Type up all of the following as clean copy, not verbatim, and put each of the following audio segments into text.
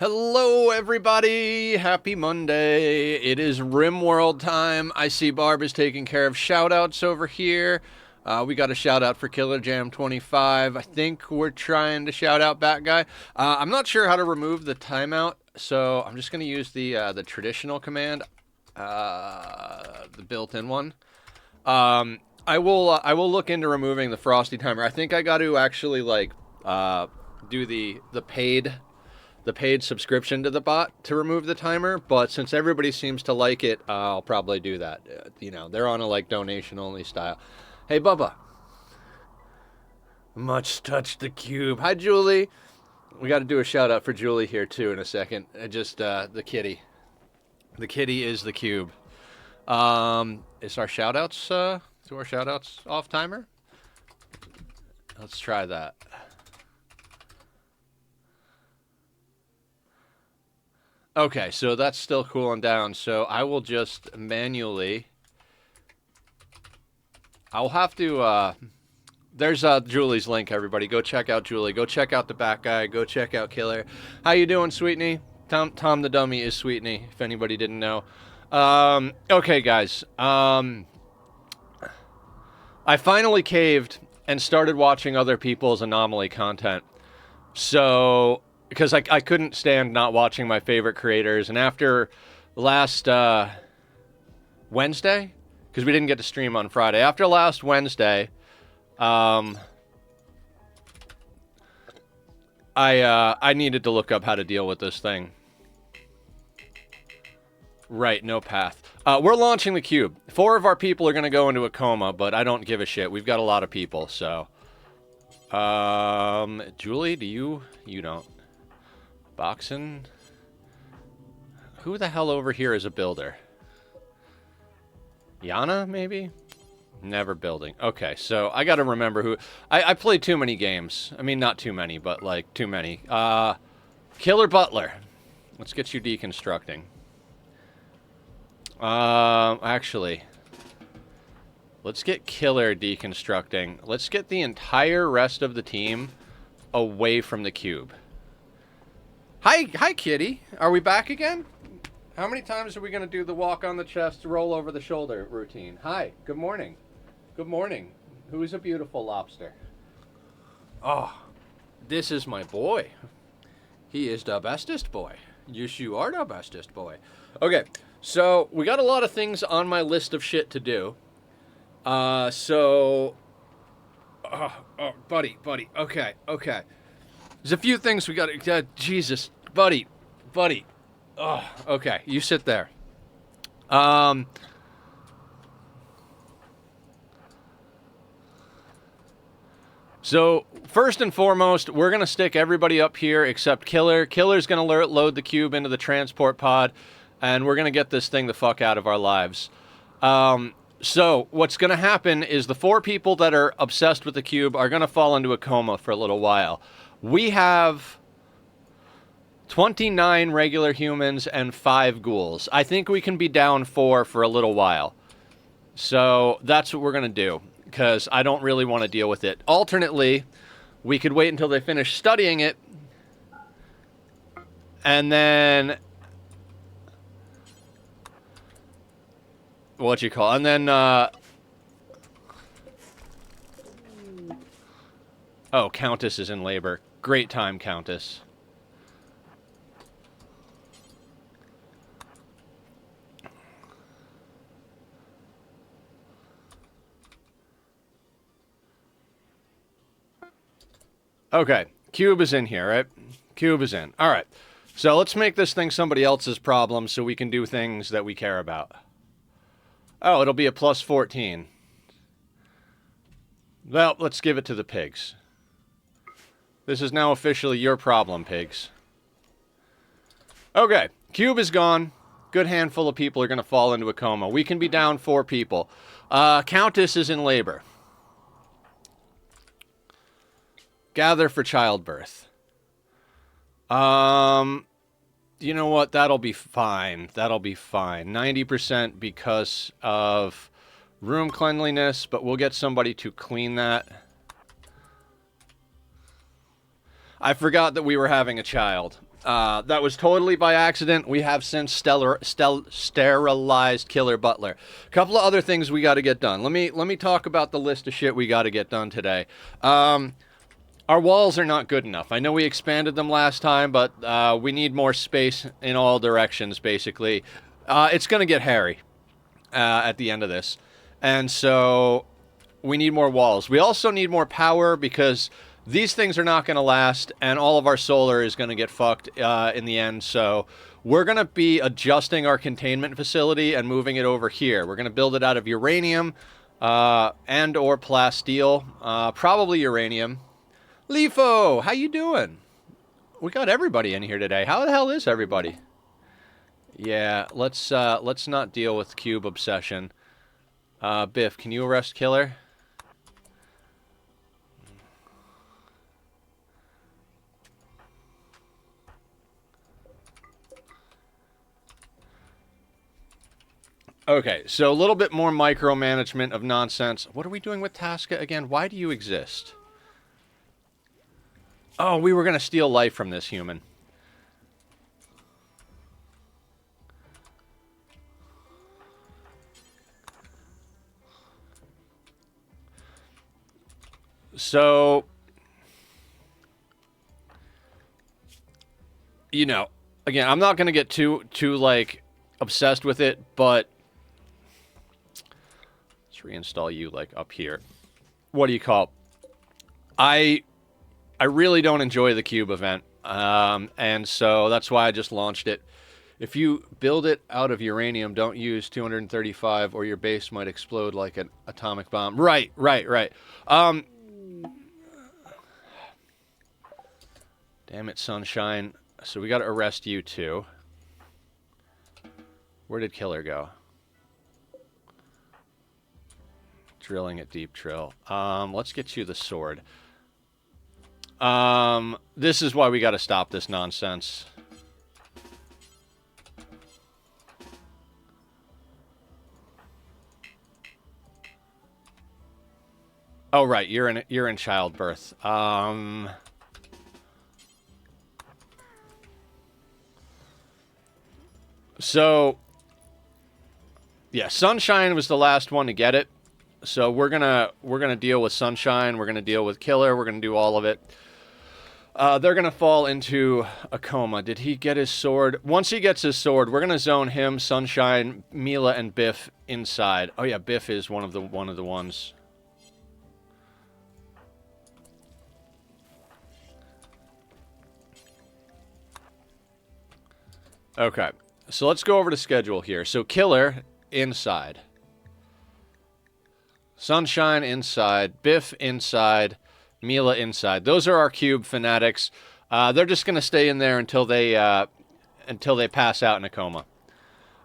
Hello, everybody. Happy Monday. It is Rimworld time. I see Barb is taking care of shout-outs over here. We got a shout-out for Killer Jam 25. I think we're trying to shout out Bat Guy. I'm not sure how to remove the timeout, so I'm just going to use the traditional command, the built-in one. I will look into removing the Frosty timer. I think I got to actually do the paid subscription to the bot to remove the timer, but since everybody seems to like it, I'll probably do that. They're on a donation only style. Hey, Bubba. Much touch the cube. Hi, Julie. We got to do a shout out for Julie here too in a second. The kitty. The kitty is the cube. Is our shout outs off timer? Let's try that. Okay, so that's still cooling down, so I will just manually... I'll have to, there's Julie's link, everybody. Go check out Julie. Go check out the Bat Guy. Go check out Killer. How you doing, Sweetney? Tom the Dummy is Sweetney, if anybody didn't know. Okay, guys. I finally caved and started watching other people's Anomaly content. So... because I couldn't stand not watching my favorite creators. And after last Wednesday, because we didn't get to stream on Friday. After last Wednesday, I needed to look up how to deal with this thing. Right, no path. We're launching the cube. 4 of our people are going to go into a coma, but I don't give a shit. We've got a lot of people, so... Julie, do you... You don't. Boxing. Who the hell over here is a builder? Yana, maybe? Never building. Okay, so I gotta remember who... I played too many games. I mean, not too many, but, too many. Killer Butler. Let's get you deconstructing. Actually... let's get Killer deconstructing. Let's get the entire rest of the team away from the cube. Hi, Kitty. Are we back again? How many times are we going to do the walk on the chest, roll over the shoulder routine? Hi, good morning. Good morning. Who is a beautiful lobster? Oh, this is my boy. He is the bestest boy. Yes, you are the bestest boy. Okay, so we got a lot of things on my list of shit to do. Buddy. Okay. There's a few things we got to... Jesus, buddy. Oh, okay, you sit there. So, first and foremost, we're going to stick everybody up here except Killer. Killer's going to load the cube into the transport pod, and we're going to get this thing the fuck out of our lives. So, what's going to happen is the 4 people that are obsessed with the cube are going to fall into a coma for a little while. We have 29 regular humans and 5 ghouls. I think we can be down 4 for a little while. So that's what we're going to do, because I don't really want to deal with it. Alternately, we could wait until they finish studying it, and then... And then, oh, Countess is in labor. Great time, Countess. Okay, cube is in here, right? Cube is in. All right. So let's make this thing somebody else's problem so we can do things that we care about. Oh, it'll be a plus 14. Well, let's give it to the pigs. This is now officially your problem, pigs. Okay, cube is gone. Good handful of people are going to fall into a coma. We can be down 4 people. Countess is in labor. Gather for childbirth. You know what? That'll be fine. 90% because of room cleanliness, but we'll get somebody to clean that. I forgot that we were having a child. That was totally by accident. We have since sterilized Killer Butler. A couple of other things we got to get done. Let me talk about the list of shit we got to get done today. Our walls are not good enough. I know we expanded them last time, but we need more space in all directions, basically. It's going to get hairy at the end of this. And so we need more walls. We also need more power because these things are not going to last, and all of our solar is going to get fucked in the end. So we're going to be adjusting our containment facility and moving it over here. We're going to build it out of uranium and or plasteel, probably uranium. Lefo, how you doing? We got everybody in here today. How the hell is everybody? Yeah, let's not deal with cube obsession. Biff, can you arrest Killer? Okay, so a little bit more micromanagement of nonsense. What are we doing with Tasca again? Why do you exist? Oh, we were going to steal life from this human. So, you know, again, I'm not going to get too like obsessed with it, but let's reinstall you like up here. What do you call? I really don't enjoy the cube event, and so that's why I just launched it. If you build it out of uranium, don't use 235 or your base might explode like an atomic bomb. Right. Damn it, Sunshine. So we got to arrest you too. Where did Killer go? Drilling at Deep Drill. Let's get you the sword. This is why we got to stop this nonsense. Oh right, you're in childbirth. So yeah, Sunshine was the last one to get it. So we're gonna deal with Sunshine. We're gonna deal with Killer. We're gonna do all of it. They're going to fall into a coma. Did he get his sword? Once he gets his sword, we're going to zone him, Sunshine, Mila, and Biff inside. Oh, yeah, Biff is one of the ones. Okay, so let's go over to schedule here. So Killer, inside. Sunshine, inside. Biff, inside. Mila inside. Those are our cube fanatics. They're just going to stay in there until they pass out in a coma.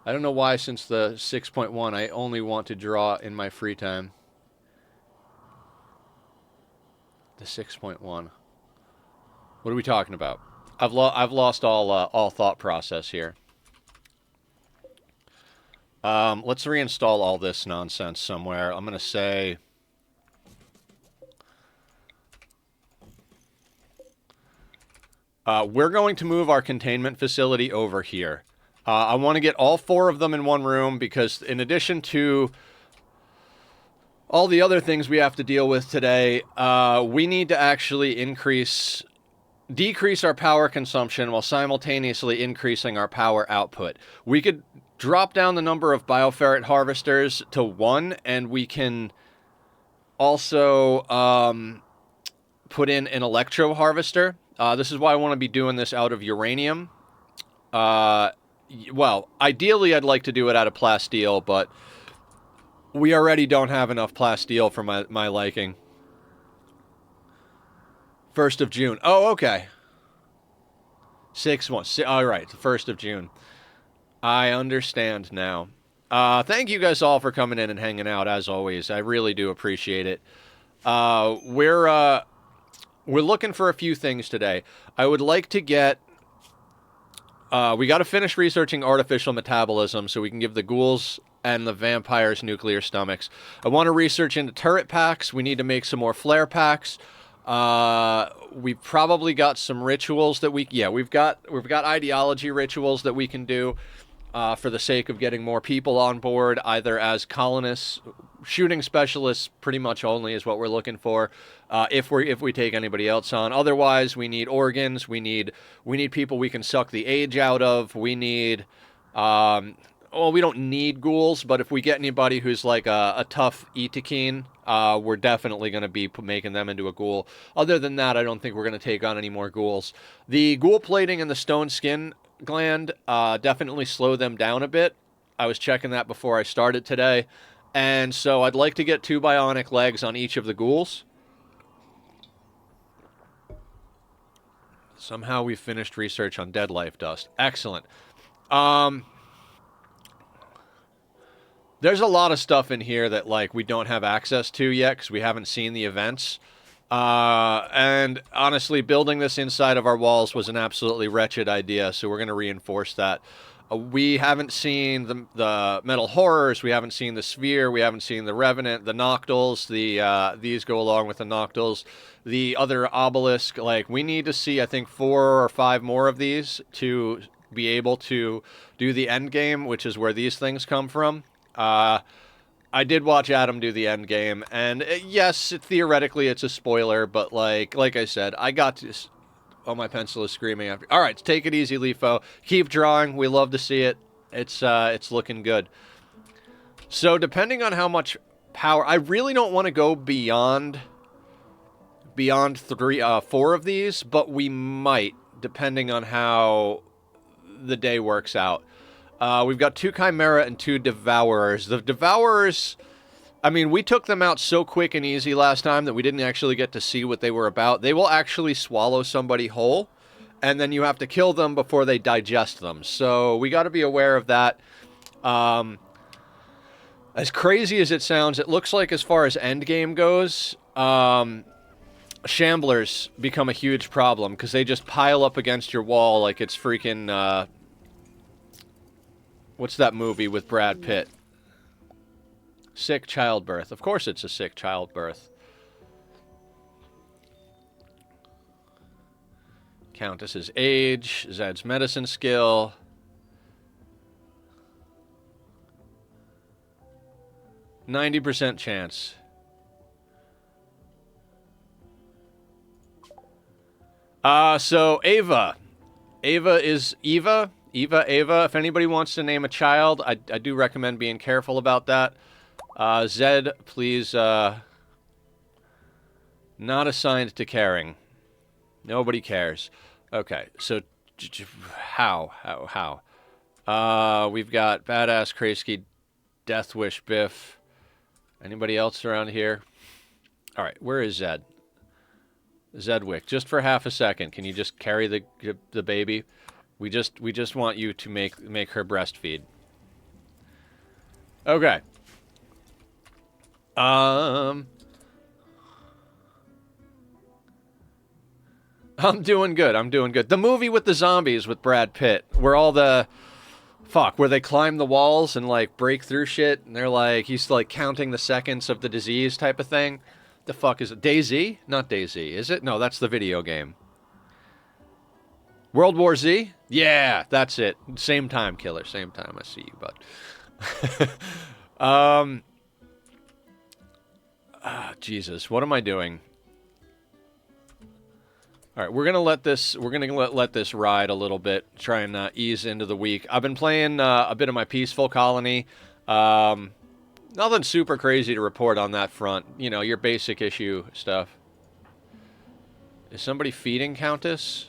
I don't know why, since the 6.1, I only want to draw in my free time. The 6.1. What are we talking about? I've lost all thought process here. Let's reinstall all this nonsense somewhere. I'm going to say... we're going to move our containment facility over here. I want to get all 4 of them in one room because in addition to all the other things we have to deal with today, we need to actually decrease our power consumption while simultaneously increasing our power output. We could drop down the number of bioferret harvesters to 1, and we can also put in an electro harvester. This is why I want to be doing this out of uranium. Well, ideally I'd like to do it out of plasteel, but we already don't have enough plasteel for my liking. 1st of June. Oh, okay. 6-1. All right, the 1st of June. I understand now. Thank you guys all for coming in and hanging out, as always. I really do appreciate it. We're looking for a few things today. I would like to get... we got to finish researching artificial metabolism so we can give the ghouls and the vampires nuclear stomachs. I want to research into turret packs. We need to make some more flare packs. We've probably got some rituals that we've got ideology rituals that we can do for the sake of getting more people on board, either as colonists, shooting specialists, pretty much only is what we're looking for. If we take anybody else on, otherwise we need organs. We need people we can suck the age out of. We need. Well, we don't need ghouls, but if we get anybody who's like a tough Itakeen, we're definitely going to be making them into a ghoul. Other than that, I don't think we're going to take on any more ghouls. The ghoul plating and the stone skin gland definitely slow them down a bit. I was checking that before I started today. And so I'd like to get 2 bionic legs on each of the ghouls. Somehow we finished research on dead life dust. Excellent. There's a lot of stuff in here that like we don't have access to yet because we haven't seen the events. And honestly, building this inside of our walls was an absolutely wretched idea, so we're going to reinforce that. We haven't seen the metal horrors, we haven't seen the sphere, we haven't seen the revenant, the noctils. These go along with the noctils. The other obelisk, like we need to see, I think 4 or 5 more of these to be able to do the end game, which is where these things come from. I did watch Adam do the end game, and yes, theoretically it's a spoiler, but like I said, I got to. Oh, my pencil is screaming after. All right, take it easy, Lefo. Keep drawing. We love to see it. It's looking good. So depending on how much power, I really don't want to go beyond 4 of these, but we might, depending on how the day works out. We've got 2 Chimera and 2 Devourers. The Devourers, I mean, we took them out so quick and easy last time that we didn't actually get to see what they were about. They will actually swallow somebody whole, and then you have to kill them before they digest them. So we got to be aware of that. As crazy as it sounds, it looks like as far as endgame goes, Shamblers become a huge problem because they just pile up against your wall like it's freaking... what's that movie with Brad Pitt? Sick childbirth. Of course it's a sick childbirth. Countess's age, Zed's medicine skill. %90 chance. So Ava. Ava is Eva. Ava. If anybody wants to name a child, I do recommend being careful about that. Zed, please, not assigned to caring. Nobody cares. Okay, so how? We've got Badass Kraski, Death Wish Biff. Anybody else around here? All right, where is Zed? Zedwick, just for half a second, can you just carry the baby? We just want you to make her breastfeed. Okay. I'm doing good. The movie with the zombies with Brad Pitt, where they climb the walls and like break through shit, and they're like, he's like counting the seconds of the disease type of thing. The fuck is it? DayZ? Not DayZ, is it? No, that's the video game. World War Z? Yeah, that's it. Same time, Killer. Same time. I see you, bud. Jesus, what am I doing? All right, we're gonna let this ride a little bit. Try and ease into the week. I've been playing a bit of my Peaceful Colony. Nothing super crazy to report on that front. You know, your basic issue stuff. Is somebody feeding Countess?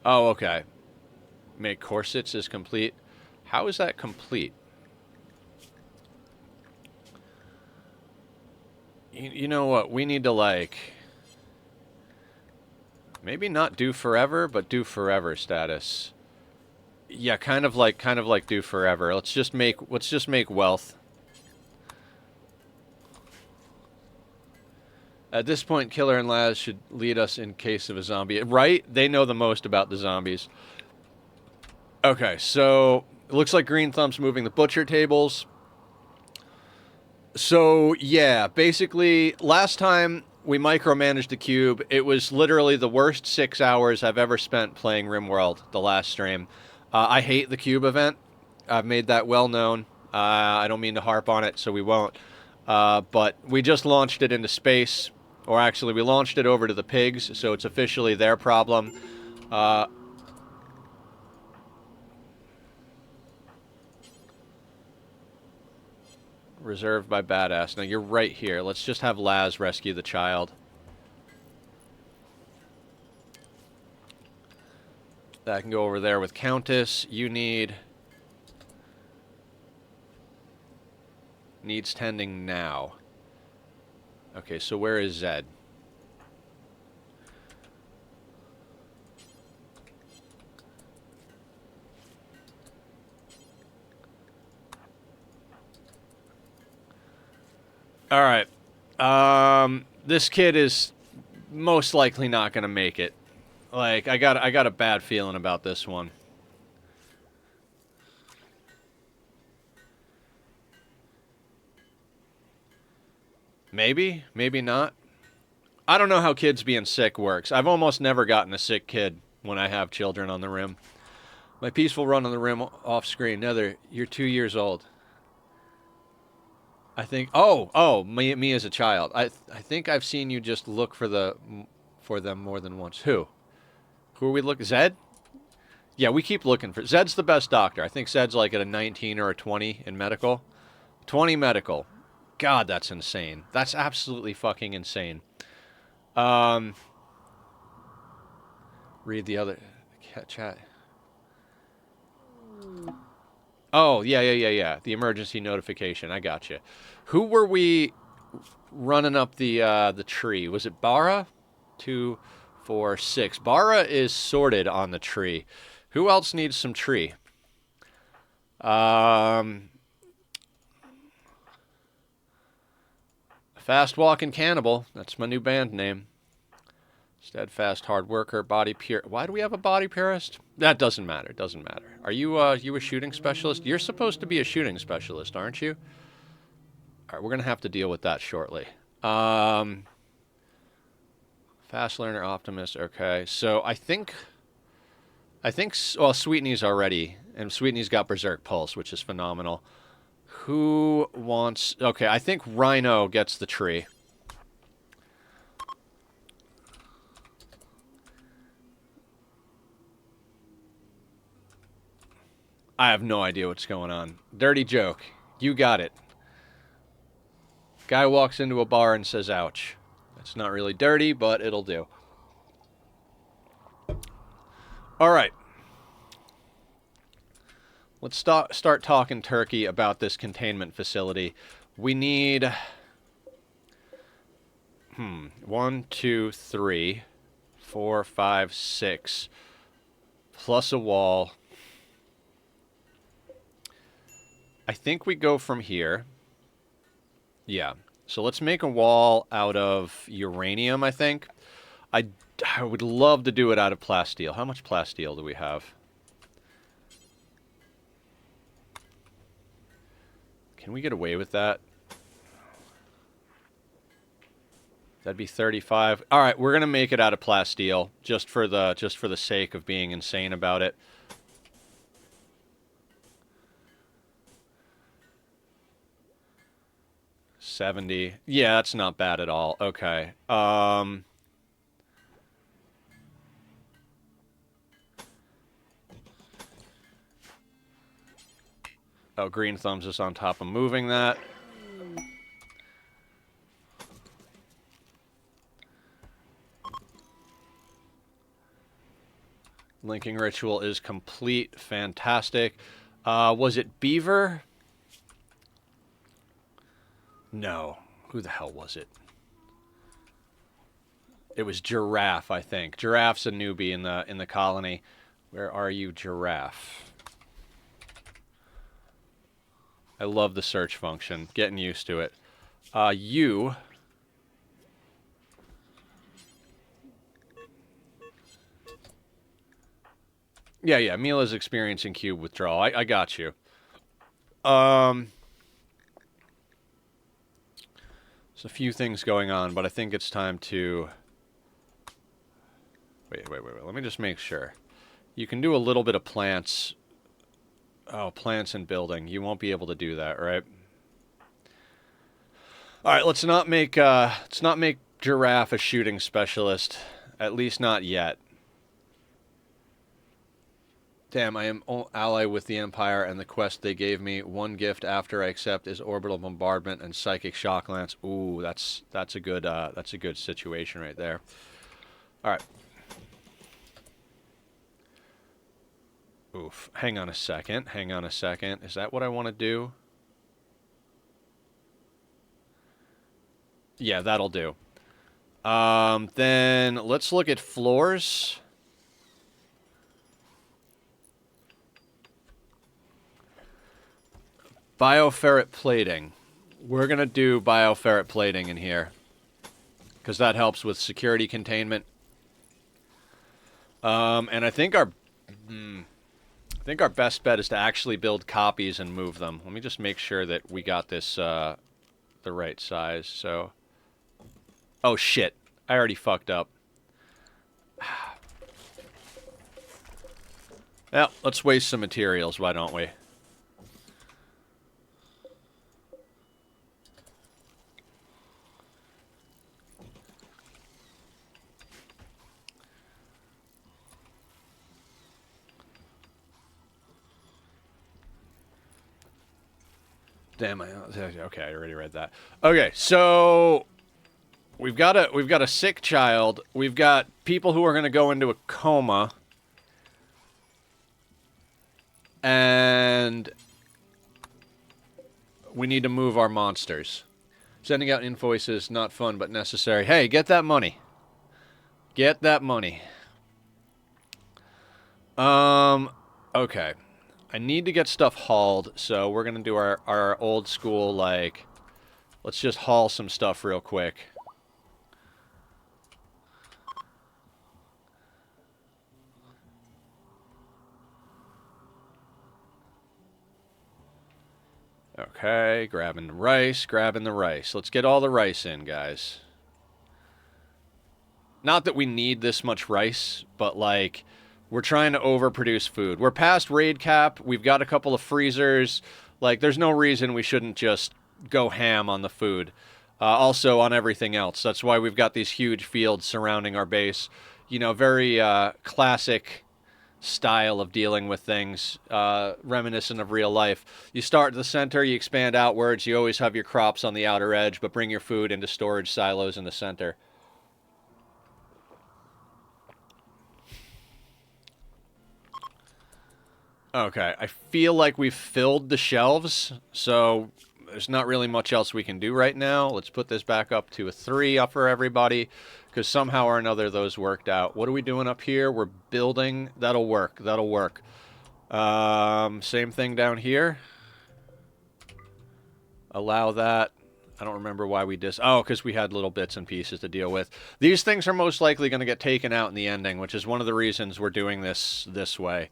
Oh, okay. Make corsets is complete. How is that complete? You know what? We need to, like... maybe not do forever, but do forever status. Yeah, kind of like do forever. Let's just make wealth. At this point, Killer and Laz should lead us in case of a zombie. Right? They know the most about the zombies. Okay, so it looks like Green Thumb's moving the butcher tables. So, yeah, basically, last time we micromanaged the cube, it was literally the worst 6 hours I've ever spent playing Rimworld, the last stream. I hate the cube event. I've made that well known. I don't mean to harp on it, so we won't. But we just launched it into space, or actually, we launched it over to the pigs, so it's officially their problem. Uh, Reserved by Badass. Now, you're right here. Let's just have Laz rescue the child. I can go over there with Countess. You needs tending now. Okay, so where is Zed? All right. This kid is most likely not gonna make it. Like, I got a bad feeling about this one. Maybe, maybe not. I don't know how kids being sick works. I've almost never gotten a sick kid when I have children on the rim. My peaceful run on the rim off screen. Nether, you're 2 years old. I think. Me as a child. I think I've seen you just look for them more than once. Who? Who are we looking? Zed? Yeah, we keep looking for. Zed's the best doctor. I think Zed's like at a 19 or a 20 in medical. 20 medical. God, that's insane. That's absolutely fucking insane. Read the other chat. Oh, yeah. The emergency notification. I got you. Who were we running up the tree? Was it Bara? 2, 4, 6. Bara is sorted on the tree. Who else needs some tree? Fast Walking Cannibal. That's my new band name. Steadfast hard worker, body pure. Why do we have a body purist? That doesn't matter. Doesn't matter. Are you you a shooting specialist? You're supposed to be a shooting specialist, aren't you? All right, we're gonna have to deal with that shortly. Fast learner, optimist. Okay, so I think well, Sweetney's already, and Sweetney's got Berserk Pulse, which is phenomenal. Who wants? Okay, I think Rhino gets the tree. I have no idea what's going on. Dirty joke. You got it. Guy walks into a bar and says, ouch. It's not really dirty, but it'll do. All right. Let's start talking turkey about this containment facility. We need... 1, 2, 3, 4, 5, 6. Plus a wall. I think we go from here. Yeah. So let's make a wall out of uranium, I think. I would love to do it out of plasteel. How much plasteel do we have? Can we get away with that? That'd be 35. All right, we're gonna make it out of plasteel just for the sake of being insane about it. $70. Yeah, that's not bad at all. Okay. Oh, green thumbs is on top of moving that. Linking ritual is complete. Fantastic. Was it Beaver? No. Who the hell was it? It was Giraffe, I think. Giraffe's a newbie in the colony. Where are you, Giraffe? I love the search function. Getting used to it. You... Yeah, Mila's experiencing cube withdrawal. I got you. Yeah, There's a few things going on, but I think it's time to... Wait. Let me just make sure. You can do a little bit of plants. Oh, plants and building. You won't be able to do that, right? All right, let's not make Giraffe a shooting specialist. At least not yet. Damn, I am ally with the Empire and the quest they gave me. One gift after I accept is orbital bombardment and psychic shock lance. Ooh, that's a good situation right there. All right. Oof. Hang on a second. Is that what I want to do? Yeah, that'll do. Then let's look at floors. Bioferret plating. We're going to do bioferret plating in here, because that helps with security containment. And I think our best bet is to actually build copies and move them. Let me just make sure that we got this the right size. So, oh shit, I already fucked up. Well, let's waste some materials, why don't we? Damn, okay, I already read that. Okay, so we've got a sick child. We've got people who are going to go into a coma. And we need to move our monsters. Sending out invoices, not fun, but necessary. Hey, get that money. Get that money. Okay. I need to get stuff hauled, so we're going to do our old school, like, let's just haul some stuff real quick. Okay, grabbing the rice. Let's get all the rice in, guys. Not that we need this much rice, but, like, we're trying to overproduce food. We're past raid cap. We've got a couple of freezers. Like, there's no reason we shouldn't just go ham on the food. Also on everything else. That's why we've got these huge fields surrounding our base. You know, very classic style of dealing with things, reminiscent of real life. You start at the center, you expand outwards, you always have your crops on the outer edge, but bring your food into storage silos in the center. Okay, I feel like we've filled the shelves, so there's not really much else we can do right now. Let's put this back up to a 3 up for everybody, because somehow or another those worked out. What are we doing up here? We're building. That'll work. That'll work. Same thing down here. Allow that. I don't remember why we Oh, because we had little bits and pieces to deal with. These things are most likely going to get taken out in the ending, which is one of the reasons we're doing this way.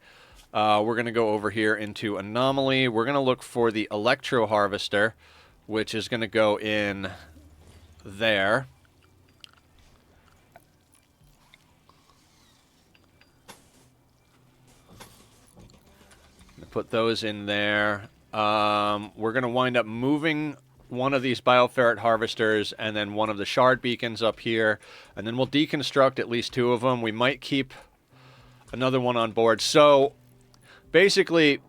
We're going to go over here into Anomaly. We're going to look for the Electro Harvester, which is going to go in there. Put those in there. We're going to wind up moving one of these Bioferret Harvesters and then one of the Shard Beacons up here. And then we'll deconstruct at least 2 of them. We might keep another one on board. So basically,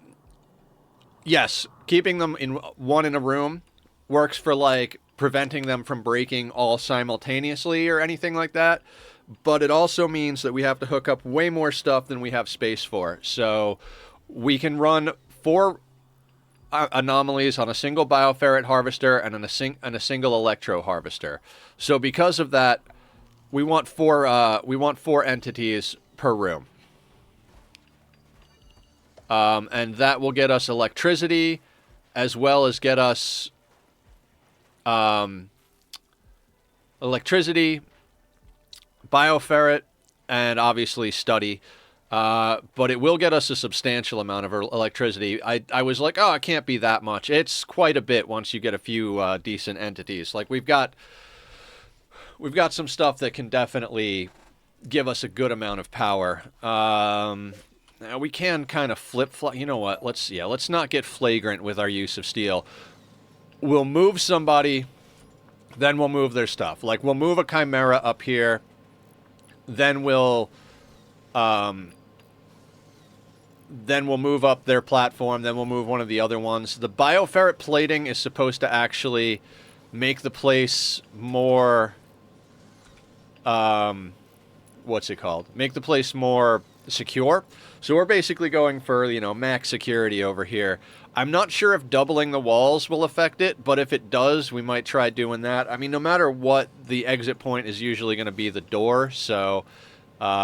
yes, keeping them in one in a room works for, like, preventing them from breaking all simultaneously or anything like that. But it also means that we have to hook up way more stuff than we have space for. So we can run 4 anomalies on a single Bioferret Harvester and a single Electro Harvester. So because of that, we want 4 entities per room. And that will get us electricity, as well as get us electricity, Bioferret, and obviously study. But it will get us a substantial amount of electricity. I was like, oh, it can't be that much. It's quite a bit once you get a few decent entities. Like we've got some stuff that can definitely give us a good amount of power. Now we can kind of flip-flop. You know what? Let's not get flagrant with our use of steel. We'll move somebody, then we'll move their stuff. Like we'll move a Chimera up here, then we'll move up their platform, then we'll move one of the other ones. The bioferret plating is supposed to actually make the place more what's it called? Make the place more secure. So we're basically going for, you know, max security over here. I'm not sure if doubling the walls will affect it, but if it does, we might try doing that. I mean, no matter what, the exit point is usually going to be the door, so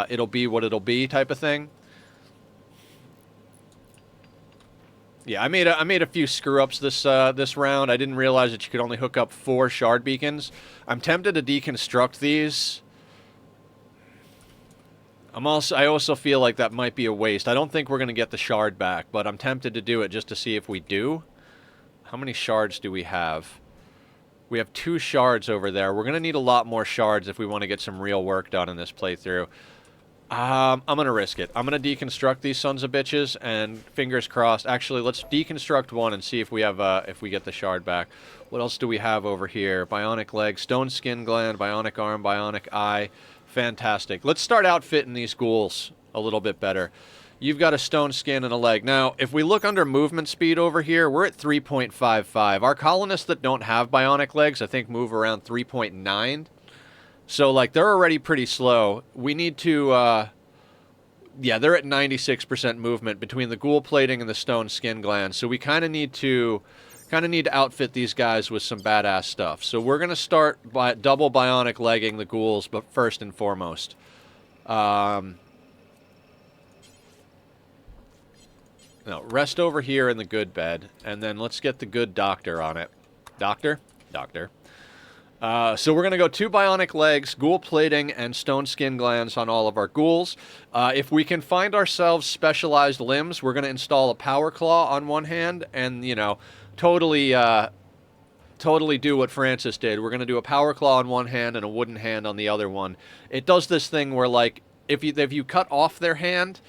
it'll be what it'll be type of thing. Yeah, I made a few screw-ups this round. I didn't realize that you could only hook up 4 shard beacons. I'm tempted to deconstruct these. I also feel like that might be a waste. I don't think we're going to get the shard back, but I'm tempted to do it just to see if we do. How many shards do we have? We have 2 shards over there. We're going to need a lot more shards if we want to get some real work done in this playthrough. I'm going to risk it. I'm going to deconstruct these sons of bitches, and fingers crossed. Actually, let's deconstruct one and see if we have if we get the shard back. What else do we have over here? Bionic leg, stone skin gland, bionic arm, bionic eye. Fantastic. Let's start outfitting these ghouls a little bit better. You've got a stone skin and a leg. Now, if we look under movement speed over here, we're at 3.55. Our colonists that don't have bionic legs, I think, move around 3.9. So, like, they're already pretty slow. We need to, yeah, they're at 96% movement between the ghoul plating and the stone skin gland. So we kind of need to outfit these guys with some badass stuff. So we're going to start by double bionic legging the ghouls, but first and foremost. No, rest over here in the good bed, and then let's get the good doctor on it. Doctor? Doctor. So we're going to go 2 bionic legs, ghoul plating, and stone skin glands on all of our ghouls. If we can find ourselves specialized limbs, we're going to install a power claw on one hand, and, you know, totally do what Francis did. We're going to do a power claw on one hand and a wooden hand on the other one. It does this thing where, like, if you cut off their hand,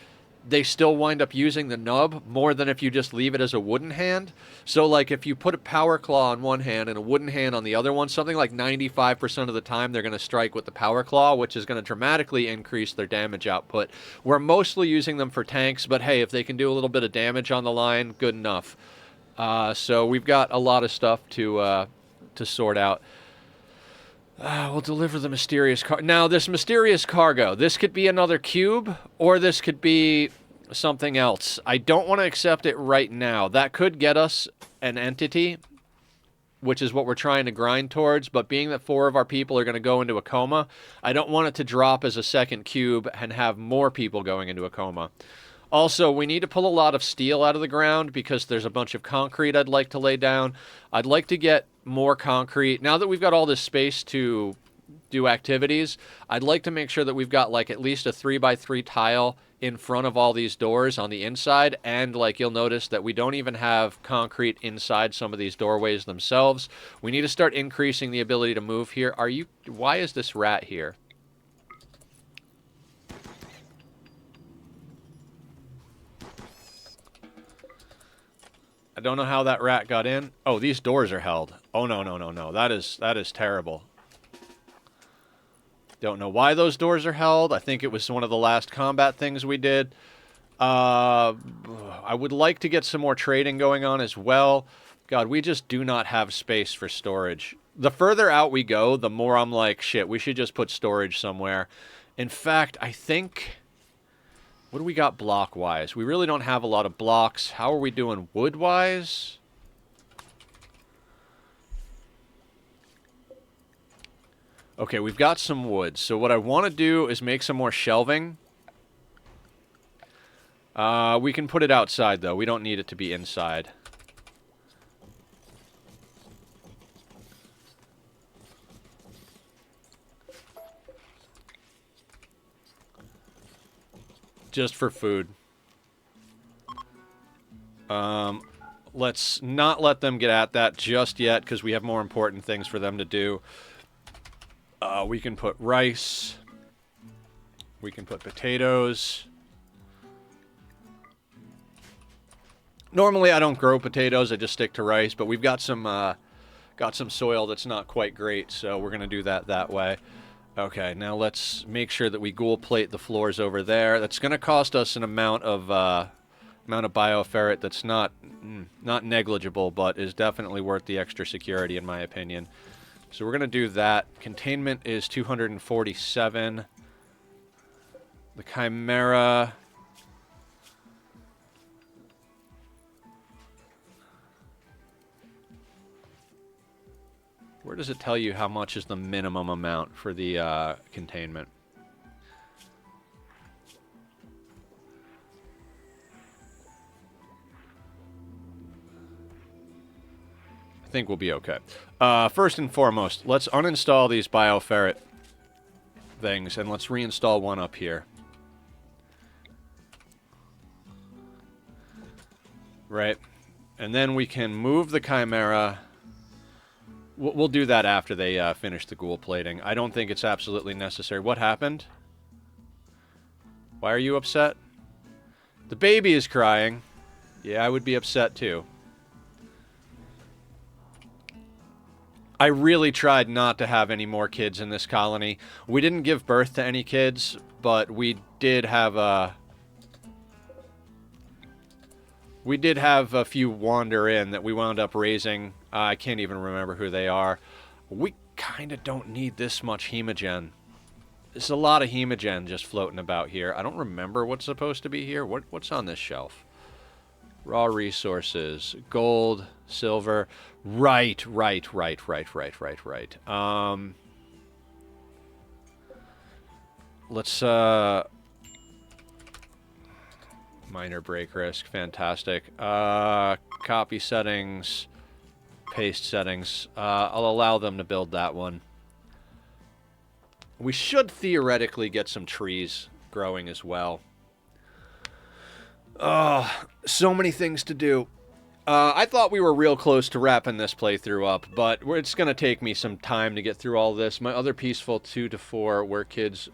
they still wind up using the nub more than if you just leave it as a wooden hand. So, like, if you put a power claw on one hand and a wooden hand on the other one, something like 95% of the time they're going to strike with the power claw, which is going to dramatically increase their damage output. We're mostly using them for tanks, but hey, if they can do a little bit of damage on the line, good enough. So we've got a lot of stuff to sort out. We'll deliver the mysterious cargo. Now, this mysterious cargo, this could be another cube, or this could be something else. I don't want to accept it right now. That could get us an entity, which is what we're trying to grind towards, but being that 4 of our people are going to go into a coma, I don't want it to drop as a second cube and have more people going into a coma. Also, we need to pull a lot of steel out of the ground because there's a bunch of concrete I'd like to lay down. I'd like to get more concrete. Now that we've got all this space to do activities, I'd like to make sure that we've got, like, at least a 3x3 tile in front of all these doors on the inside. And, like, you'll notice that we don't even have concrete inside some of these doorways themselves. We need to start increasing the ability to move here. Why is this rat here? I don't know how that rat got in. Oh, these doors are held. Oh, no, no, no, no. That is terrible. Don't know why those doors are held. I think it was one of the last combat things we did. I would like to get some more trading going on as well. God, we just do not have space for storage. The further out we go, the more I'm like, shit, we should just put storage somewhere. In fact, I think... What do we got block-wise? We really don't have a lot of blocks. How are we doing wood-wise? Okay, we've got some wood. So what I want to do is make some more shelving. We can put it outside, though. We don't need it to be inside. just for food. Let's not let them get at that just yet, because we have more important things for them to do. We can put rice. We can put potatoes. Normally I don't grow potatoes, I just stick to rice, but we've got some soil that's not quite great, so we're going to do that way. Okay, now let's make sure that we ghoul plate the floors over there. That's going to cost us an amount of bioferret that's not negligible, but is definitely worth the extra security in my opinion. So we're going to do that. Containment is 247. The Chimera... Where does it tell you how much is the minimum amount for the containment? I think we'll be okay. First and foremost, let's uninstall these bioferret things, and let's reinstall one up here. Right. And then we can move the Chimera... We'll do that after they finish the ghoul plating. I don't think it's absolutely necessary. What happened? Why are you upset? The baby is crying. Yeah, I would be upset too. I really tried not to have any more kids in this colony. We didn't give birth to any kids, but we did have a few wander in that we wound up raising. I can't even remember who they are. We kind of don't need this much hemogen. There's a lot of hemogen just floating about here. I don't remember what's supposed to be here. What's on this shelf? Raw resources. Gold, silver. Right. Let's, minor break risk. Fantastic. Copy settings. Paste settings. I'll allow them to build that one. We should theoretically get some trees growing as well. So many things to do. I thought we were real close to wrapping this playthrough up, but it's going to take me some time to get through all this. My other peaceful 2 to 4 were kids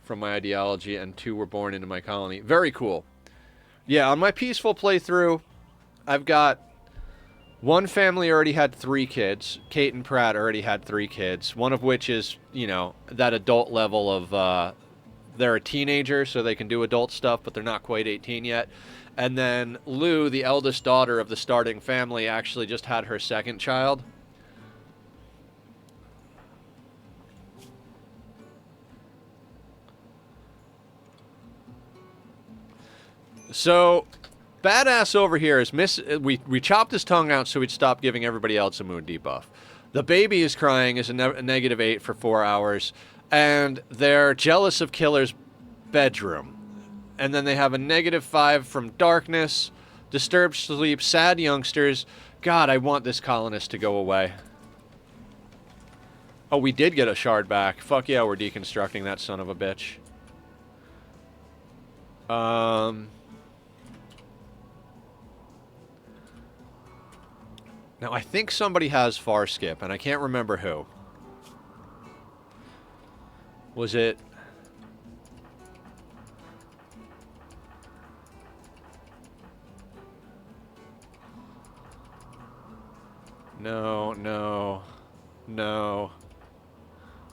from my ideology, and 2 were born into my colony. Very cool. Yeah, on my peaceful playthrough, I've got... one family already had 3 kids. Kate and Pratt already had 3 kids. One of which is, you know, that adult level of, they're a teenager, so they can do adult stuff, but they're not quite 18 yet. And then Lou, the eldest daughter of the starting family, actually just had her 2nd child. So... Badass over here is we chopped his tongue out so he'd stop giving everybody else a moon debuff. The baby is crying is a -8 for 4 hours, and they're jealous of Killer's bedroom. And then they have a -5 from darkness, disturbed sleep, sad youngsters. God, I want this colonist to go away. Oh, we did get a shard back. Fuck yeah, we're deconstructing that son of a bitch. Now, I think somebody has far skip, and I can't remember who. Was it... No.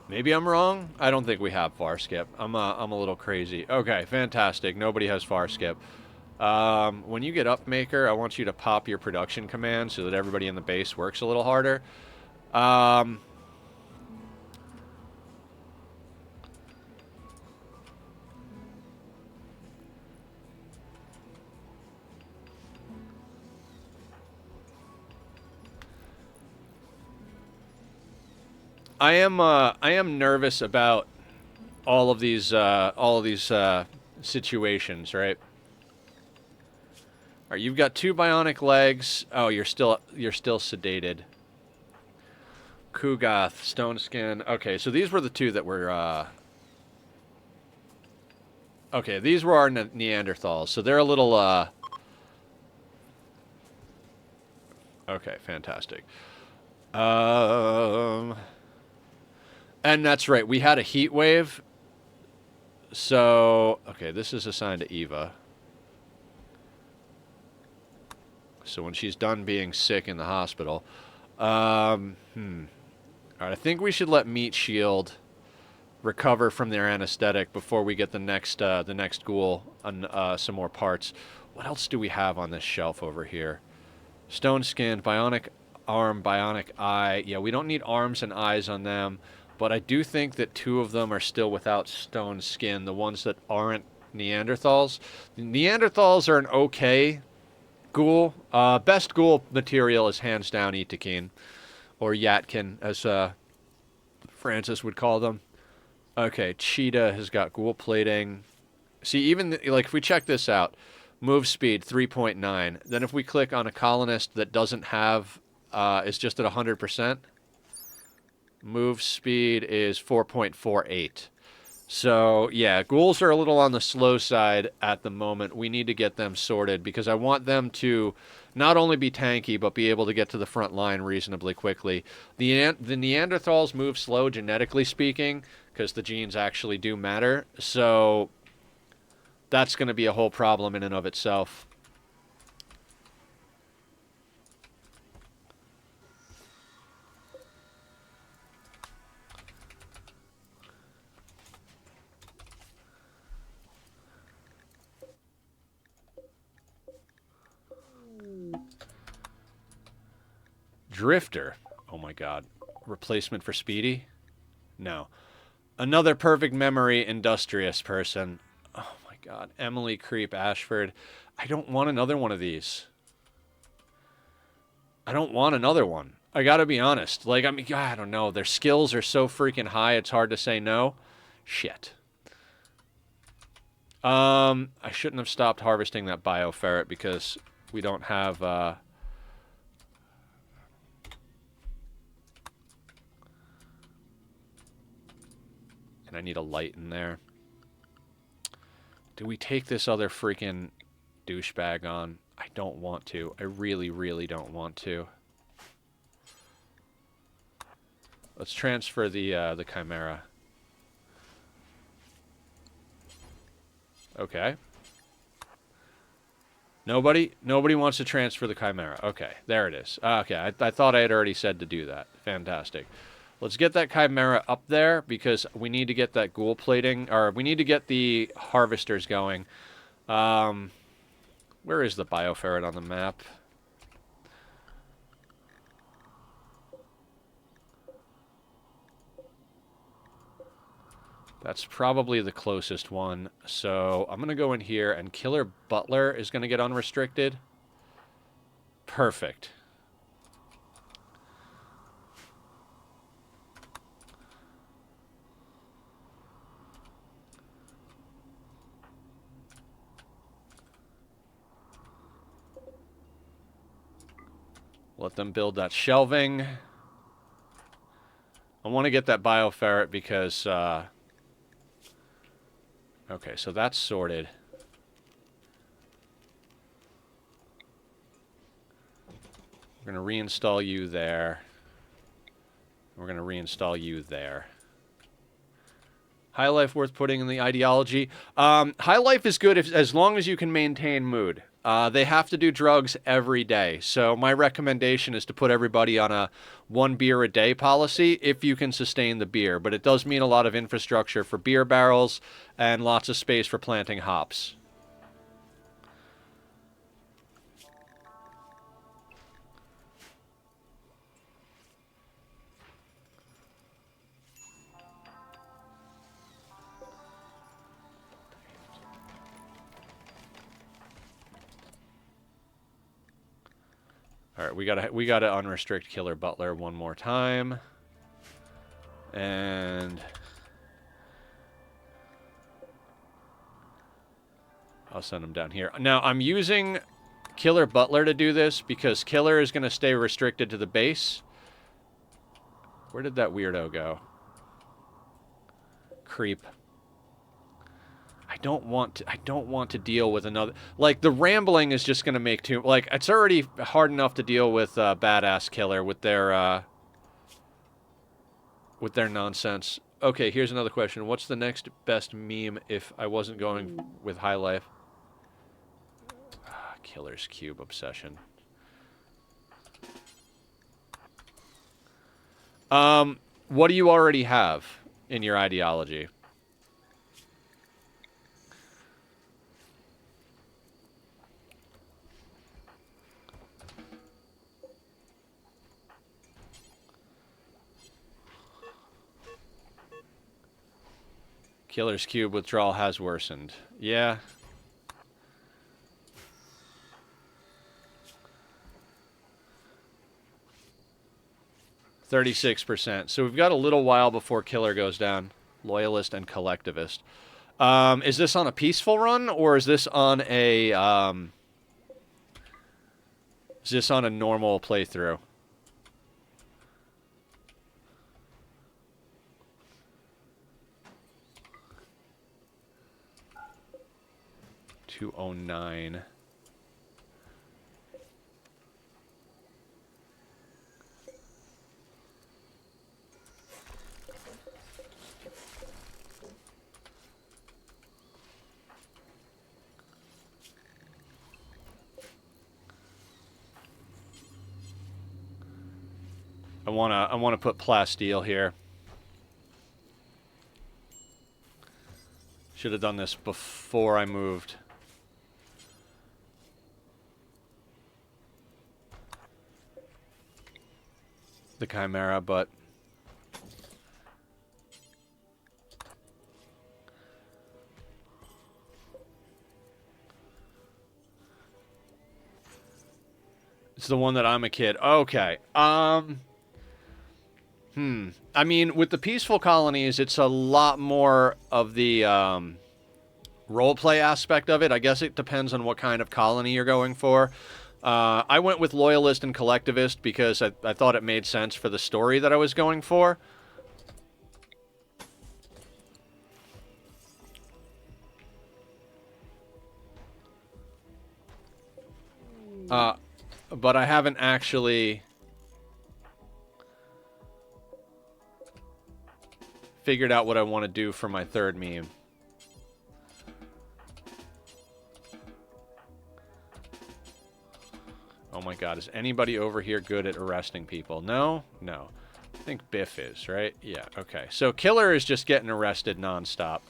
Maybe I'm wrong? I don't think we have far skip. I'm a little crazy. Okay, fantastic. Nobody has far skip. When you get up, Maker, I want you to pop your production command so that everybody in the base works a little harder. I am nervous about all of these situations, right? All right, you've got 2 bionic legs. Oh, you're still sedated. Kugath, Stone Skin. Okay, so these were the 2 that were Okay, these were our Neanderthals, so they're a little, okay, fantastic. And that's right, we had a heat wave, so, okay, this is assigned to Eva. So when she's done being sick in the hospital, all right, I think we should let Meat Shield recover from their anesthetic before we get the next ghoul on some more parts. What else do we have on this shelf over here? Stone skin, bionic arm, bionic eye. Yeah, we don't need arms and eyes on them, but I do think that 2 of them are still without stone skin, the ones that aren't Neanderthals. Neanderthals are an okay ghoul. Best ghoul material is hands down Itakin, or Yatkin, as Francis would call them. Okay, Cheetah has got ghoul plating. See, even like if we check this out, move speed 3.9. Then if we click on a colonist that doesn't have, is just at 100%, move speed is 4.48. So, yeah, ghouls are a little on the slow side at the moment. We need to get them sorted because I want them to not only be tanky, but be able to get to the front line reasonably quickly. The Neanderthals move slow, genetically speaking, because the genes actually do matter. So, that's going to be a whole problem in and of itself. Drifter. Oh my god. Replacement for Speedy? No. Another perfect memory industrious person. Oh my god. Emily Creep Ashford. I don't want another one of these. I don't want another one. I gotta be honest. Like, I mean, I don't know. Their skills are so freaking high, it's hard to say no. Shit. I shouldn't have stopped harvesting that bioferret because we don't have, and I need a light in there. Do we take this other freaking douchebag on? I don't want to. I really, really don't want to. Let's transfer the Chimera. Okay. Nobody wants to transfer the Chimera. Okay, there it is. Okay, I thought I had already said to do that. Fantastic. Let's get that Chimera up there because we need to get that ghoul plating, or we need to get the harvesters going. Where is the bioferret on the map? That's probably the closest one. So I'm going to go in here, and Killer Butler is going to get unrestricted. Perfect. Let them build that shelving. I want to get that bioferret because... okay, so that's sorted. We're going to reinstall you there. We're going to reinstall you there. High life worth putting in the ideology. High life is good as long as you can maintain mood. They have to do drugs every day. So my recommendation is to put everybody on a 1 beer a day policy if you can sustain the beer. But it does mean a lot of infrastructure for beer barrels and lots of space for planting hops. All right, we gotta unrestrict Killer Butler one more time, and I'll send him down here. Now I'm using Killer Butler to do this because Killer is gonna stay restricted to the base. Where did that weirdo go? Creep. I don't want to deal with another. Like, the rambling is just going to make too. Like, it's already hard enough to deal with Badass Killer with their nonsense. Okay, here's another question. What's the next best meme if I wasn't going with High Life? Killer's Cube obsession. What do you already have in your ideology? Killer's Cube withdrawal has worsened. Yeah. %36%. So we've got a little while before Killer goes down. Loyalist and collectivist. Is this on a peaceful run, or is this on a normal playthrough? $209. I wanna put plasteel here. Should have done this before I moved. The Chimera, but it's the one that I'm a kid. Okay. I mean, with the peaceful colonies, it's a lot more of the roleplay aspect of it. I guess it depends on what kind of colony you're going for. I went with Loyalist and Collectivist because I thought it made sense for the story that I was going for. But I haven't actually figured out what I want to do for my third meme. Oh my god, is anybody over here good at arresting people? No? No. I think Biff is, right? Yeah, okay. So Killer is just getting arrested nonstop.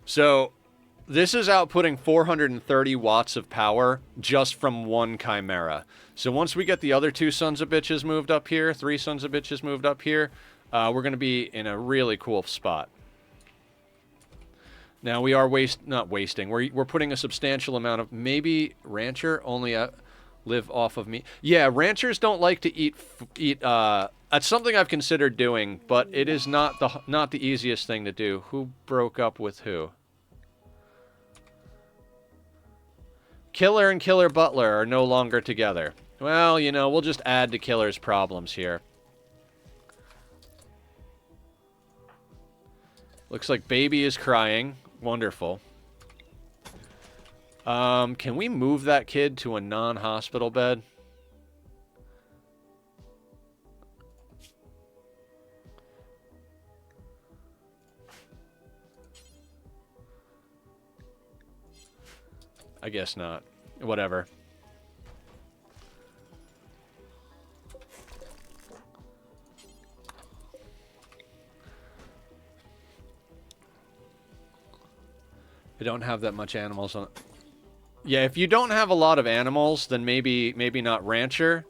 So this is outputting 430 watts of power just from one Chimera. So once we get the other two sons of bitches moved up here, three sons of bitches moved up here, we're going to be in a really cool spot. Now we are not wasting. We're putting a substantial amount of, maybe Rancher only live off of me. Yeah, Ranchers don't like to eat. That's something I've considered doing, but it is not the easiest thing to do. Who broke up with who? Killer and Killer Butler are no longer together. Well, you know, we'll just add to Killer's problems here. Looks like Baby is crying. Wonderful. Can we move that kid to a non-hospital bed? I guess not. Whatever. I don't have that much animals on. Yeah, if you don't have a lot of animals, then maybe not Rancher.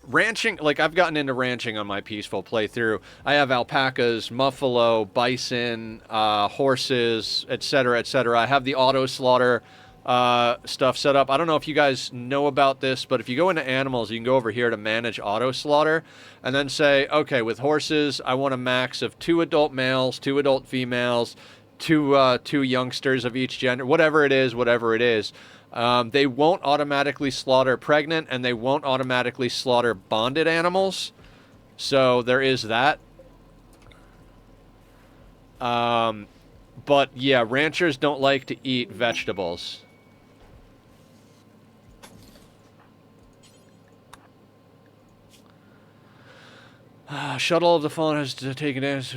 Ranching, like I've gotten into ranching on my peaceful playthrough. I have alpacas, buffalo, bison, horses, etc., etc. I have the auto slaughter stuff set up. I don't know if you guys know about this, but if you go into animals, you can go over here to manage auto slaughter and then say, okay, with horses, I want a max of 2 adult males, 2 adult females, two youngsters of each gender, whatever it is, they won't automatically slaughter pregnant, and they won't automatically slaughter bonded animals. So there is that. But yeah, ranchers don't like to eat vegetables. Shuttle of the Fallen has to take damage.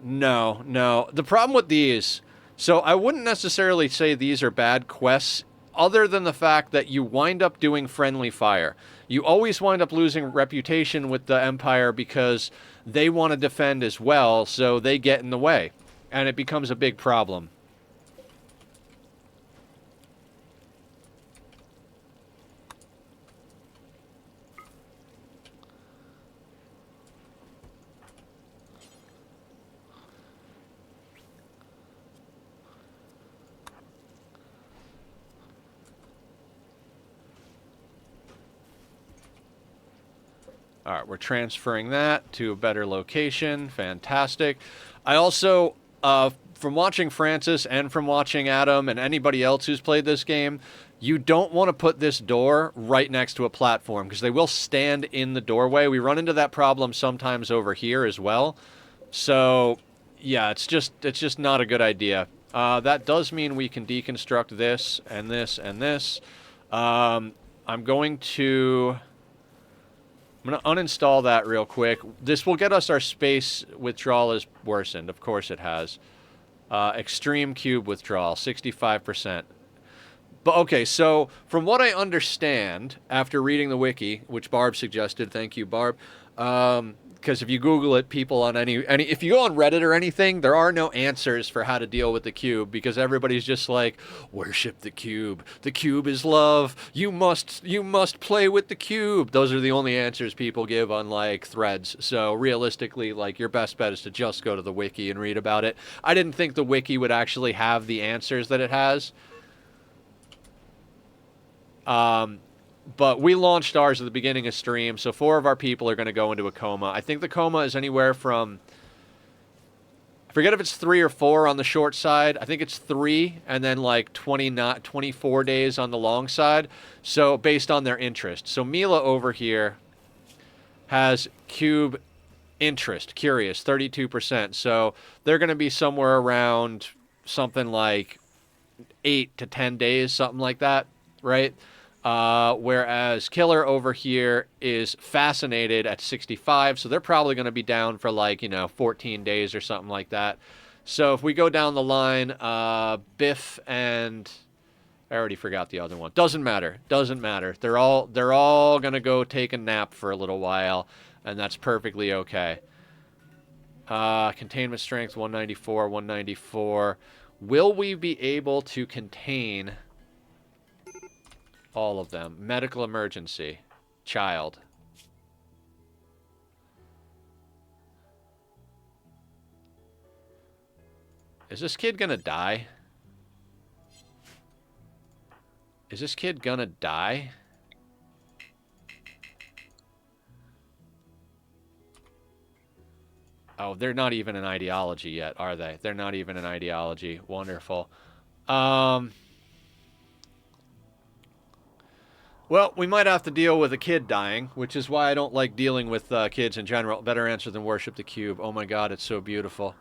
No. The problem with these, so I wouldn't necessarily say these are bad quests, other than the fact that you wind up doing friendly fire. You always wind up losing reputation with the Empire because they want to defend as well, so they get in the way. And it becomes a big problem. All right, we're transferring that to a better location. Fantastic. I also, from watching Francis and from watching Adam and anybody else who's played this game, you don't want to put this door right next to a platform because they will stand in the doorway. We run into that problem sometimes over here as well. So, yeah, it's just not a good idea. That does mean we can deconstruct this and this and this. I'm going to uninstall that real quick. This will get us our space withdrawal is worsened. Of course it has. Extreme cube withdrawal, 65%. But okay, so from what I understand after reading the wiki, which Barb suggested, thank you, Barb, because if you Google it, people on any if you go on Reddit or anything, there are no answers for how to deal with the cube because everybody's just like, worship the cube. The cube is love. You must play with the cube. Those are the only answers people give on like threads. So realistically, like your best bet is to just go to the wiki and read about it. I didn't think the wiki would actually have the answers that it has. But we launched ours at the beginning of stream, so 4 of our people are going to go into a coma. I think the coma is anywhere from... I forget if it's 3 or 4 on the short side. I think it's 3, and then like 24 days on the long side. So based on their interest. So Mila over here has cube interest, curious, 32%. So they're going to be somewhere around something like 8 to 10 days, something like that, right? Whereas Killer over here is fascinated at 65, so they're probably going to be down for like, 14 days or something like that. So if we go down the line, Biff and... I already forgot the other one. Doesn't matter. They're all going to go take a nap for a little while, and that's perfectly okay. Containment strength, 194, 194. Will we be able to contain... all of them? Medical emergency. Child. Is this kid gonna die? Is this kid gonna die? Oh, they're not even an ideology yet, are they? They're not even an ideology. Wonderful. Well, we might have to deal with a kid dying, which is why I don't like dealing with kids in general. Better answer than worship the cube. Oh my god, it's so beautiful.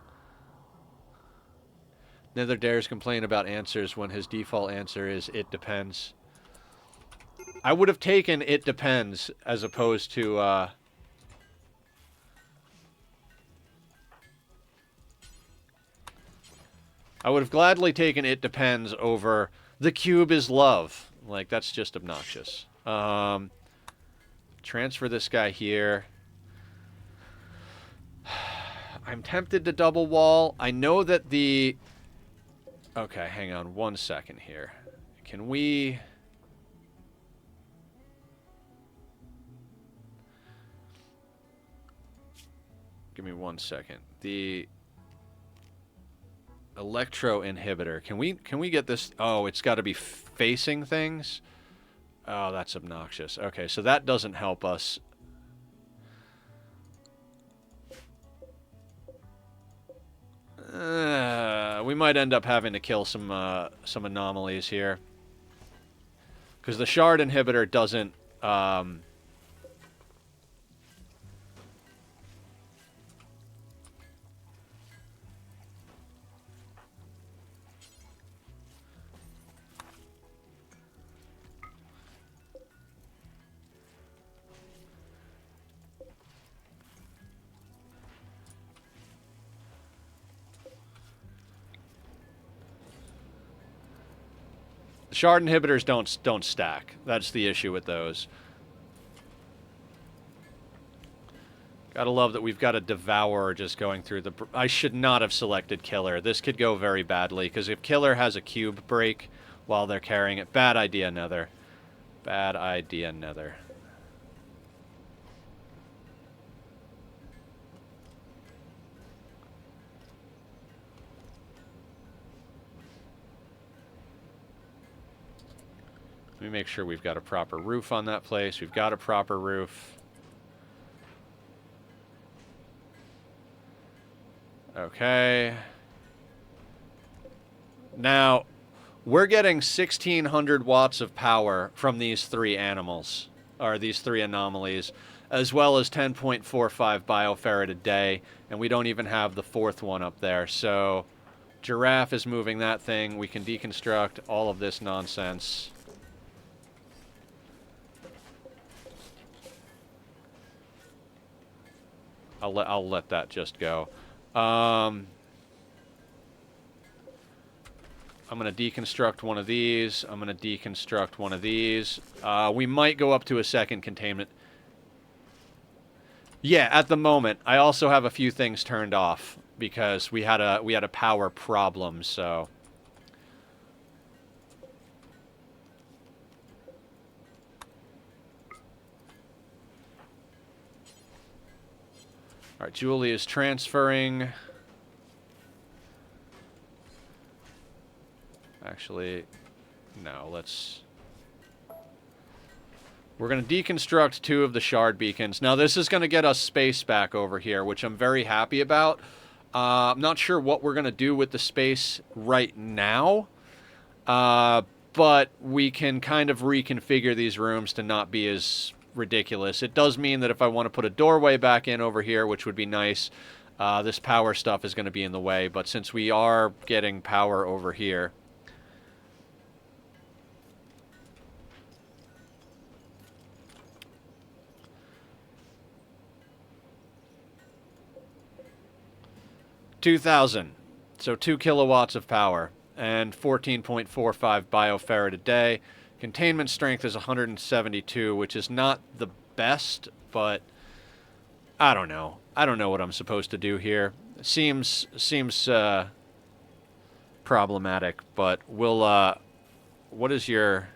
Neither dares complain about answers when his default answer is, it depends. I would have taken it depends as opposed to... I would have gladly taken it depends over the cube is love. Like, that's just obnoxious. Transfer this guy here. I'm tempted to double wall. I know that the... Okay, hang on 1 second here. Can we... Give me 1 second. The... Electro inhibitor. Can we get this? Oh, it's got to be facing things. Oh, that's obnoxious. Okay, so that doesn't help us. We might end up having to kill some anomalies here. Because the shard inhibitor doesn't... shard inhibitors don't stack. That's the issue with those. Gotta love that we've got a Devourer just going through the... I should not have selected Killer. This could go very badly, because if Killer has a cube break while they're carrying it... Bad idea, Nether. Bad idea, Nether. Let me make sure we've got a proper roof on that place. We've got a proper roof. Okay. Now, we're getting 1,600 watts of power from these three animals, or these three anomalies, as well as 10.45 biofarad a day, and we don't even have the fourth one up there. So, Giraffe is moving that thing. We can deconstruct all of this nonsense. I'll let that just go. I'm going to deconstruct one of these. I'm going to deconstruct one of these. We might go up to a second containment. Yeah, at the moment. I also have a few things turned off because we had a power problem, so... Alright, Julie is transferring. Actually, no, let's... We're going to deconstruct 2 of the shard beacons. Now, this is going to get us space back over here, which I'm very happy about. I'm not sure what we're going to do with the space right now. But we can kind of reconfigure these rooms to not be as... ridiculous. It does mean that if I want to put a doorway back in over here, which would be nice, this power stuff is going to be in the way. But since we are getting power over here... $2,000. So 2 kilowatts of power and 14.45 biofarad a day. Containment strength is 172, which is not the best, but I don't know. I don't know what I'm supposed to do here. It seems problematic, but we'll, what is your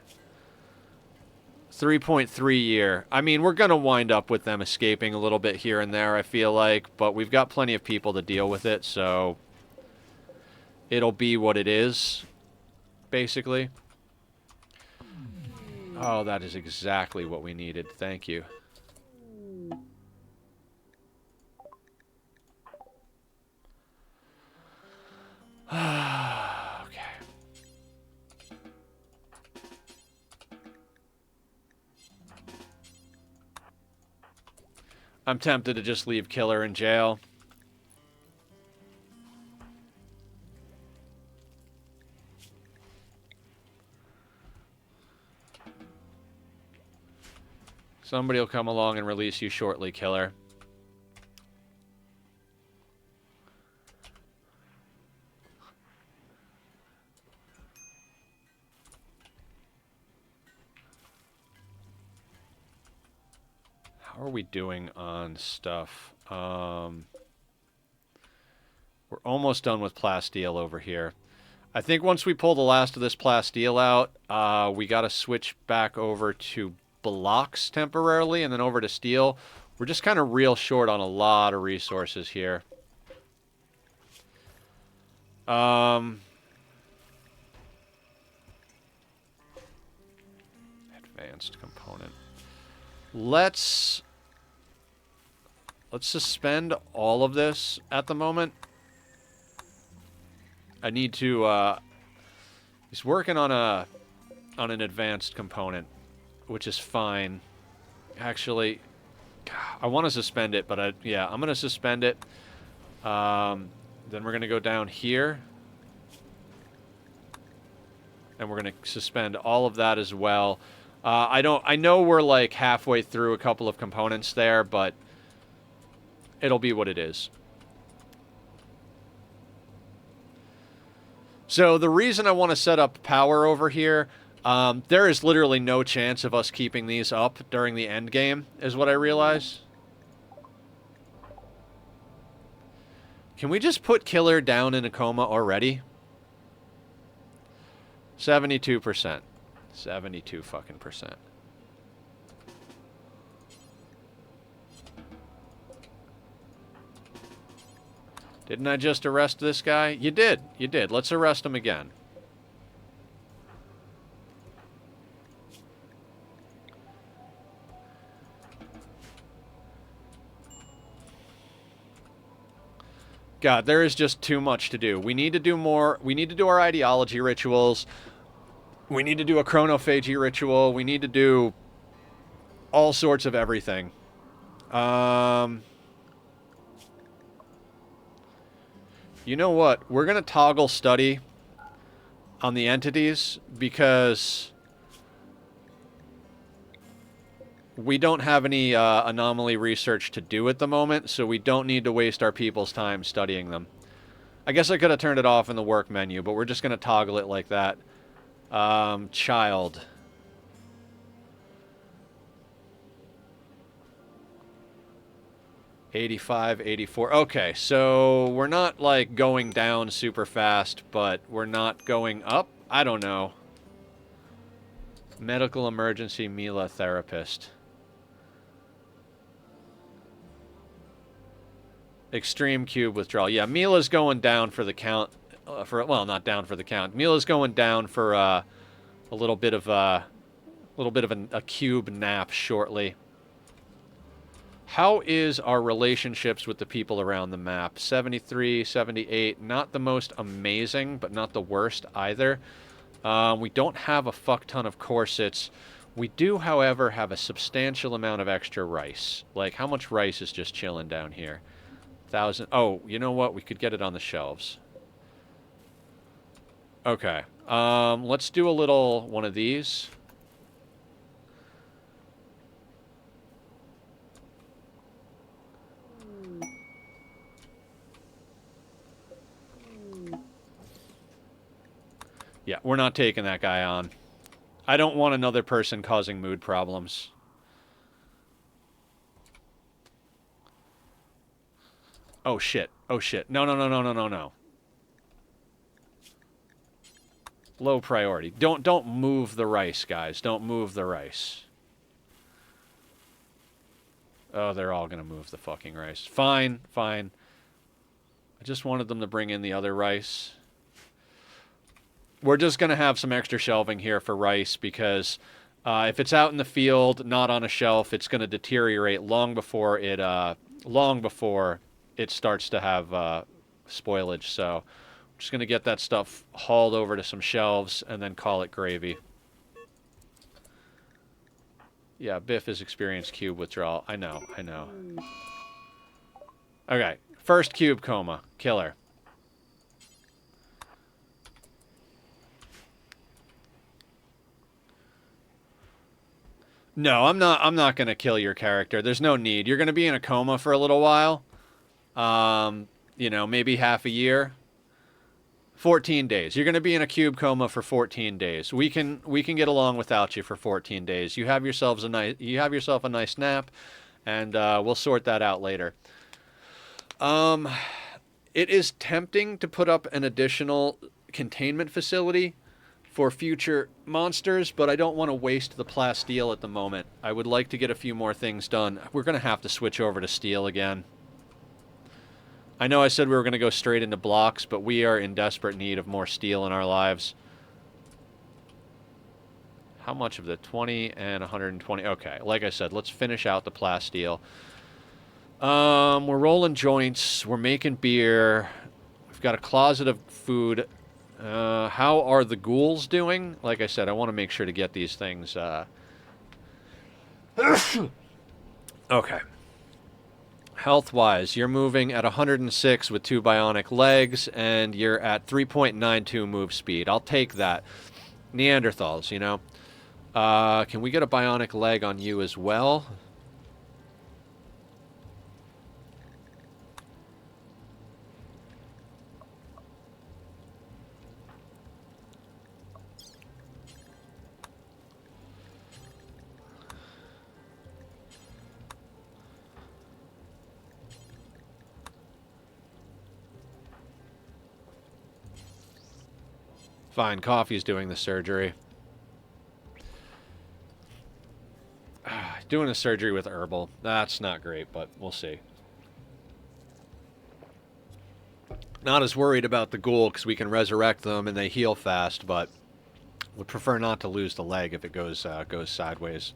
3.3 year? I mean, we're going to wind up with them escaping a little bit here and there, I feel like, but we've got plenty of people to deal with it, so it'll be what it is, basically. Oh, that is exactly what we needed. Thank you. Okay. I'm tempted to just leave Killer in jail. Somebody will come along and release you shortly, Killer. How are we doing on stuff? We're almost done with plasteel over here. I think once we pull the last of this plasteel out, we got to switch back over to blocks temporarily and then over to steel. We're just kind of real short on a lot of resources here. Advanced component. Let's suspend all of this at the moment. I need to, he's working on an advanced component, which is fine. Actually, I want to suspend it, but yeah, I'm going to suspend it. Then we're going to go down here. And we're going to suspend all of that as well. I know we're like halfway through a couple of components there, but it'll be what it is. So the reason I want to set up power over here, there is literally no chance of us keeping these up during the end game, is what I realize. Can we just put Killer down in a coma already? 72%. 72 fucking percent. Didn't I just arrest this guy? You did. You did. Let's arrest him again. God, there is just too much to do. We need to do more. We need to do our ideology rituals. We need to do a chronophagy ritual. We need to do all sorts of everything. You know what? We're going to toggle study on the entities because we don't have any anomaly research to do at the moment, so we don't need to waste our people's time studying them. I guess I could have turned it off in the work menu, but we're just going to toggle it like that. Child. $85, $84. Okay, so we're not, like, going down super fast, but we're not going up? I don't know. Medical emergency Mila therapist. Extreme cube withdrawal. Yeah, Mila's going down for the count. Well, not down for the count. Mila's going down for a little bit of a cube nap shortly. How is our relationships with the people around the map? 73, 78. Not the most amazing, but not the worst either. We don't have a fuck ton of corsets. We do, however, have a substantial amount of extra rice. Like, how much rice is just chilling down here? 1,000. Oh, you know what? We could get it on the shelves. Okay. Let's do a little one of these. Yeah, we're not taking that guy on. I don't want another person causing mood problems. Oh, shit. Oh, shit. No, no, no, no, no, no, no. Low priority. Don't move the rice, guys. Don't move the rice. Oh, they're all gonna move the fucking rice. Fine, fine. I just wanted them to bring in the other rice. We're just gonna have some extra shelving here for rice because if it's out in the field, not on a shelf, it's gonna deteriorate long before it starts to have spoilage. So I'm just gonna get that stuff hauled over to some shelves and then call it gravy. Yeah, Biff has experienced cube withdrawal. I know, I know. Okay, first cube coma. Killer. No, I'm not gonna kill your character. There's no need. You're gonna be in a coma for a little while. You know, maybe half a year. 14 days. You're going to be in a cube coma for 14 days. We can get along without you for 14 days. You have yourself a nice nap, and we'll sort that out later. It is tempting to put up an additional containment facility for future monsters, but I don't want to waste the plasteel at the moment. I would like to get a few more things done. We're going to have to switch over to steel again. I know I said we were going to go straight into blocks, but we are in desperate need of more steel in our lives. How much of the 20 and 120? Okay, like I said, let's finish out the plasteel. We're rolling joints. We're making beer. We've got a closet of food. How are the ghouls doing? Like I said, I want to make sure to get these things. Okay. Health-wise, you're moving at 106 with 2 bionic legs, and you're at 3.92 move speed. I'll take that. Neanderthals, you know. Can we get a bionic leg on you as well? Fine, Coffee's doing the surgery. Doing a surgery with herbal. That's not great, but we'll see. Not as worried about the ghoul because we can resurrect them and they heal fast, but would prefer not to lose the leg if it goes sideways.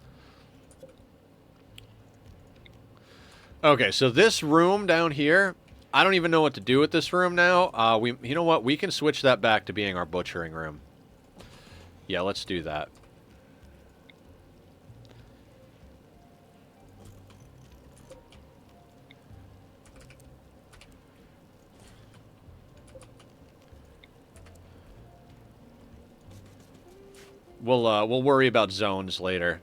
Okay, so this room down here, I don't even know what to do with this room now. You know what? We can switch that back to being our butchering room. Yeah, let's do that. We'll worry about zones later.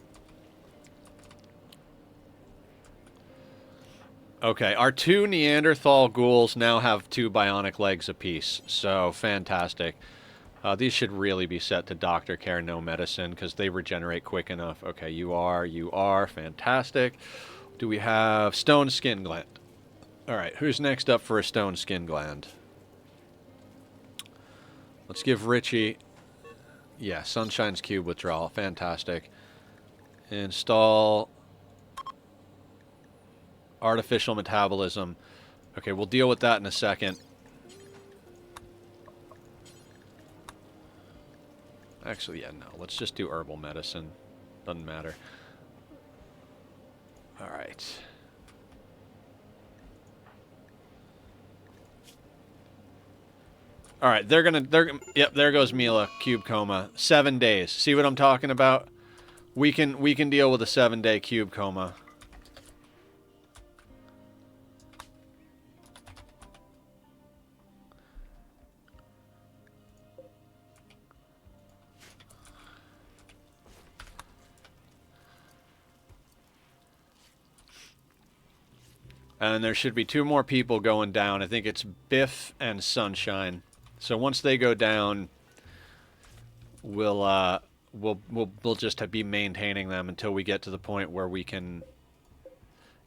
Okay, our 2 Neanderthal ghouls now have 2 bionic legs apiece, so fantastic. These should really be set to doctor care, no medicine, because they regenerate quick enough. Okay, you are, fantastic. Do we have stone skin gland? Alright, who's next up for a stone skin gland? Let's give Richie... Yeah, Sunshine's cube withdrawal, fantastic. Install... Artificial metabolism. Okay, we'll deal with that in a second. Actually, yeah, no. Let's just do herbal medicine. Doesn't matter. Alright. Alright, yep, there goes Mila. Cube coma. 7 days. See what I'm talking about? We can deal with a 7-day cube coma. And there should be 2 more people going down. I think it's Biff and Sunshine. So once they go down, we'll just be maintaining them until we get to the point where we can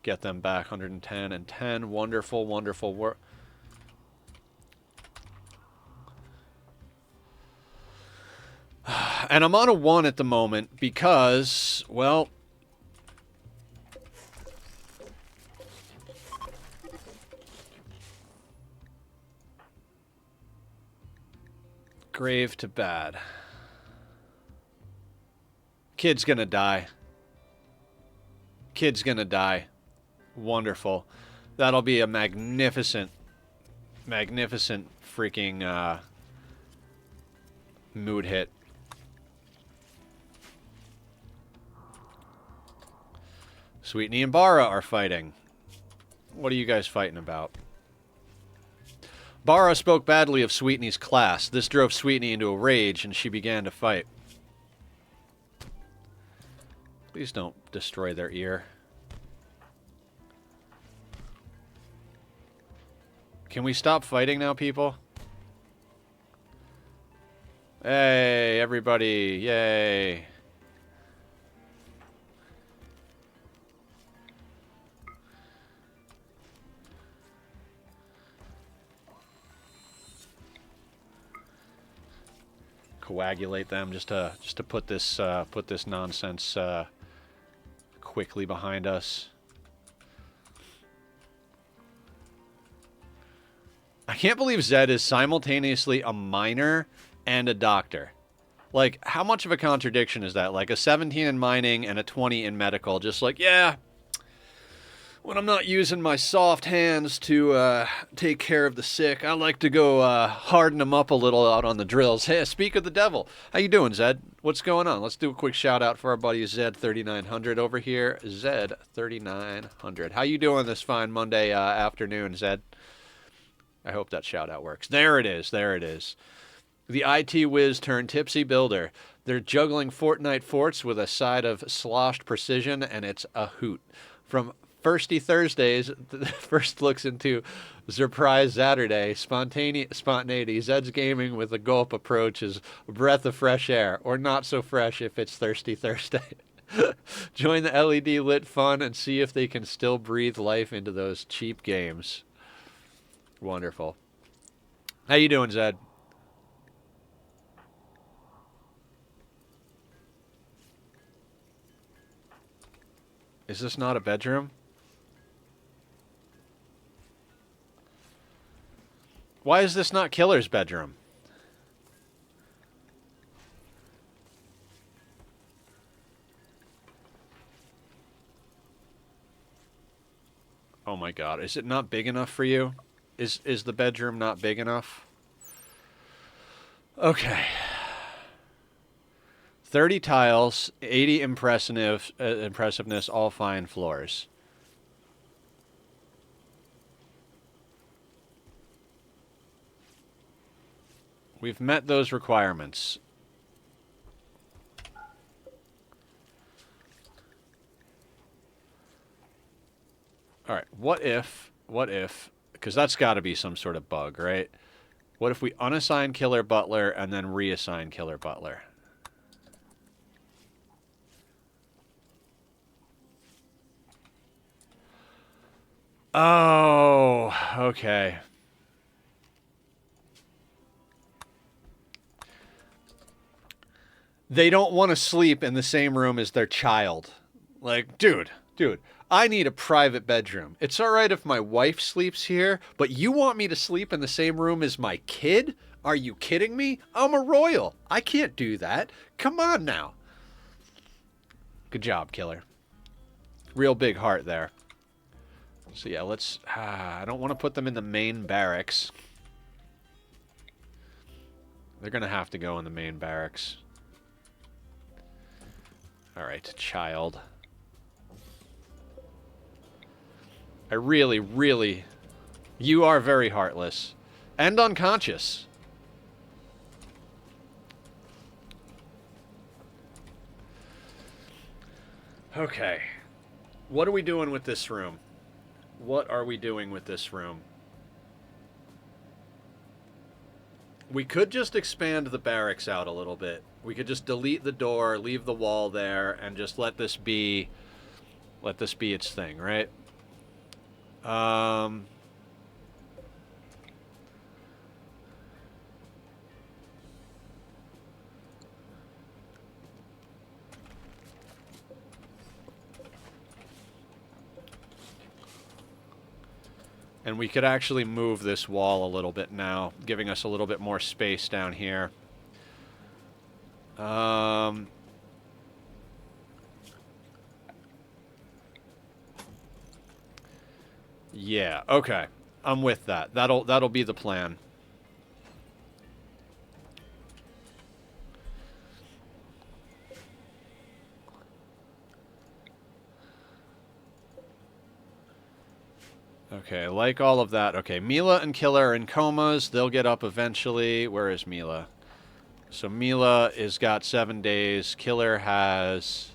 get them back. 110 and 10. Wonderful, wonderful work. And I'm on a 1 at the moment because, well... Grave to bad. Kid's gonna die. Kid's gonna die. Wonderful. That'll be a magnificent, magnificent freaking mood hit. Sweetney and Bara are fighting. What are you guys fighting about? Bara spoke badly of Sweetney's class. This drove Sweetney into a rage, and she began to fight. Please don't destroy their ear. Can we stop fighting now, people? Hey, everybody. Yay. Coagulate them just to put this nonsense quickly behind us. I can't believe Zed is simultaneously a miner and a doctor. Like, how much of a contradiction is that? Like, a 17 in mining and a 20 in medical. Just like, yeah, when I'm not using my soft hands to take care of the sick, I like to go harden them up a little out on the drills. Hey, speak of the devil. How you doing, Zed? What's going on? Let's do a quick shout out for our buddy Zed3900 over here. Zed3900. How you doing this fine Monday afternoon, Zed? I hope that shout out works. There it is. There it is. The IT whiz turned tipsy builder. They're juggling Fortnite forts with a side of sloshed precision, and it's a hoot. From Firsty Thursdays, the first looks into Surprise Saturday, spontaneity, Zed's gaming with a gulp approach is a breath of fresh air, or not so fresh if it's Thirsty Thursday. Join the LED lit fun and see if they can still breathe life into those cheap games. Wonderful. How you doing, Zed? Is this not a bedroom? Why is this not Killer's bedroom? Oh my god, is it not big enough for you? Is the bedroom not big enough? Okay. 30 tiles, 80 impressiveness, all fine floors. We've met those requirements. All right, what if, because that's got to be some sort of bug, right? What if we unassign Killer Butler and then reassign Killer Butler? Oh, okay. They don't want to sleep in the same room as their child. Like, dude, I need a private bedroom. It's all right if my wife sleeps here, but you want me to sleep in the same room as my kid? Are you kidding me? I'm a royal. I can't do that. Come on now. Good job, Killer. Real big heart there. So yeah, let's... I don't want to put them in the main barracks. They're going to have to go in the main barracks. Alright, child. I really... You are very heartless. And unconscious. Okay. What are we doing with this room? What are we doing with this room? We could just expand the barracks out a little bit. We could just delete the door, leave the wall there, and just let this be its thing, right? And we could actually move this wall a little bit now, giving us a little bit more space down here. Yeah, okay. I'm with that. That'll be the plan. Okay, like all of that. Okay, Mila and Killer are in comas. They'll get up eventually. Where is Mila? So Mila is got 7 days. Killer has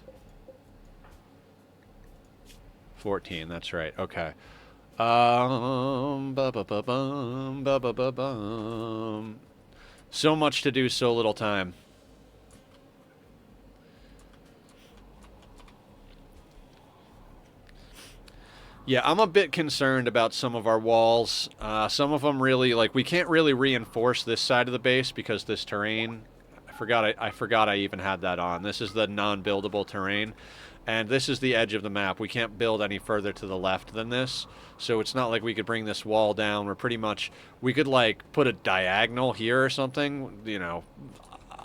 14. That's right. Okay. So much to do, so little time. Yeah, I'm a bit concerned about some of our walls. Some of them really, like, we can't really reinforce this side of the base because this terrain, I forgot I even had that on. This is the non-buildable terrain, and this is the edge of the map. We can't build any further to the left than this, so it's not like we could bring this wall down. We're pretty much, we could like put a diagonal here or something, you know,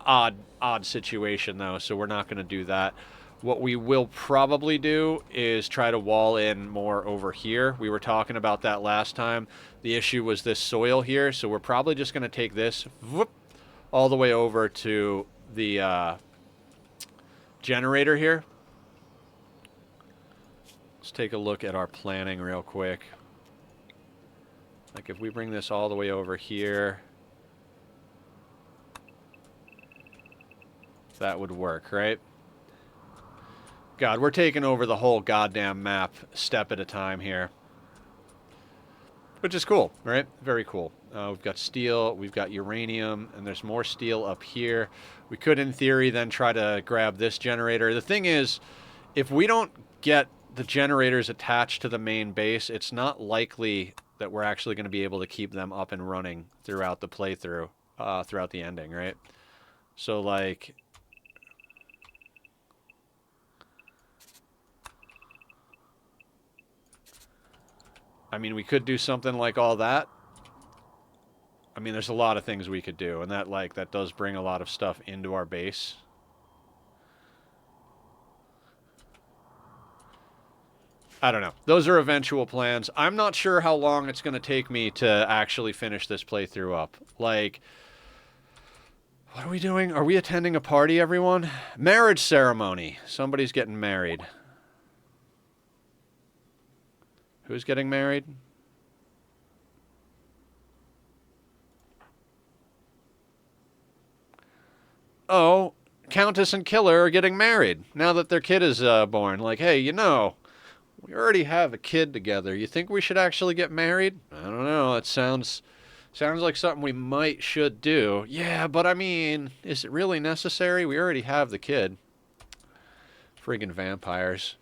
odd situation though, so we're not going to do that. What we will probably do is try to wall in more over here. We were talking about that last time. The issue was this soil here, so we're probably just going to take this whoop, all the way over to the generator here. Let's take a look at our planning real quick. Like if we bring this all the way over here, that would work, right? God, we're taking over the whole goddamn map step at a time here. Which is cool, right? Very cool. We've got steel, we've got uranium, and there's more steel up here. We could, in theory, then try to grab this generator. The thing is, if we don't get the generators attached to the main base, it's not likely that we're actually going to be able to keep them up and running throughout the playthrough, throughout the ending, right? So, like... I mean, we could do something like all that. I mean, there's a lot of things we could do, and that does bring a lot of stuff into our base. I don't know. Those are eventual plans. I'm not sure how long it's going to take me to actually finish this playthrough up. Like, what are we doing? Are we attending a party, everyone? Marriage ceremony. Somebody's getting married. Who's getting married? Oh, Countess and Killer are getting married now that their kid is born. Like, hey, you know, we already have a kid together. You think we should actually get married? I don't know. It sounds like something we should do. Yeah, but I mean, is it really necessary? We already have the kid. Friggin' vampires.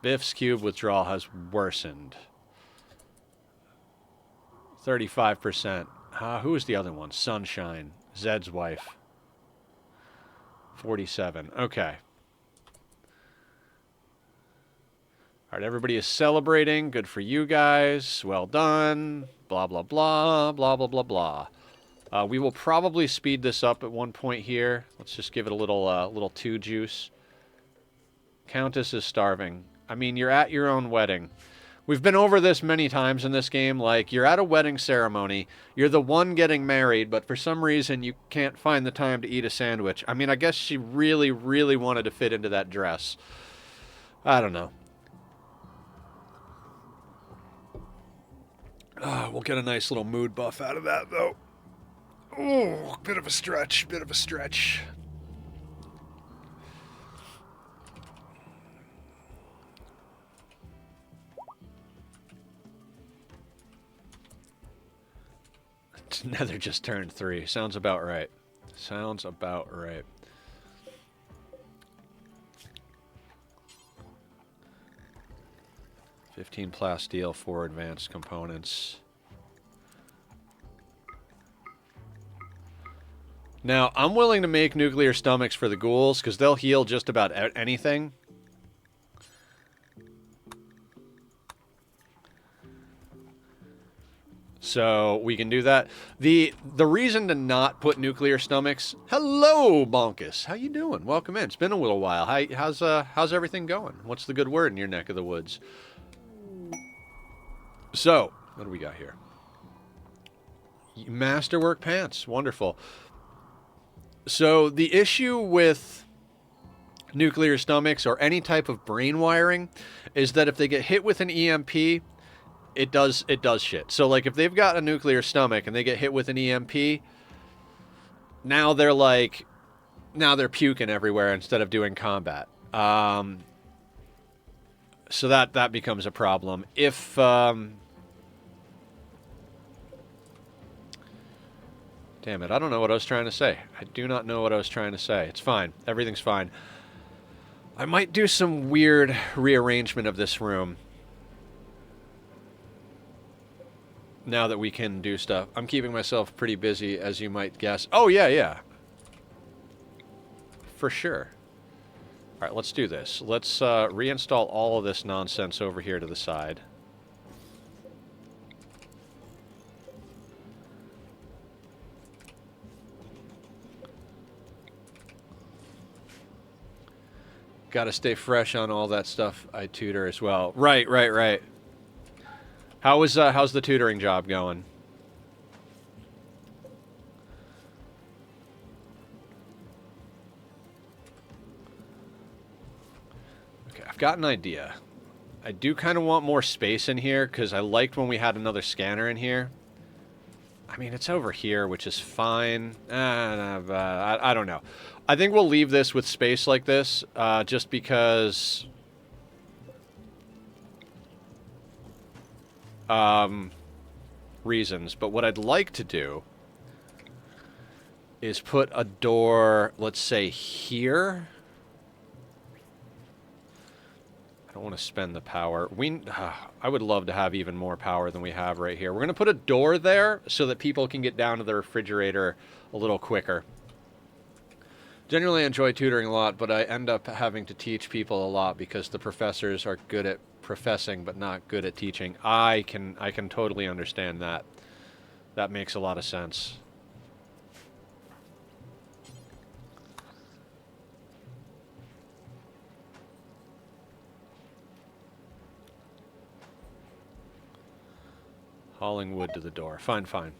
Biff's cube withdrawal has worsened. 35%. Who is the other one? Sunshine. Zed's wife. 47. Okay. All right, everybody is celebrating. Good for you guys. Well done. Blah, blah, blah. Blah, blah, blah, blah. We will probably speed this up at one point here. Let's just give it a little 2 juice. Countess is starving. I mean, you're at your own wedding. We've been over this many times in this game. Like, you're at a wedding ceremony. You're the one getting married, but for some reason you can't find the time to eat a sandwich. I mean, I guess she really, really wanted to fit into that dress. I don't know. We'll get a nice little mood buff out of that, though. Oh, bit of a stretch, bit of a stretch. Nether just turned 3. Sounds about right. Sounds about right. $15 plasteel, 4 advanced components. Now, I'm willing to make nuclear stomachs for the ghouls, because they'll heal just about anything. So we can do that. The reason to not put nuclear stomachs... Hello, Bonkus. How you doing? Welcome in. It's been a little while. How's everything going? What's the good word in your neck of the woods? So, what do we got here? Masterwork pants. Wonderful. So the issue with nuclear stomachs or any type of brain wiring is that if they get hit with an EMP... It does shit. So, like, if they've got a nuclear stomach and they get hit with an EMP, now they're puking everywhere instead of doing combat. So that becomes a problem. If, Damn it, I don't know what I was trying to say. I do not know what I was trying to say. It's fine. Everything's fine. I might do some weird rearrangement of this room. Now that we can do stuff. I'm keeping myself pretty busy, as you might guess. Oh, yeah, yeah. For sure. Alright, let's do this. Let's reinstall all of this nonsense over here to the side. Gotta stay fresh on all that stuff I tutor as well. Right, right, right. How's the tutoring job going? Okay, I've got an idea. I do kind of want more space in here, because I liked when we had another scanner in here. I mean, it's over here, which is fine. I don't know. I think we'll leave this with space like this, just because... reasons. But what I'd like to do is put a door, let's say, here. I don't want to spend the power. I would love to have even more power than we have right here. We're going to put a door there so that people can get down to the refrigerator a little quicker. Generally, I enjoy tutoring a lot, but I end up having to teach people a lot because the professors are good at professing but not good at teaching. I can totally understand that. That makes a lot of sense. Hauling wood to the door. Fine, fine.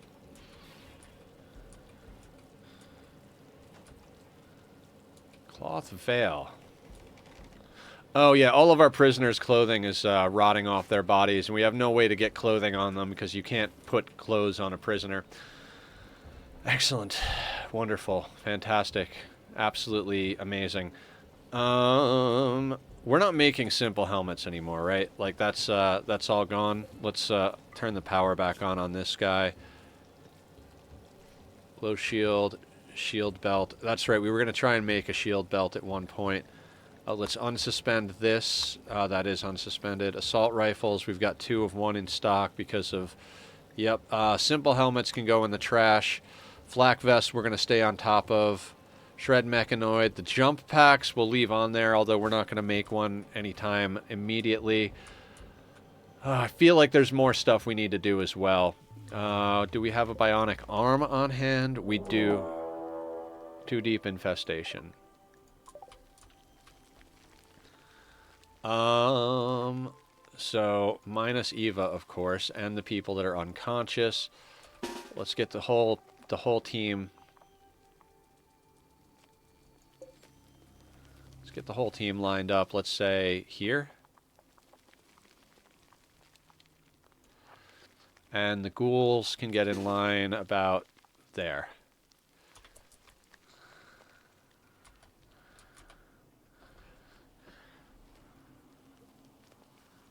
Cloth veil. Oh, yeah, all of our prisoners' clothing is rotting off their bodies, and we have no way to get clothing on them because you can't put clothes on a prisoner. Excellent. Wonderful. Fantastic. Absolutely amazing. We're not making simple helmets anymore, right? Like, that's all gone. Let's turn the power back on this guy. Low shield, shield belt. That's right, we were going to try and make a shield belt at one point. Let's unsuspend this. That is unsuspended. Assault rifles, we've got 2 of 1 in stock because of... Yep, simple helmets can go in the trash. Flak vest we're going to stay on top of. Shred mechanoid. The jump packs we'll leave on there, although we're not going to make one anytime immediately. I feel like there's more stuff we need to do as well. Do we have a bionic arm on hand? We do. 2 deep infestation. So minus Eva, of course, and the people that are unconscious. Let's get the whole team. Let's get the whole team lined up. Let's say here. And the ghouls can get in line about there.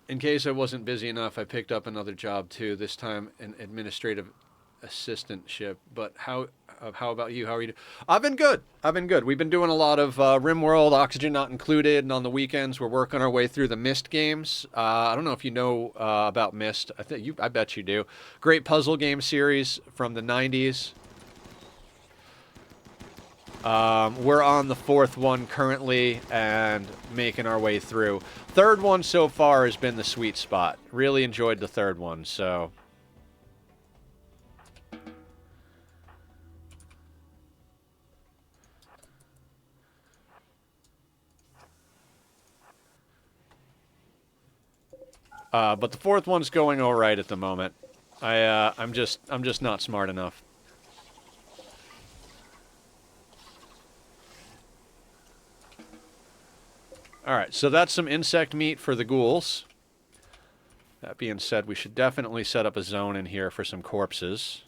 In case I wasn't busy enough, I picked up another job too, this time an administrative assistantship. But how about you? How are you doing? I've been good. I've been good. We've been doing a lot of Rimworld, Oxygen Not Included, and on the weekends we're working our way through the Myst games. I don't know if you know about Myst. I bet you do. Great puzzle game series from the 90s. We're on the 4th one currently and making our way through. 3rd one so far has been the sweet spot. Really enjoyed the 3rd one, so... but the 4th one's going all right at the moment. I'm just not smart enough. Alright, so that's some insect meat for the ghouls. That being said, we should definitely set up a zone in here for some corpses.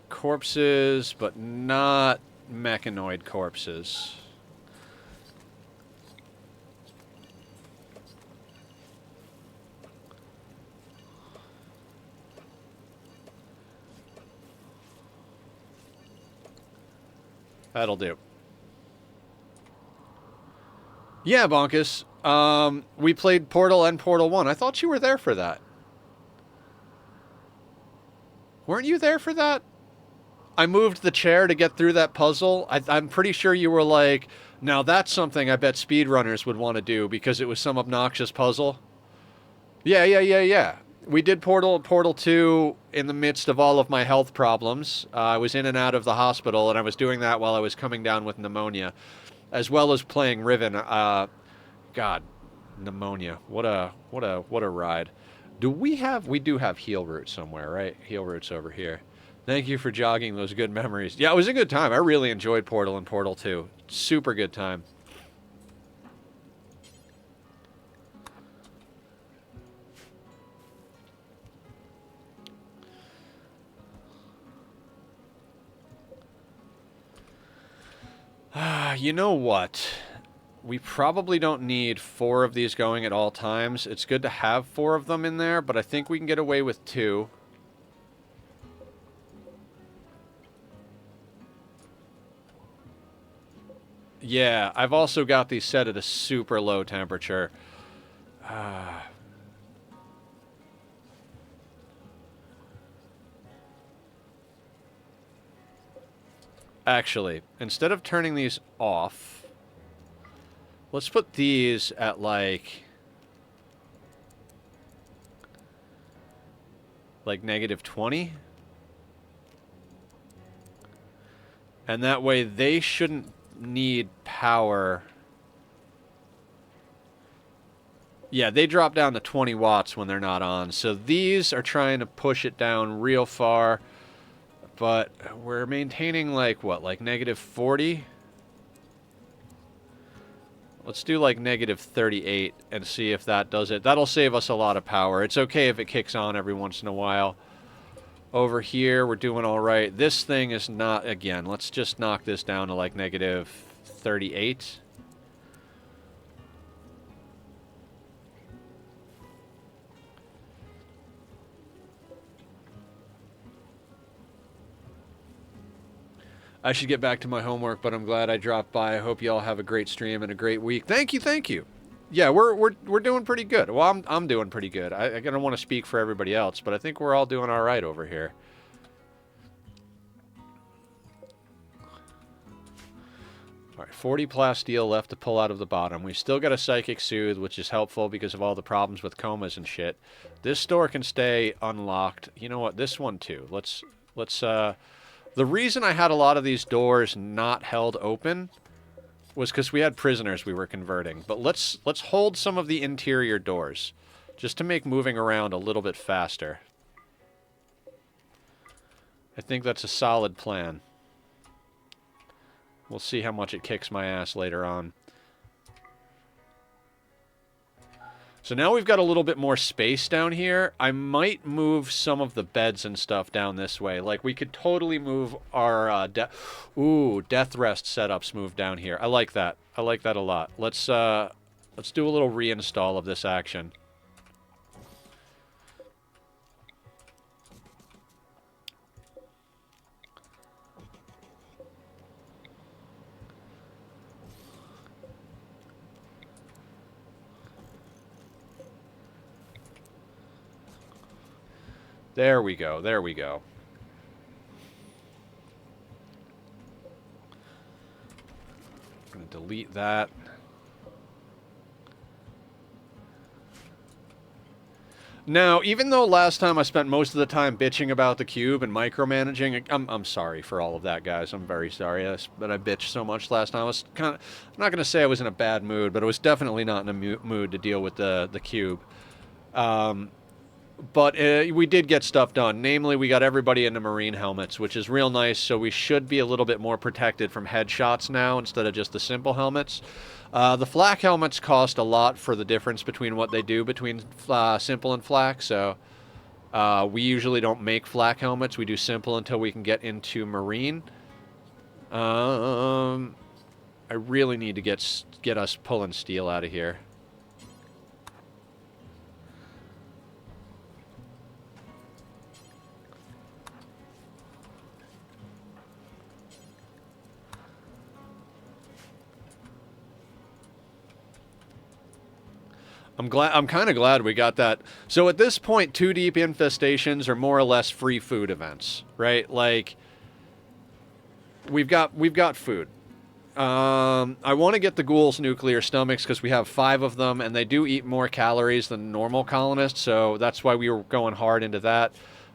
Corpses, but not mechanoid corpses. That'll do. Yeah, Bonkus. We played Portal and Portal 1. I thought you were there for that. Weren't you there for that? I moved the chair to get through that puzzle. I'm pretty sure you were like, now that's something I bet speedrunners would want to do because it was some obnoxious puzzle. Yeah. We did Portal 2 in the midst of all of my health problems. I was in and out of the hospital, and I was doing that while I was coming down with pneumonia, as well as playing Riven. God, pneumonia. What a ride. We do have heal root somewhere, right? Heal root's over here. Thank you for jogging those good memories. Yeah, it was a good time. I really enjoyed Portal and Portal 2. Super good time. You know what? We probably don't need 4 of these going at all times. It's good to have 4 of them in there, but I think we can get away with 2. Yeah, I've also got these set at a super low temperature. Actually, instead of turning these off, let's put these at like -20. And that way they shouldn't need power. Yeah, they drop down to 20 watts when they're not on. So these are trying to push it down real far. But we're maintaining like, what, like -40? Let's do like -38 and see if that does it. That'll save us a lot of power. It's okay if it kicks on every once in a while. Over here, we're doing all right. This thing is not, again, let's just knock this down to like -38. I should get back to my homework, but I'm glad I dropped by. I hope you all have a great stream and a great week. Thank you. Yeah, we're doing pretty good. Well, I'm doing pretty good. I don't want to speak for everybody else, but I think we're all doing all right over here. All right, 40 plasteel left to pull out of the bottom. We still got a Psychic Soothe, which is helpful because of all the problems with comas and shit. This door can stay unlocked. You know what? This one too. Let's the reason I had a lot of these doors not held open was because we had prisoners we were converting. But let's hold some of the interior doors, just to make moving around a little bit faster. I think that's a solid plan. We'll see how much it kicks my ass later on. So now we've got a little bit more space down here. I might move some of the beds and stuff down this way. Like, we could totally move our death rest setups move down here. I like that. I like that a lot. Let's do a little reinstall of this action. There we go. There we go. I'm going to delete that. Now, even though last time I spent most of the time bitching about the cube and micromanaging, I'm sorry for all of that, guys. I'm very sorry that I bitched so much last time. I'm not going to say I was in a bad mood, but I was definitely not in a mood to deal with the cube. But we did get stuff done. Namely, we got everybody into marine helmets, which is real nice, so we should be a little bit more protected from headshots now instead of just the simple helmets. The flak helmets cost a lot for the difference between what they do between simple and flak, so we usually don't make flak helmets. We do simple until we can get into marine. I really need to get us pulling steel out of here. I'm kind of glad we got that. So at this point, two deep infestations are more or less free food events, right? Like we've got food. I want to get the ghouls' nuclear stomachs because we have 5 of them, and they do eat more calories than normal colonists, so that's why we were going hard into that.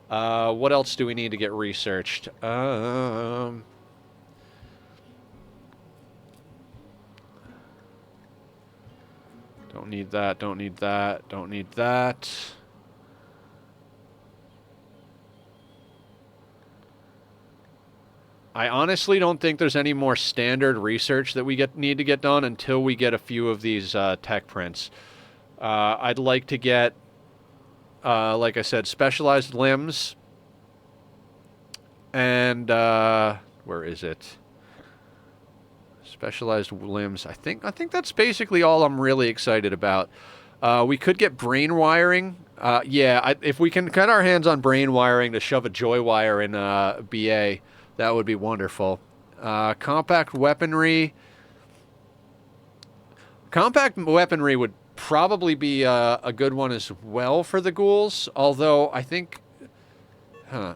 What else do we need to get researched? Don't need that, don't need that, don't need that. I honestly don't think there's any more standard research that we need to get done until we get a few of these tech prints. I'd like to get, like I said, specialized limbs. And, where is it? Specialized limbs. I think that's basically all I'm really excited about. We could get brain wiring. Yeah, if we can get our hands on brain wiring to shove a joy wire in BA, that would be wonderful. Compact weaponry. Compact weaponry would probably be a good one as well for the ghouls, although I think... Huh.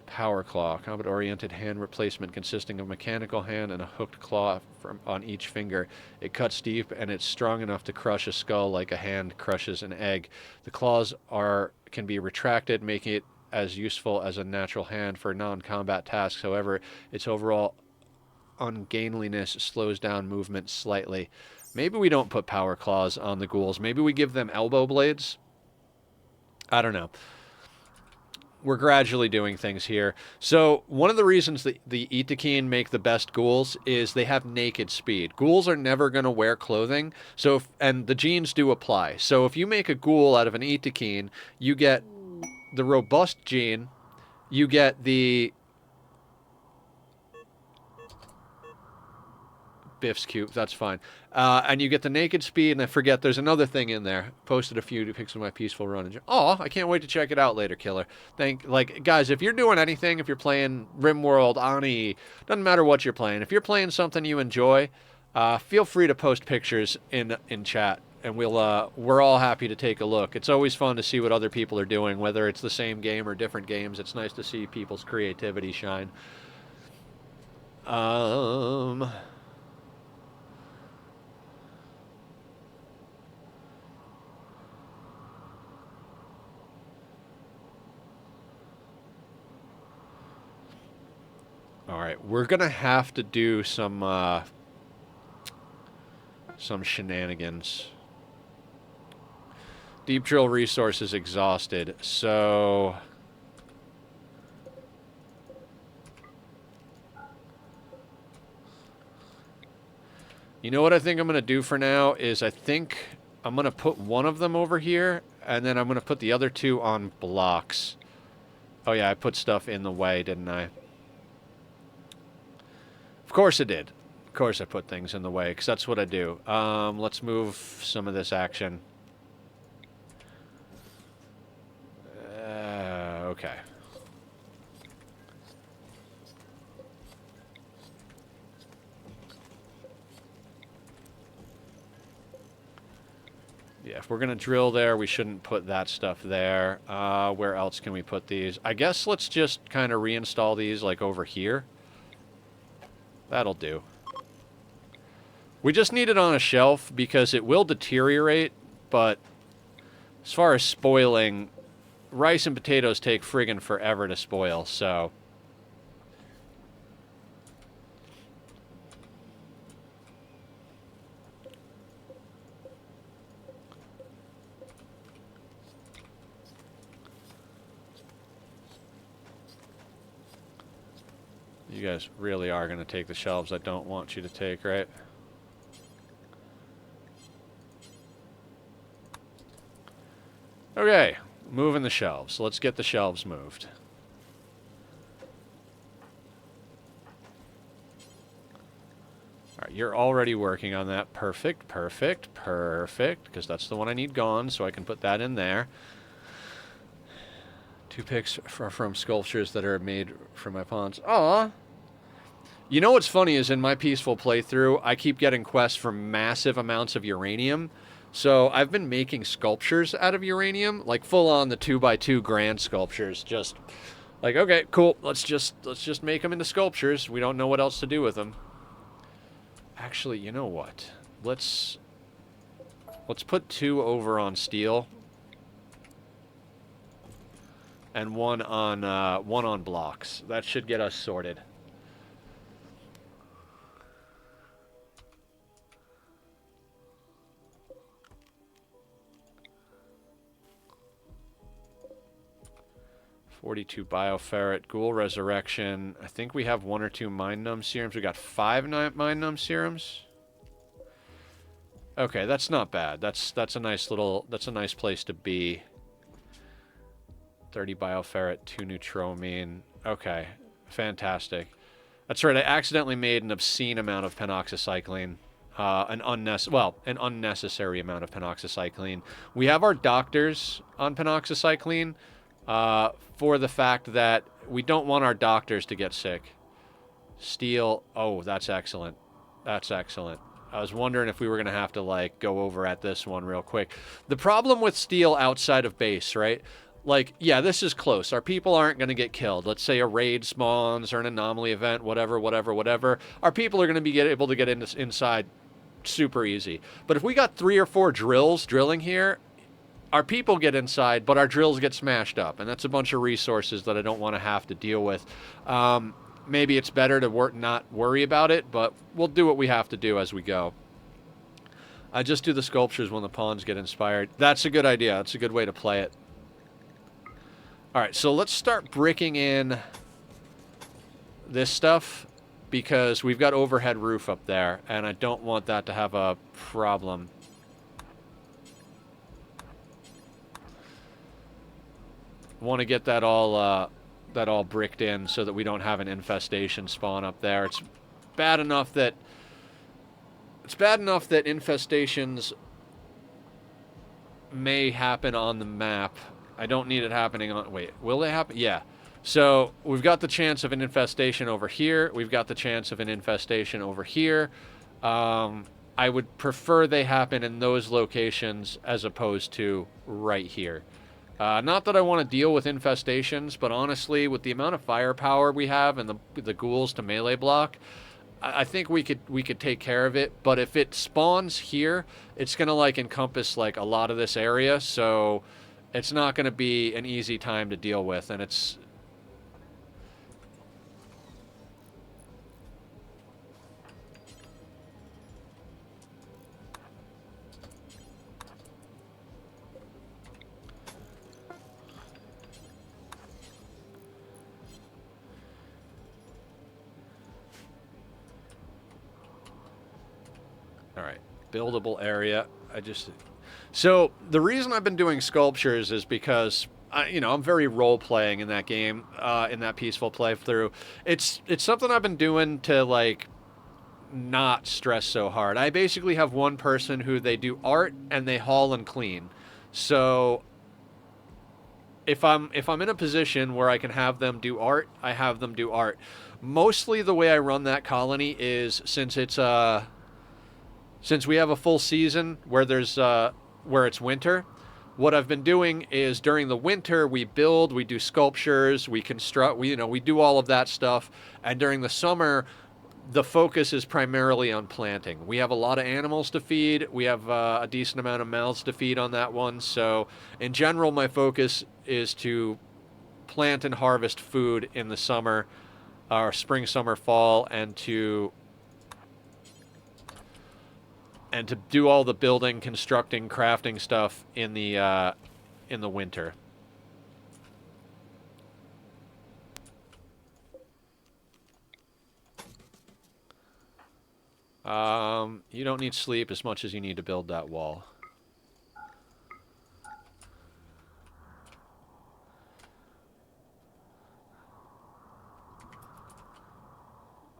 Power claw, combat-oriented hand replacement consisting of mechanical hand and a hooked claw on each finger. It cuts deep and it's strong enough to crush a skull like a hand crushes an egg. The claws can be retracted, making it as useful as a natural hand for non-combat tasks. However, its overall ungainliness slows down movement slightly. Maybe we don't put power claws on the ghouls. Maybe we give them elbow blades. I don't know. We're gradually doing things here. So one of the reasons that the Itakeen make the best ghouls is they have naked speed. Ghouls are never going to wear clothing, and the genes do apply. So if you make a ghoul out of an Itakeen, you get the robust gene, you get the Biff's cube, that's fine. And you get the naked speed, and I forget there's another thing in there. Posted a few pics of my peaceful run. Oh, I can't wait to check it out later, Killer. Guys, if you're doing anything, if you're playing Rimworld, Ani, doesn't matter what you're playing. If you're playing something you enjoy, feel free to post pictures in chat, and we're all happy to take a look. It's always fun to see what other people are doing, whether it's the same game or different games. It's nice to see people's creativity shine. All right, we're gonna have to do some shenanigans. Deep drill resources exhausted, so you know what I think I'm gonna do for now is I think I'm gonna put one of them over here, and then I'm gonna put the other 2 on blocks. Oh yeah, I put stuff in the way, didn't I? Of course I did. Of course I put things in the way, because that's what I do. Let's move some of this action. Okay. Yeah, if we're going to drill there, we shouldn't put that stuff there. Where else can we put these? I guess let's just kind of reinstall these, like, over here. That'll do. We just need it on a shelf because it will deteriorate, but as far as spoiling, rice and potatoes take friggin' forever to spoil, so... You guys really are going to take the shelves I don't want you to take, right? Okay, moving the shelves. Let's get the shelves moved. All right, you're already working on that. Perfect, perfect, perfect, because that's the one I need gone, so I can put that in there. 2 pics from sculptures that are made from my pawns. Aw! You know what's funny is in my peaceful playthrough, I keep getting quests for massive amounts of uranium. So I've been making sculptures out of uranium, like full on the 2x2 grand sculptures. Just like, okay, cool. Let's just make them into sculptures. We don't know what else to do with them. Actually, you know what? Let's put 2 over on steel and one on blocks. That should get us sorted. $42 bioferret, ghoul resurrection. I think we have 1 or 2 mind numb serums. We got 5 mind numb serums. Okay, that's not bad. That's a nice place to be. 30 bioferret, 2 neutropamine. Okay, fantastic. That's right. I accidentally made an obscene amount of penoxycycline. An unnecessary amount of penoxycycline. We have our doctors on penoxycycline. For the fact that we don't want our doctors to get sick. Steel. Oh, that's excellent. That's excellent. I was wondering if we were going to have to, like, go over at this one real quick. The problem with steel outside of base, right? Like, yeah, this is close. Our people aren't going to get killed. Let's say a raid spawns or an anomaly event, whatever. Our people are going to be able to get inside super easy. But if we got 3 or 4 drills drilling here, our people get inside, but our drills get smashed up, and that's a bunch of resources that I don't want to have to deal with. Maybe it's better to not worry about it, but we'll do what we have to do as we go. I just do the sculptures when the pawns get inspired. That's a good idea. That's a good way to play it. All right, so let's start bricking in this stuff because we've got overhead roof up there, and I don't want that to have a problem. Want to get that all bricked in so that we don't have an infestation spawn up there. It's bad enough that infestations may happen on the map. I don't need it happening on... Wait, will they happen? Yeah. So we've got the chance of an infestation over here. We've got the chance of an infestation over here. I would prefer they happen in those locations as opposed to right here. Not that I want to deal with infestations, but honestly, with the amount of firepower we have and the ghouls to melee block, I think we could take care of it. But if it spawns here, it's gonna like encompass like a lot of this area, so it's not gonna be an easy time to deal with, and it's... Alright, buildable area. So, the reason I've been doing sculptures is because, I'm very role-playing in that game, in that peaceful playthrough. It's something I've been doing to, like, not stress so hard. I basically have one person who they do art and they haul and clean. So, if I'm in a position where I can have them do art, I have them do art. Mostly the way I run that colony is since we have a full season where where it's winter, what I've been doing is during the winter we build, we do sculptures, we construct, we do all of that stuff, and during the summer the focus is primarily on planting. We have a lot of animals to feed, we have a decent amount of mouths to feed on that one, so in general my focus is to plant and harvest food in the summer, or spring, summer, fall, and to do all the building, constructing, crafting stuff in the winter. You don't need sleep as much as you need to build that wall.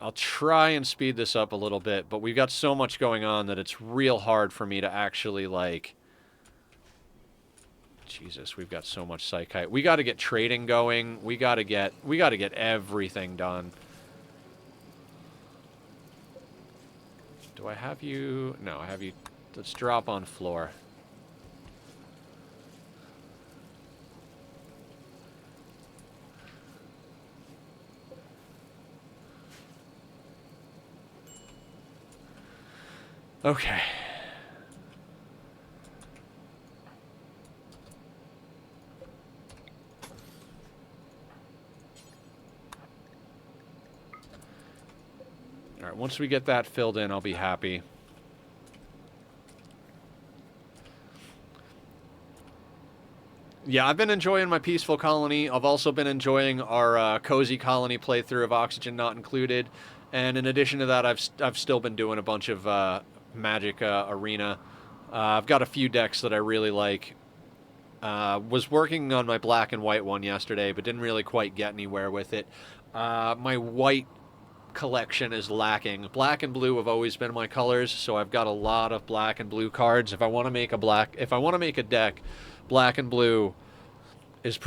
I'll try and speed this up a little bit, but we've got so much going on that it's real hard for me to actually, like... Jesus, we've got so much psychite. We got to get trading going. We got to get everything done. Do I have you? No, I have you. Let's drop on floor. Okay. All right, once we get that filled in, I'll be happy. Yeah, I've been enjoying my peaceful colony. I've also been enjoying our cozy colony playthrough of Oxygen Not Included. And in addition to that, I've still been doing a bunch of Magic Arena. I've got a few decks that I really like. Was working on my black and white one yesterday, but didn't really quite get anywhere with it. My white collection is lacking. Black and blue have always been my colors, so I've got a lot of black and blue cards. If I want to make a deck, black and blue is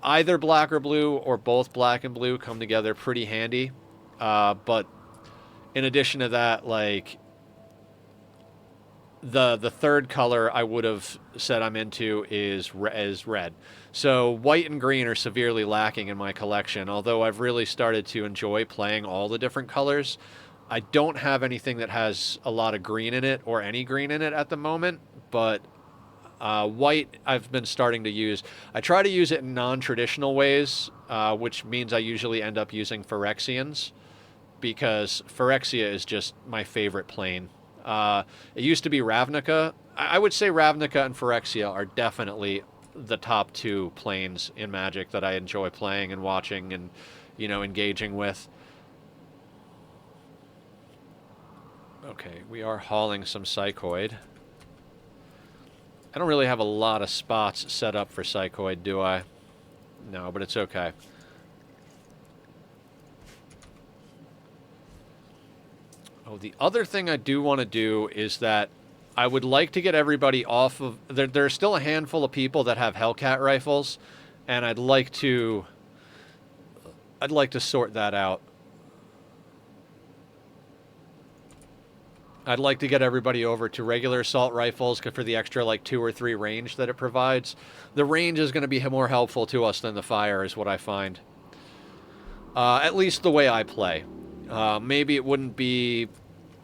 either black or blue or both black and blue come together pretty handy. But in addition to that, like the third color I would have said I'm into is red. So white and green are severely lacking in my collection, although I've really started to enjoy playing all the different colors. I don't have anything that has a lot of green in it or any green in it at the moment, but white I've been starting to use. I try to use it in non-traditional ways, which means I usually end up using Phyrexians, because Phyrexia is just my favorite plane. It used to be Ravnica. I would say Ravnica and Phyrexia are definitely the top two planes in Magic that I enjoy playing and watching and, engaging with. Okay, we are hauling some Psychoid. I don't really have a lot of spots set up for Psychoid, do I? No, but it's okay. Oh, the other thing I do want to do is that I would like to get everybody off of... There's still a handful of people that have Hellcat rifles, and I'd like to sort that out. I'd like to get everybody over to regular assault rifles for the extra, like, 2 or 3 range that it provides. The range is going to be more helpful to us than the fire, is what I find. At least the way I play. Maybe it wouldn't be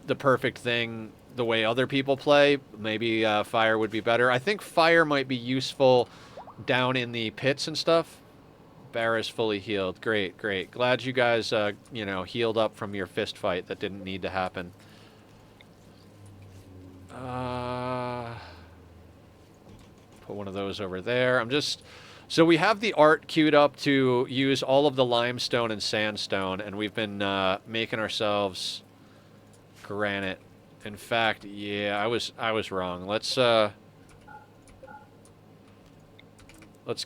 the perfect thing the way other people play. Maybe fire would be better. I think fire might be useful down in the pits and stuff. Barra's fully healed. Great, great. Glad you guys, healed up from your fist fight that didn't need to happen. Put one of those over there. So we have the art queued up to use all of the limestone and sandstone, and we've been making ourselves granite. In fact, yeah, I was wrong. Let's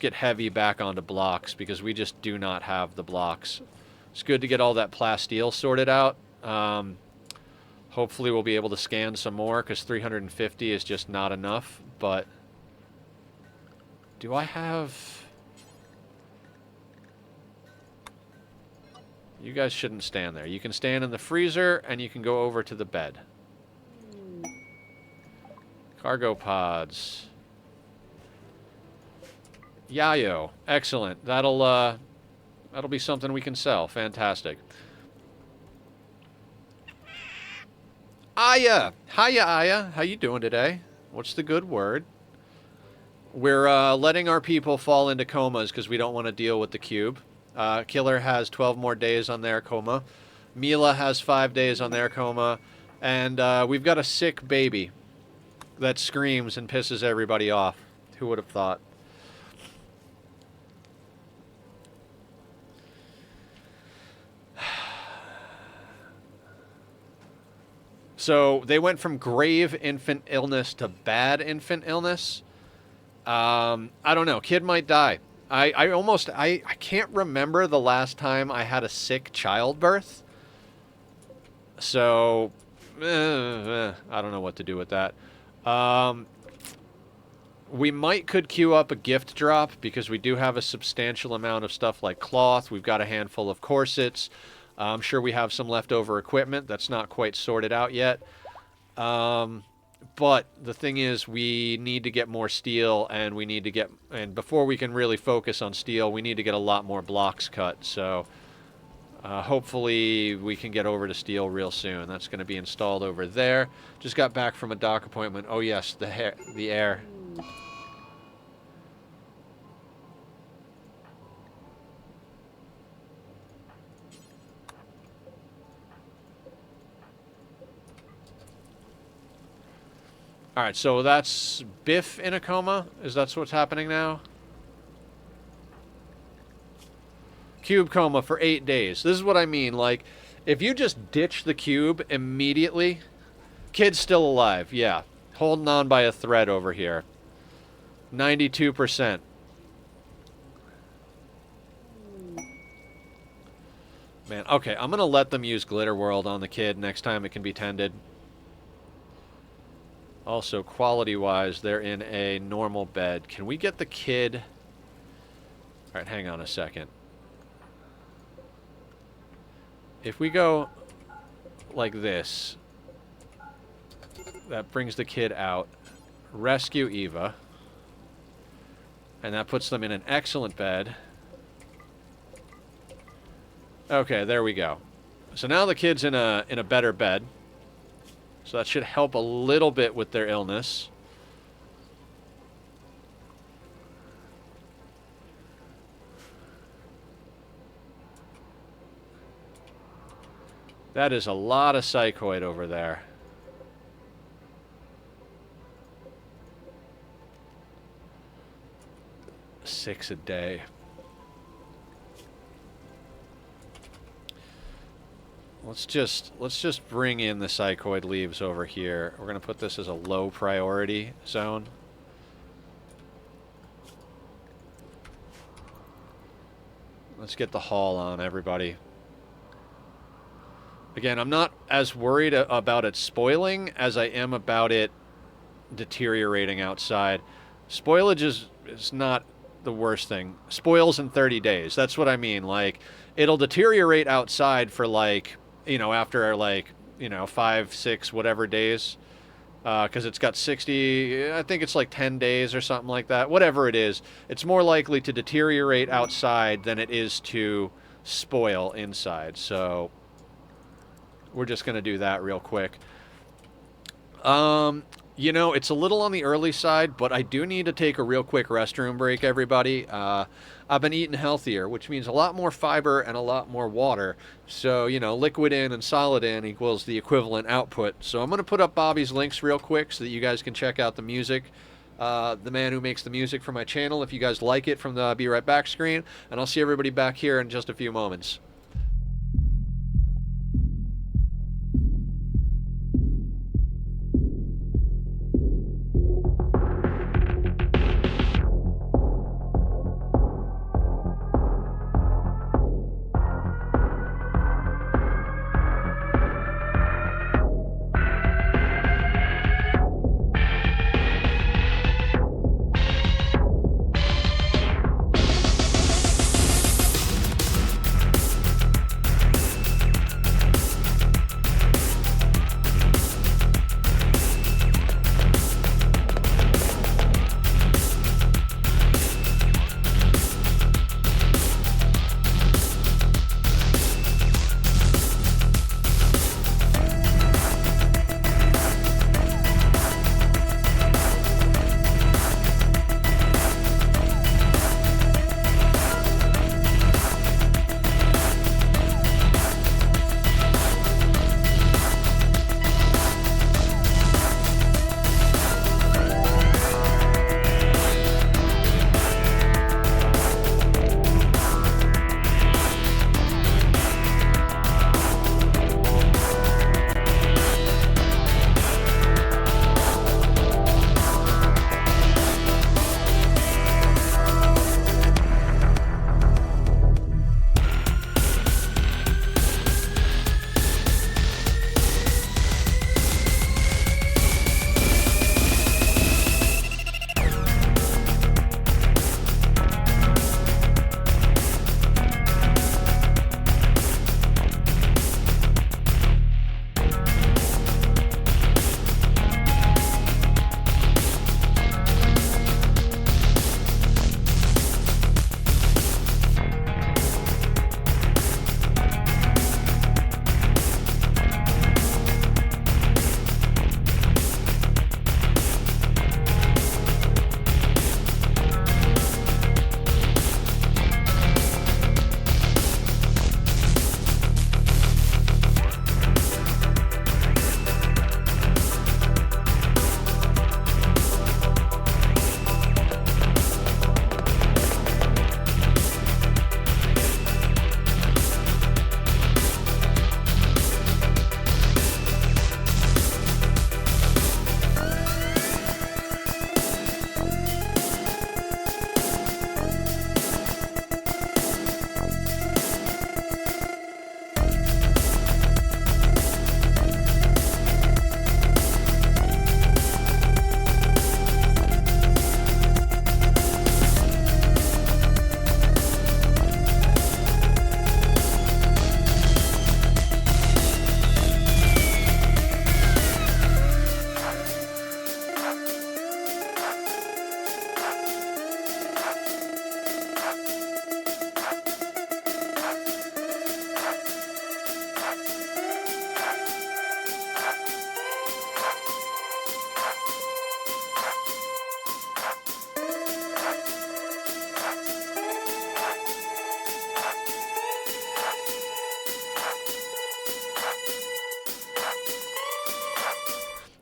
get heavy back onto blocks, because we just do not have the blocks. It's good to get all that plasteel sorted out. Hopefully we'll be able to scan some more, because 350 is just not enough, but... Do I have... You guys shouldn't stand there. You can stand in the freezer, and you can go over to the bed. Cargo pods. Yayo. Excellent. That'll be something we can sell. Fantastic. Aya! Hiya, Aya. How you doing today? What's the good word? We're letting our people fall into comas because we don't want to deal with the cube. Killer has 12 more days on their coma. Mila has 5 days on their coma. And we've got a sick baby that screams and pisses everybody off. Who would have thought? So they went from grave infant illness to bad infant illness. I don't know. Kid might die. I can't remember the last time I had a sick childbirth. So, I don't know what to do with that. We could queue up a gift drop, because we do have a substantial amount of stuff like cloth. We've got a handful of corsets. I'm sure we have some leftover equipment that's not quite sorted out yet. But the thing is, we need to get more steel, and we need to get, and before we can really focus on steel, we need to get a lot more blocks cut. So hopefully we can get over to steel real soon. That's going to be installed over there. Just got back from a dock appointment. Oh yes, the air. All right, so that's Biff in a coma. Is that what's happening now? Cube coma for 8 days. This is what I mean. Like, if you just ditch the cube immediately, kid's still alive. Yeah, holding on by a thread over here. 92%. Man, okay, I'm gonna let them use Glitter World on the kid next time it can be tended. Also, quality-wise, they're in a normal bed. Can we get the kid... Alright, hang on a second. If we go like this, that brings the kid out. Rescue Eva. And that puts them in an excellent bed. Okay, there we go. So now the kid's in a better bed. So that should help a little bit with their illness. That is a lot of psychoid over there. Six a day. Let's just bring in the psychoid leaves over here. We're gonna put this as a low priority zone. Let's get the haul on, everybody. Again, I'm not as worried about it spoiling as I am about it deteriorating outside. Spoilage is not the worst thing. Spoils in 30 days. That's what I mean. Like, it'll deteriorate outside for, like, you know, after, like, you know, 5, 6, whatever days. Because it's got 60, I think it's like 10 days or something like that. Whatever it is, it's more likely to deteriorate outside than it is to spoil inside. So we're just going to do that real quick. You know, it's a little on the early side, but I do need to take a real quick restroom break, everybody. I've been eating healthier, which means a lot more fiber and a lot more water. So, you know, liquid in and solid in equals the equivalent output. So I'm going to put up Bobby's links real quick so that you guys can check out the music. The man who makes the music for my channel, if you guys like it, from the Be Right Back screen. And I'll see everybody back here in just a few moments.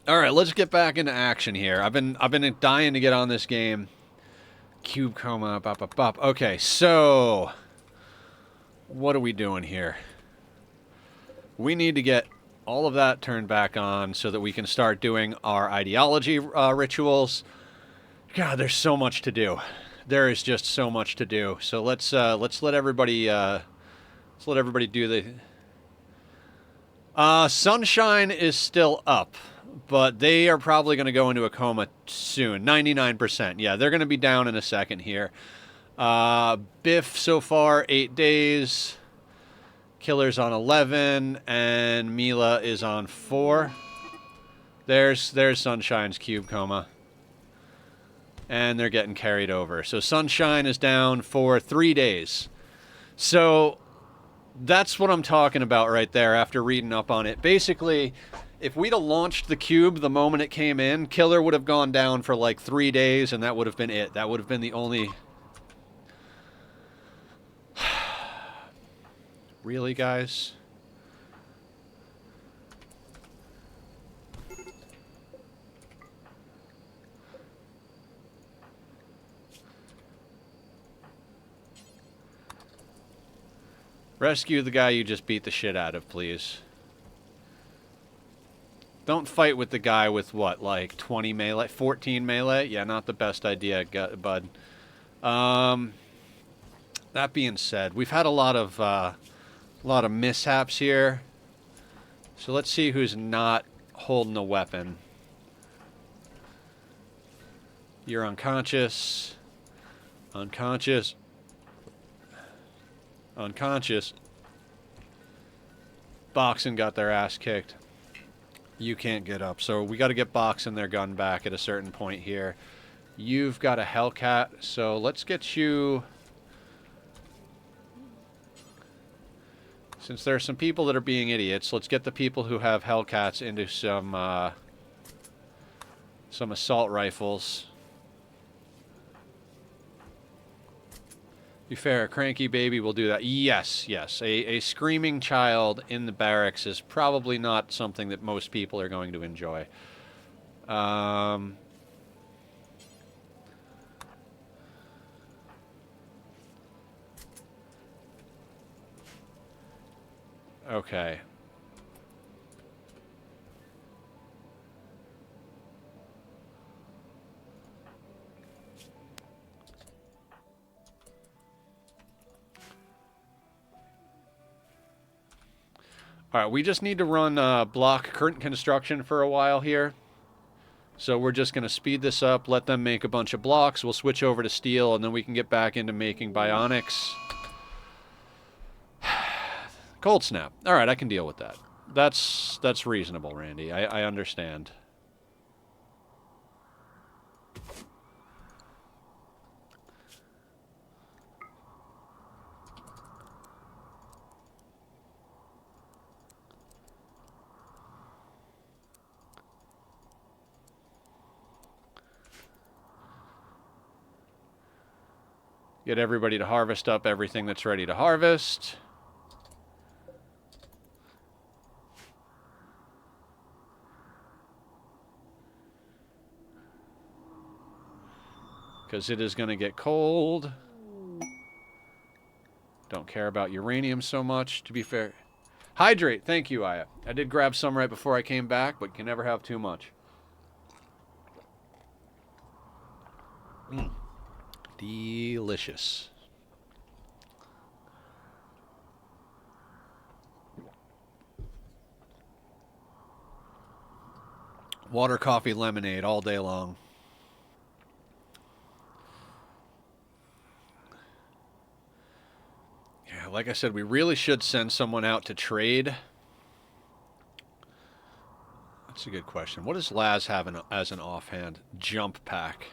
All right, let's get back into action here. I've been dying to get on this game. Cube coma, bop, bop, bop. Okay, so what are we doing here? We need to get all of that turned back on so that we can start doing our ideology rituals. God, there's so much to do. There is just so much to do. So let's let everybody do the. Sunshine is still up, but they are probably going to go into a coma soon. 99%. Yeah, they're going to be down in a second here. Biff so far 8 days. Killer's on 11, and Mila is on 4. There's Sunshine's cube coma. And they're getting carried over. So Sunshine is down for 3 days. So that's what I'm talking about right there after reading up on it. Basically, if we'd have launched the cube the moment it came in, Killer would have gone down for like 3 days, and that would have been it. That would have been the only... Really, guys? Rescue the guy you just beat the shit out of, please. Don't fight with the guy with, what, like 20 melee? 14 melee? Yeah, not the best idea, bud. That being said, we've had a lot of mishaps here. So let's see who's not holding a weapon. You're unconscious. Unconscious. Unconscious. Boxing got their ass kicked. You can't get up. So we got to get Boxing their gun back at a certain point here. You've got a Hellcat, so let's get you... Since there are some people that are being idiots, let's get the people who have Hellcats into some assault rifles. Be fair, a cranky baby will do that. Yes, yes. A screaming child in the barracks is probably not something that most people are going to enjoy. Okay. All right, we just need to run block current construction for a while here. So we're just going to speed this up, let them make a bunch of blocks. We'll switch over to steel, and then we can get back into making bionics. Cold snap. All right, I can deal with that. That's reasonable, Randy. I understand. Get everybody to harvest up everything that's ready to harvest. Because it is going to get cold. Don't care about uranium so much, to be fair. Hydrate, thank you, Aya. I did grab some right before I came back, but can never have too much. Delicious. Water, coffee, lemonade all day long. Yeah, like I said, we really should send someone out to trade. That's a good question. What does Laz have as an offhand? Jump pack.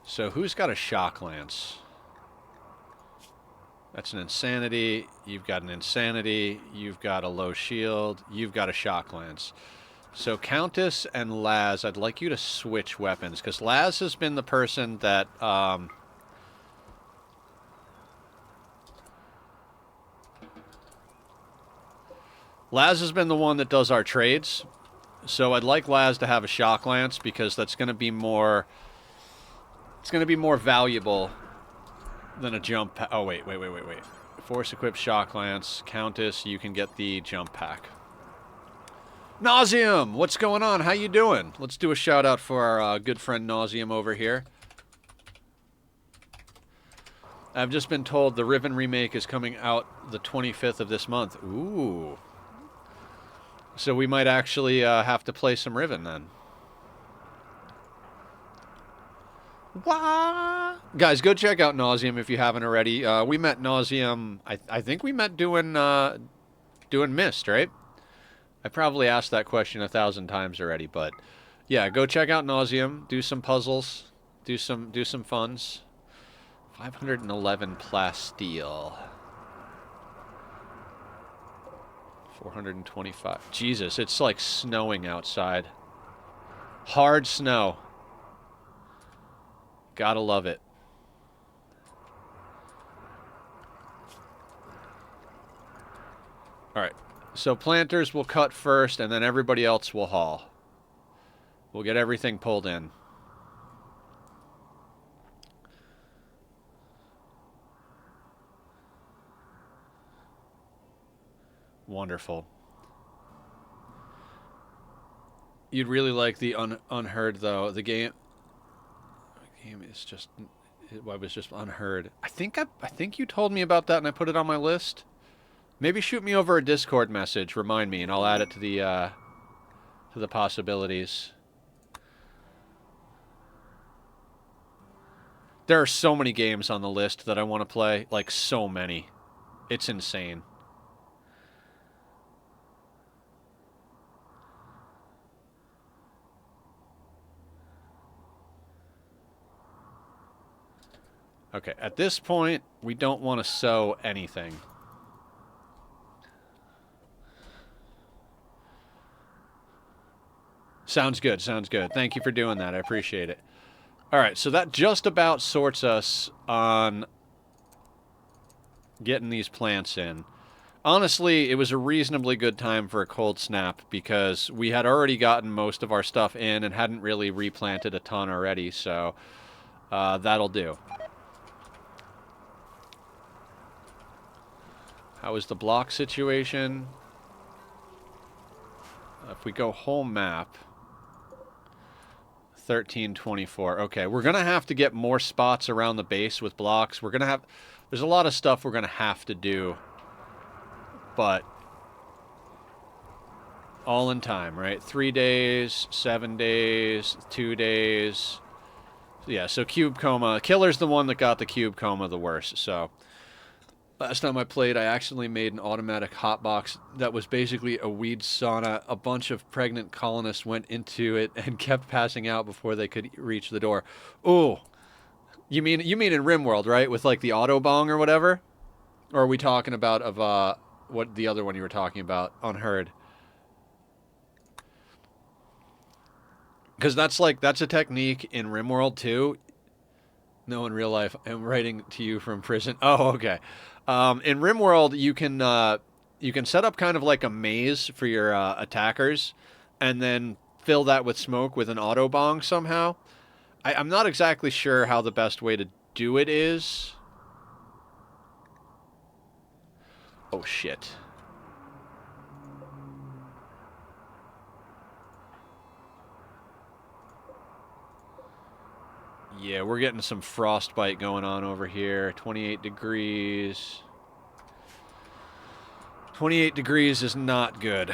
So who's got a shock lance? That's an insanity. You've got an insanity. You've got a low shield. You've got a shock lance. So Countess and Laz, I'd like you to switch weapons, because Laz has been the person that... Laz has been the one that does our trades. So I'd like Laz to have a shock lance because that's going to be more. It's going to be more valuable than a jump. Oh wait. Force equipped shock lance, Countess. You can get the jump pack. Nauseum, what's going on? How you doing? Let's do a shout out for our good friend Nauseum over here. I've just been told the Riven remake is coming out the 25th of this month. Ooh. So we might actually have to play some Riven then. Wah! Guys, go check out Nauseum if you haven't already. We met Nauseum. I think we met doing Mist, right? I probably asked that question 1,000 times already, but yeah, go check out Nauseum. Do some puzzles. Do some funs. 511 plasteel. 425. Jesus, it's like snowing outside. Hard snow. Gotta love it. Alright, so planters will cut first, and then everybody else will haul. We'll get everything pulled in. Wonderful. You'd really like the Unheard, though. The game is just... It was just Unheard. I think you told me about that and I put it on my list. Maybe shoot me over a Discord message, remind me, and I'll add it to the possibilities. There are so many games on the list that I want to play, like so many. It's insane. Okay, at this point, we don't want to sew anything. Sounds good, sounds good. Thank you for doing that. I appreciate it. Alright, so that just about sorts us on getting these plants in. Honestly, it was a reasonably good time for a cold snap because we had already gotten most of our stuff in and hadn't really replanted a ton already, so that'll do. How is the block situation? If we go home map, 1324. Okay, we're going to have to get more spots around the base with blocks. We're going to have... There's a lot of stuff we're going to have to do, but all in time, right? 3 days, 7 days, 2 days. Yeah, so Cube Coma. Killer's the one that got the Cube Coma the worst, so... Last time I played, I accidentally made an automatic hotbox that was basically a weed sauna. A bunch of pregnant colonists went into it and kept passing out before they could reach the door. Ooh. You mean in Rimworld, right? With like the auto bong or whatever? Or are we talking about what the other one you were talking about? Unheard. Because that's a technique in Rimworld too. No, in real life. I'm writing to you from prison. Oh, okay. In Rimworld, you can set up kind of like a maze for your attackers, and then fill that with smoke with an auto bong somehow. I'm not exactly sure how the best way to do it is. Oh shit. Yeah, we're getting some frostbite going on over here. 28 degrees. 28 degrees is not good.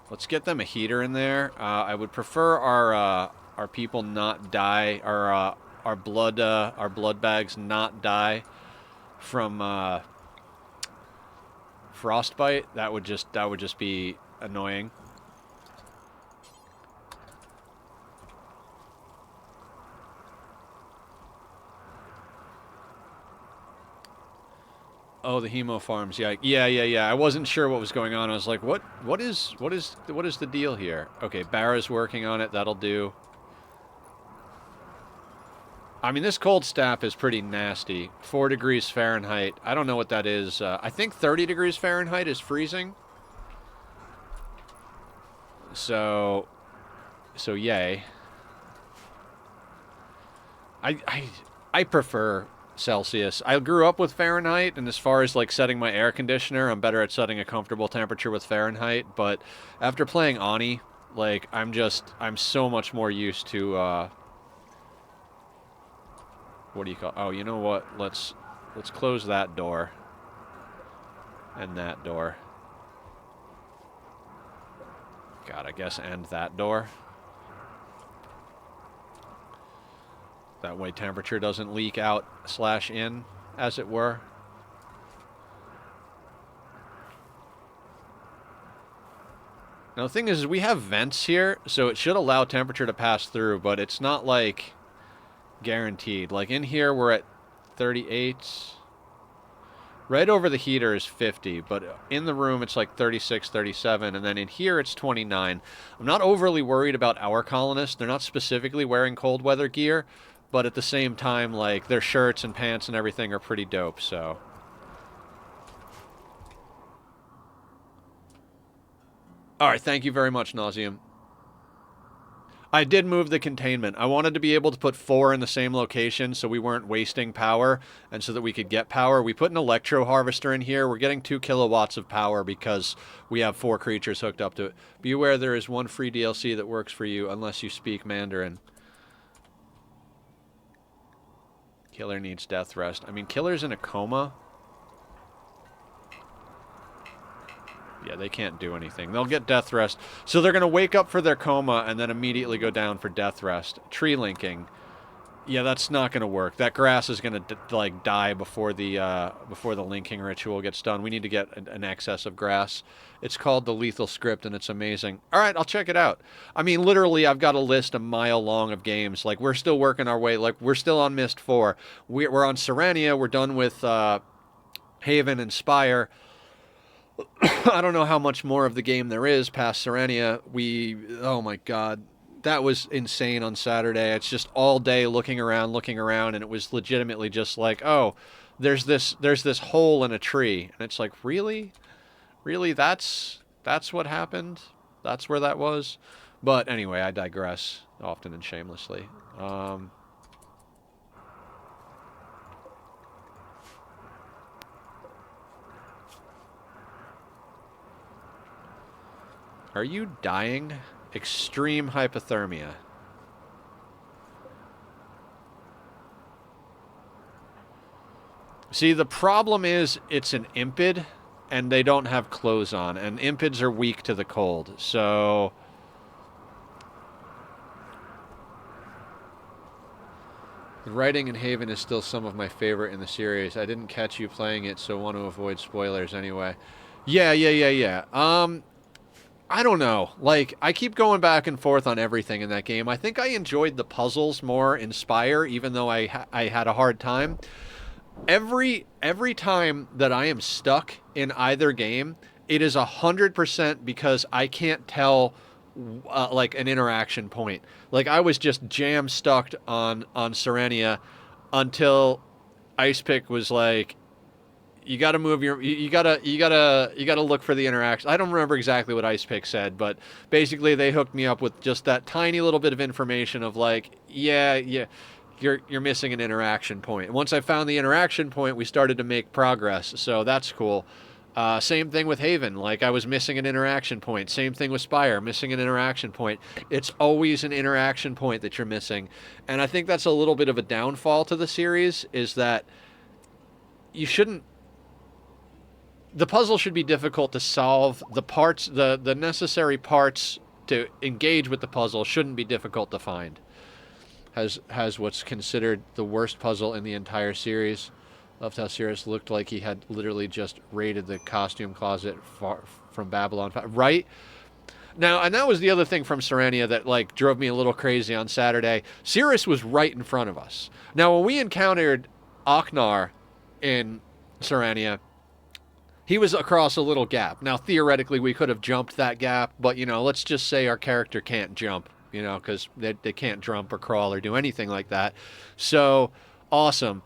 Let's get them a heater in there. I would prefer our people not die, our blood bags not die from frostbite. That would just be annoying. Oh, the hemo farms. Yeah. I wasn't sure what was going on. I was like, what is the deal here? Okay, Barra's working on it. That'll do. I mean, this cold snap is pretty nasty. 4 degrees Fahrenheit. I don't know what that is. I think 30 degrees Fahrenheit is freezing. So yay. I prefer Celsius. I grew up with Fahrenheit, and as far as like setting my air conditioner, I'm better at setting a comfortable temperature with Fahrenheit. But after playing Ani, like I'm so much more used to what do you call? Oh, you know what? Let's close that door and that door. God, I guess end that door. That way temperature doesn't leak out / in, as it were. Now the thing is we have vents here, so it should allow temperature to pass through, but it's not like guaranteed. Like in here we're at 38. Right over the heater is 50, but in the room it's like 36, 37, and then in here it's 29. I'm not overly worried about our colonists. They're not specifically wearing cold weather gear, but at the same time, like, their shirts and pants and everything are pretty dope, so. Alright, thank you very much, Nauseum. I did move the containment. I wanted to be able to put 4 in the same location so we weren't wasting power and so that we could get power. We put an electro harvester in here. We're getting 2 kilowatts of power because we have 4 creatures hooked up to it. Be aware there is one free DLC that works for you unless you speak Mandarin. Killer needs death rest. I mean, Killer's in a coma. Yeah, they can't do anything. They'll get death rest. So they're going to wake up for their coma and then immediately go down for death rest. Tree linking. Yeah, that's not going to work. That grass is going to like die before the linking ritual gets done. We need to get an excess of grass. It's called the Lethal Script, and it's amazing. All right, I'll check it out. I mean, literally, I've got a list a mile long of games. Like, we're still working our way. Like, we're still on Myst 4. We're on Serenia. We're done with Haven and Spire. I don't know how much more of the game there is past Serenia. Oh my god, that was insane on Saturday. It's just all day looking around, and it was legitimately just like, oh, there's this hole in a tree, and it's like, really, that's what happened. That's where that was. But anyway, I digress often and shamelessly. Are you dying? Extreme hypothermia. See, the problem is it's an impid, and they don't have clothes on, and impids are weak to the cold, so... The writing in Haven is still some of my favorite in the series. I didn't catch you playing it, so want to avoid spoilers anyway. Yeah. I don't know. Like, I keep going back and forth on everything in that game. I think I enjoyed the puzzles more in Spire, even though I had a hard time. Every time that I am stuck in either game, it is 100% because I can't tell like an interaction point. Like, I was just jam stuck on Serenia until Ice Pick was like, you got to move your you got to look for the interaction. I don't remember exactly what Ice Pick said, but basically they hooked me up with just that tiny little bit of information of like, yeah, you're missing an interaction point. And once I found the interaction point, we started to make progress. So that's cool. Same thing with Haven. Like, I was missing an interaction point. Same thing with Spire, missing an interaction point. It's always an interaction point that you're missing. And I think that's a little bit of a downfall to the series, is that you shouldn't... The puzzle should be difficult to solve. The parts, the necessary parts to engage with the puzzle shouldn't be difficult to find. Has what's considered the worst puzzle in the entire series. Loved how Cirrus looked like he had literally just raided the costume closet from Babylon. Right? Now, and that was the other thing from Serenia that, like, drove me a little crazy on Saturday. Cirrus was right in front of us. Now, when we encountered Aknar in Serenia, he was across a little gap. Now, theoretically, we could have jumped that gap, but, you know, let's just say our character can't jump. you know, because they can't jump or crawl or do anything like that. So awesome.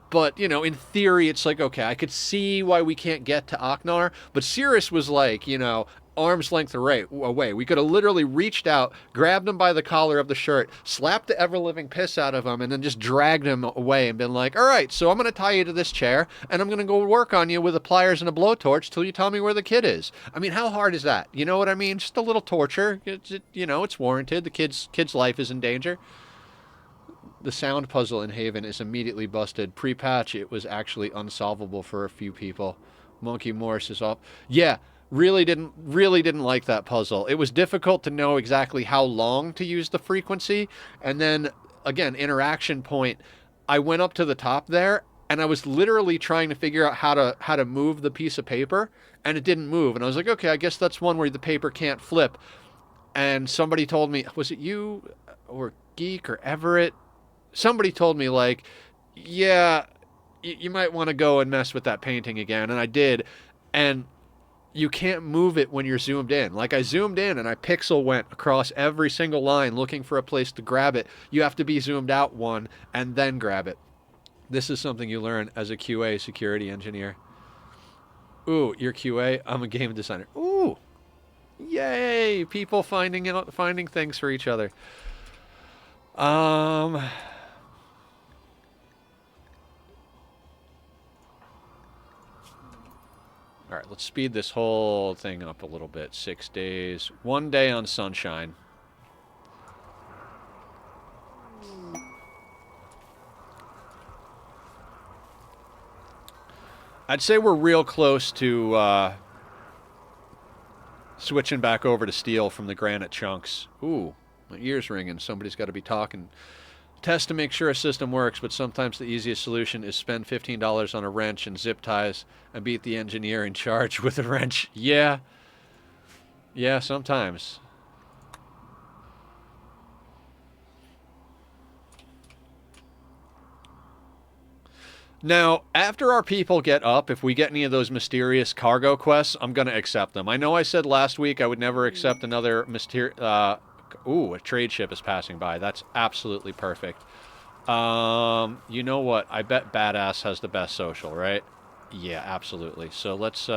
But, you know, in theory, it's like, okay, I could see why we can't get to Aknar, but Cirrus was like, you know, arm's length away. We could have literally reached out, grabbed him by the collar of the shirt, slapped the ever-living piss out of him, and then just dragged him away and been like, all right, so I'm going to tie you to this chair, and I'm going to go work on you with the pliers and a blowtorch till you tell me where the kid is. I mean, how hard is that? You know what I mean? Just a little torture. You know, it's warranted. The kid's life is in danger. The sound puzzle in Haven is immediately busted. Pre-patch, it was actually unsolvable for a few people. Monkey Morris is off. Yeah, really didn't like that puzzle. It was difficult to know exactly how long to use the frequency. And then, again, interaction point, I went up to the top there, and I was literally trying to figure out how to move the piece of paper, and it didn't move. And I was like, okay, I guess that's one where the paper can't flip. And somebody told me, was it you or Geek or Everett? Somebody told me, like, yeah, you might want to go and mess with that painting again. And I did. And you can't move it when you're zoomed in. Like, I zoomed in and I pixel went across every single line looking for a place to grab it. You have to be zoomed out one and then grab it. This is something you learn as a QA security engineer. Ooh, you're QA? I'm a game designer. Ooh, yay! People finding things for each other. All right, let's speed this whole thing up a little bit. 6 days. 1 day on Sunshine. I'd say we're real close to switching back over to steel from the granite chunks. Ooh, my ear's ringing. Somebody's got to be talking. Test to make sure a system works, but sometimes the easiest solution is spend $15 on a wrench and zip ties and beat the engineer in charge with a wrench. Yeah. Yeah, sometimes. Now, after our people get up, if we get any of those mysterious cargo quests, I'm going to accept them. I know I said last week I would never accept another ooh, a trade ship is passing by. That's absolutely perfect. You know what? I bet Badass has the best social, right? Yeah, absolutely. So let's,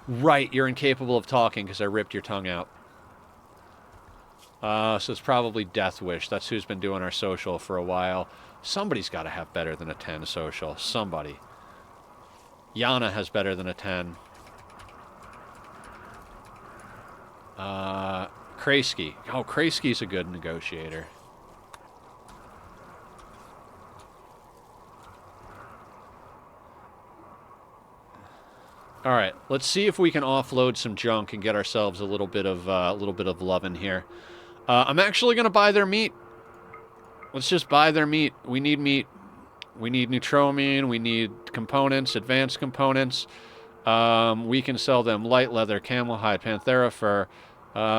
right, you're incapable of talking because I ripped your tongue out. So it's probably Death Wish. That's who's been doing our social for a while. Somebody's got to have better than a 10 social. Somebody. Yana has better than a 10. Kraski. Oh, Kraski's a good negotiator. All right, let's see if we can offload some junk and get ourselves a little bit of love in here. I'm actually gonna buy their meat. Let's just buy their meat. We need meat. We need neutromine. We need components, advanced components. We can sell them light leather, camel hide, panthera fur,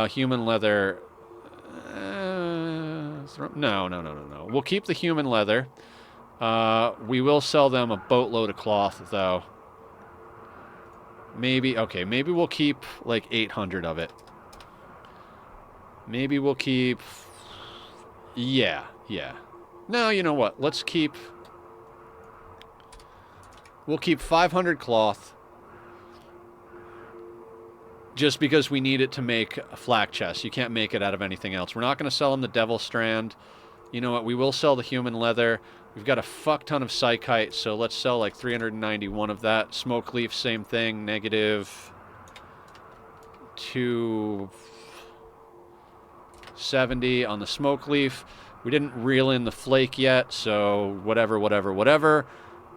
human leather. No. We'll keep the human leather. We will sell them a boatload of cloth, though. Maybe we'll keep like 800 of it. Maybe we'll keep... Yeah. No, you know what? We'll keep 500 cloth. Just because we need it to make a flak chest. You can't make it out of anything else. We're not going to sell them the Devil Strand. You know what? We will sell the human leather. We've got a fuck ton of Psychite, so let's sell like 391 of that. Smoke Leaf, same thing. Negative 270 on the Smoke Leaf. We didn't reel in the Flake yet, so whatever.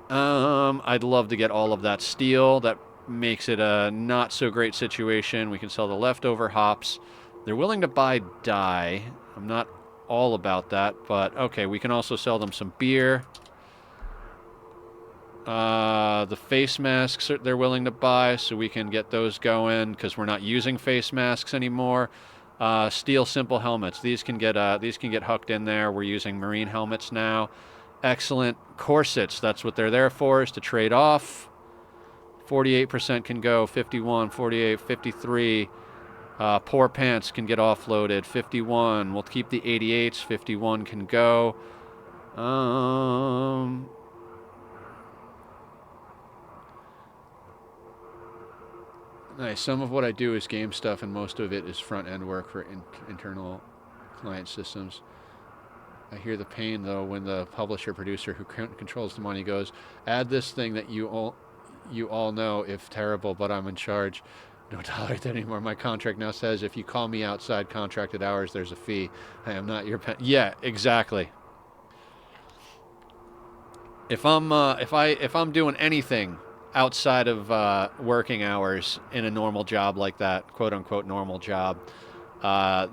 I'd love to get all of that steel. That makes it a not so great situation. We can sell the leftover hops. They're willing to buy dye. I'm not all about that, but okay, we can also sell them some beer. The face masks they're willing to buy, so we can get those going because we're not using face masks anymore. Steel simple helmets. These can get hucked in there. We're using marine helmets now. Excellent. Corsets. That's what they're there for, is to trade off. 48% can go. 51, 48, 53. Poor pants can get offloaded. 51. We'll keep the 88s. 51 can go. Nice. Some of what I do is game stuff, and most of it is front-end work for internal client systems. I hear the pain, though, when the publisher-producer who controls the money goes, add this thing that you all know, if terrible, but I'm in charge. Don't tolerate that anymore. My contract now says if you call me outside contracted hours, there's a fee. I am not your Yeah, exactly. If I'm doing anything outside of working hours in a normal job like that, quote unquote normal job,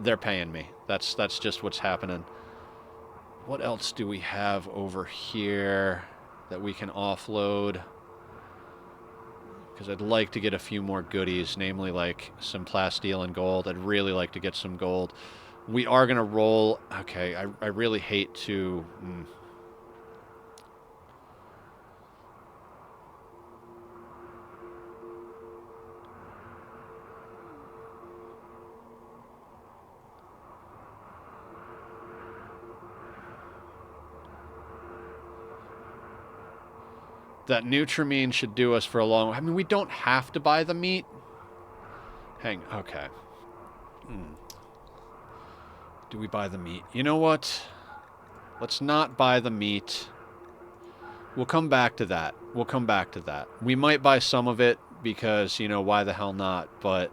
they're paying me. That's just what's happening. What else do we have over here that we can offload? Because I'd like to get a few more goodies, namely like some plasteel and gold. I'd really like to get some gold. We are going to roll... Okay, I really hate to... That Nutrimine should do us for a long... I mean, we don't have to buy the meat. Okay. Do we buy the meat? You know what? Let's not buy the meat. We'll come back to that. We might buy some of it because, you know, why the hell not? But,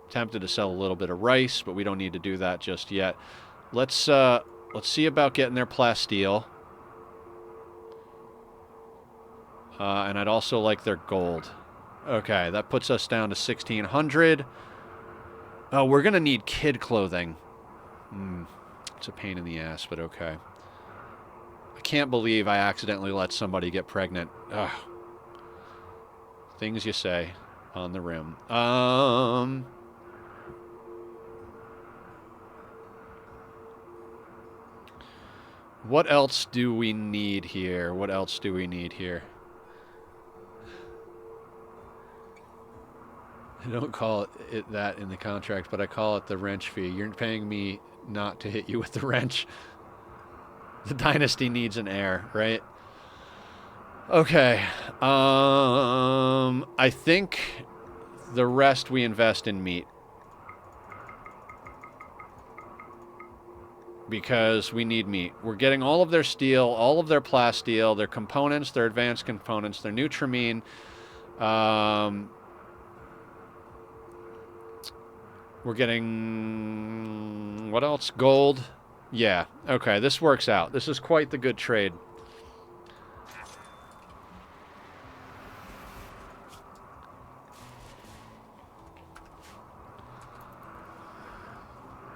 tempted to sell a little bit of rice, but we don't need to do that just yet. Let's see about getting their plasteel. And I'd also like their gold. Okay, that puts us down to 1,600. Oh, we're going to need kid clothing. It's a pain in the ass, but okay. I can't believe I accidentally let somebody get pregnant. Ugh. Things you say on the rim. What else do we need here? I don't call it that in the contract, but I call it the wrench fee. You're paying me not to hit you with the wrench. The dynasty needs an heir, right? Okay. I think the rest we invest in meat. Because we need meat. We're getting all of their steel, all of their plasteel, their components, their advanced components, their Nutrimine. We're getting... What else? Gold. Yeah. Okay, this works out. This is quite the good trade.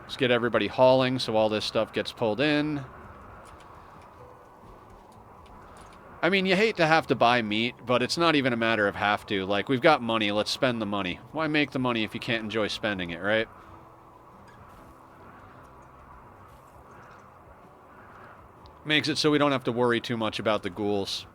Let's get everybody hauling so all this stuff gets pulled in. I mean, you hate to have to buy meat, but it's not even a matter of have to. Like, we've got money, let's spend the money. Why make the money if you can't enjoy spending it, right? Makes it so we don't have to worry too much about the ghouls.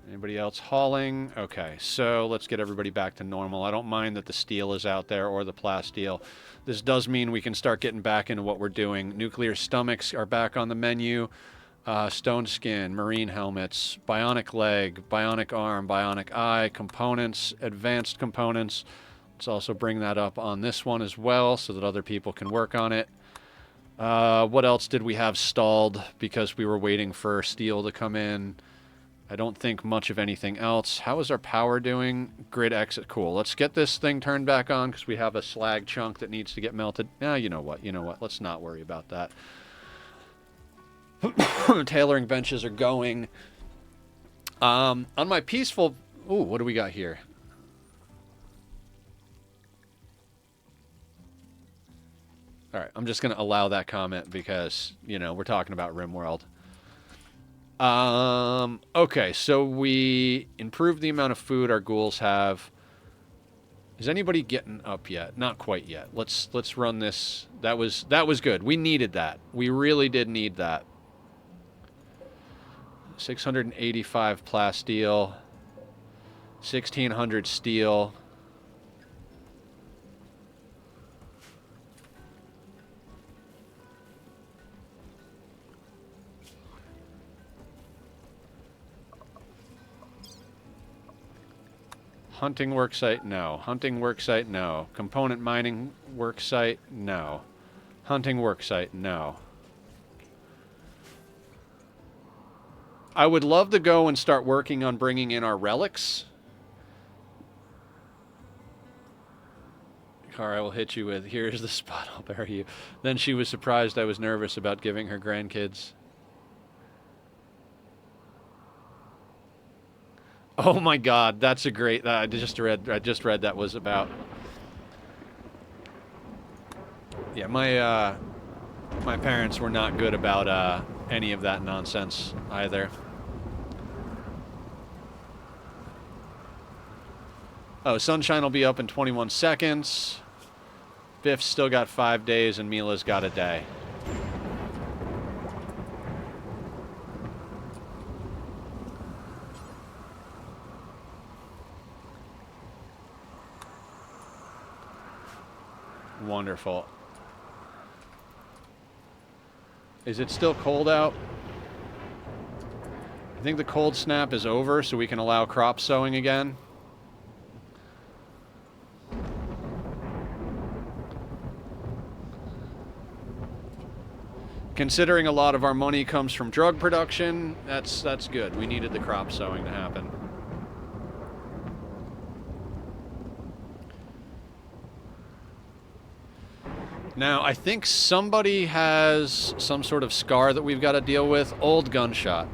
Anybody else hauling? Okay, so let's get everybody back to normal. I don't mind that the steel is out there or the plasteel. This does mean we can start getting back into what we're doing. Nuclear stomachs are back on the menu. Stone skin, marine helmets, bionic leg, bionic arm, bionic eye, components, advanced components. Let's also bring that up on this one as well so that other people can work on it. What else did we have stalled because we were waiting for steel to come in? I don't think much of anything else. How is our power doing? Grid exit. Cool. Let's get this thing turned back on because we have a slag chunk that needs to get melted. Yeah, you know what? Let's not worry about that. Tailoring benches are going. On my peaceful... Ooh, what do we got here? All right, I'm just going to allow that comment because, you know, we're talking about Rimworld. Okay, so we improved the amount of food our ghouls have. Is anybody getting up yet? Not quite yet. Let's run this. That was good. We needed that. We really did need that. 685 plasteel. 1600 steel. Hunting worksite, no. Hunting worksite, no. Component mining worksite, no. Hunting worksite, no. I would love to go and start working on bringing in our relics. Car, I will hit you with, here's the spot, I'll bury you. Then she was surprised I was nervous about giving her grandkids. Oh my God, that's a great. I just read that was about. Yeah, my parents were not good about any of that nonsense either. Oh, Sunshine will be up in 21 seconds. Biff's still got 5 days, and Mila's got a day. Wonderful. Is it still cold out? I think the cold snap is over, so we can allow crop sowing again. Considering a lot of our money comes from drug production, that's good. We needed the crop sowing to happen. Now, I think somebody has some sort of scar that we've got to deal with. Old gunshot.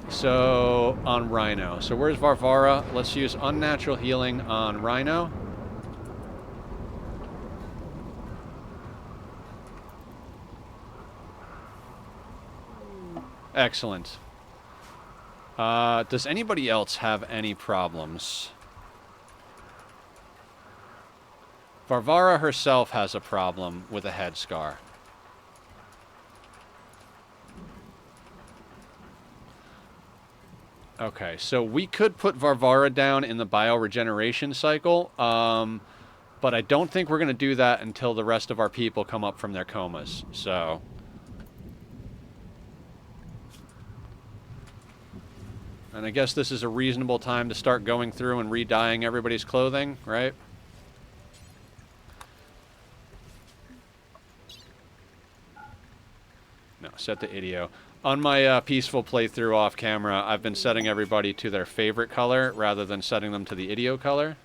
So, on Rhino. So where's Varvara? Let's use unnatural healing on Rhino. Excellent. Does anybody else have any problems? Varvara herself has a problem with a head scar. Okay, so we could put Varvara down in the bioregeneration cycle, but I don't think we're going to do that until the rest of our people come up from their comas, so... And I guess this is a reasonable time to start going through and re-dyeing everybody's clothing, right? No, set the idio. On my peaceful playthrough off camera, I've been setting everybody to their favorite color rather than setting them to the idio color.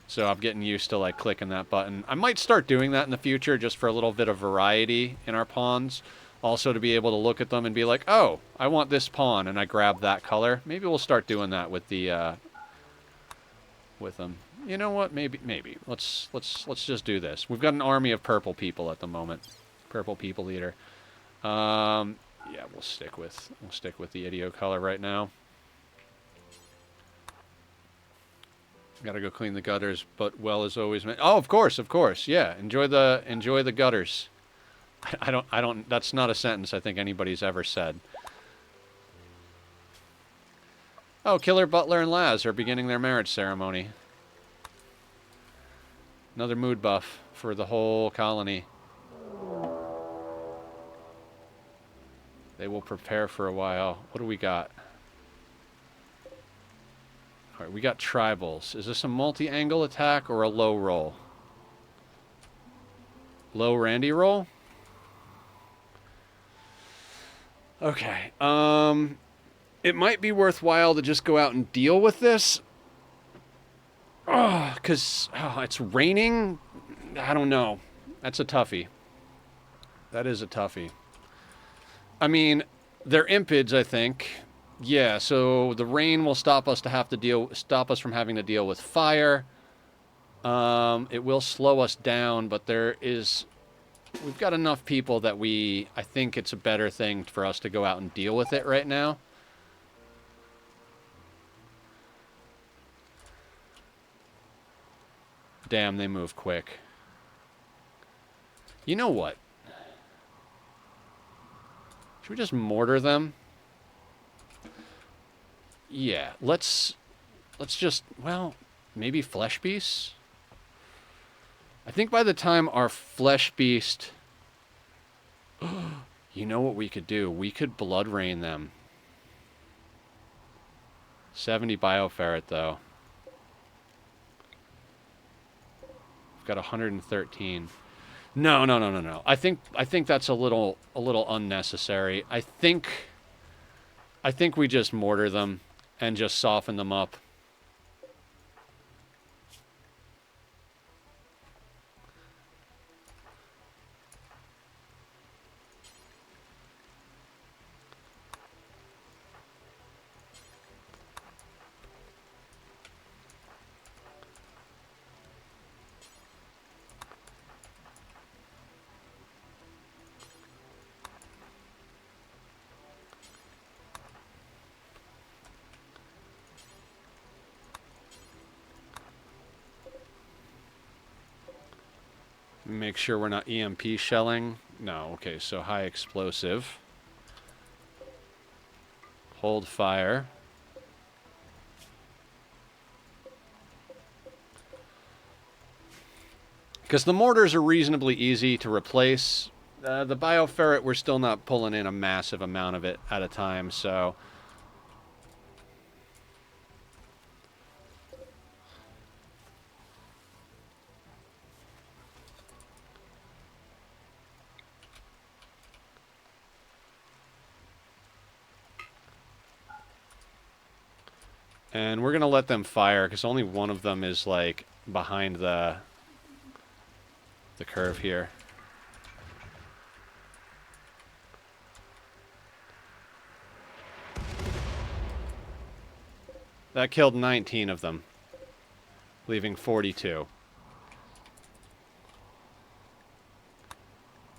So I'm getting used to like clicking that button. I might start doing that in the future just for a little bit of variety in our pawns. Also to be able to look at them and be like, oh, I want this pawn, and I grab that color. Maybe we'll start doing that with the with them. You know what? Maybe. Let's just do this. We've got an army of purple people at the moment. Purple people leader. Yeah, we'll stick with the idio color right now. Gotta go clean the gutters, but well as always. Oh, of course. Yeah, enjoy the gutters. I don't. That's not a sentence I think anybody's ever said. Oh, Killer, Butler, and Laz are beginning their marriage ceremony. Another mood buff for the whole colony. They will prepare for a while. What do we got? All right, we got tribals. Is this a multi-angle attack or a low roll? Low Randy roll? Okay. It might be worthwhile to just go out and deal with this. Oh, because it's raining. I don't know. That's a toughie. That is a toughie. I mean, they're impids, I think. Yeah, so the rain will stop us from having to deal with fire. It will slow us down, but we've got enough people that I think it's a better thing for us to go out and deal with it right now. Damn, they move quick. You know what? Should we just mortar them? Yeah, let's just, well, maybe Flesh Beasts? I think by the time our Flesh Beast... You know what we could do? We could Blood Rain them. 70 Bioferret, though. We've got 113. No. I think that's a little unnecessary. I think we just mortar them and just soften them up. Make sure we're not EMP shelling. No, okay, so high explosive. Hold fire. Because the mortars are reasonably easy to replace. The Bioferret, we're still not pulling in a massive amount of it at a time, so... And we're going to let them fire, because only one of them is, like, behind the curve here. That killed 19 of them, leaving 42.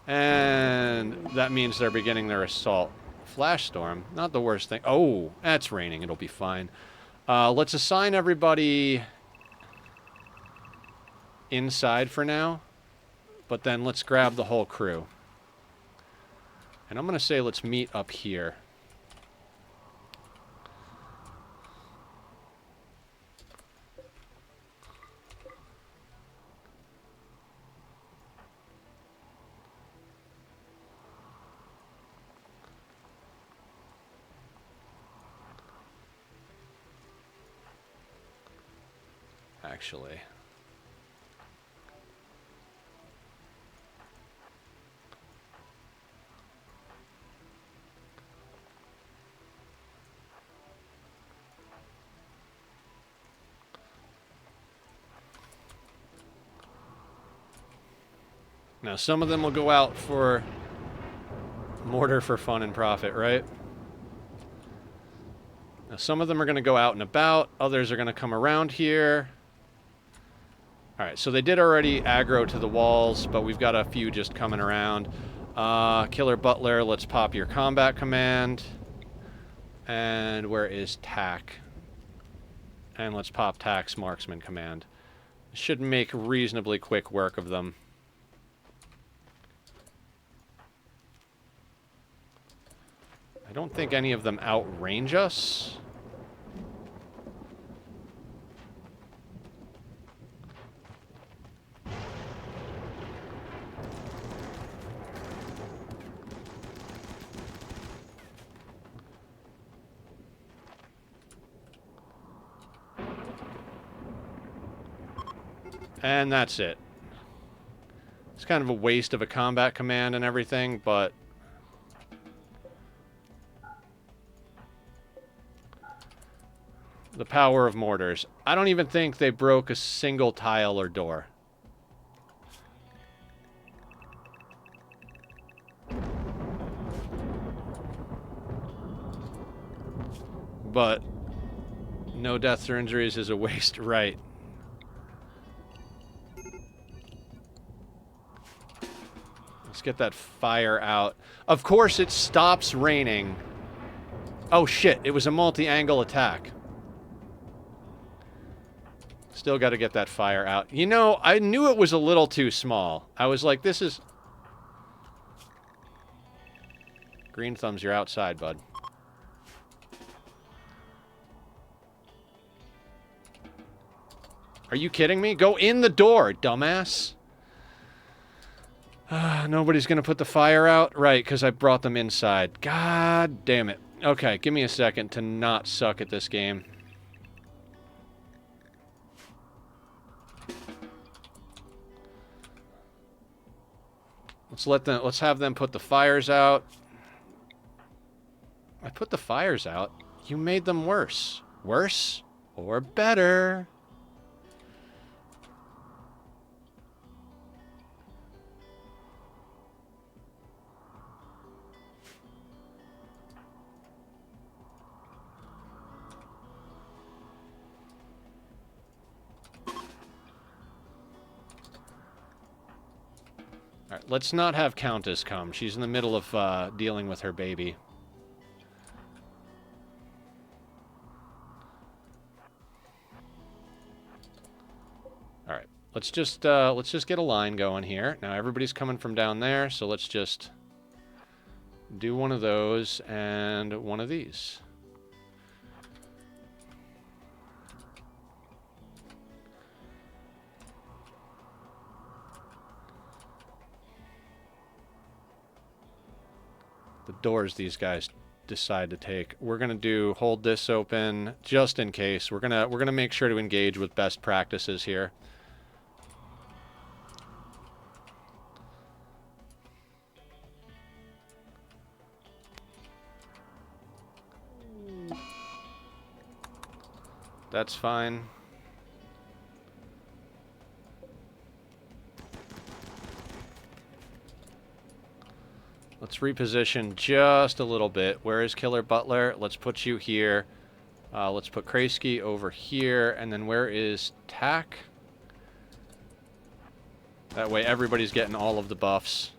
And that means they're beginning their assault. Flash Storm, not the worst thing. Oh, that's raining. It'll be fine. Let's assign everybody inside for now, but then let's grab the whole crew. And I'm going to say let's meet up here. Actually. Now, some of them will go out for mortar for fun and profit, right? Now, some of them are going to go out and about. Others are going to come around here. Alright, so they did already aggro to the walls, but we've got a few just coming around. Killer Butler, let's pop your combat command. And where is TAC? And let's pop TAC's marksman command. Should make reasonably quick work of them. I don't think any of them outrange us. And that's it. It's kind of a waste of a combat command and everything, but... the power of mortars. I don't even think they broke a single tile or door. But no deaths or injuries is a waste, right? Let's get that fire out. Of course it stops raining. Oh shit, it was a multi-angle attack. Still got to get that fire out. You know, I knew it was a little too small. I was like, this is... Green Thumbs, you're outside, bud. Are you kidding me? Go in the door, dumbass. Nobody's going to put the fire out? Right, because I brought them inside. God damn it. Okay, give me a second to not suck at this game. Let's have them put the fires out. I put the fires out. You made them worse. Worse or better? Alright, let's not have Countess come. She's in the middle of dealing with her baby. Alright, let's just get a line going here. Now everybody's coming from down there, so let's just do one of those and one of these. The doors these guys decide to take. We're gonna hold this open just in case. We're gonna make sure to engage with best practices here. That's fine. Let's reposition just a little bit. Where is Killer Butler? Let's put you here. Let's put Kreisky over here. And then where is Tack? That way everybody's getting all of the buffs.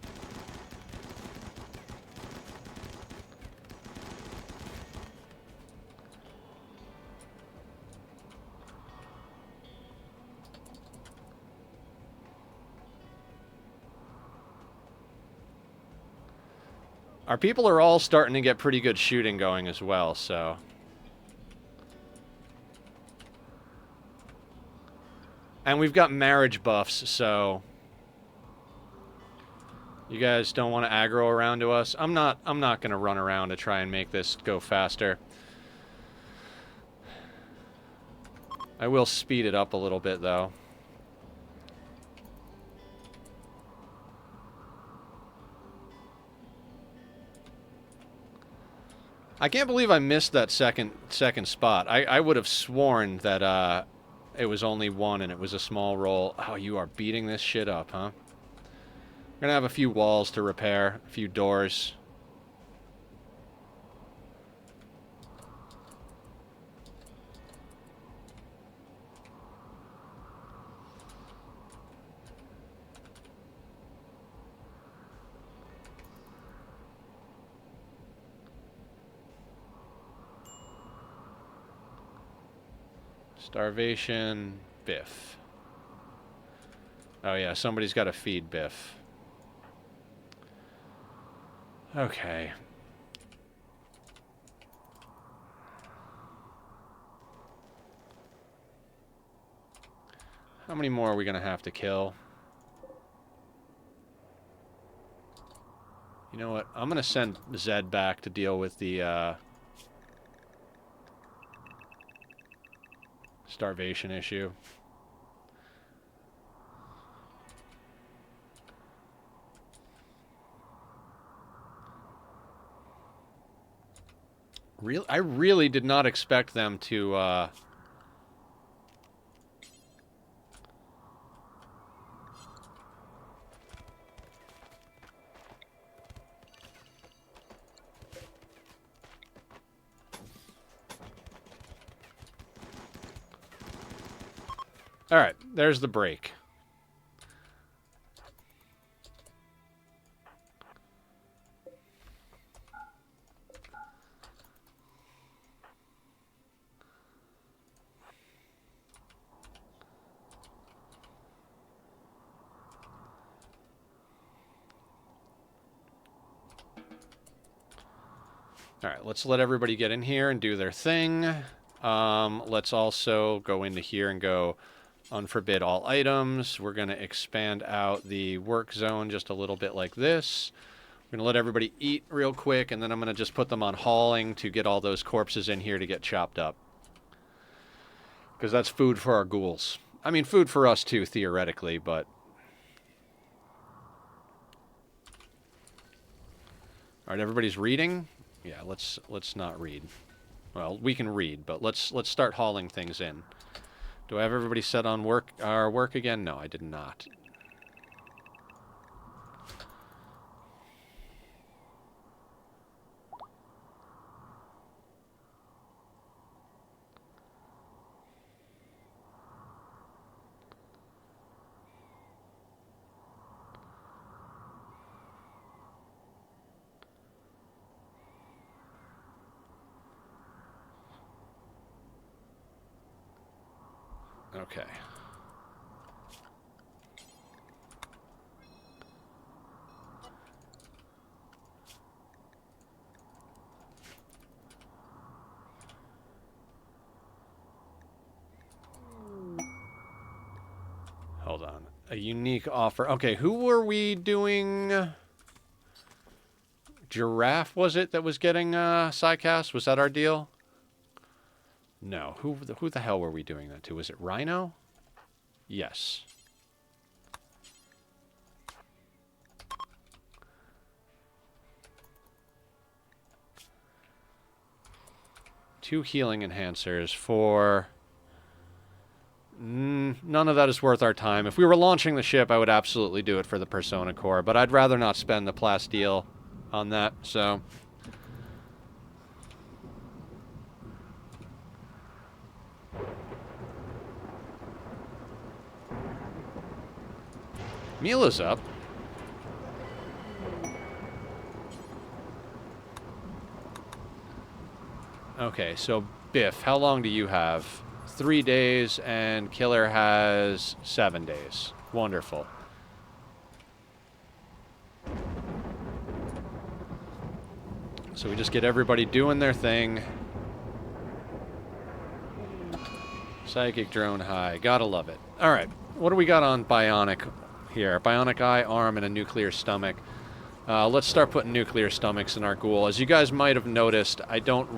Our people are all starting to get pretty good shooting going as well, so... And we've got marriage buffs, so... You guys don't want to aggro around to us? I'm not going to run around to try and make this go faster. I will speed it up a little bit, though. I can't believe I missed that second spot. I would have sworn that it was only one and it was a small roll. Oh, you are beating this shit up, huh? We're gonna have a few walls to repair, a few doors. Starvation, Biff. Oh yeah, somebody's got to feed Biff. Okay. How many more are we going to have to kill? You know what? I'm going to send Zed back to deal with the starvation issue. I really did not expect them to All right, there's the break. All right, let's let everybody get in here and do their thing. Let's also go into here and go unforbid all items. We're going to expand out the work zone just a little bit like this. We're going to let everybody eat real quick, and then I'm going to just put them on hauling to get all those corpses in here to get chopped up. Because that's food for our ghouls. I mean, food for us too, theoretically, but... All right, everybody's reading? Yeah, let's not read. Well, we can read, but let's start hauling things in. Do I have everybody set on our work again? No, I did not. Okay. Hold on. A unique offer. Okay, who were we doing? Giraffe, was it, that was getting Psycast? Was that our deal? No. Who the hell were we doing that to? Was it Rhino? Yes. Two healing enhancers for... none of that is worth our time. If we were launching the ship, I would absolutely do it for the Persona Core, but I'd rather not spend the plasteel on that, so... Mila's up. Okay, so Biff, how long do you have? 3 days, and Killer has 7 days. Wonderful. So we just get everybody doing their thing. Psychic drone high. Gotta love it. Alright, what do we got on Bionic here? Bionic eye, arm, and a nuclear stomach. Let's start putting nuclear stomachs in our ghoul. As you guys might have noticed, I don't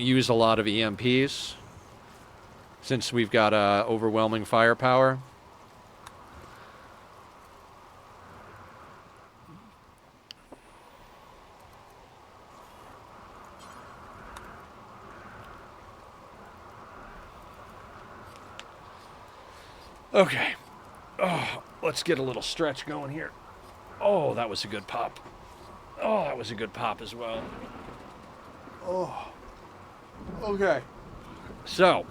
use a lot of EMPs since we've got overwhelming firepower. Okay. Oh, let's get a little stretch going here. Oh, that was a good pop. Oh, that was a good pop as well. Oh. Okay. So,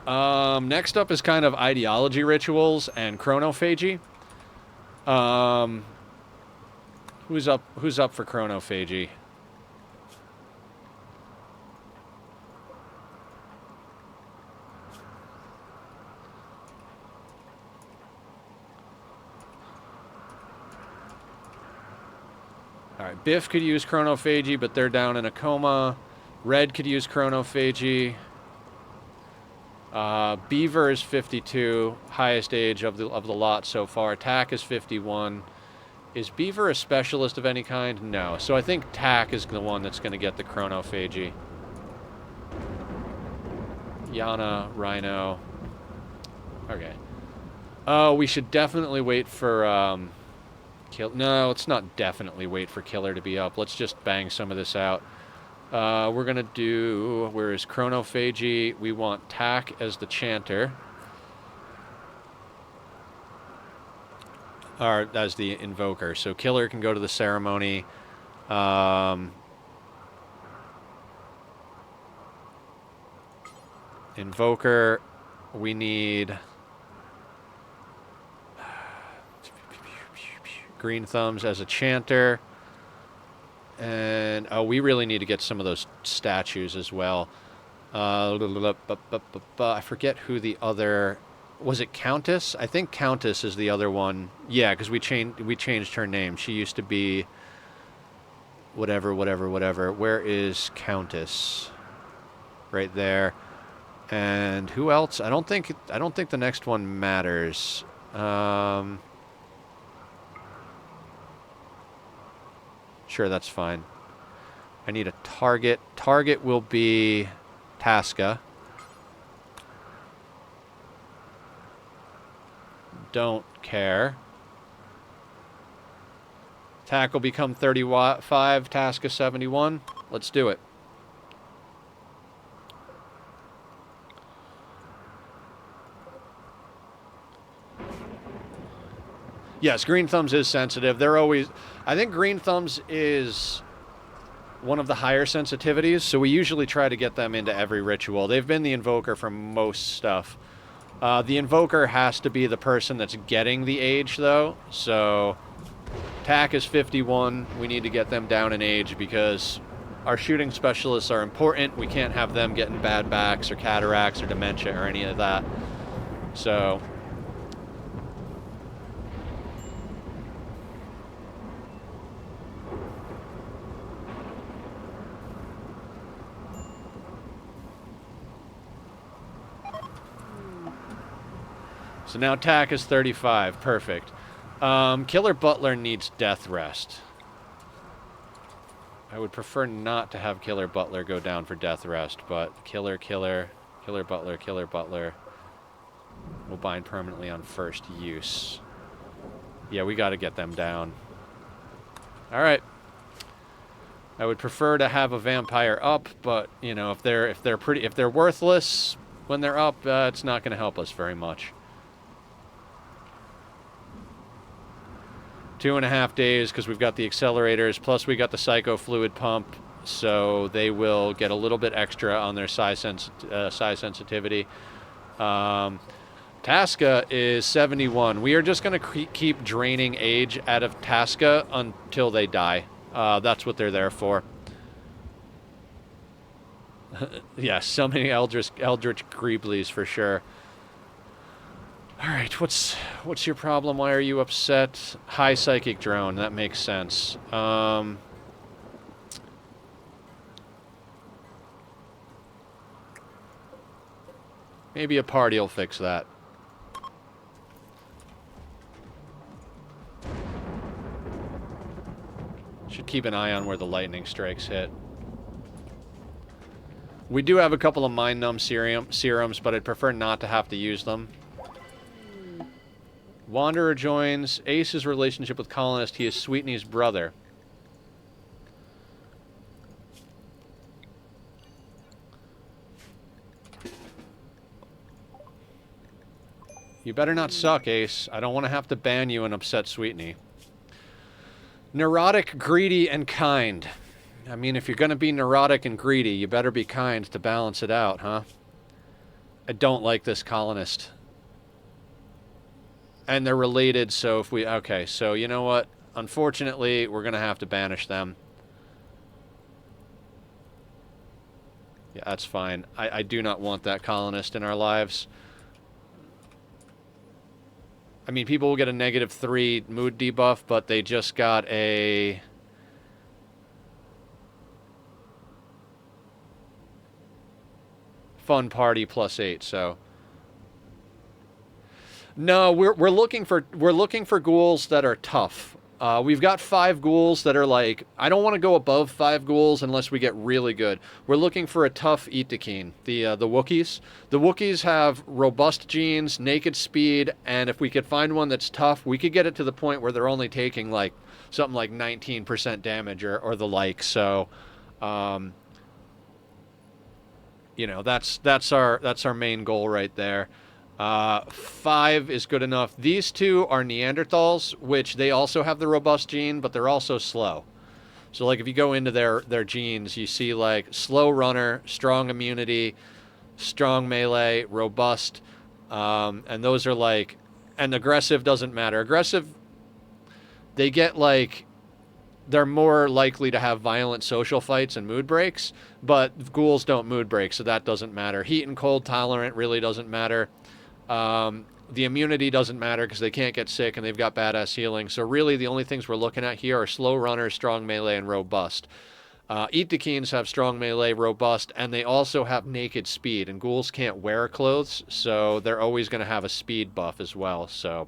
next up is kind of ideology rituals and chronophagy. Who's up for chronophagy? All right, Biff could use chronophagy, but they're down in a coma. Red could use chronophagy. Beaver is 52, highest age of the lot so far. Tack is 51. Is Beaver a specialist of any kind? No. So I think Tack is the one that's going to get the chronophagy. Yana, Rhino. Okay. Oh, we should definitely wait for... No, let's not definitely wait for Killer to be up. Let's just bang some of this out. We're going to do... Where is chronophagy? We want Tack as the chanter. Or as the invoker. So Killer can go to the ceremony. Invoker, we need... Green Thumbs as a chanter. And, oh, we really need to get some of those statues as well. I forget who the other Was it Countess? I think Countess is the other one. Yeah, because we changed her name. She used to be whatever. Where is Countess? Right there. And who else? I don't think the next one matters. Sure, that's fine. I need a target. Target will be Tasca. Don't care. Attack will become 35, Tasca 71. Let's do it. Yes, Green Thumbs is sensitive. They're always... I think Green Thumbs is one of the higher sensitivities, so we usually try to get them into every ritual. They've been the Invoker for most stuff. The Invoker has to be the person that's getting the age, though. So, attack is 51. We need to get them down in age because our shooting specialists are important. We can't have them getting bad backs or cataracts or dementia or any of that. So... So now attack is 35. Perfect. Killer Butler needs death rest. I would prefer not to have Killer Butler go down for death rest, but Killer Butler will bind permanently on first use. Yeah, we got to get them down. All right. I would prefer to have a vampire up, but you know, if they're worthless when they're up, it's not going to help us very much. 2.5 days because we've got the accelerators, plus we got the psycho fluid pump, so they will get a little bit extra on their size sensitivity. Tasca is 71. We are just going to keep draining age out of Tasca until they die. That's what they're there for. Yeah, summoning Eldritch Greeblies for sure. All right, what's your problem? Why are you upset? High psychic drone. That makes sense. Maybe a party will fix that. Should keep an eye on where the lightning strikes hit. We do have a couple of Mind Numb serums, but I'd prefer not to have to use them. Wanderer joins Ace's relationship with Colonist. He is Sweetney's brother. You better not suck, Ace. I don't want to have to ban you and upset Sweetney. Neurotic, greedy, and kind. I mean, if you're going to be neurotic and greedy, you better be kind to balance it out, huh? I don't like this Colonist. And they're related, so if we... Okay, so you know what? Unfortunately, we're going to have to banish them. Yeah, that's fine. I do not want that Colonist in our lives. I mean, people will get a -3 mood debuff, but they just got a... Fun party +8, so... No, we're looking for ghouls that are tough. We've got 5 ghouls that are like... I don't want to go above 5 ghouls unless we get really good. We're looking for a tough Itakeen, the Wookiees. The Wookiees have robust genes, naked speed, and if we could find one that's tough, we could get it to the point where they're only taking like something like 19% damage or the like. So, you know, that's our main goal right there. 5 is good enough. These 2 are Neanderthals, which they also have the robust gene, but they're also slow. So, like, if you go into their genes, you see, like, slow runner, strong immunity, strong melee, robust, and those are, like... And aggressive doesn't matter. Aggressive, they get, like... They're more likely to have violent social fights and mood breaks, but ghouls don't mood break, so that doesn't matter. Heat and cold tolerant really doesn't matter. The immunity doesn't matter because they can't get sick and they've got badass healing. So really the only things we're looking at here are slow runners, strong melee, and robust. Eat-Dakins have strong melee, robust, and they also have naked speed. And ghouls can't wear clothes, so they're always going to have a speed buff as well. So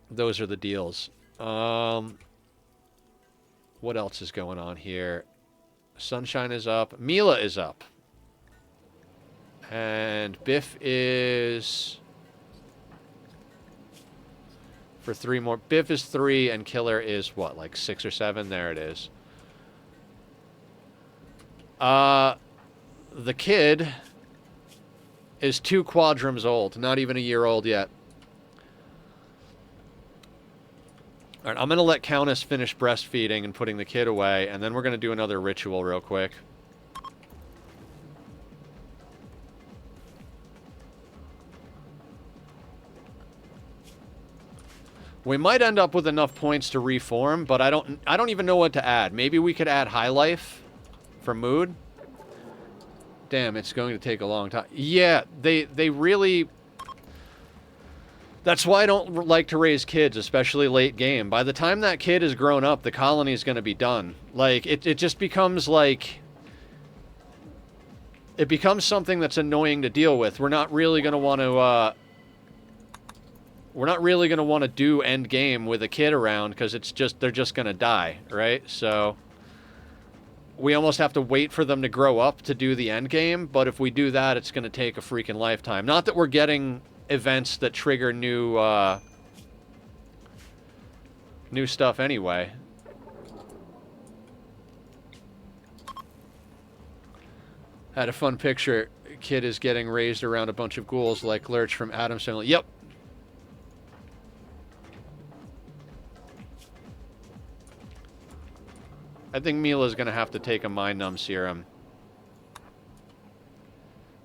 those are the deals. What else is going on here? Sunshine is up. Mila is up. And Biff is... for 3 more. Biff is 3, and Killer is, what, like 6 or 7? There it is. The kid is 2 quadrums old. Not even a year old yet. All right, I'm going to let Countess finish breastfeeding and putting the kid away, and then we're going to do another ritual real quick. We might end up with enough points to reform, but I don't even know what to add. Maybe we could add High Life for mood. Damn, it's going to take a long time. Yeah, they really... That's why I don't like to raise kids, especially late game. By the time that kid is grown up, the colony is going to be done. Like, it just becomes like... It becomes something that's annoying to deal with. We're not really going to want to... We're not really going to want to do end game with a kid around because it's just... They're just going to die, right? So... We almost have to wait for them to grow up to do the end game, but if we do that, it's going to take a freaking lifetime. Not that we're getting events that trigger new stuff anyway. Had a fun picture. Kid is getting raised around a bunch of ghouls like Lurch from Addams Family. Yep. I think Mila's going to have to take a Mind Numb serum.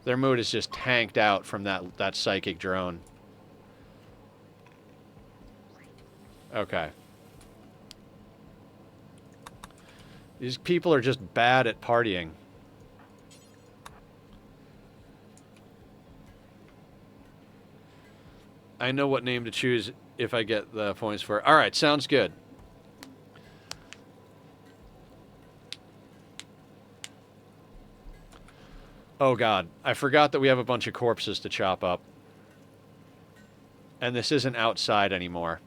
Their mood is just tanked out from that psychic drone. Okay. These people are just bad at partying. I know what name to choose if I get the points for it. All right, sounds good. Oh god, I forgot that we have a bunch of corpses to chop up. And this isn't outside anymore.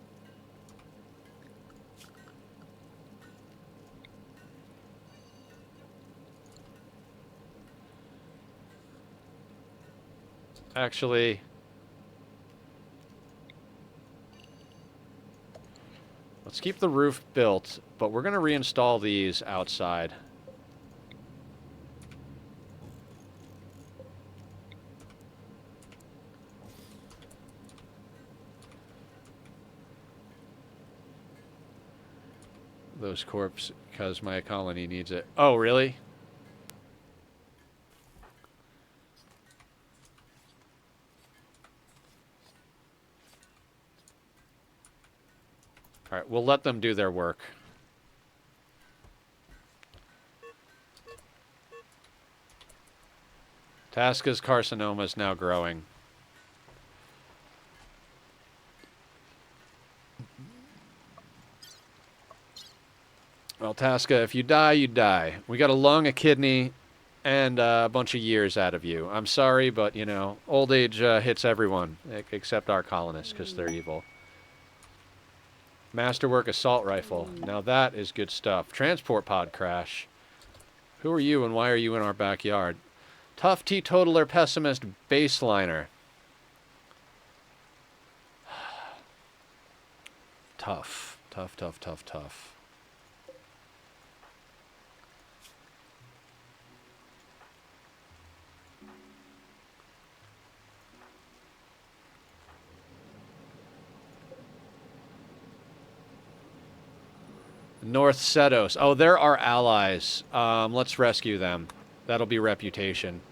Actually... Let's keep the roof built, but we're going to reinstall these outside. Those corpses, because my colony needs it. Oh, really? All right, we'll let them do their work. Tasca's carcinoma is now growing. Well, Tasca, if you die, you die. We got a lung, a kidney, and a bunch of years out of you. I'm sorry, but, you know, old age hits everyone, except our colonists, because they're evil. Masterwork assault rifle. Now that is good stuff. Transport pod crash. Who are you and why are you in our backyard? Tough teetotaler pessimist baseliner. Tough. Tough, tough, tough, tough. North Setos. Oh, they're our allies. Let's rescue them. That'll be reputation.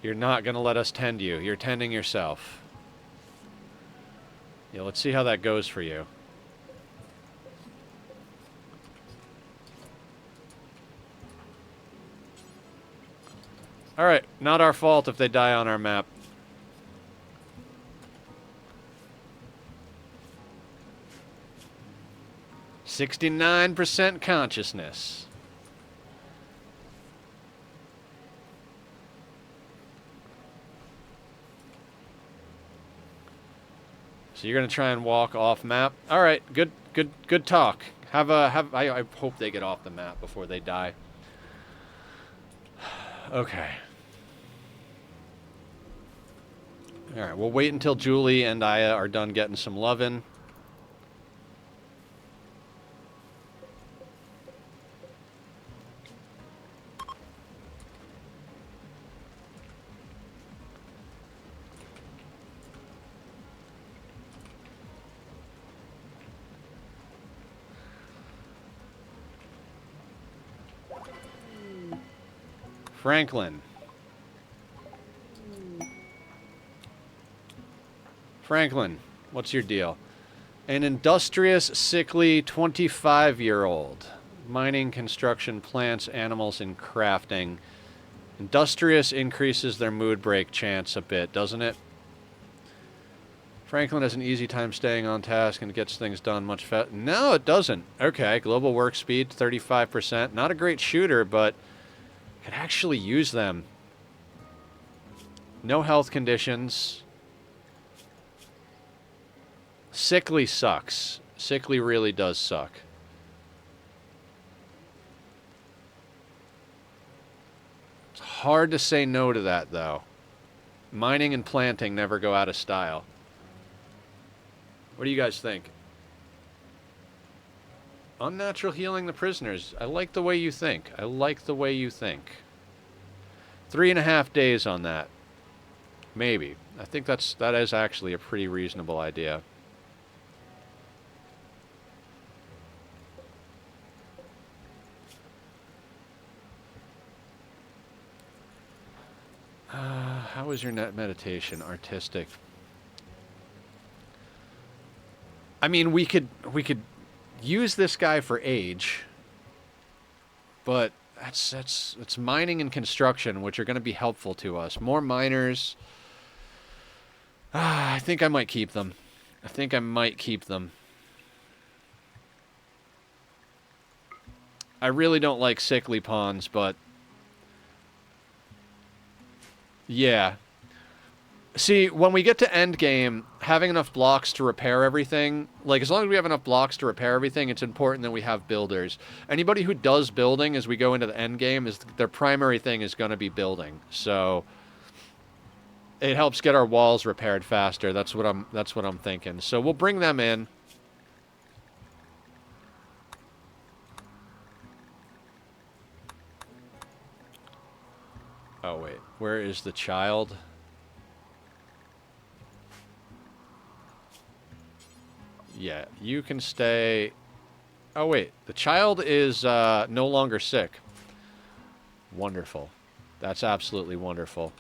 You're not going to let us tend you. You're tending yourself. Yeah, let's see how that goes for you. Alright, not our fault if they die on our map. "69% consciousness." So you're gonna try and walk off map? Alright, good talk. I hope they get off the map before they die. Okay. Alright, we'll wait until Julie and Aya are done getting some lovin'. Franklin. Franklin, what's your deal? An industrious, sickly 25-year-old. Mining, construction, plants, animals, and crafting. Industrious increases their mood break chance a bit, doesn't it? Franklin has an easy time staying on task and gets things done much faster. No, it doesn't. Okay, global work speed, 35%. Not a great shooter, but could actually use them. No health conditions. Sickly sucks. Sickly really does suck. It's hard to say no to that, though. Mining and planting never go out of style. What do you guys think? Unnatural healing the prisoners. I like the way you think. I like the way you think. 3.5 days on that. Maybe. I think that is actually a pretty reasonable idea. How was your net meditation? Artistic. I mean, we could use this guy for age, but it's mining and construction, which are going to be helpful to us. More miners. I think I might keep them. I think I might keep them. I really don't like sickly pawns, but yeah. See, when we get to end game, having enough blocks to repair everything, like, as long as we have enough blocks to repair everything, it's important that we have builders. Anybody who does building as we go into the end game, is their primary thing is going to be building. So it helps get our walls repaired faster. That's what I'm thinking. So we'll bring them in. Oh wait, where is the child? Yeah, you can stay. Oh, wait. The child is no longer sick. Wonderful. That's absolutely wonderful.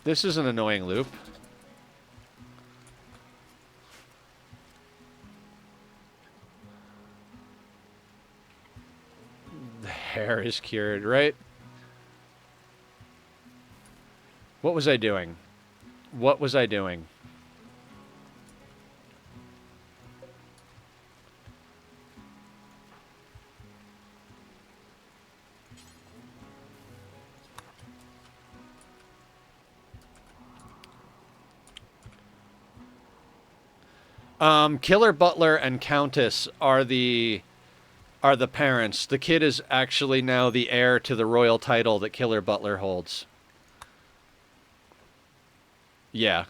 This is an annoying loop. The hair is cured, right? What was I doing? What was I doing? Killer Butler and Countess are the parents. The kid is actually now the heir to the royal title that Killer Butler holds. Yeah.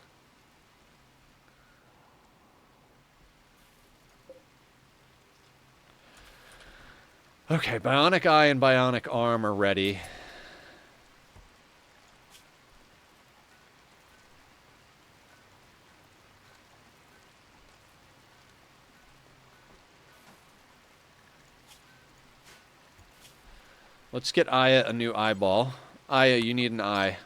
Okay, Bionic Eye and Bionic Arm are ready. Let's get Aya a new eyeball. Aya, you need an eye.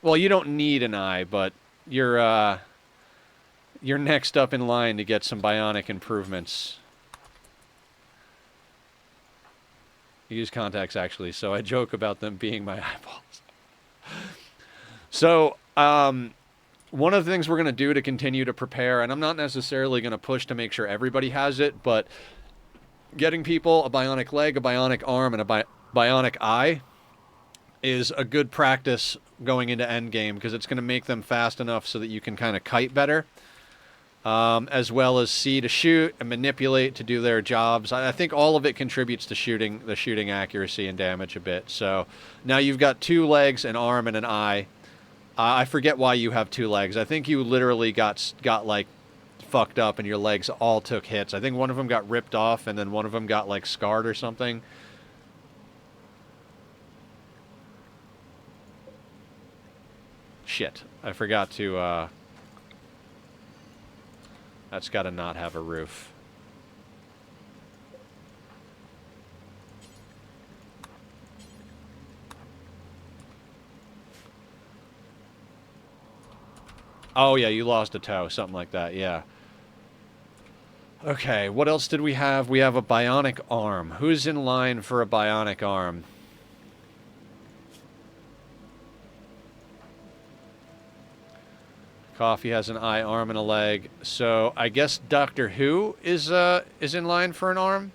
Well, you don't need an eye, but you're next up in line to get some bionic improvements. Use contacts, actually, so I joke about them being my eyeballs. So, one of the things we're going to do to continue to prepare, and I'm not necessarily going to push to make sure everybody has it, but getting people a bionic leg, a bionic arm, and a bionic eye is a good practice going into endgame, because it's going to make them fast enough so that you can kind of kite better, as well as see to shoot and manipulate to do their jobs. I think all of it contributes to the shooting accuracy and damage a bit. So now you've got 2 legs, an arm, and an eye. I forget why you have 2 legs. I think you literally got like fucked up and your legs all took hits. I think one of them got ripped off and then one of them got like scarred or something. Shit. I forgot to, that's gotta not have a roof. Oh, yeah, you lost a toe. Something like that, yeah. Okay, what else did we have? We have a bionic arm. Who's in line for a bionic arm? Coffee has an eye, arm, and a leg. So I guess Doctor Who is in line for an arm?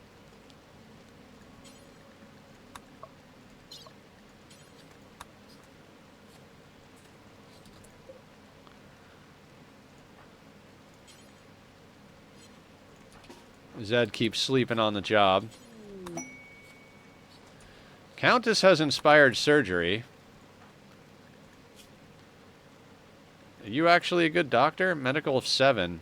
Zed keeps sleeping on the job. Countess has inspired surgery. Are you actually a good doctor? Medical of 7.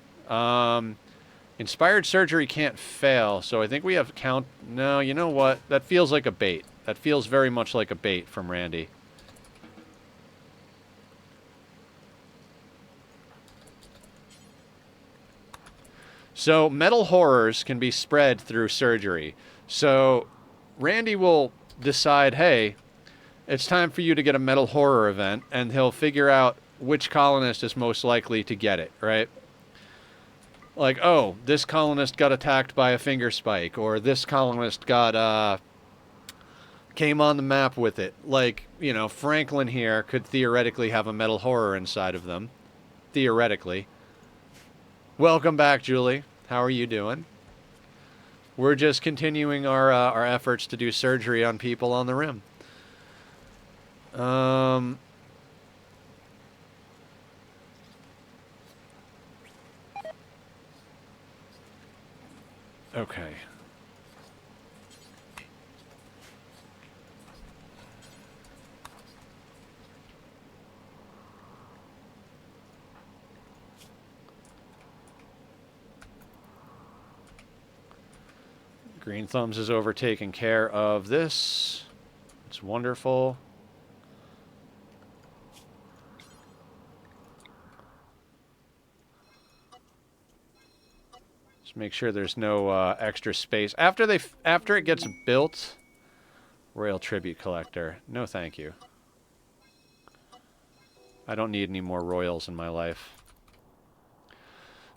Inspired surgery can't fail, so I think we have count... No, you know what? That feels like a bait. That feels very much like a bait from Randy. So, metal horrors can be spread through surgery. So, Randy will decide, hey, it's time for you to get a metal horror event, and he'll figure out which colonist is most likely to get it, right? Like, oh, this colonist got attacked by a finger spike, or this colonist got, came on the map with it. Like, you know, Franklin here could theoretically have a metal horror inside of them. Theoretically. Welcome back, Julie. How are you doing? We're just continuing our efforts to do surgery on people on the rim. Okay. Green Thumbs is over taking care of this. It's wonderful. Just make sure there's no extra space. After it gets built, Royal Tribute Collector. No, thank you. I don't need any more royals in my life.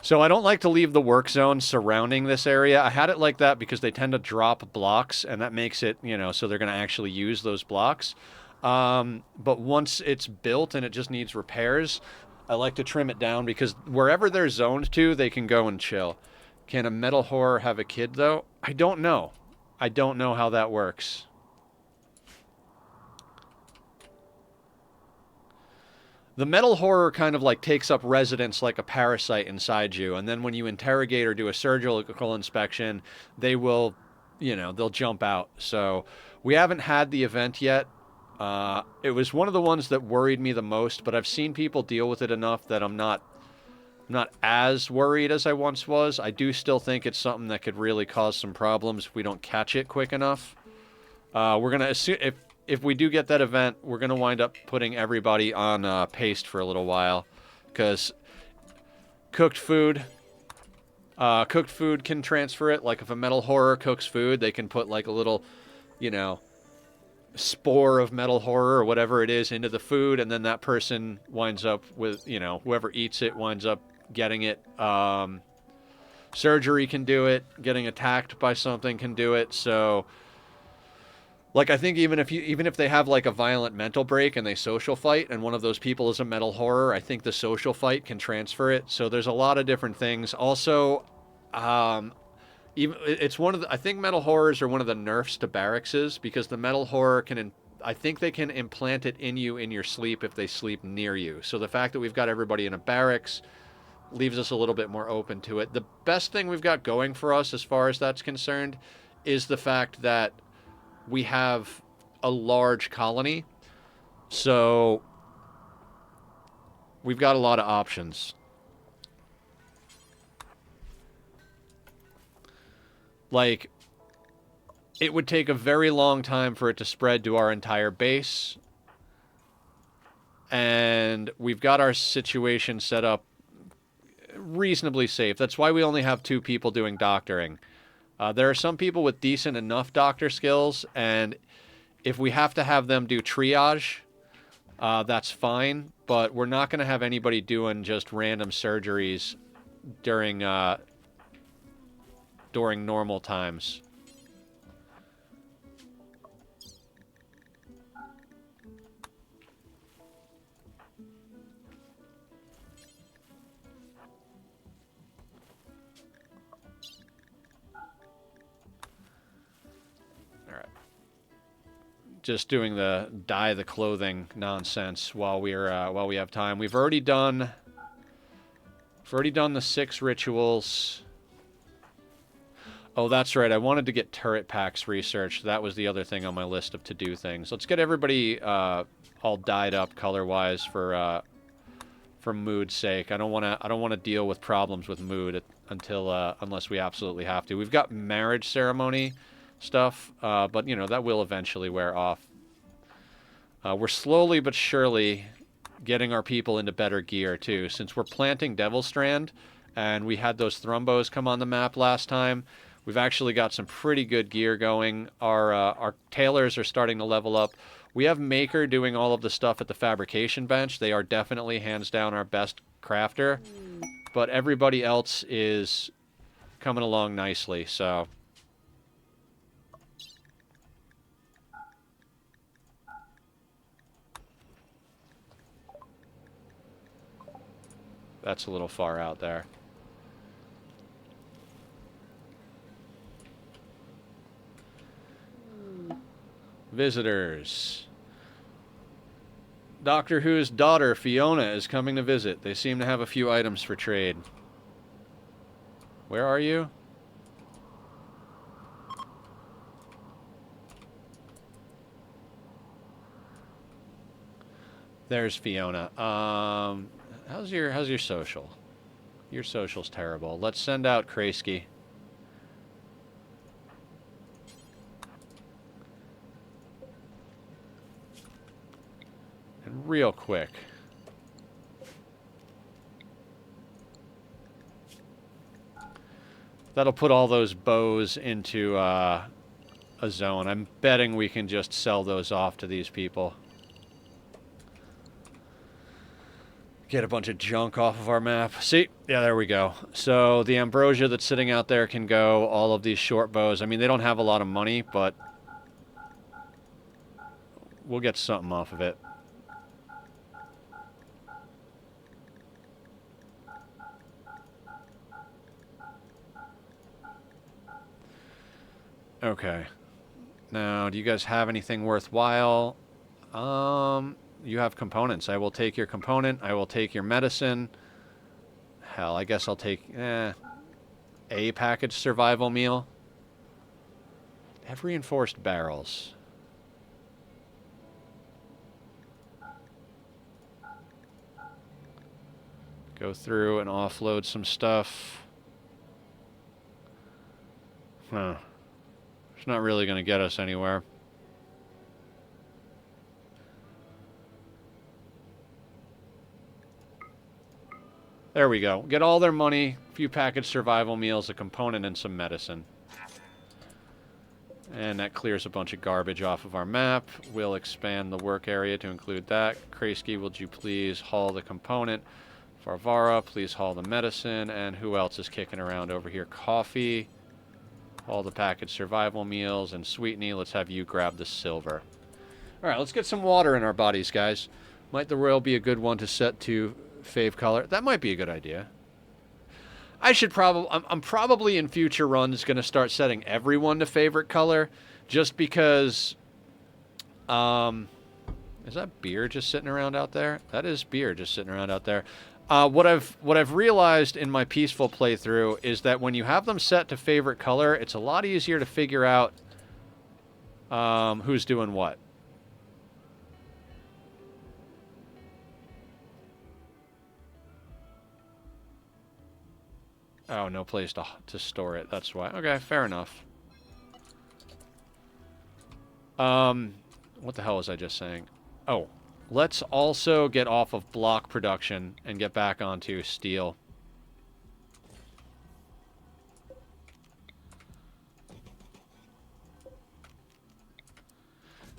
So I don't like to leave the work zone surrounding this area. I had it like that because they tend to drop blocks, and that makes it, you know, so they're going to actually use those blocks. But once it's built and it just needs repairs, I like to trim it down because wherever they're zoned to, they can go and chill. Can a metal horror have a kid, though? I don't know. I don't know how that works. The metal horror kind of like takes up residence like a parasite inside you, and then when you interrogate or do a surgical inspection, they will, you know, they'll jump out. So we haven't had the event yet. It was one of the ones that worried me the most, but I've seen people deal with it enough that I'm not as worried as I once was. I do still think it's something that could really cause some problems if we don't catch it quick enough. We're gonna assume if we do get that event, we're going to wind up putting everybody on paste for a little while. Because cooked food can transfer it. Like if a metal horror cooks food, they can put like a little, you know, spore of metal horror or whatever it is into the food, and then that person winds up with, you know, whoever eats it winds up getting it. Surgery can do it. Getting attacked by something can do it. So, like, I think even if they have like a violent mental break and they social fight, and one of those people is a metal horror, I think the social fight can transfer it. So there's a lot of different things. Also, even it's one of the, I think metal horrors are one of the nerfs to barrackses, because the metal horror can, I think they can implant it in you in your sleep if they sleep near you. So the fact that we've got everybody in a barracks leaves us a little bit more open to it. The best thing we've got going for us as far as that's concerned is the fact that we have a large colony. So we've got a lot of options. Like, it would take a very long time for it to spread to our entire base. And we've got our situation set up reasonably safe. That's why we only have 2 people doing doctoring. There are some people with decent enough doctor skills, and if we have to have them do triage, that's fine. But we're not going to have anybody doing just random surgeries during normal times. Just doing the dye the clothing nonsense while we have time. We've already done the 6 rituals. Oh, that's right. I wanted to get turret packs researched. That was the other thing on my list of to-do things. Let's get everybody all dyed up color-wise for mood's sake. I don't want to deal with problems with mood unless we absolutely have to. We've got marriage ceremony stuff, but you know, that will eventually wear off. We're slowly but surely getting our people into better gear too, since we're planting Devil Strand and we had those thrombos come on the map last time. We've actually got some pretty good gear going. Our tailors are starting to level up. We have Maker doing all of the stuff at the fabrication bench. They are definitely hands down our best crafter, but everybody else is coming along nicely, so that's a little far out there. Visitors. Doctor Who's daughter, Fiona, is coming to visit. They seem to have a few items for trade. Where are you? There's Fiona. How's your social? Your social's terrible. Let's send out Kraski. And real quick. That'll put all those bows into a zone. I'm betting we can just sell those off to these people. Get a bunch of junk off of our map. See? Yeah, there we go. So the ambrosia that's sitting out there can go. All of these short bows. I mean, they don't have a lot of money, but we'll get something off of it. Okay. Now, do you guys have anything worthwhile? You have components. I will take your component. I will take your medicine. Hell, I guess I'll take a packaged survival meal. Have reinforced barrels. Go through and offload some stuff. Huh. It's not really going to get us anywhere. There we go. Get all their money, a few packaged survival meals, a component, and some medicine. And that clears a bunch of garbage off of our map. We'll expand the work area to include that. Kreisky, would you please haul the component? Varvara, please haul the medicine. And who else is kicking around over here? Coffee. Haul the packaged survival meals. And Sweetney, let's have you grab the silver. Alright, let's get some water in our bodies, guys. Might the royal be a good one to set to fave color? That might be a good idea. I should probably... I'm probably in future runs going to start setting everyone to favorite color. Just because... is that beer just sitting around out there? That is beer just sitting around out there. What I've realized in my peaceful playthrough is that when you have them set to favorite color, it's a lot easier to figure out who's doing what. Oh, no place to store it. That's why. Okay, fair enough. What the hell was I just saying? Oh, let's also get off of block production and get back onto steel.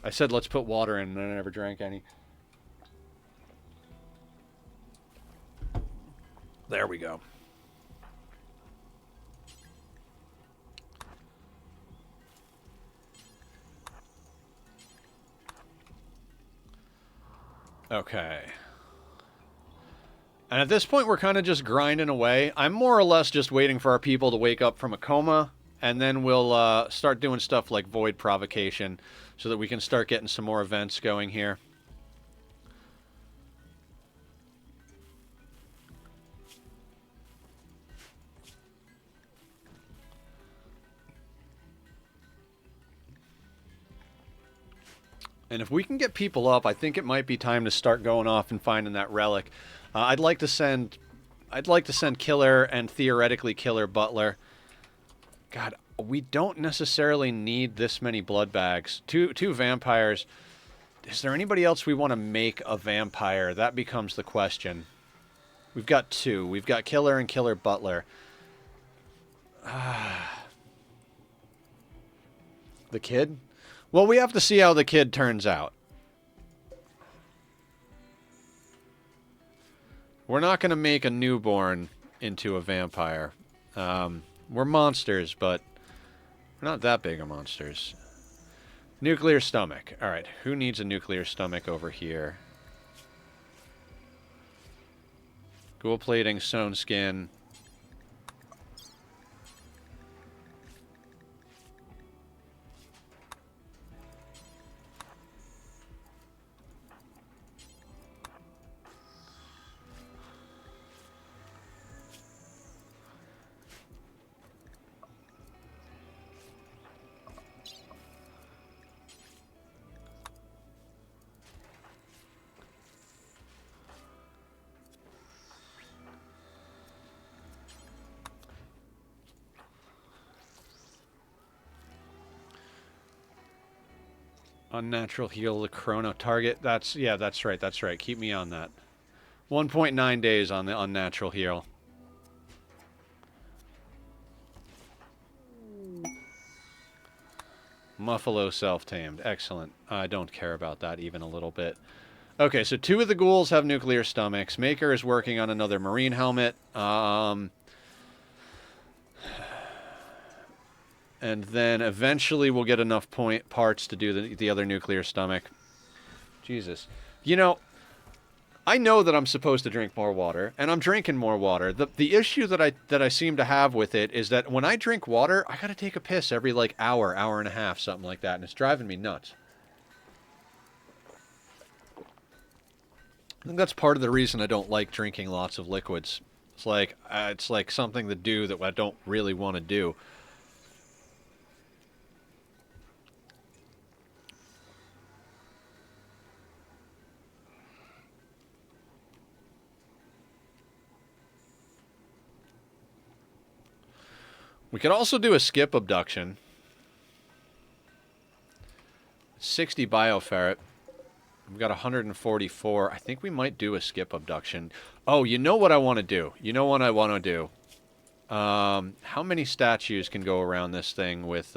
I said let's put water in, and I never drank any. There we go. Okay. And at this point, we're kind of just grinding away. I'm more or less just waiting for our people to wake up from a coma, and then we'll start doing stuff like Void Provocation so that we can start getting some more events going here. And if we can get people up, I think it might be time to start going off and finding that relic. I'd like to send Killer and theoretically Killer Butler. God, we don't necessarily need this many blood bags. Two vampires. Is there anybody else we want to make a vampire? That becomes the question. We've got two. We've got Killer and Killer Butler. The kid? Well, we have to see how the kid turns out. We're not going to make a newborn into a vampire. We're monsters, but we're not that big of monsters. Nuclear stomach. Alright, who needs a nuclear stomach over here? Ghoul plating, sewn skin. Unnatural heal the chrono target. That's right. That's right. Keep me on that. 1.9 days on the unnatural heal. Muffalo self-tamed. Excellent. I don't care about that even a little bit. Okay, so two of the ghouls have nuclear stomachs. Maker is working on another marine helmet. And then eventually we'll get enough parts to do the other nuclear stomach. Jesus. You know, I know that I'm supposed to drink more water, and I'm drinking more water. The issue that I seem to have with it is that when I drink water, I gotta take a piss every, like, hour and a half, something like that, and it's driving me nuts. I think that's part of the reason I don't like drinking lots of liquids. It's like something to do that I don't really want to do. We could also do a skip abduction. 60 bioferret. We've got 144. I think we might do a skip abduction. Oh, you know what I want to do? You know what I want to do? How many statues can go around this thing with...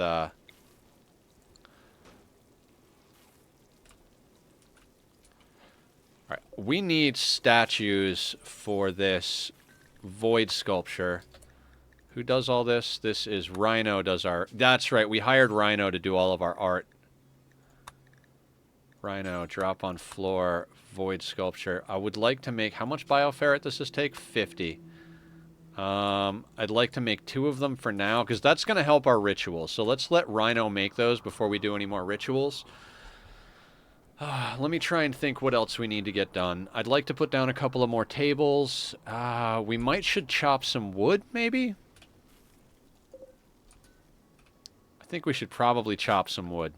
we need statues for this void sculpture. Who does all this? This is Rhino does our... That's right, we hired Rhino to do all of our art. Rhino, drop on floor, void sculpture. I would like to make... How much bioferret does this take? 50. I'd like to make 2 of them for now, because that's going to help our rituals. So let's let Rhino make those before we do any more rituals. Let me try and think what else we need to get done. I'd like to put down a couple of more tables. We should chop some wood, maybe? I think we should probably chop some wood.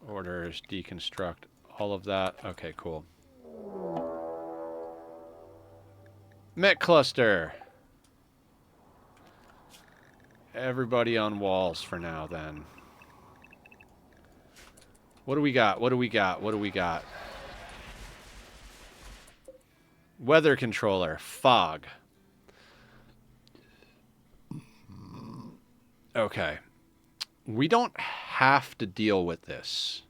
Orders, deconstruct, all of that. Okay, cool. Met cluster. Everybody on walls for now, then. What do we got? What do we got? What do we got? Weather controller. Fog. Okay. We don't have to deal with this.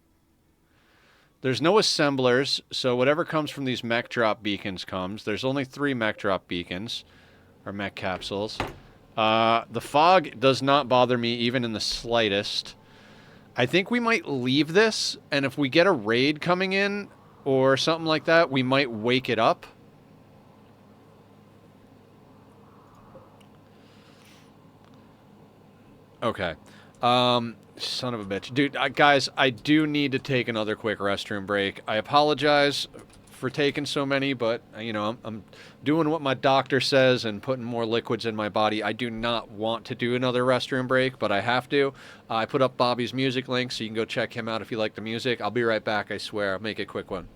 There's no assemblers, so whatever comes from these mech drop beacons comes. There's only 3 mech drop beacons, or mech capsules. The fog does not bother me even in the slightest. I think we might leave this, and if we get a raid coming in, or something like that, we might wake it up. Okay. Son of a bitch. Dude, guys, I do need to take another quick restroom break. I apologize for taking so many, but, you know, I'm doing what my doctor says and putting more liquids in my body. I do not want to do another restroom break, but I have to. I put up Bobby's music link, so you can go check him out if you like the music. I'll be right back, I swear. I'll make it a quick one.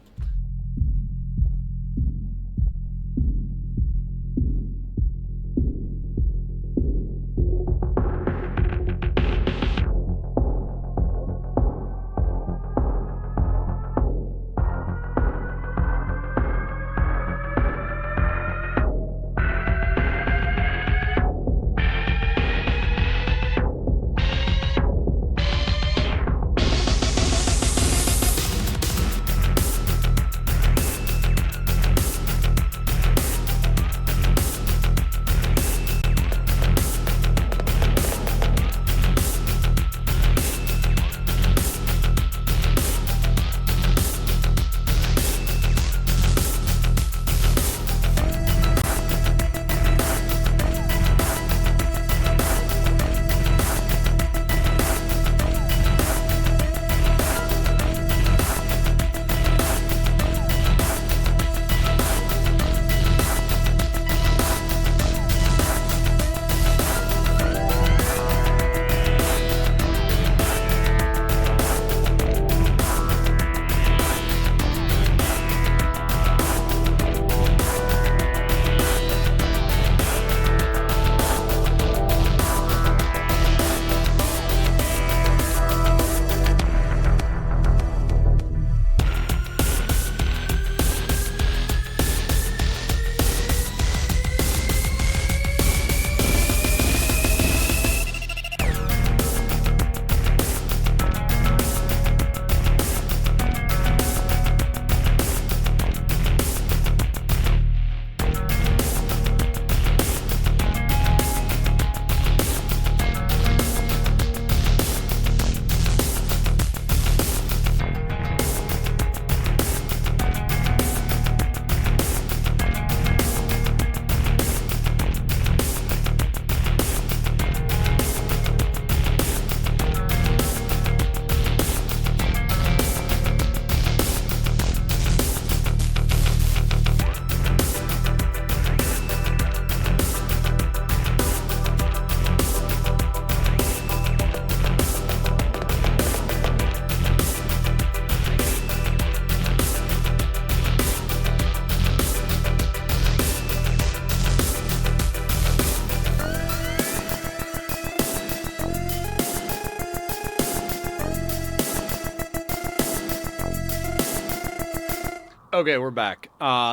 Okay, we're back.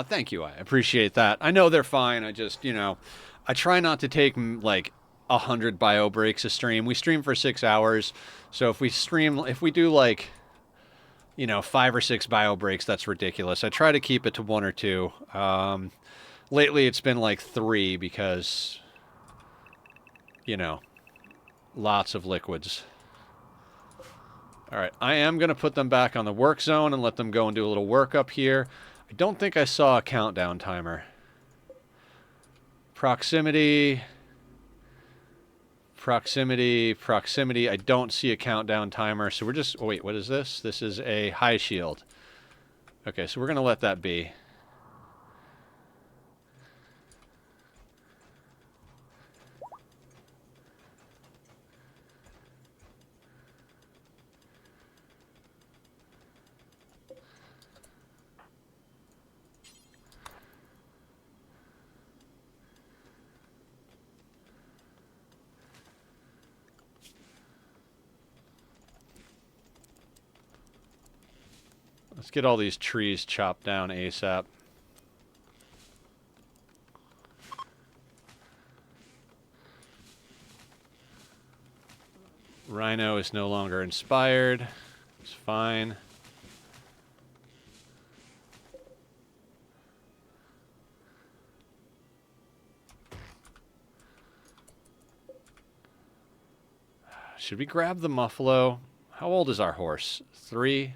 Thank you. I appreciate that. I know they're fine. I just, I try not to take like 100 bio breaks a stream. We stream for 6 hours, so if we do like, 5 or 6 bio breaks, that's ridiculous. I try to keep it to 1 or 2. Lately, it's been like 3 because, lots of liquids. All right, I am going to put them back on the work zone and let them go and do a little work up here. I don't think I saw a countdown timer. Proximity. I don't see a countdown timer, so we're just... Oh, wait, what is this? This is a high shield. Okay, so we're going to let that be. Let's get all these trees chopped down ASAP. Rhino is no longer inspired. It's fine. Should we grab the muffalo? How old is our horse? 3?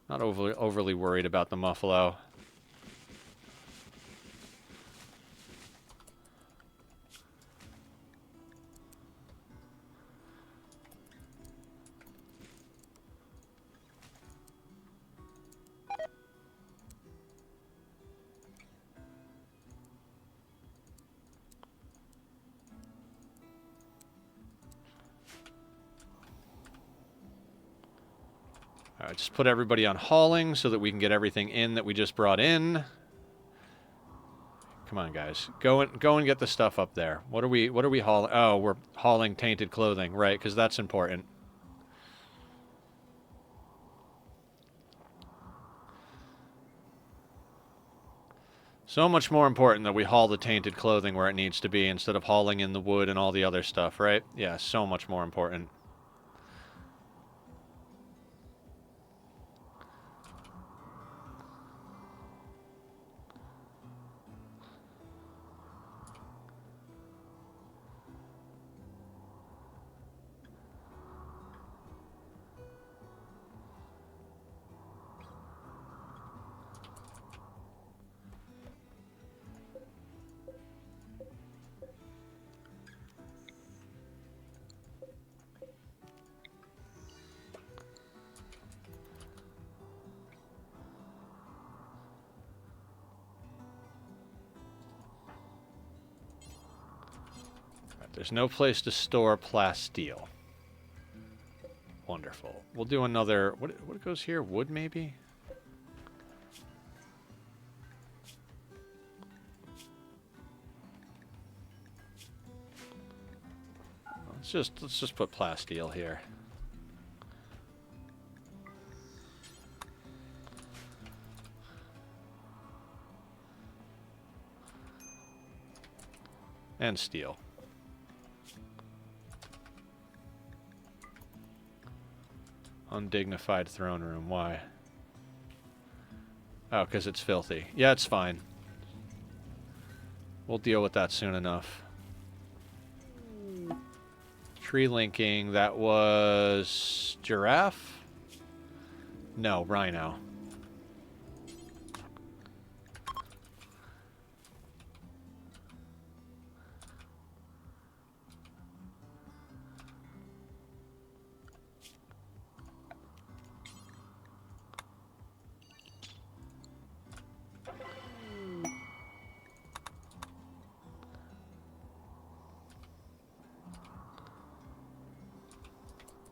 Not overly worried about the muffalo. All right, just put everybody on hauling so that we can get everything in that we just brought in. Come on, guys. Go and get the stuff up there. What are we hauling? Oh, we're hauling tainted clothing, right, because that's important. So much more important that we haul the tainted clothing where it needs to be instead of hauling in the wood and all the other stuff, right? Yeah, so much more important. There's no place to store plasteel. Wonderful. We'll do another... What goes here? Wood, maybe? Let's just put plasteel here. And steel. Undignified throne room. Why? Oh, because it's filthy. Yeah, it's fine. We'll deal with that soon enough. Tree linking. That was... giraffe? No, rhino.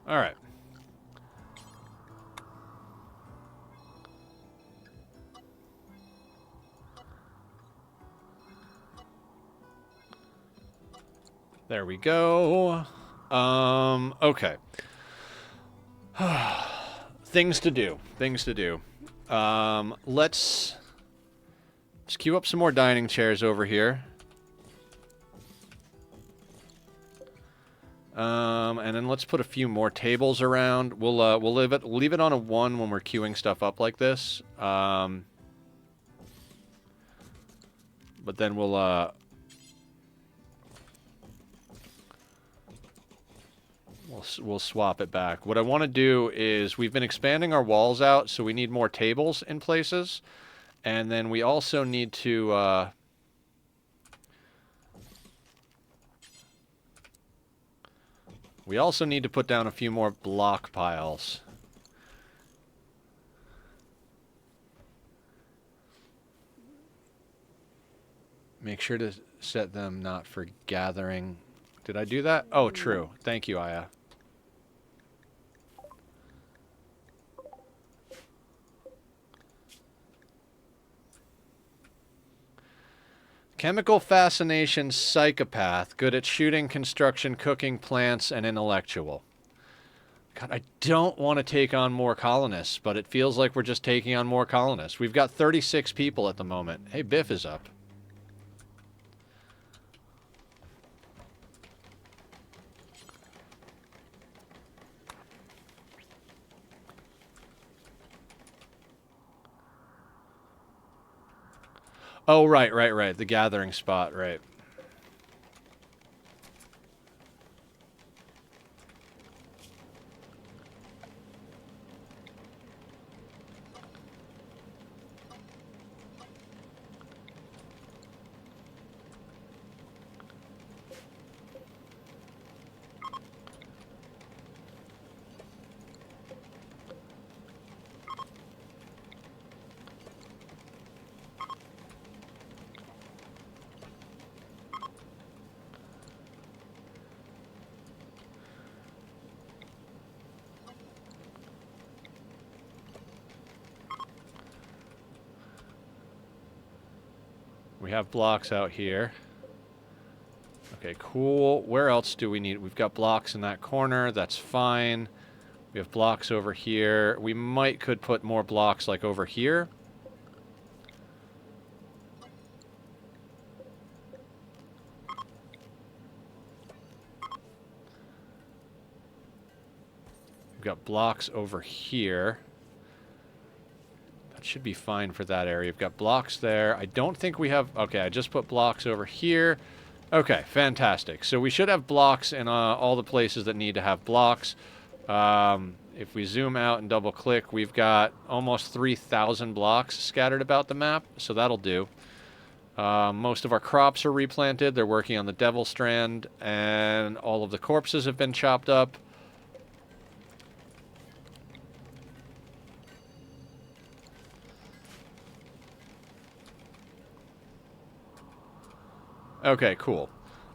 All right. There we go. Okay. Things to do. Let's queue up some more dining chairs over here. And then let's put a few more tables around. We'll leave it on a 1 when we're queuing stuff up like this. But then we'll swap it back. What I want to do is we've been expanding our walls out, so we need more tables in places, and then we also need to put down a few more block piles. Make sure to set them not for gathering. Did I do that? Oh, true. Thank you, Aya. Chemical fascination psychopath, good at shooting, construction, cooking, plants, and intellectual. God, I don't want to take on more colonists, but it feels like we're just taking on more colonists. We've got 36 people at the moment. Hey, Biff is up. Oh, right. The gathering spot, right. We have blocks out here. Okay, cool. Where else do we need? We've got blocks in that corner. That's fine. We have blocks over here. We could put more blocks like over here. We've got blocks over here. That should be fine for that area. We've got blocks there. I don't think we have... Okay, I just put blocks over here. Okay, fantastic. So we should have blocks in all the places that need to have blocks. If we zoom out and double-click, we've got almost 3,000 blocks scattered about the map, so that'll do. Most of our crops are replanted. They're working on the Devil Strand, and all of the corpses have been chopped up. Okay, cool.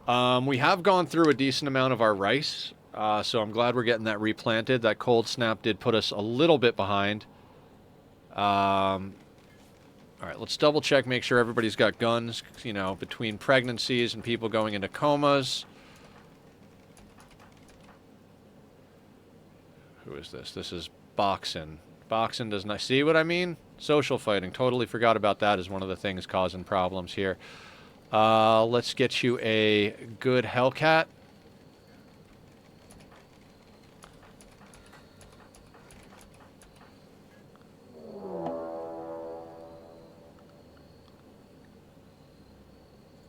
We have gone through a decent amount of our rice, so I'm glad we're getting that replanted. That cold snap did put us a little bit behind. All right, let's double check, make sure everybody's got guns, you know, between pregnancies and people going into comas. Who is this? This is Boxin. Boxin does not... See what I mean? Social fighting. Totally forgot about that as one of the things causing problems here. Let's get you a good Hellcat.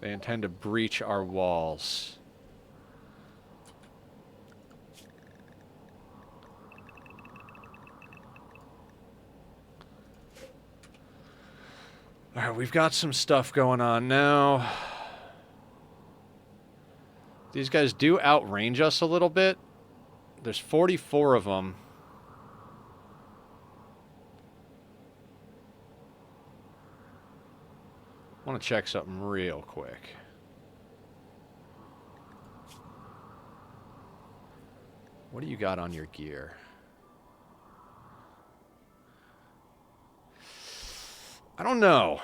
They intend to breach our walls. Alright, we've got some stuff going on now. These guys do outrange us a little bit. There's 44 of them. I want to check something real quick. What do you got on your gear? I don't know.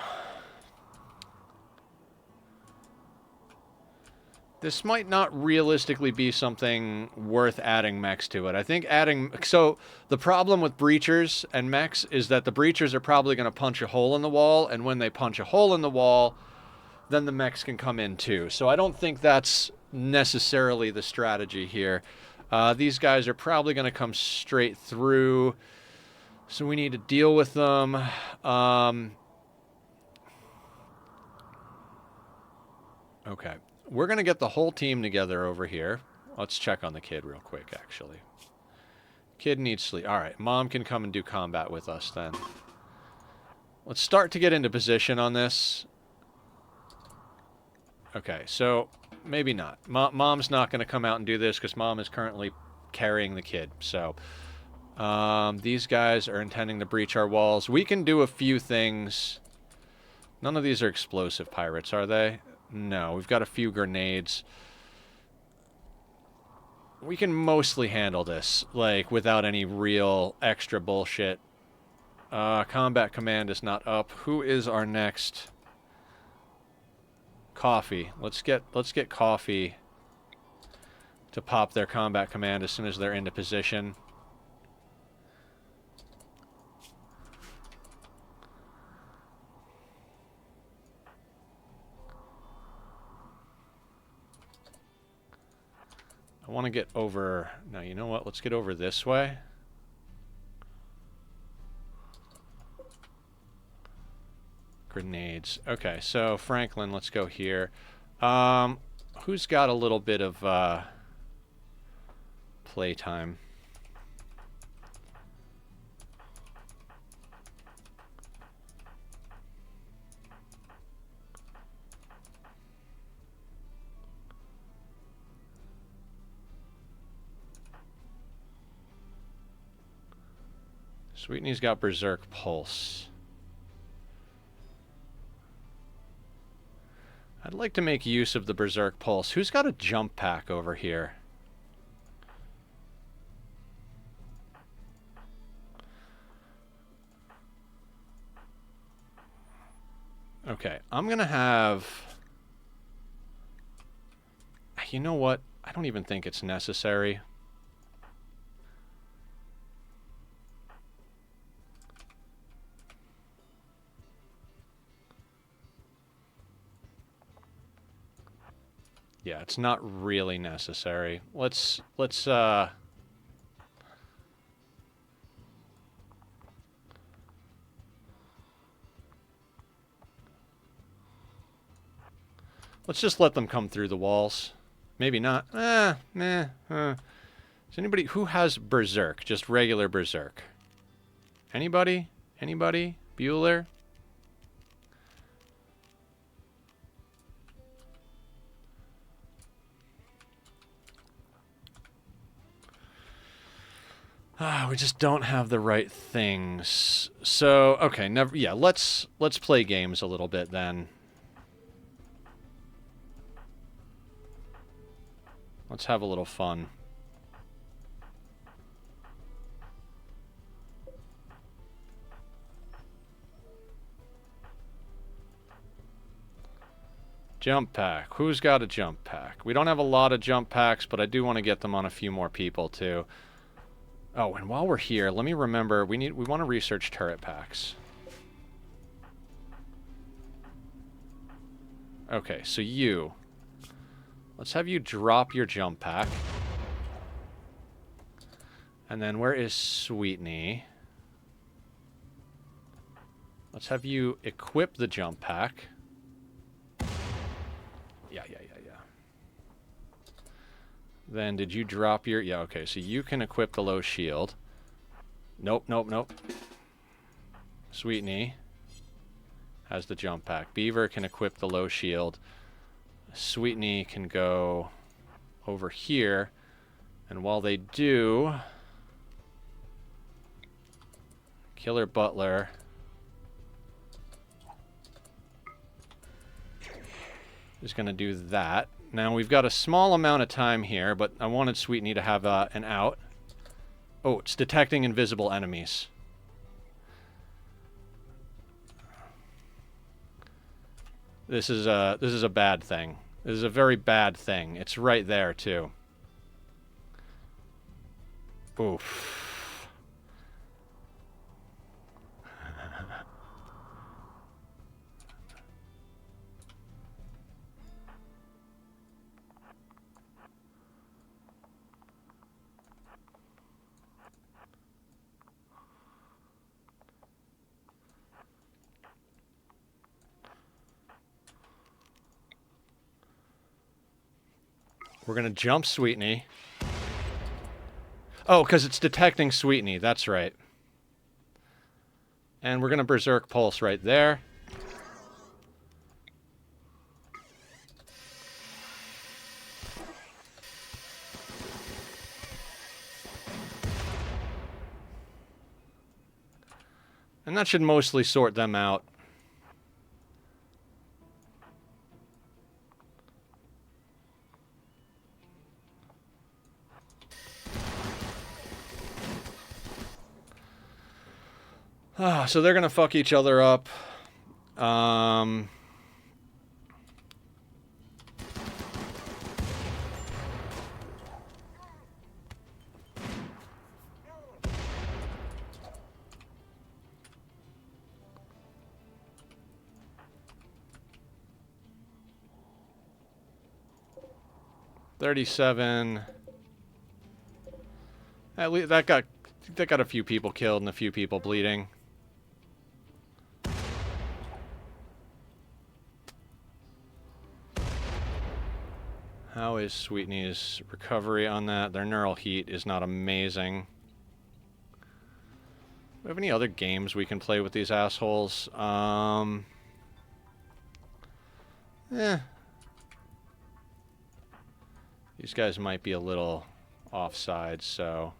This might not realistically be something worth adding mechs to it. I think adding... So, the problem with breachers and mechs is that the breachers are probably going to punch a hole in the wall, and when they punch a hole in the wall, then the mechs can come in too. So I don't think that's necessarily the strategy here. These guys are probably going to come straight through, so we need to deal with them. Okay. We're going to get the whole team together over here. Let's check on the kid real quick, actually. Kid needs sleep. All right, Mom can come and do combat with us then. Let's start to get into position on this. Okay, so maybe not. Mom's not going to come out and do this because Mom is currently carrying the kid. So these guys are intending to breach our walls. We can do a few things. None of these are explosive pirates, are they? No, we've got a few grenades. We can mostly handle this, like, without any real extra bullshit. Combat command is not up. Who is our next? Coffee. Let's get Coffee to pop their combat command as soon as they're into position. I want to get over... Now, you know what? Let's get over this way. Grenades. Okay, so Franklin, let's go here. Who's got a little bit of playtime? Sweetney's got Berserk Pulse. I'd like to make use of the Berserk Pulse. Who's got a jump pack over here? Okay, I'm gonna have... You know what? I don't even think it's necessary. Yeah, it's not really necessary. Let's just let them come through the walls. Maybe not. Does anybody who has Berserk? Just regular Berserk. Anybody? Anybody? Bueller? We just don't have the right things. So, okay, never. Yeah, let's play games a little bit then. Let's have a little fun. Jump pack. Who's got a jump pack? We don't have a lot of jump packs, but I do want to get them on a few more people too. Oh, and while we're here, let me remember, we want to research turret packs. Okay, so you. Let's have you drop your jump pack. And then where is Sweetney? Let's have you equip the jump pack. Yeah. Then did you drop your... Yeah, okay, so you can equip the low shield. Nope. Sweetney has the jump pack. Beaver can equip the low shield. Sweetney can go over here. And while they do... Killer Butler... is going to do that. Now, we've got a small amount of time here, but I wanted Sweetney to have an out. Oh, it's detecting invisible enemies. This is a bad thing. This is a very bad thing. It's right there, too. Oof. We're going to jump Sweetney. Oh, because it's detecting Sweetney. That's right. And we're going to Berserk Pulse right there. And that should mostly sort them out. So they're going to fuck each other up. 37. At least that got a few people killed and a few people bleeding. How is Sweetney's recovery on that? Their neural heat is not amazing. Do we have any other games we can play with these assholes? These guys might be a little offside, so...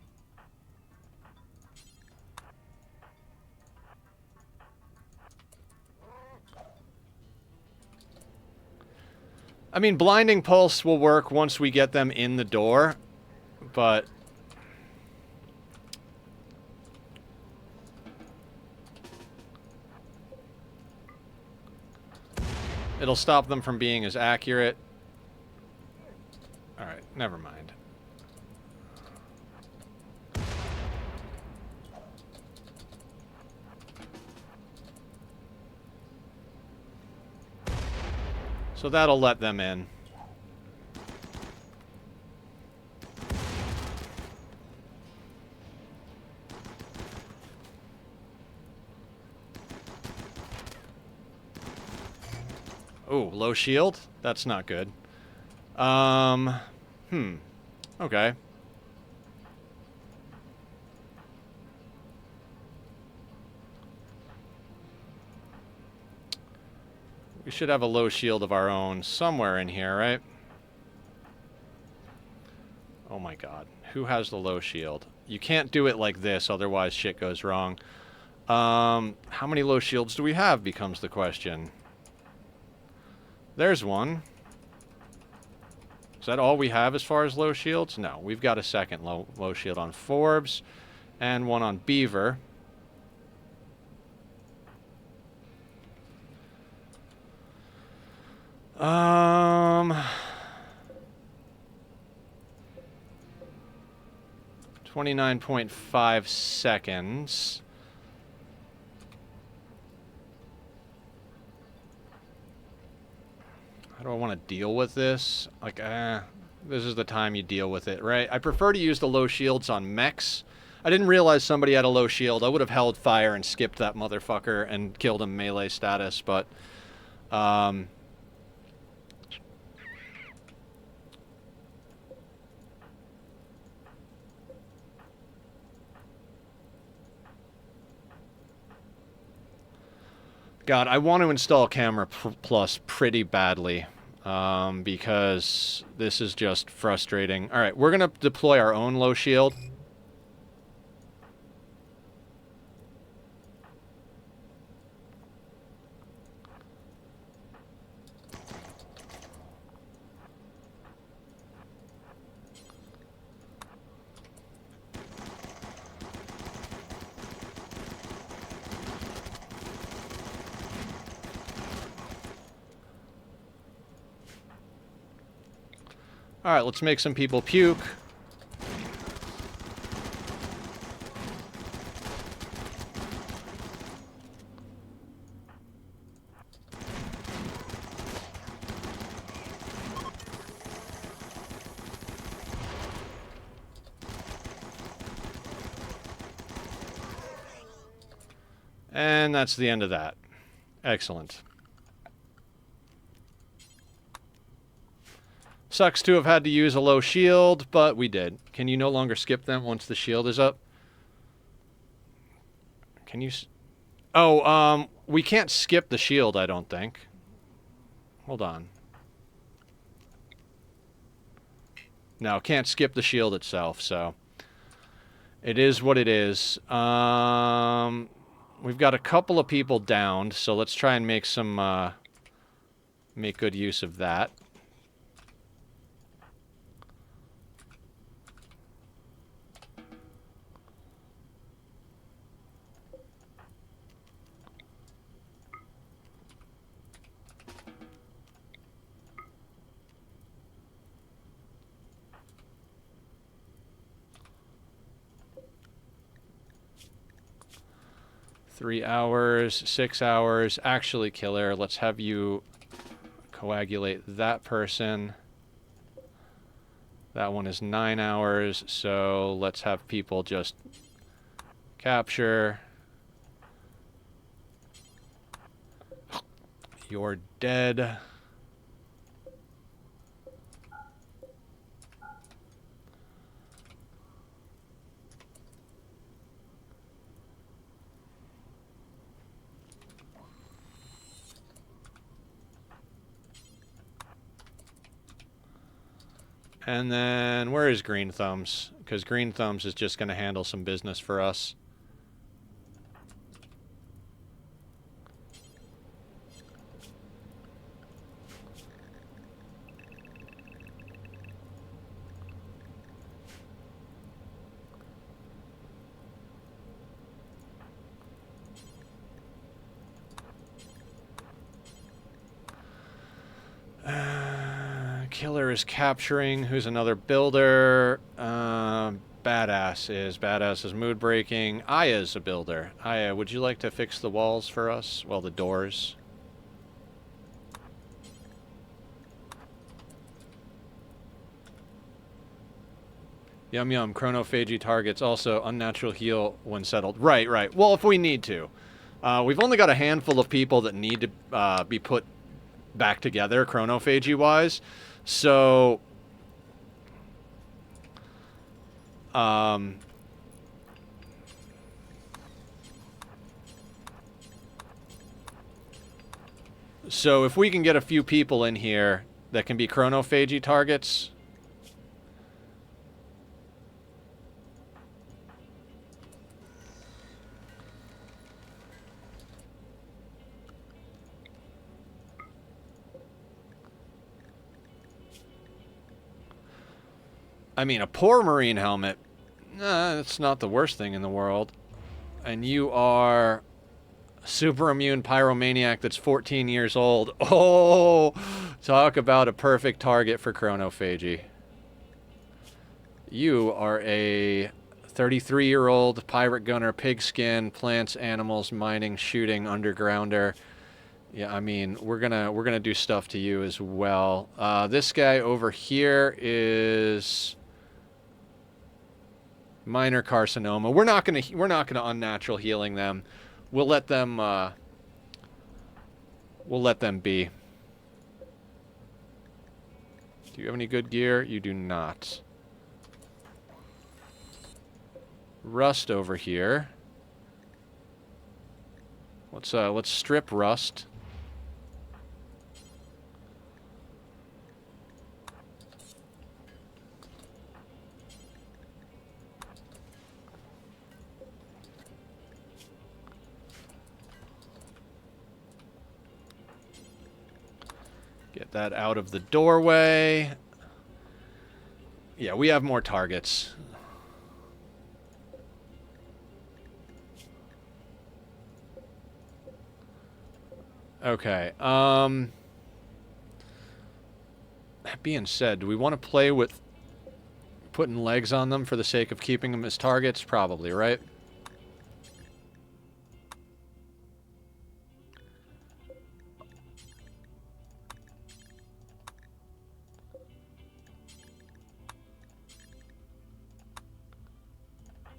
I mean, Blinding Pulse will work once we get them in the door, but... it'll stop them from being as accurate. Alright, never mind. So that'll let them in. Oh, low shield? That's not good. Okay. We should have a low shield of our own somewhere in here, right? Oh my god. Who has the low shield? You can't do it like this, otherwise shit goes wrong. How many low shields do we have becomes the question. There's one. Is that all we have as far as low shields? No, we've got a second low shield on Forbes and one on Beaver. Um... 29.5 seconds. How do I want to deal with this? Like, this is the time you deal with it, right? I prefer to use the low shields on mechs. I didn't realize somebody had a low shield. I would have held fire and skipped that motherfucker and killed him melee status, but... God, I want to install Camera Plus pretty badly, because this is just frustrating. Alright, we're going to deploy our own low shield. Alright, let's make some people puke. And that's the end of that. Excellent. Sucks to have had to use a low shield, but we did. Can you no longer skip them once the shield is up? Can you... Oh, we can't skip the shield, I don't think. Hold on. No, can't skip the shield itself, so... It is what it is. We've got a couple of people downed, so let's try and make some, make good use of that. Three hours, 6 hours. Actually, Killer, let's have you coagulate that person. That one is 9 hours, so let's have people just capture. You're dead. And then, where is Green Thumbs? Because Green Thumbs is just going to handle some business for us. Killer is capturing. Who's another builder? Badass is mood breaking. Aya's a builder. Aya, would you like to fix the walls for us? Well, the doors. Yum yum. Chronophagy targets also unnatural heal when settled. Right, right. Well, if we need to. We've only got a handful of people that need to be put back together, chronophagy-wise. So, so if we can get a few people in here that can be chronophagy targets. I mean, a poor marine helmet, that's not the worst thing in the world. And you are a super immune pyromaniac that's 14 years old. Oh, talk about a perfect target for chronophagy. You are a 33-year-old pirate gunner, pigskin, plants, animals, mining, shooting, undergrounder. Yeah, I mean, we're gonna do stuff to you as well. This guy over here is minor carcinoma. We're not gonna unnatural healing them. We'll let them be. Do you have any good gear? You do not. Rust over here. Let's strip Rust. Get that out of the doorway. Yeah, we have more targets. Okay, That being said, do we want to play with putting legs on them for the sake of keeping them as targets? Probably, right?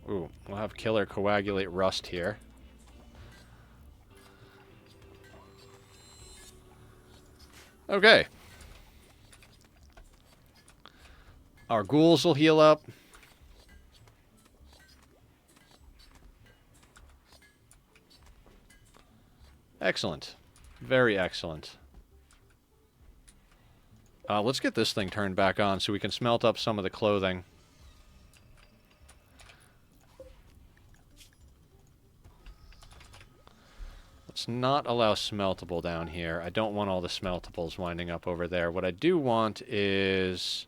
Ooh, we'll have Killer coagulate rust here. Okay. Our ghouls will heal up. Excellent. Very excellent. Let's get this thing turned back on so we can smelt up some of the clothing. Let's not allow smeltable down here. I don't want all the smeltables winding up over there. What I do want is...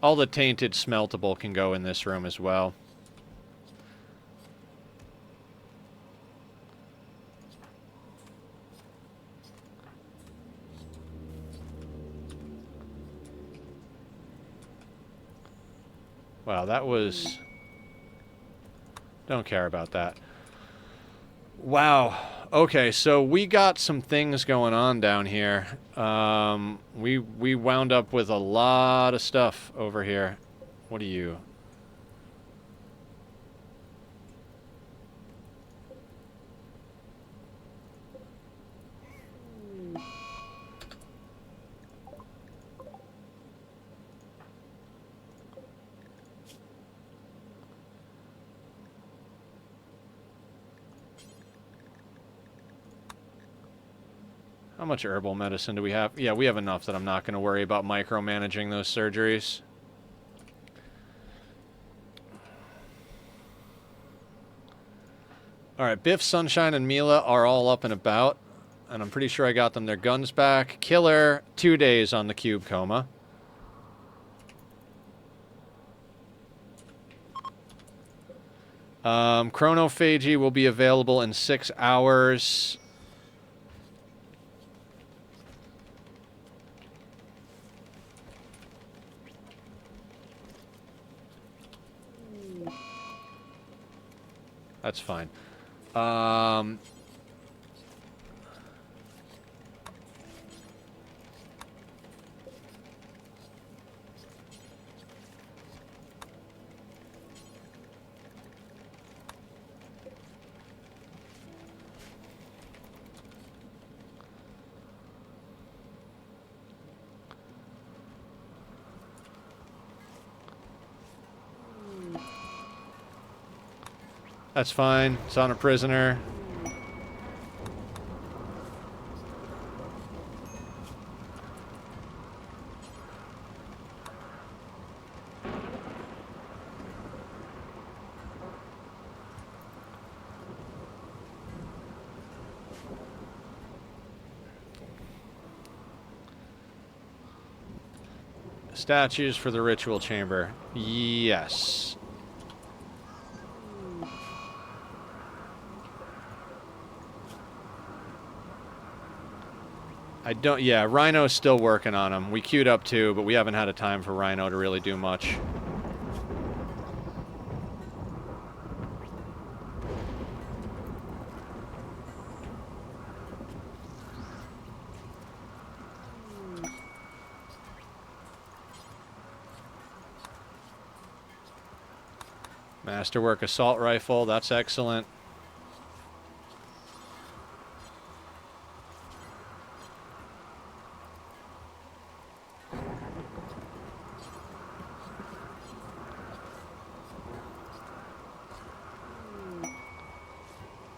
all the tainted smeltable can go in this room as well. Wow, that was... don't care about that. Wow. Okay, so we got some things going on down here. We wound up with a lot of stuff over here. What are you? How much herbal medicine do we have? Yeah, we have enough that I'm not going to worry about micromanaging those surgeries. Alright, Biff, Sunshine, and Mila are all up and about. And I'm pretty sure I got them their guns back. Killer, 2 days on the cube coma. Chronophagy will be available in 6 hours. That's fine. That's fine. It's on a prisoner. Statues for the ritual chamber. Yes. I don't... yeah, Rhino's still working on them. We queued up too, but we haven't had a time for Rhino to really do much. Masterwork assault rifle, that's excellent.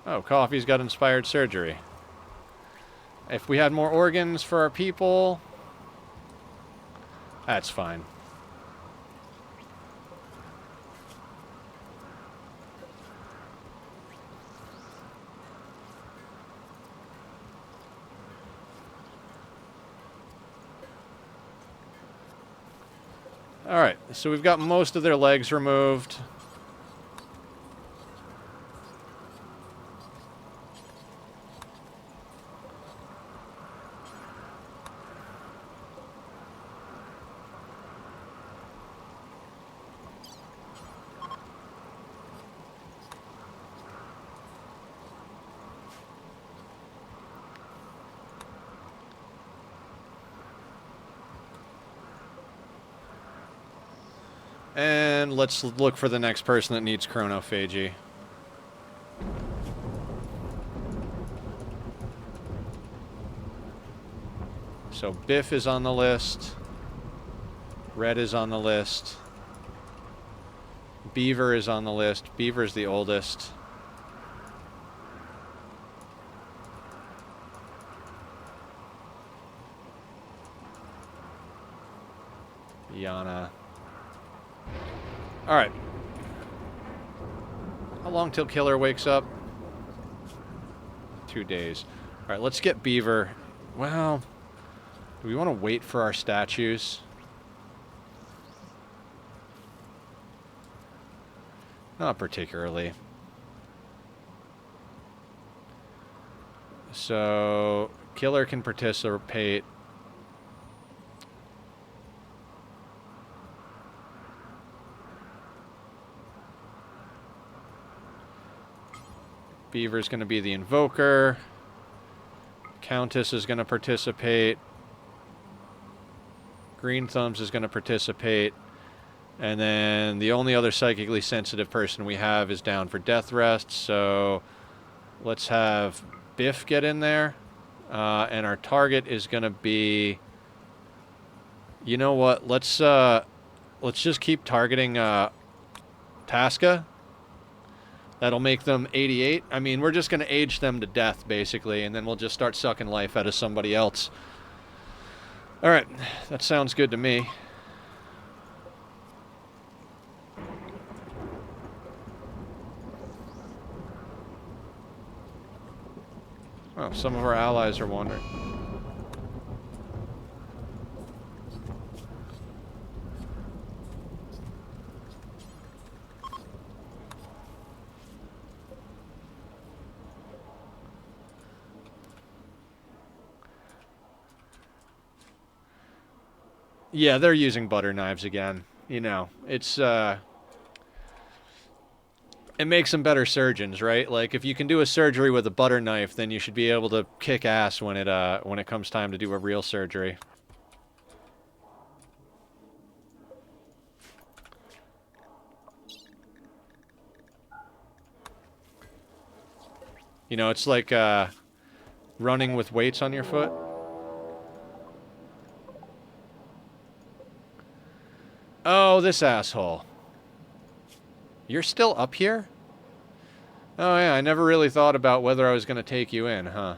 Oh, Coffee's got inspired surgery. If we had more organs for our people, that's fine. Alright, so we've got most of their legs removed. And let's look for the next person that needs chronophagy. So Biff is on the list. Red is on the list. Beaver is on the list. Beaver's the oldest. Yana. Alright. How long till Killer wakes up? 2 days. Alright, let's get Beaver. Well, do we want to wait for our statues? Not particularly. So, Killer can participate. Beaver's going to be the invoker. Countess is going to participate. Green Thumbs is going to participate. And then the only other psychically sensitive person we have is down for death rest. So let's have Biff get in there. And our target is going to be... You know what? Let's just keep targeting Tasca. That'll make them 88. I mean, we're just going to age them to death, basically, and then we'll just start sucking life out of somebody else. All right, that sounds good to me. Oh, some of our allies are wandering. Yeah, they're using butter knives again. You know, it's, it makes them better surgeons, right? Like, if you can do a surgery with a butter knife, then you should be able to kick ass when it comes time to do a real surgery. You know, it's like, running with weights on your foot. Oh, this asshole. You're still up here? Oh, yeah, I never really thought about whether I was going to take you in, huh?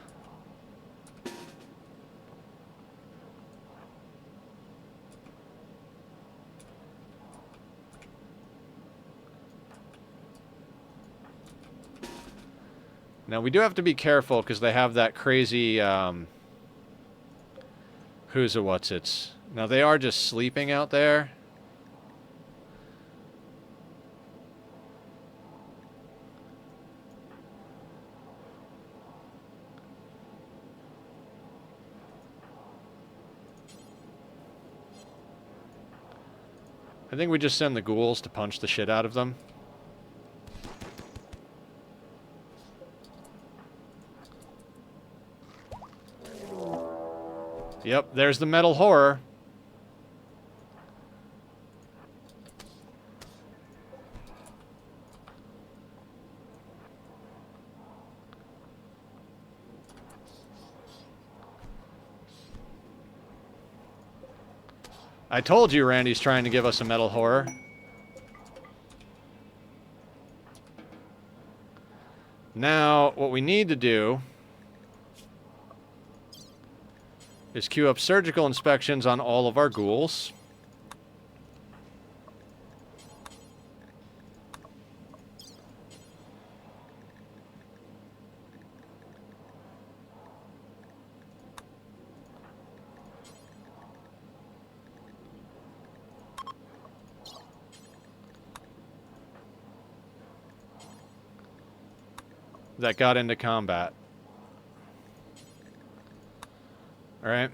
Now, we do have to be careful, because they have that crazy, who's a what's-its. Now, they are just sleeping out there. I think we just send the ghouls to punch the shit out of them. Yep, there's the metal horror. I told you Randy's trying to give us a metal horror. Now, what we need to do is queue up surgical inspections on all of our ghouls. that got into combat. All right.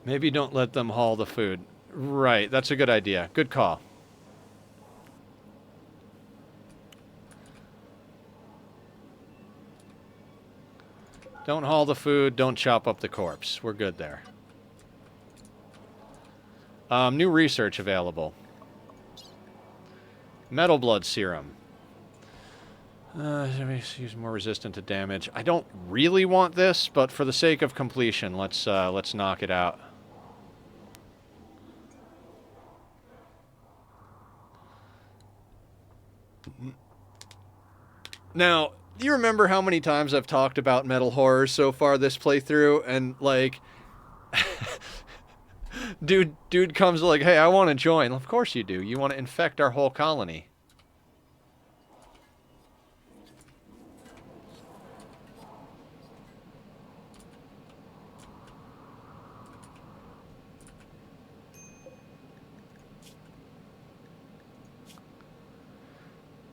Maybe don't let them haul the food. Right, that's a good idea. Good call. Don't haul the food, don't chop up the corpse. We're good there. New research available. Metal blood serum. Use more resistant to damage. I don't really want this, but for the sake of completion, let's knock it out. Now, do you remember how many times I've talked about metal horrors so far this playthrough? And, like, dude comes like, hey, I want to join. Of course you do. You want to infect our whole colony.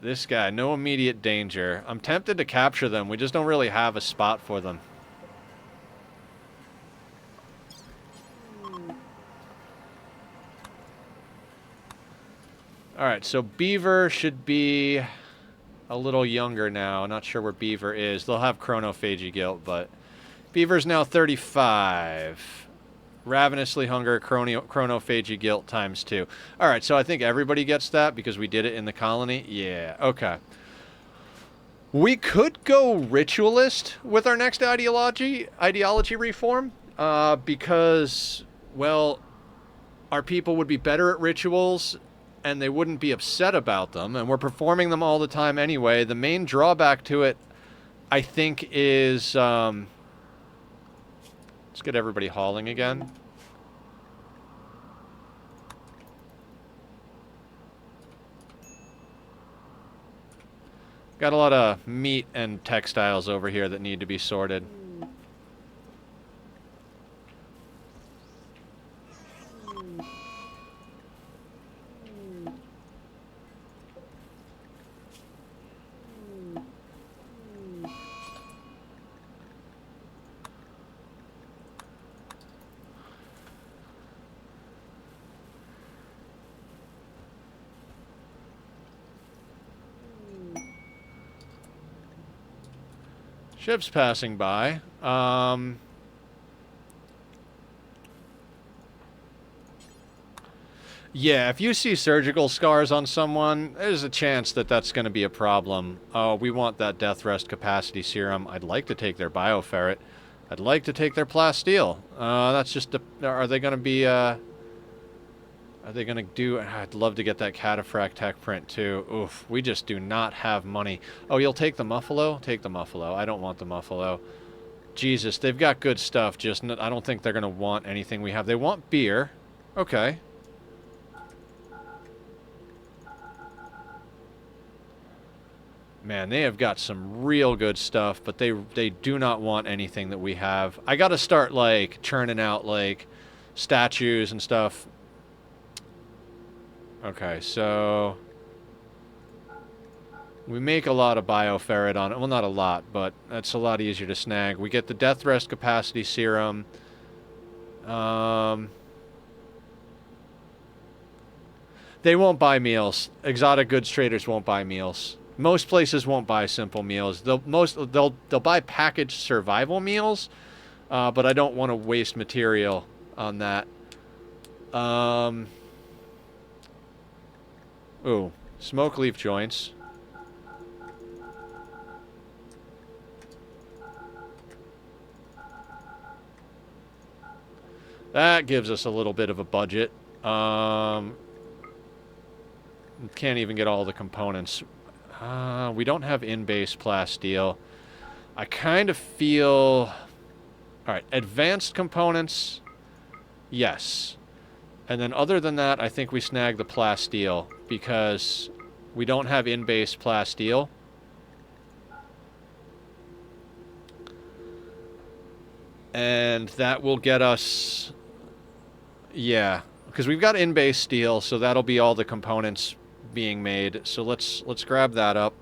This guy, no immediate danger. I'm tempted to capture them. We just don't really have a spot for them. Alright, so Beaver should be a little younger now. Not sure where Beaver is. They'll have chronophagy guilt, but Beaver's now 35. Ravenously hunger, chronophagy guilt times 2. Alright, so I think everybody gets that because we did it in the colony. Yeah, okay. We could go ritualist with our next ideology reform, because, well, our people would be better at rituals and they wouldn't be upset about them, and we're performing them all the time anyway. The main drawback to it, I think, is... let's get everybody hauling again. Got a lot of meat and textiles over here that need to be sorted. Ships passing by. Yeah, if you see surgical scars on someone, there's a chance that that's going to be a problem. Oh, we want that death rest capacity serum. I'd like to take their bioferret. I'd like to take their plasteel. That's just are they going to be, are they going to do... I'd love to get that cataphract tech print, too. Oof, we just do not have money. Oh, you'll take the Muffalo? Take the Muffalo. I don't want the Muffalo. Jesus, they've got good stuff, just I don't think they're going to want anything we have. They want beer. Okay. Man, they have got some real good stuff, but they do not want anything that we have. I got to start, like, churning out, like, statues and stuff. Okay, so we make a lot of bioferret on it. Well, not a lot, but that's a lot easier to snag. We get the death rest capacity serum. They won't buy meals. Exotic goods traders won't buy meals. Most places won't buy simple meals. They'll buy packaged survival meals, but I don't want to waste material on that. Ooh, smoke leaf joints. That gives us a little bit of a budget. Can't even get all the components. We don't have in-base plasteel. I kind of feel... Alright, advanced components. Yes. And then other than that, I think we snag the plasteel because we don't have in-base plasteel. And that will get us... Yeah, because we've got in-base steel, so that'll be all the components being made. So let's grab that up.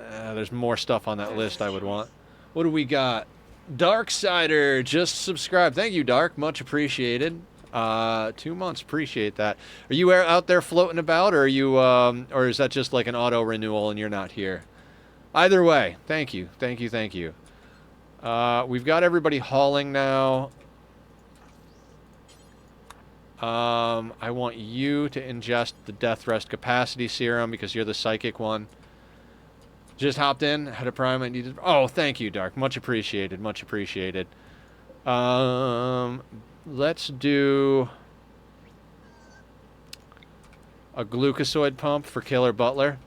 There's more stuff on that list I would want. What do we got? Darksider just subscribed. Thank you, Dark. Much appreciated. 2 months. Appreciate that. Are you out there floating about, or are you, or is that just like an auto renewal and you're not here? Either way, thank you, thank you, thank you. We've got everybody hauling now. I want you to ingest the Death Rest Capacity Serum because you're the psychic one. Just hopped in, had a prime I needed. Oh, thank you, Dark. Much appreciated, much appreciated. Let's do a glucosoid pump for Killer Butler.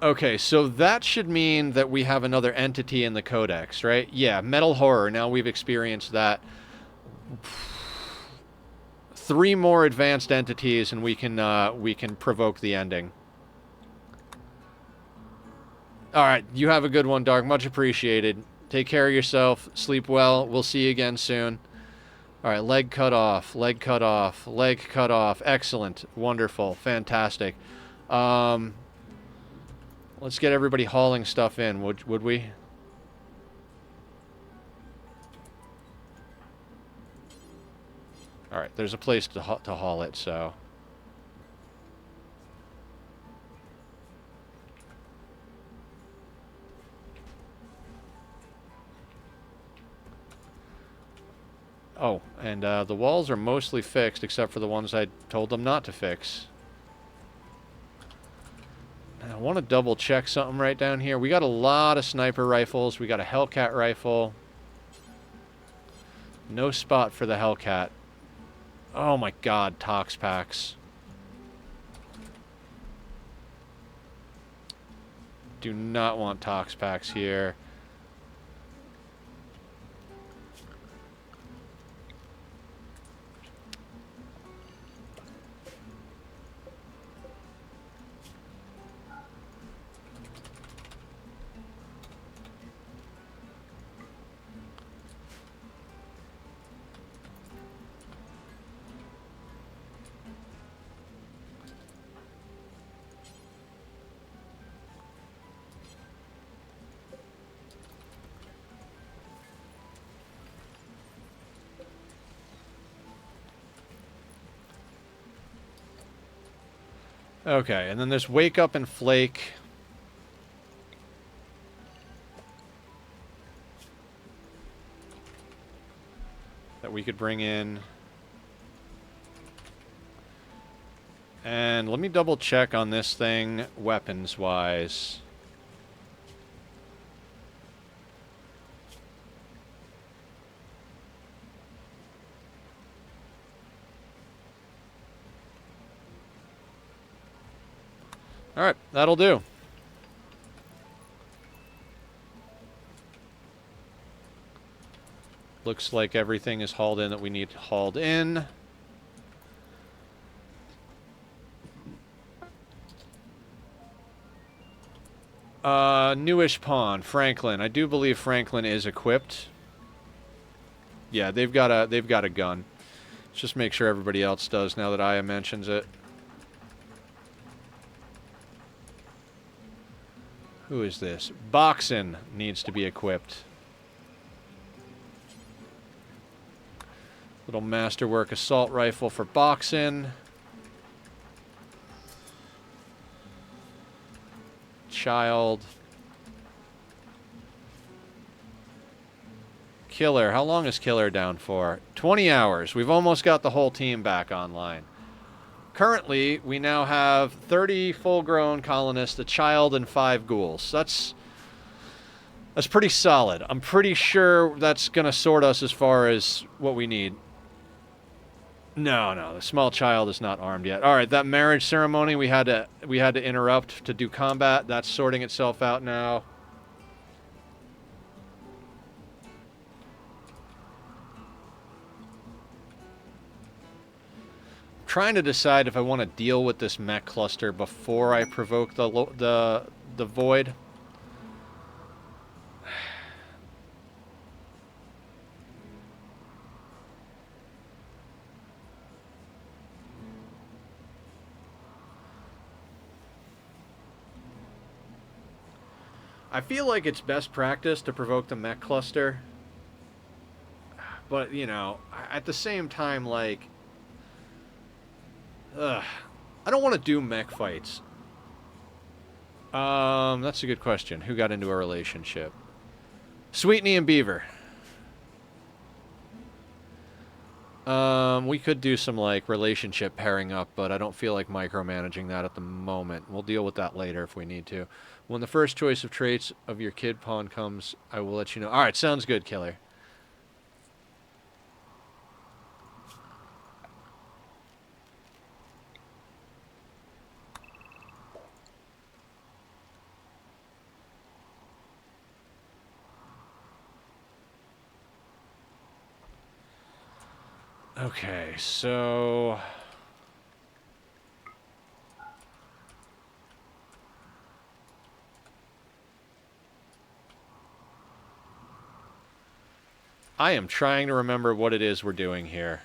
Okay, so that should mean that we have another entity in the codex, right? Yeah, Metal Horror. Now we've experienced that. 3 more advanced entities, and we can provoke the ending. All right, you have a good one, Dark. Much appreciated. Take care of yourself. Sleep well. We'll see you again soon. All right, leg cut off. Leg cut off. Leg cut off. Excellent. Wonderful. Fantastic. Let's get everybody hauling stuff in, would we? All right, there's a place to haul it, so... Oh, and the walls are mostly fixed, except for the ones I told them not to fix. I want to double check something right down here. We got a lot of sniper rifles. We got a Hellcat rifle. No spot for the Hellcat. Oh my god, Tox packs. Do not want Tox packs here. Okay, and then there's Wake Up and Flake. That we could bring in. And let me double check on this thing, weapons-wise. Alright, that'll do. Looks like everything is hauled in that we need hauled in. Newish pawn, Franklin. I do believe Franklin is equipped. Yeah, they've got a gun. Let's just make sure everybody else does now that Aya mentions it. Who is this? Boxin needs to be equipped. Little masterwork assault rifle for Boxin. Child. Killer. How long is Killer down for? 20 hours. We've almost got the whole team back online. Currently, we now have 30 full-grown colonists, a child, and 5 ghouls. That's pretty solid. I'm pretty sure that's going to sort us as far as what we need. No, the small child is not armed yet. All right, that marriage ceremony we had to interrupt to do combat. That's sorting itself out now. trying to decide if I want to deal with this mech cluster before I provoke the void. I feel like it's best practice to provoke the mech cluster, but, you know, at the same time, like, I don't want to do mech fights. That's a good question. Who got into a relationship? Sweetney and Beaver. We could do some, like, relationship pairing up, but I don't feel like micromanaging that at the moment. We'll deal with that later if we need to. When the first choice of traits of your kid pawn comes, I will let you know. Alright, sounds good, Killer. Okay, so... I am trying to remember what it is we're doing here.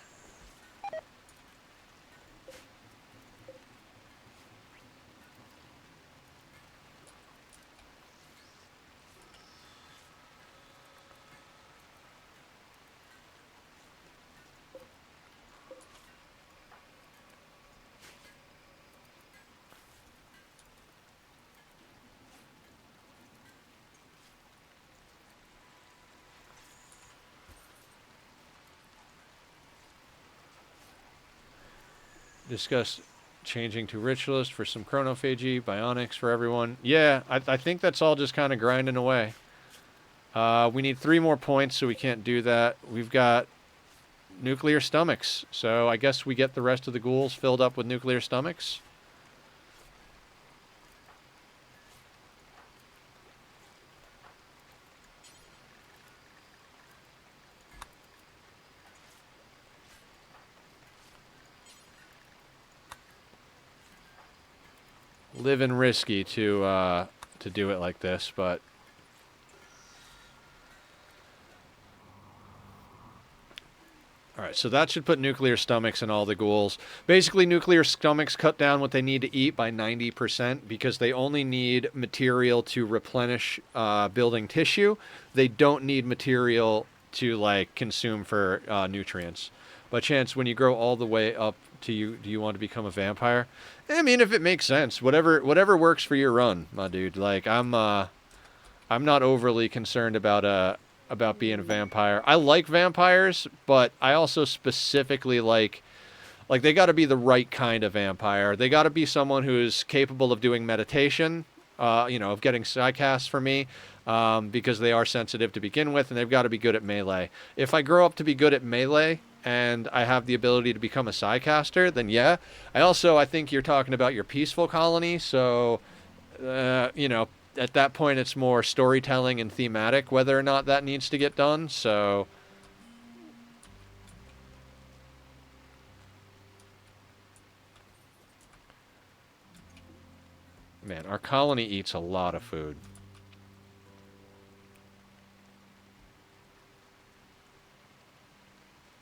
Discuss changing to Ritualist for some Chronophagy, Bionics for everyone. Yeah, I think that's all just kind of grinding away. We need 3 more points, so we can't do that. We've got nuclear stomachs, so I guess we get the rest of the ghouls filled up with nuclear stomachs. Living risky to do it like this, but alright, so that should put nuclear stomachs in all the ghouls. Basically, nuclear stomachs cut down what they need to eat by 90% because they only need material to replenish building tissue. They don't need material to, like, consume for nutrients. By chance, when you grow all the way up to do you want to become a vampire? I mean, if it makes sense, whatever works for your run, my dude. Like, I'm not overly concerned about being a vampire. I like vampires, but I also specifically like they got to be the right kind of vampire. They got to be someone who is capable of doing meditation, you know, of getting psycasts for me, because they are sensitive to begin with, and they've got to be good at melee. If I grow up to be good at melee and I have the ability to become a psycaster, then yeah. I think you're talking about your peaceful colony, so you know, at that point it's more storytelling and thematic whether or not that needs to get done, so man, our colony eats a lot of food.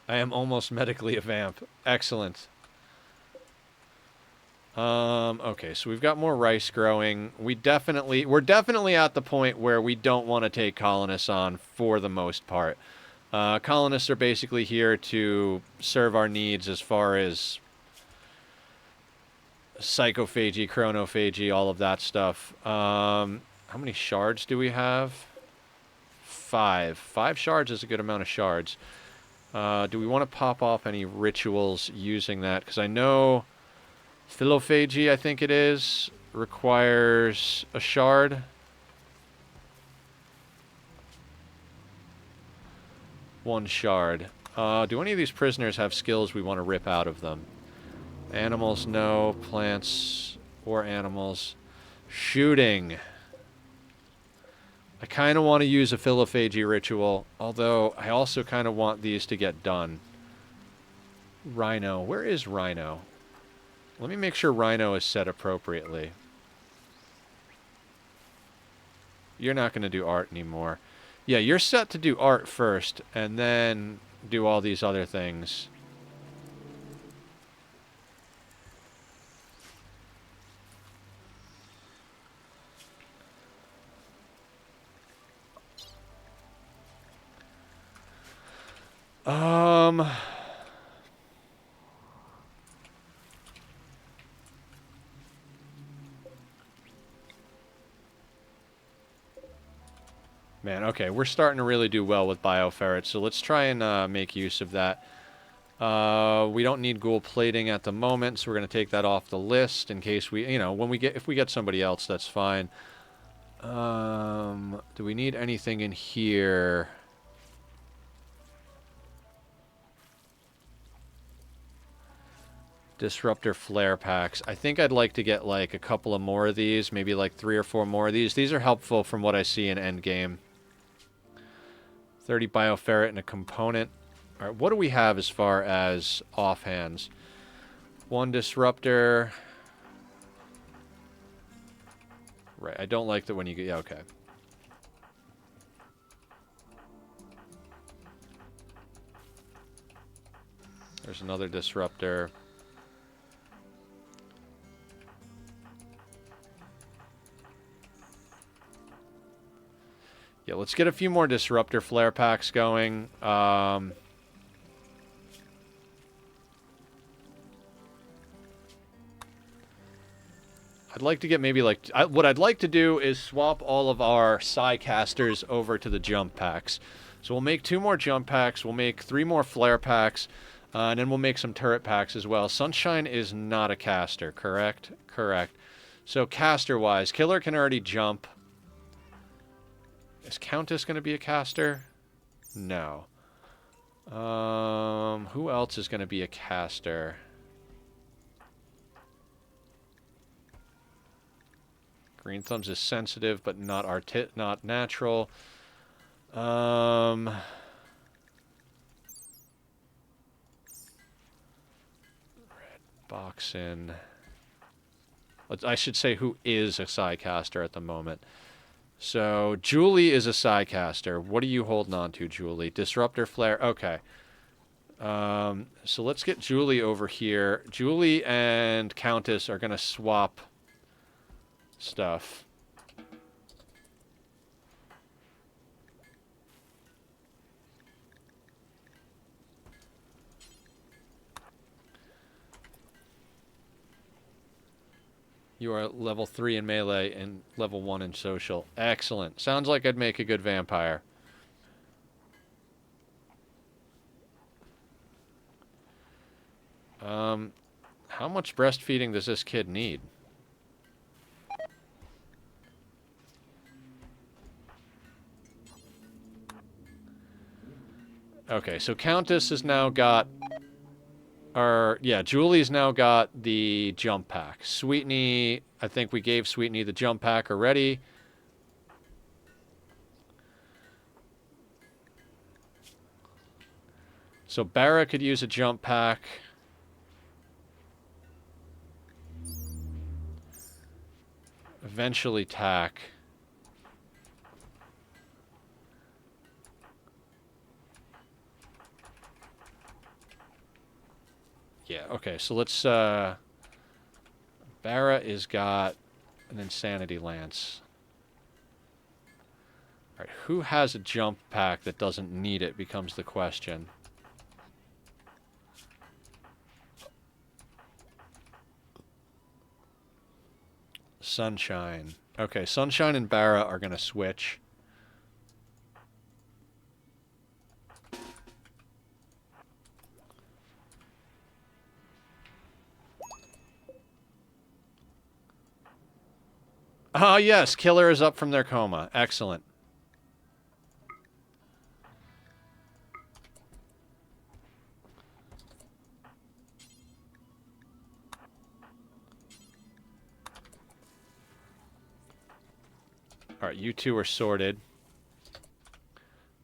I am almost medically a vamp. Excellent. Okay, so we've got more rice growing. We're definitely at the point where we don't want to take colonists on for the most part. Colonists are basically here to serve our needs as far as psychophagy, chronophagy, all of that stuff. How many shards do we have? 5. 5 shards is a good amount of shards. Do we want to pop off any rituals using that? Because I know philophagy, I think it is, requires a shard. One shard. Do any of these prisoners have skills we want to rip out of them? Animals, no. Plants or animals. Shooting. I kind of want to use a philophagy ritual, although I also kind of want these to get done. Rhino. Where is Rhino? Let me make sure Rhino is set appropriately. You're not going to do art anymore. Yeah, you're set to do art first, and then do all these other things. Um... Man, okay, we're starting to really do well with bioferrets, so let's try and make use of that. We don't need ghoul plating at the moment, so we're going to take that off the list in case we, you know, when we get, if we get somebody else, that's fine. Do we need anything in here? Disruptor flare packs. I think I'd like to get like a couple of more of these, maybe like 3 or 4 more of these. These are helpful from what I see in endgame. 30 bioferret and a component. All right, what do we have as far as offhands? 1 disruptor. Right, I don't like that when you get... Yeah, okay. There's another disruptor. Yeah, let's get a few more disruptor flare packs going. I'd like to get maybe like... what I'd like to do is swap all of our Psycasters over to the jump packs. So we'll make 2 more jump packs. We'll make 3 more flare packs. And then we'll make some turret packs as well. Sunshine is not a caster, correct? Correct. So caster-wise, Killer can already jump. Is Countess going to be a caster? No. Who else is going to be a caster? Green Thumbs is sensitive, but not not natural. Red Boxin. I should say who is a Psycaster at the moment. So, Julie is a Psycaster. What are you holding on to, Julie? Disruptor Flare. Okay. So let's get Julie over here. Julie and Countess are going to swap stuff. You are level 3 in melee and level 1 in social. Excellent. Sounds like I'd make a good vampire. How much breastfeeding does this kid need? Okay, so Countess has now got... yeah, Julie's now got the jump pack. Sweetney, I think we gave Sweetney the jump pack already. So Barra could use a jump pack. Eventually tack. Yeah, okay, so let's, Barra is got an Insanity Lance. Alright, who has a jump pack that doesn't need it becomes the question. Sunshine. Okay, Sunshine and Barra are going to switch. Ah, yes, Killer is up from their coma. Excellent. Alright, you two are sorted.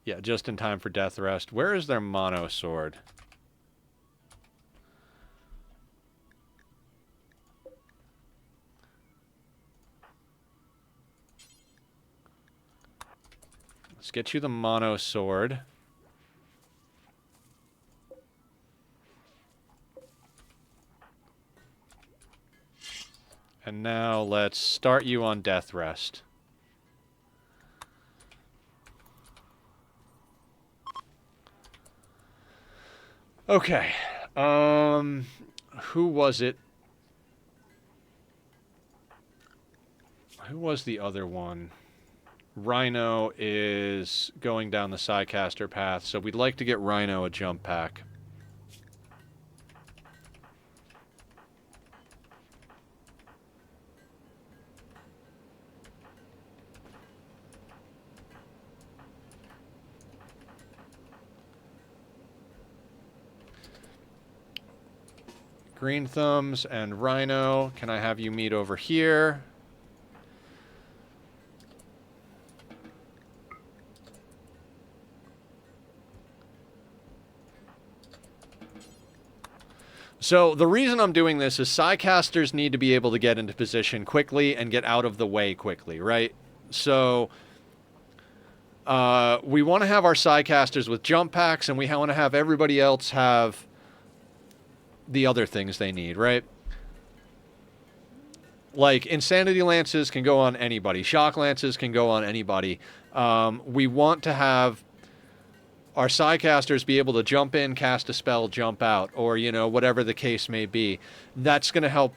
Yeah, just in time for death rest. Where is their mono sword? Let's get you the mono sword. And now let's start you on death rest. Okay. Who was it? Who was the other one? Rhino is going down the Psycaster path, so we'd like to get Rhino a jump pack. Green Thumbs and Rhino, can I have you meet over here? So the reason I'm doing this is Psycasters need to be able to get into position quickly and get out of the way quickly, right? So we want to have our Psycasters with jump packs, and we want to have everybody else have the other things they need, right? Like, Insanity Lances can go on anybody. Shock Lances can go on anybody. We want to have our Psycasters be able to jump in, cast a spell, jump out, or, you know, whatever the case may be. That's going to help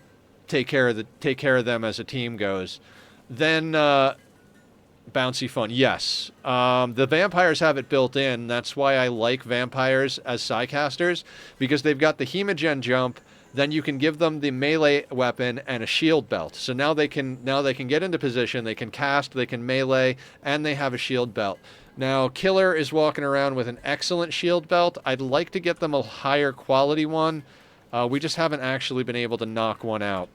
take care of them as a team goes. Then, bouncy fun. Yes. The vampires have it built in. That's why I like vampires as Psycasters, because they've got the Hemogen jump. Then you can give them the melee weapon and a shield belt. So now they can get into position, they can cast, they can melee, and they have a shield belt. Now, Killer is walking around with an excellent shield belt. I'd like to get them a higher quality one. We just haven't actually been able to knock one out.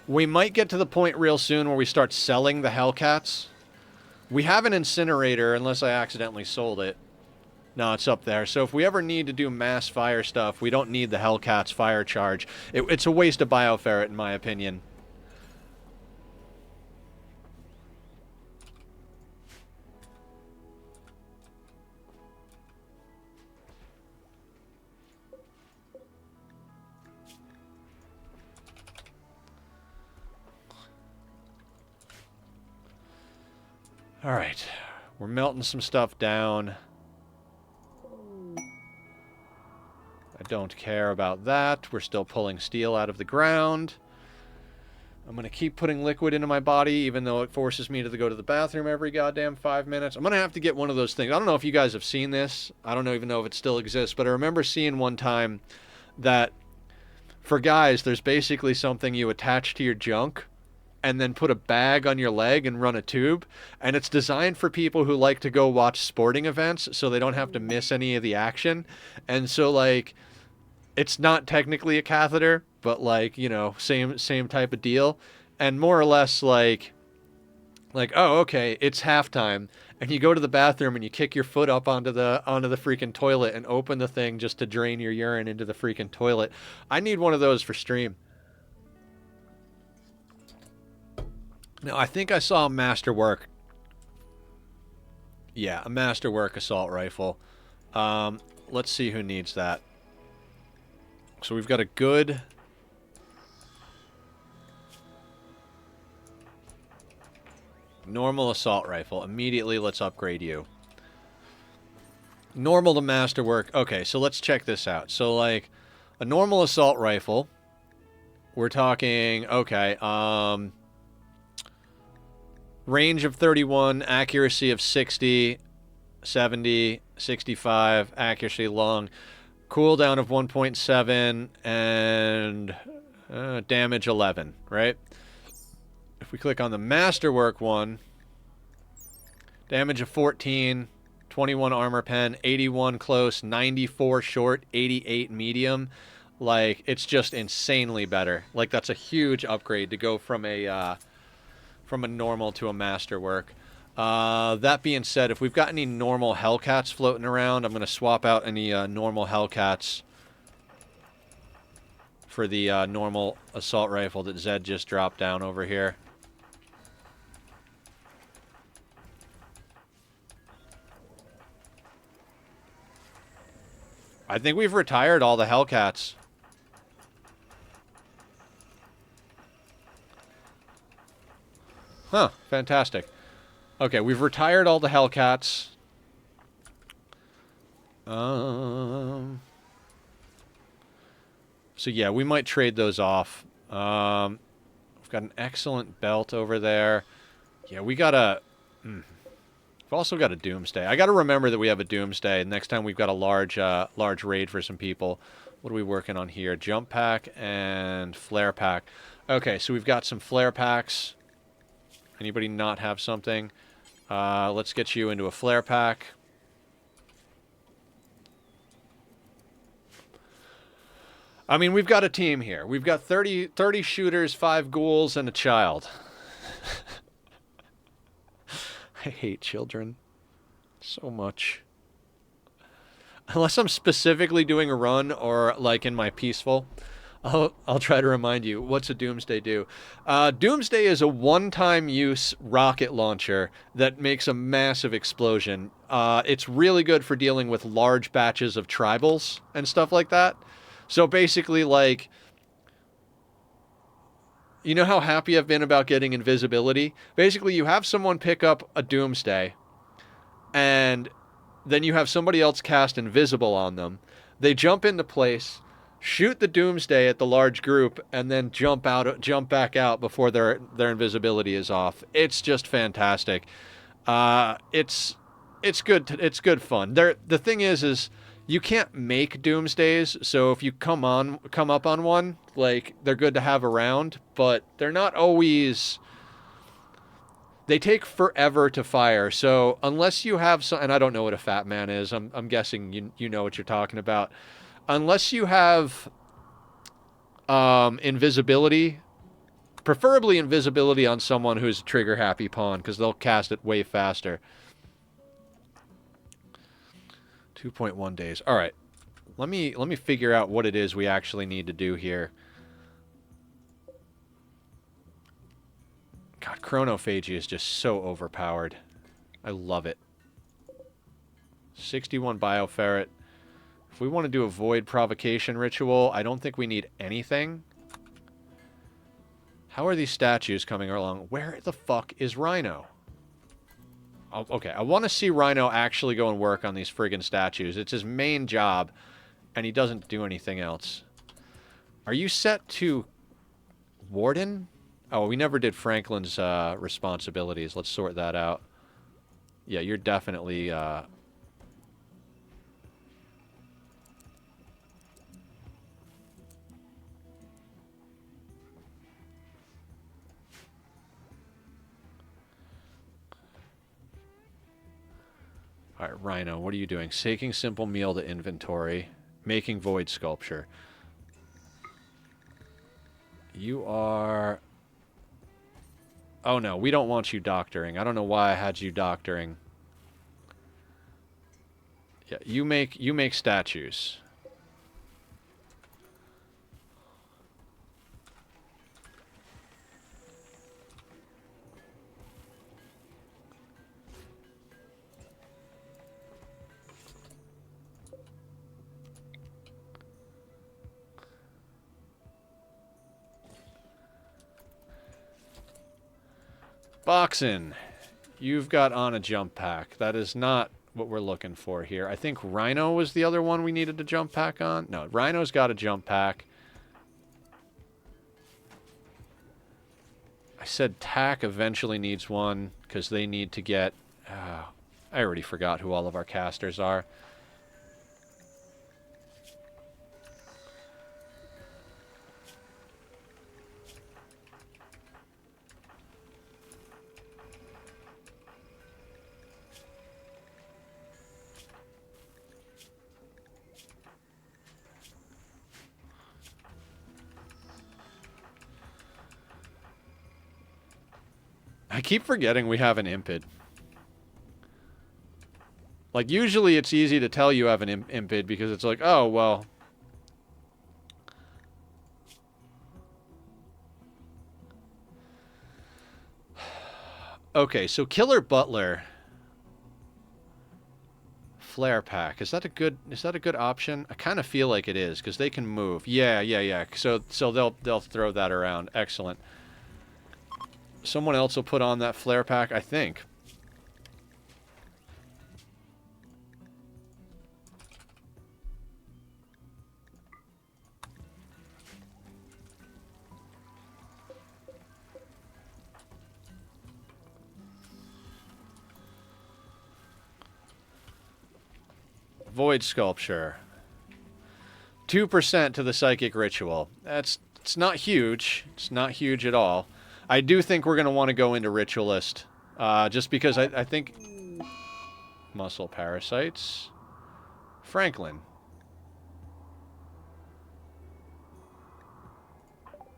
We might get to the point real soon where we start selling the Hellcats. We have an incinerator, unless I accidentally sold it. No, it's up there. So if we ever need to do mass fire stuff, we don't need the Hellcats fire charge. It's a waste of Bioferret, in my opinion. Alright. We're melting some stuff down. I don't care about that. We're still pulling steel out of the ground. I'm going to keep putting liquid into my body, even though it forces me to go to the bathroom every goddamn 5 minutes. I'm going to have to get one of those things. I don't know if you guys have seen this. I don't even know if it still exists, but I remember seeing one time that for guys, there's basically something you attach to your junk and then put a bag on your leg and run a tube. And it's designed for people who like to go watch sporting events so they don't have to miss any of the action. And so, like, it's not technically a catheter, but, like, you know, same type of deal. And more or less like, oh, okay, it's halftime. And you go to the bathroom and you kick your foot up onto the freaking toilet and open the thing just to drain your urine into the freaking toilet. I need one of those for stream. Now, I think I saw a masterwork. Yeah, a masterwork assault rifle. Let's see who needs that. So we've got a good... normal assault rifle. Immediately, let's upgrade you. Normal to masterwork. Okay, so let's check this out. So, like, a normal assault rifle, we're talking, okay, range of 31, accuracy of 60, 70, 65, accuracy long, cooldown of 1.7, and damage 11, right? If we click on the Masterwork one, damage of 14, 21 armor pen, 81 close, 94 short, 88 medium. Like, it's just insanely better. Like, that's a huge upgrade to go from a normal to a Masterwork. That being said, if we've got any normal Hellcats floating around, I'm going to swap out any normal Hellcats for the normal assault rifle that Zed just dropped down over here. I think we've retired all the Hellcats. Huh, fantastic. Okay, we've retired all the Hellcats. So yeah, we might trade those off. We've got an excellent belt over there. Yeah, we got a... We've also got a Doomsday. I got to remember that we have a Doomsday. Next time we've got a large raid for some people. What are we working on here? Jump pack and flare pack. Okay, so we've got some flare packs. Anybody not have something? Let's get you into a flare pack. I mean, we've got a team here. We've got 30 shooters, 5 ghouls, and a child. I hate children so much. Unless I'm specifically doing a run or like in my peaceful, I'll try to remind you. What's a Doomsday do? Doomsday is a one-time use rocket launcher that makes a massive explosion. It's really good for dealing with large batches of tribals and stuff like that. So basically, like, you know how happy I've been about getting invisibility? Basically, you have someone pick up a Doomsday, and then you have somebody else cast invisible on them. They jump into place, shoot the Doomsday at the large group, and then jump back out before their invisibility is off. It's just fantastic. It's good. It's good fun. The thing is you can't make Doomsdays, so if you come up on one, like, they're good to have around, but they're not always... They take forever to fire, so unless you have some... And I don't know what a Fat Man is. I'm guessing you know what you're talking about. Unless you have invisibility, preferably invisibility on someone who's a trigger-happy pawn, because they'll cast it way faster. 2.1 days. All right. Let me figure out what it is we actually need to do here. God, chronophagy is just so overpowered. I love it. 61 bioferret. If we want to do a void provocation ritual, I don't think we need anything. How are these statues coming along? Where the fuck is Rhino? Okay, I want to see Rhino actually go and work on these friggin' statues. It's his main job, and he doesn't do anything else. Are you set to Warden? Oh, we never did Franklin's responsibilities. Let's sort that out. Yeah, you're definitely... Alright, Rhino, what are you doing? Taking simple meal to inventory. Making void sculpture. You are... Oh no, we don't want you doctoring. I don't know why I had you doctoring. Yeah, you make statues. Boxing. You've got on a jump pack. That is not what we're looking for here. I think Rhino was the other one we needed to jump pack on. No, Rhino's got a jump pack. I said TAC eventually needs one because they need to get... I already forgot who all of our casters are. I keep forgetting we have an impid. Like, usually it's easy to tell you have an impid because it's like, oh, well... Okay, so Killer Butler. Flare pack. Is that a good option? I kind of feel like it is because they can move. Yeah, yeah, yeah. So they'll throw that around. Excellent. Someone else will put on that flare pack, I think. Void Sculpture. 2% to the Psychic Ritual. It's not huge. It's not huge at all. I do think we're going to want to go into Ritualist. Just because I think... Muscle Parasites. Franklin.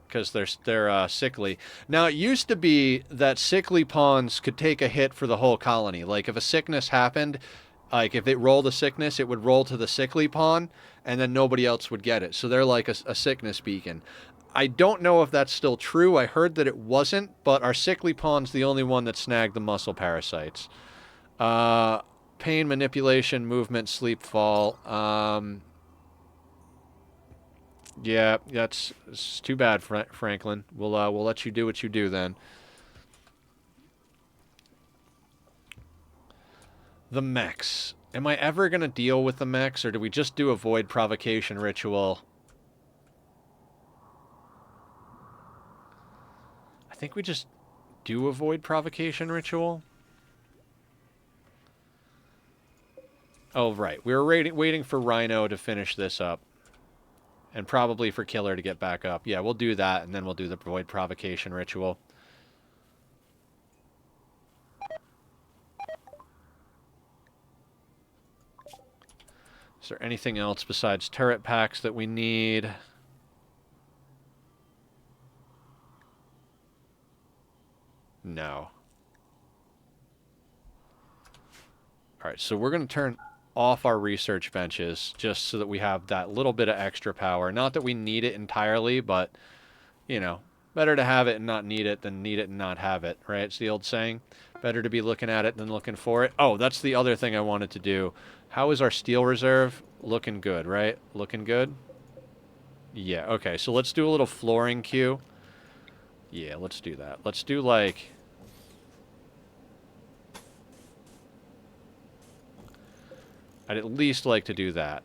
Because they're sickly. Now, it used to be that sickly pawns could take a hit for the whole colony. Like, if a sickness happened, like, if it rolled a sickness, it would roll to the sickly pawn, and then nobody else would get it. So they're like a sickness beacon. I don't know if that's still true. I heard that it wasn't, but our sickly pawn's the only one that snagged the muscle parasites. Pain, manipulation, movement, sleep, fall. Yeah, it's too bad, Franklin. We'll let you do what you do then. The mechs. Am I ever gonna deal with the mechs, or do we just do a void provocation ritual? I think we just do a void provocation ritual. Oh, right. We were waiting for Rhino to finish this up. And probably for Killer to get back up. Yeah, we'll do that, and then we'll do the void provocation ritual. Is there anything else besides turret packs that we need? No. Alright, so we're going to turn off our research benches just so that we have that little bit of extra power. Not that we need it entirely, but, you know, better to have it and not need it than need it and not have it, right? It's the old saying. Better to be looking at it than looking for it. Oh, that's the other thing I wanted to do. How is our steel reserve? Looking good, right? Looking good? Yeah, okay. So let's do a little flooring queue. Yeah, let's do that. Let's do, like... I'd at least like to do that.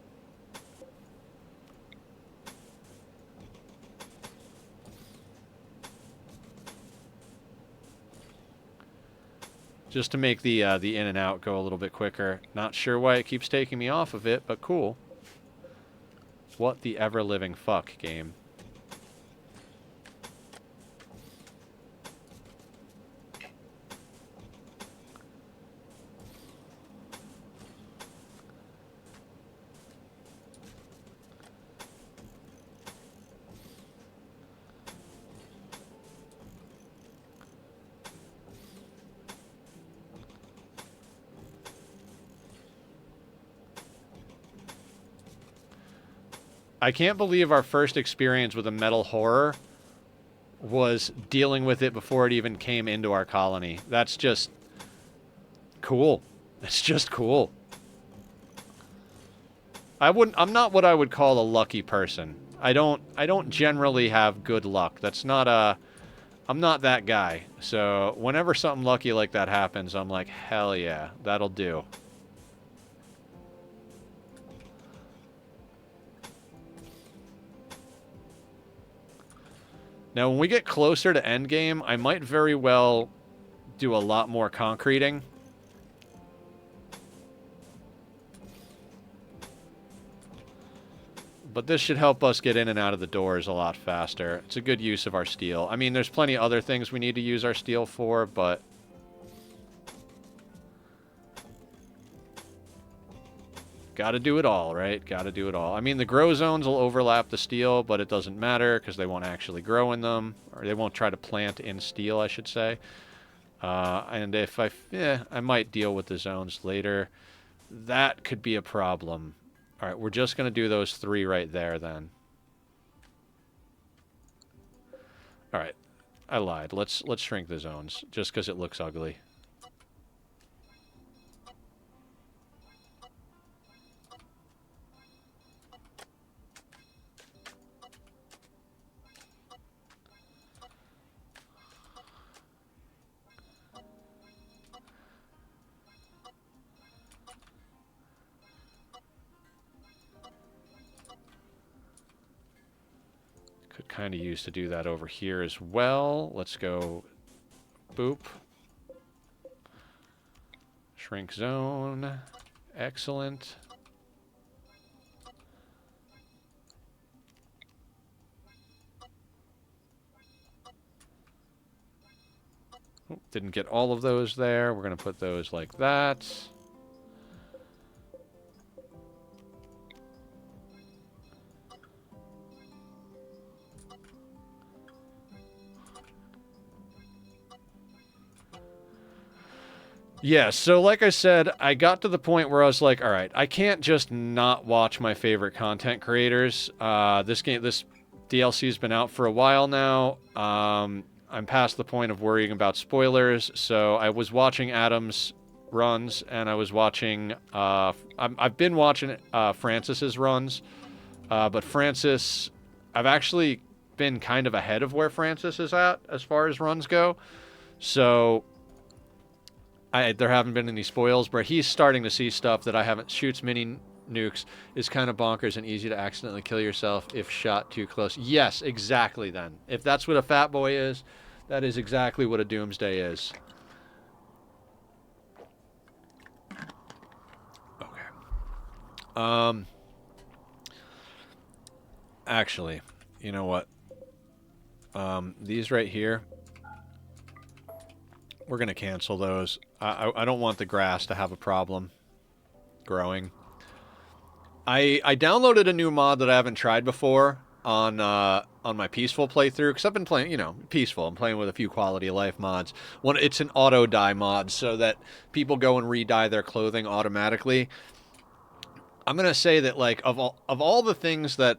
Just to make the in and out go a little bit quicker. Not sure why it keeps taking me off of it, but cool. What the ever-living fuck, game. I can't believe our first experience with a metal horror was dealing with it before it even came into our colony. That's just cool. It's just cool. I'm not what I would call a lucky person. I don't generally have good luck. That's not a I'm not that guy. So whenever something lucky like that happens, I'm like, hell yeah, that'll do. Now, when we get closer to endgame, I might very well do a lot more concreting. But this should help us get in and out of the doors a lot faster. It's a good use of our steel. I mean, there's plenty of other things we need to use our steel for, but... Gotta do it all, right? Gotta do it all. I mean, the grow zones will overlap the steel, but it doesn't matter because they won't actually grow in them. Or they won't try to plant in steel, I should say. And if I might deal with the zones later. That could be a problem. All right, we're just going to do those 3 right there then. All right, I lied. Let's shrink the zones just because it looks ugly. kind of used to do that over here as well. Let's go boop. Shrink zone. Excellent. Oh, didn't get all of those there. We're going to put those like that. Yeah, so like I said, I got to the point where I was like, all right, I can't just not watch my favorite content creators. This DLC has been out for a while now. I'm past the point of worrying about spoilers, so I was watching Adam's runs, and I was watching... I've been watching Francis's runs, but Francis... I've actually been kind of ahead of where Francis is at as far as runs go, so... there haven't been any spoils, but he's starting to see stuff that I haven't. Shoots mini nukes, is kind of bonkers and easy to accidentally kill yourself if shot too close. Yes, exactly then. If that's what a fat boy is, that is exactly what a doomsday is. Okay. Actually, you know what? These right here, we're going to cancel those. I don't want the grass to have a problem growing. I downloaded a new mod that I haven't tried before on my peaceful playthrough, because I've been playing, you know, peaceful. I'm playing with a few quality of life mods. It's an auto dye mod, so that people go and re-dye their clothing automatically. I'm gonna say that, like, of all the things that,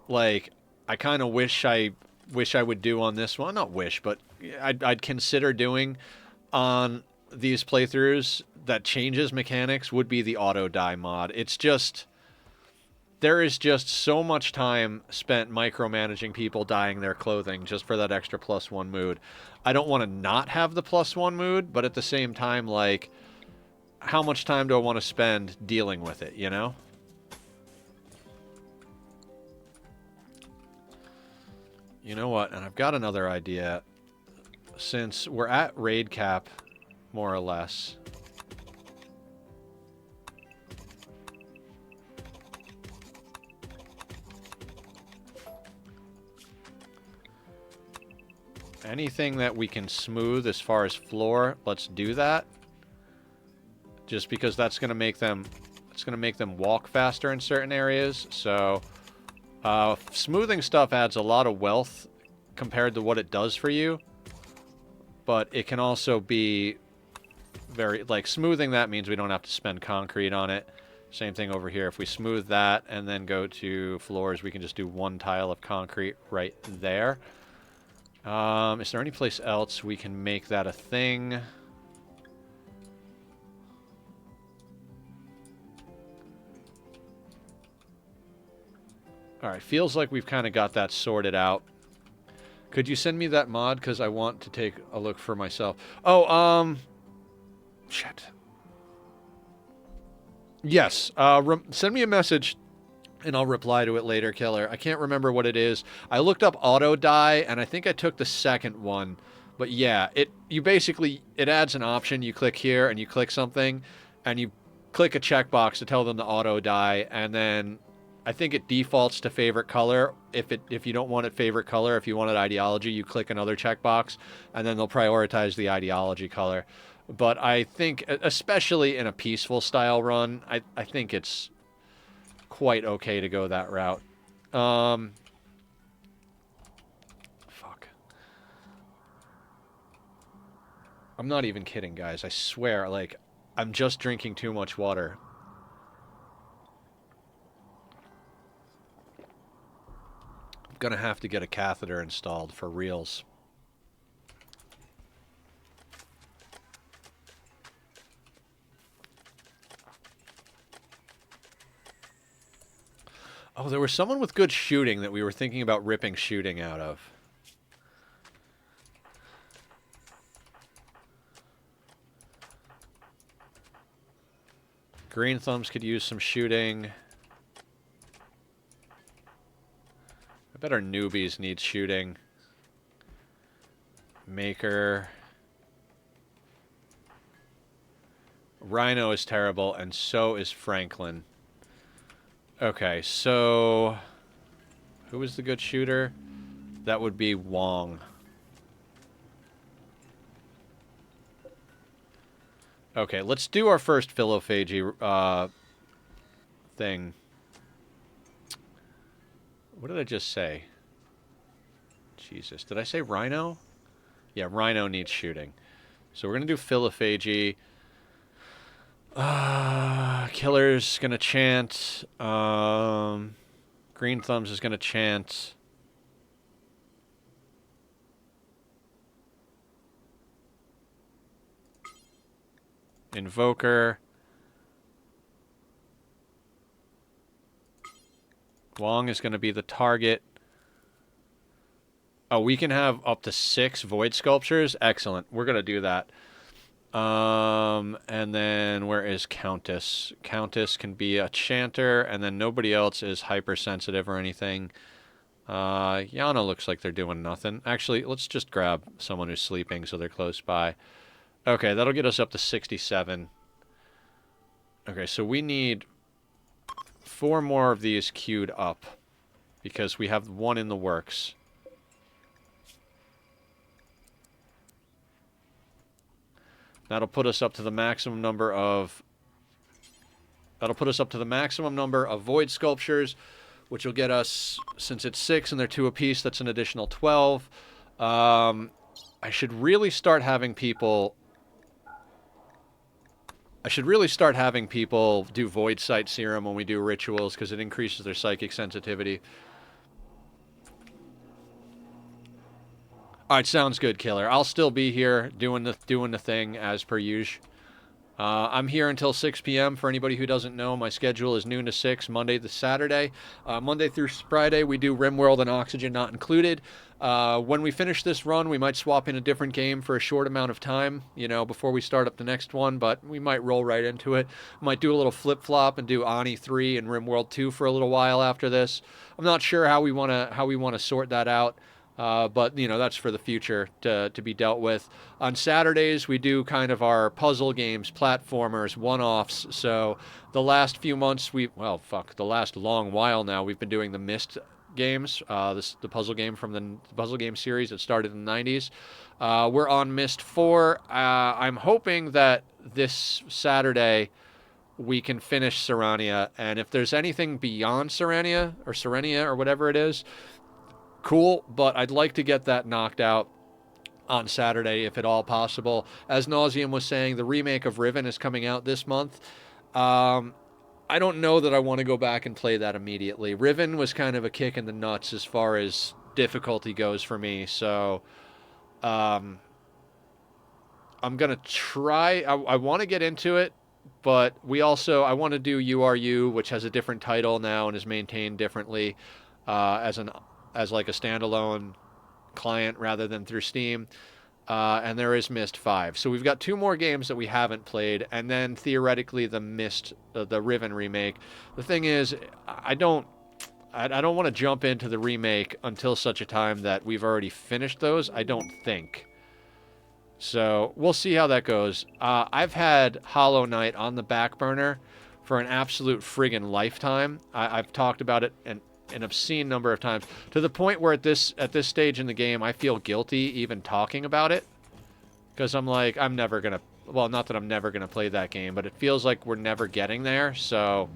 like, I kind of wish I would do on this one. Not wish, but I'd consider doing on these playthroughs that changes mechanics would be the auto dye mod. It's just... there is just so much time spent micromanaging people dyeing their clothing just for that extra +1 mood. I don't want to not have the +1 mood, but at the same time, like, how much time do I want to spend dealing with it, you know? You know what? And I've got another idea. Since we're at raid cap, more or less... anything that we can smooth as far as floor, let's do that. Just because that's going to make them... it's going to make them walk faster in certain areas. So, smoothing stuff adds a lot of wealth compared to what it does for you. But it can also be very... like, smoothing that means we don't have to spend concrete on it. Same thing over here. If we smooth that and then go to floors, we can just do one tile of concrete right there. Is there any place else we can make that a thing? Alright, feels like we've kind of got that sorted out. Could you send me that mod? Because I want to take a look for myself. Oh, shit. Yes, send me a message and I'll reply to it later, Killer. I can't remember what it is. I looked up auto dye, and I think I took the second one. But yeah, it adds an option. You click here, and you click something, and you click a checkbox to tell them to auto dye, and then I think it defaults to favorite color. If you don't want it favorite color, if you want it ideology, you click another checkbox, and then they'll prioritize the ideology color. But I think, especially in a peaceful style run, I think it's quite okay to go that route. Fuck. I'm not even kidding, guys. I swear, like, I'm just drinking too much water. I'm gonna have to get a catheter installed for reals. Oh, there was someone with good shooting that we were thinking about ripping shooting out of. Green Thumbs could use some shooting. I bet our newbies need shooting. Maker. Rhino is terrible, and so is Franklin. Okay, so... Who is the good shooter? That would be Wong. Okay, let's do our first philophagy thing. What did I just say? Jesus, did I say Rhino? Yeah, Rhino needs shooting. So we're going to do philophagy. Killer's going to chant. Green Thumbs is going to chant. Invoker. Wong is going to be the target. Oh, we can have up to 6 void sculptures. Excellent. We're going to do that. And then where is Countess? Countess can be a chanter, and then nobody else is hypersensitive or anything. Yana looks like they're doing nothing. Actually, let's just grab someone who's sleeping so they're close by. Okay, that'll get us up to 67. Okay, so we need 4 more of these queued up because we have 1 in the works. That'll put us up to the maximum number of... That'll put us up to the maximum number of void sculptures, which will get us, since it's 6 and they're 2 apiece, that's an additional 12. I should really start having people... do Void Sight Serum when we do rituals, because it increases their psychic sensitivity. All right, sounds good, Killer. I'll still be here doing the thing as per usual. I'm here until 6 p.m. For anybody who doesn't know, my schedule is noon to 6, Monday to Saturday. Monday through Friday, we do Rimworld and Oxygen Not Included. When we finish this run, we might swap in a different game for a short amount of time, you know, before we start up the next one, but we might roll right into it. Might do a little flip-flop and do Ani 3 and Rimworld 2 for a little while after this. I'm not sure how we want to sort that out. But, you know, that's for the future to be dealt with. On Saturdays, we do kind of our puzzle games, platformers, one-offs. So the last few months, the last long while now, we've been doing the Myst games, the puzzle game from the puzzle game series that started in the 90s. We're on Myst 4. I'm hoping that this Saturday we can finish Serenia. And if there's anything beyond Serenia or whatever it is, cool, but I'd like to get that knocked out on Saturday, if at all possible. As Nauseum was saying, the remake of Riven is coming out this month. I don't know that I want to go back and play that immediately. Riven was kind of a kick in the nuts as far as difficulty goes for me, so I'm going to try. I want to get into it, but I want to do URU, which has a different title now and is maintained differently as like a standalone client rather than through Steam. And there is Myst 5. So we've got 2 more games that we haven't played, and then theoretically the the Riven remake. The thing is, I don't want to jump into the remake until such a time that we've already finished those, I don't think. So we'll see how that goes. I've had Hollow Knight on the back burner for an absolute friggin' lifetime. I've talked about it an obscene number of times, to the point where at this stage in the game I feel guilty even talking about it, because I'm like, I'm never gonna, well, not that I'm never gonna play that game, but it feels like we're never getting there. So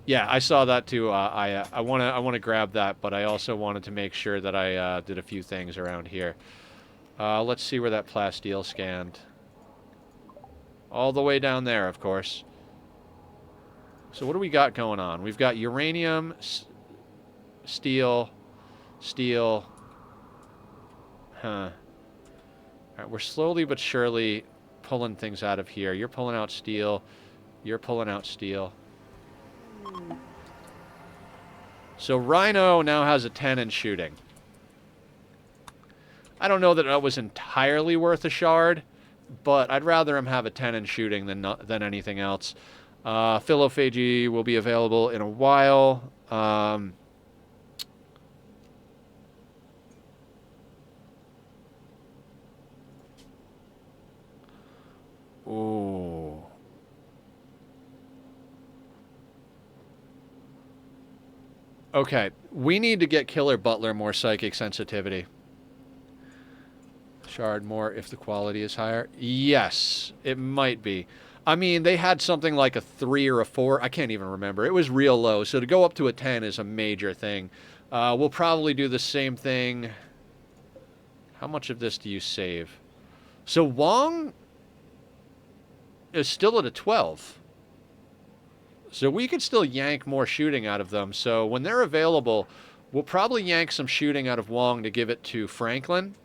yeah, I saw that too. I want to grab that, but I also wanted to make sure that I did a few things around here. Let's see where that plasteel scanned. All the way down there, of course. So what do we got going on? We've got uranium, steel. Huh. All right, we're slowly but surely pulling things out of here. You're pulling out steel. You're pulling out steel. So Rhino now has a 10 in shooting. I don't know that that was entirely worth a shard, but I'd rather him have a 10 in shooting than anything else. Philophagy will be available in a while. Ooh. Okay, we need to get Killer Butler more psychic sensitivity. Shard more if the quality is higher. Yes, it might be. I mean, they had something like a 3 or a 4. I can't even remember. It was real low, so to go up to a 10 is a major thing. We'll probably do the same thing. How much of this do you save? So Wong is still at a 12. So we could still yank more shooting out of them. So when they're available, we'll probably yank some shooting out of Wong to give it to Franklin.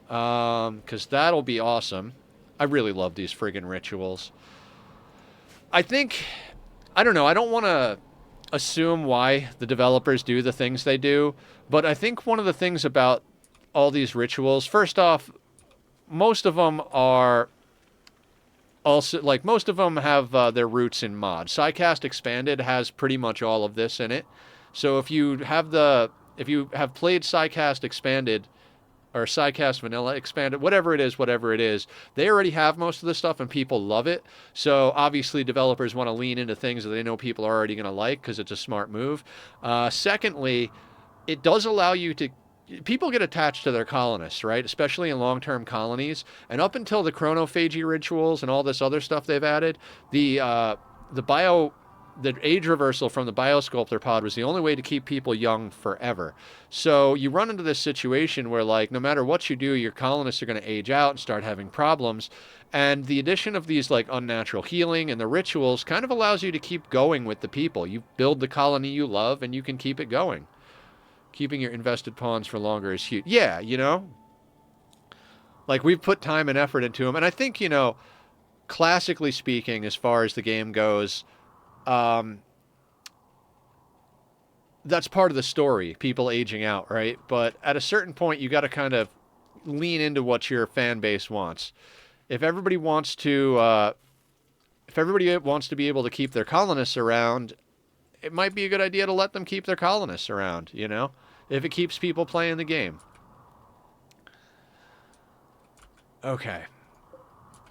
Because that'll be awesome. I really love these friggin' rituals. I think, I don't know, I don't want to assume why the developers do the things they do, but I think one of the things about all these rituals, first off, most of them are also, like, most of them have their roots in mod. Psycast Expanded has pretty much all of this in it. So if you have played Psycast Expanded, or Psycast Vanilla Expanded, whatever it is, they already have most of the stuff and people love it. So obviously developers want to lean into things that they know people are already going to like because it's a smart move. Secondly, it does allow you to... People get attached to their colonists, right? Especially in long-term colonies. And up until the chronophagy rituals and all this other stuff they've added, the age reversal from the biosculptor pod was the only way to keep people young forever. So you run into this situation where, like, no matter what you do, your colonists are going to age out and start having problems. And the addition of these, like, unnatural healing and the rituals kind of allows you to keep going with the people. You build the colony you love and you can keep it going. Keeping your invested pawns for longer is huge. Yeah, you know? Like, we've put time and effort into them. And I think, you know, classically speaking, as far as the game goes, that's part of the story, people aging out, right? But at a certain point, you got to kind of lean into what your fan base wants. If everybody wants to be able to keep their colonists around, it might be a good idea to let them keep their colonists around, you know, if it keeps people playing the game. Okay.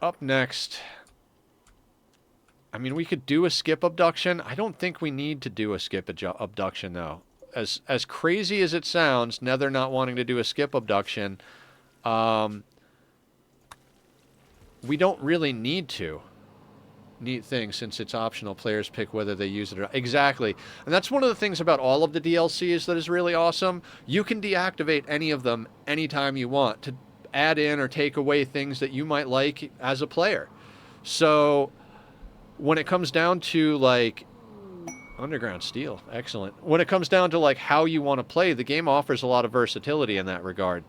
Up next... I mean, we could do a skip abduction. I don't think we need to do a skip abduction, though. As crazy as it sounds, Nether not wanting to do a skip abduction, we don't really need to. Neat thing, since it's optional, players pick whether they use it or not. Exactly. And that's one of the things about all of the DLCs that is really awesome. You can deactivate any of them anytime you want to add in or take away things that you might like as a player. So... when it comes down to, like, underground steel, excellent. When it comes down to, like, how you want to play, the game offers a lot of versatility in that regard.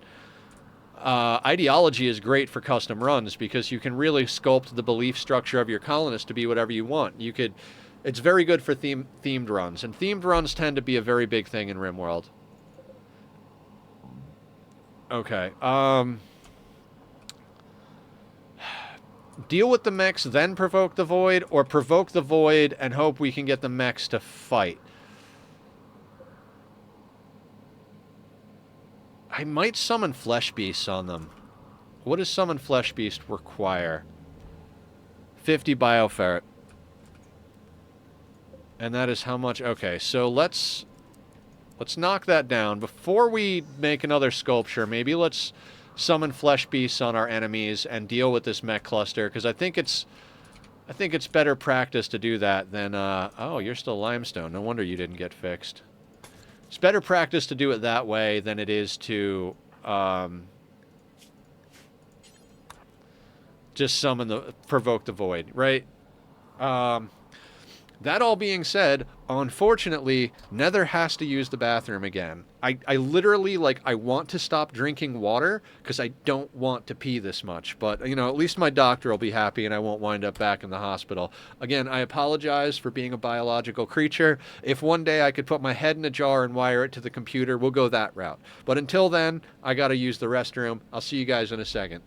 Ideology is great for custom runs because you can really sculpt the belief structure of your colonists to be whatever you want. It's very good for themed runs, and themed runs tend to be a very big thing in Rimworld. Okay, deal with the mechs, then provoke the void, or provoke the void and hope we can get the mechs to fight. I might summon flesh beasts on them. What does summon flesh beast require? 50 bioferret. And that is how much? Okay, so let's knock that down. Before we make another sculpture, maybe let's summon flesh beasts on our enemies and deal with this mech cluster, because I think it's better practice to do that than oh, you're still limestone. No wonder you didn't get fixed. It's better practice to do it that way than it is to just provoke the void, right? That all being said, unfortunately, Nether has to use the bathroom again. I literally, like, I want to stop drinking water because I don't want to pee this much. But, you know, at least my doctor will be happy and I won't wind up back in the hospital. Again, I apologize for being a biological creature. If one day I could put my head in a jar and wire it to the computer, we'll go that route. But until then, I gotta use the restroom. I'll see you guys in a second.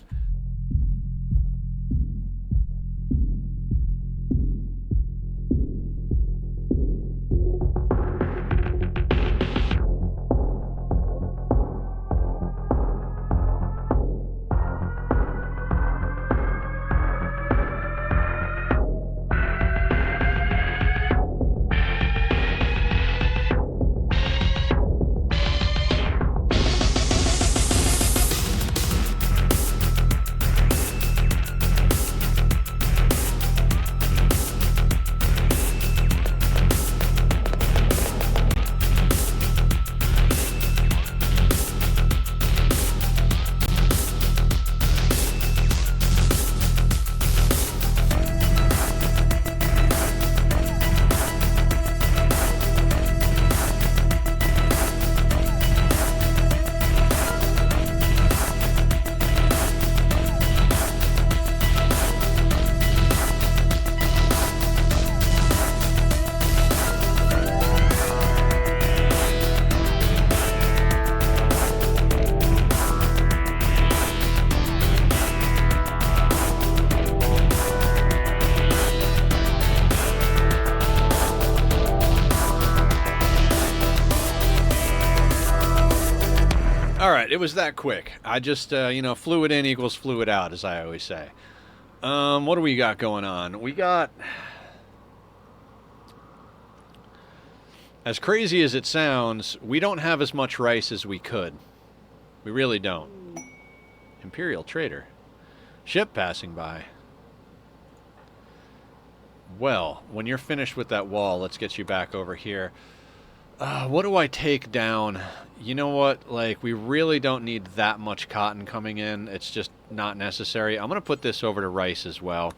It was that quick. I just, you know, fluid in equals fluid out, as I always say. What do we got going on? We got... As crazy as it sounds, we don't have as much rice as we could. We really don't. Imperial trader. Ship passing by. Well, when you're finished with that wall, let's get you back over here. What do I take down? You know what? Like, we really don't need that much cotton coming in. It's just not necessary. I'm going to put this over to rice as well.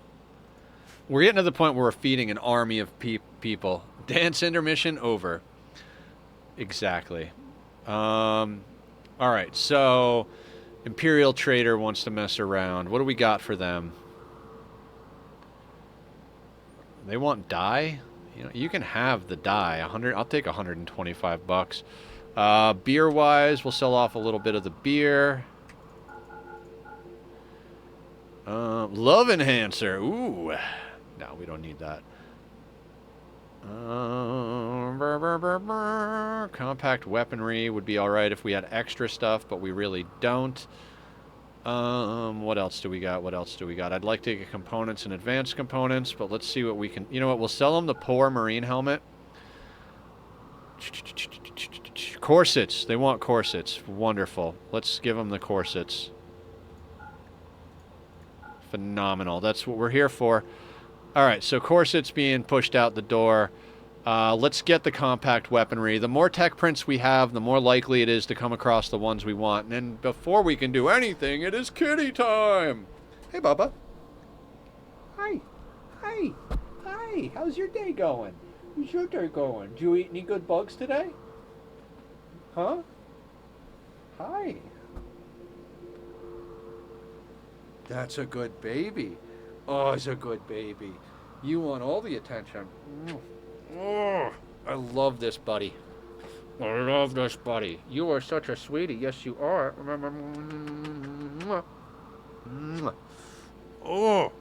We're getting to the point where we're feeding an army of people. Dance intermission over. Exactly. All right, so Imperial Trader wants to mess around. What do we got for them? They want dye? You know, you can have the dye. 100. I'll take $125. Beer-wise, we'll sell off a little bit of the beer. Love enhancer. Ooh. No, we don't need that. Compact weaponry would be all right if we had extra stuff, but we really don't. What else do we got? What else do we got? I'd like to get components and advanced components, but let's see what we can... You know what? We'll sell them the poor marine helmet. Corsets. They want corsets. Wonderful. Let's give them the corsets. Phenomenal. That's what we're here for. All right, so corsets being pushed out the door. Let's get the compact weaponry. The more tech prints we have, the more likely it is to come across the ones we want. And then before we can do anything, it is kitty time. Hey, Bubba. Hi. Hi. Hi. How's your day going? How's your day going? Did you eat any good bugs today? Huh? Hi. That's a good baby. Oh, it's a good baby. You want all the attention. Oh, I love this buddy. I love this buddy. You are such a sweetie. Yes, you are. Oh.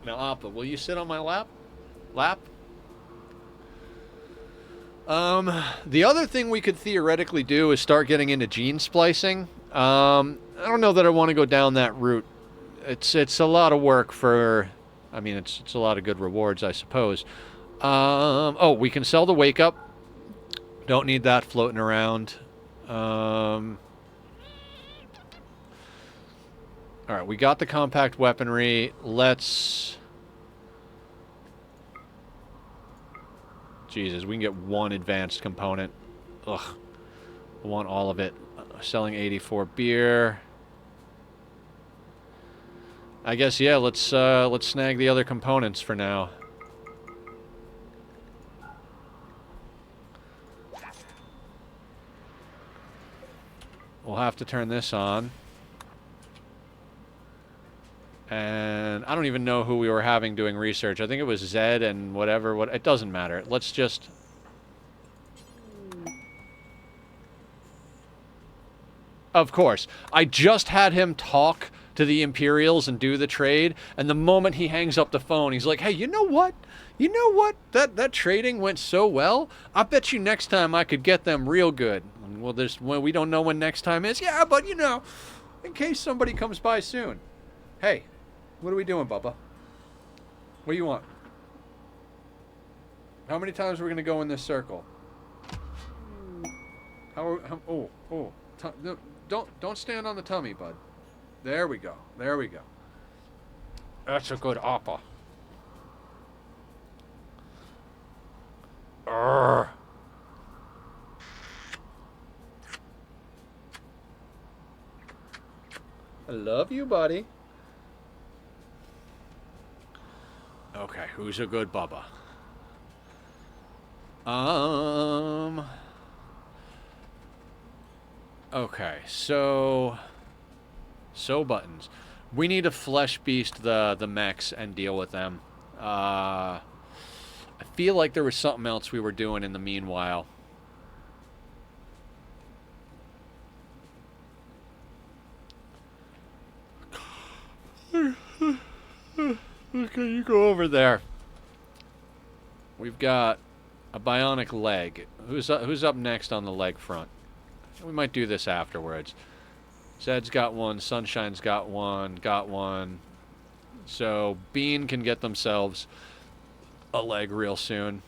Now, Appa, will you sit on my lap? Lap? The other thing we could theoretically do is start getting into gene splicing. I don't know that I want to go down that route. It's a lot of work for... I mean, it's a lot of good rewards, I suppose. Oh, we can sell the wake up. Don't need that floating around. All right, we got the compact weaponry. Let's... Jesus, we can get one advanced component. Ugh. I want all of it. Selling 84 beer. I guess, yeah, let's snag the other components for now. We'll have to turn this on. And I don't even know who we were having doing research. I think it was Zed and whatever. It doesn't matter. Let's just... Of course. I just had him talk to the Imperials and do the trade, and the moment he hangs up the phone, he's like, hey, you know what? You know what? That trading went so well. I bet you next time I could get them real good. Well, we don't know when next time is. Yeah, but, you know, in case somebody comes by soon. Hey, what are we doing, Bubba? What do you want? How many times are we going to go in this circle? Don't stand on the tummy, bud. There we go. There we go. That's a good appa. Urgh. I love you, buddy. Okay, who's a good Bubba? Okay, so buttons. We need to flesh beast the mechs and deal with them. I feel like there was something else we were doing in the meanwhile. Okay, you go over there. We've got A bionic leg. Who's up next on the leg front? We might do this afterwards. Zed's got one. Sunshine's got one. Got one. So Bean can get themselves a leg real soon.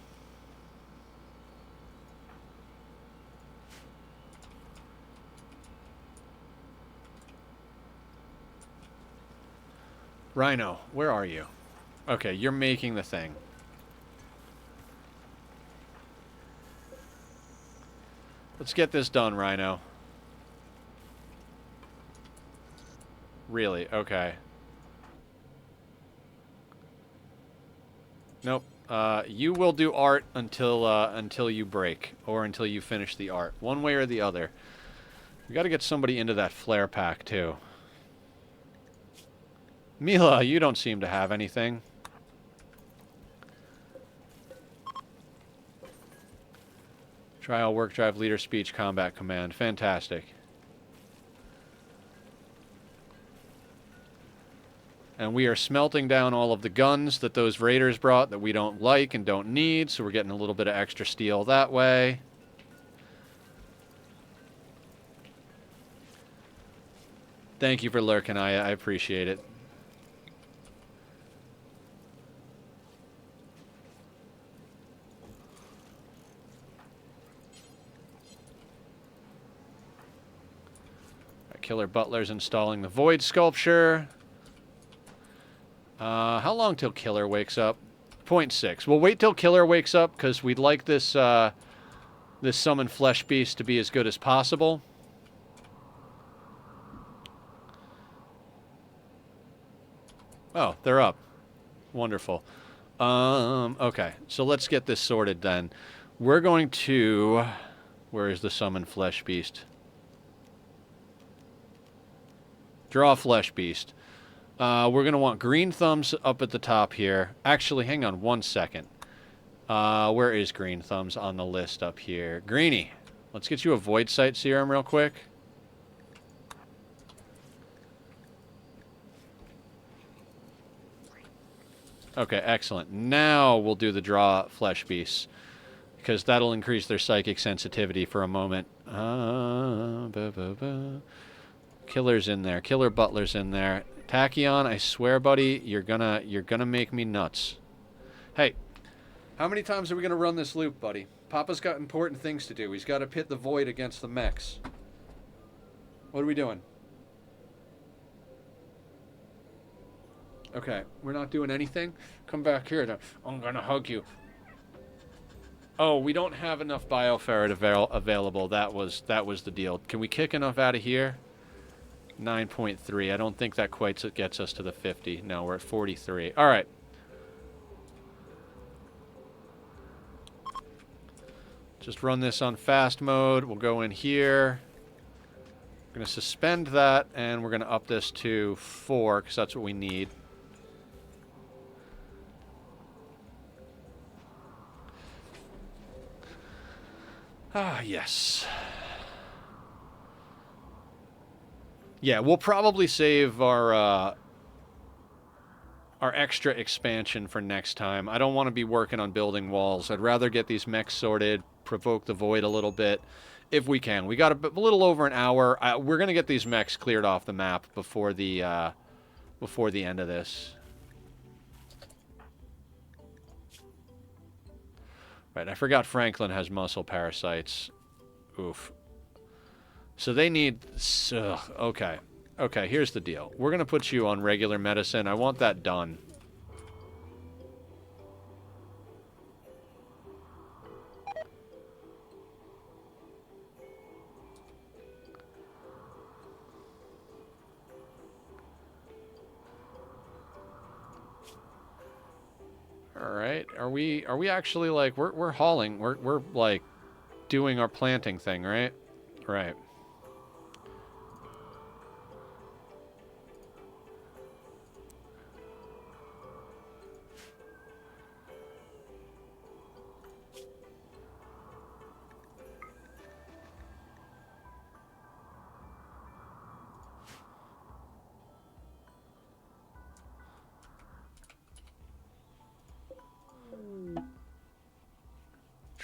Rhino, where are you? Okay, you're making the thing. Let's get this done, Rhino. Really? Okay. Nope. You will do art until you break, or until you finish the art. One way or the other. We gotta get somebody into that flare pack, too. Mila, you don't seem to have anything. Trial, work drive, leader, speech, combat, command. Fantastic. And we are smelting down all of the guns that those raiders brought that we don't like and don't need, so we're getting a little bit of extra steel that way. Thank you for lurking, I appreciate it. Killer Butler's installing the Void Sculpture. How long till Killer wakes up? 0.6. We'll wait till Killer wakes up because we'd like this this Summon Flesh Beast to be as good as possible. Oh, they're up. Wonderful. Okay, so let's get this sorted then. We're going to... Where is the Summon Flesh Beast? Draw Flesh Beast. We're going to want Green Thumbs up at the top here. Actually, hang on 1 second. Where is Green Thumbs on the list up here? Greenie, let's get you a Void Sight Serum real quick. Okay, excellent. Now we'll do the Draw Flesh Beasts, because that'll increase their psychic sensitivity for a moment. Killer's in there. Killer Butler's in there. Tachyon, I swear, buddy, you're gonna make me nuts. Hey, how many times are we gonna run this loop, buddy? Papa's got important things to do. He's got to pit the Void against the mechs. What are we doing? Okay, we're not doing anything? Come back here. I'm gonna hug you. Oh, we don't have enough Bioferret available. That was the deal. Can we kick enough out of here? 9.3. I don't think that quite gets us to the 50. No, we're at 43. All right. Just run this on fast mode. We'll go in here. We're going to suspend that, and we're going to up this to 4, because that's what we need. Ah, yes. Yeah, we'll probably save our extra expansion for next time. I don't want to be working on building walls. I'd rather get these mechs sorted, provoke the Void a little bit, if we can. We got a little over an hour. We're going to get these mechs cleared off the map before the end of this. Right, I forgot Franklin has muscle parasites. Oof. So they need... okay. Okay, here's the deal. We're going to put you on regular medicine. I want that done. All right. Are we actually like we're hauling. We're like doing our planting thing, right? Right.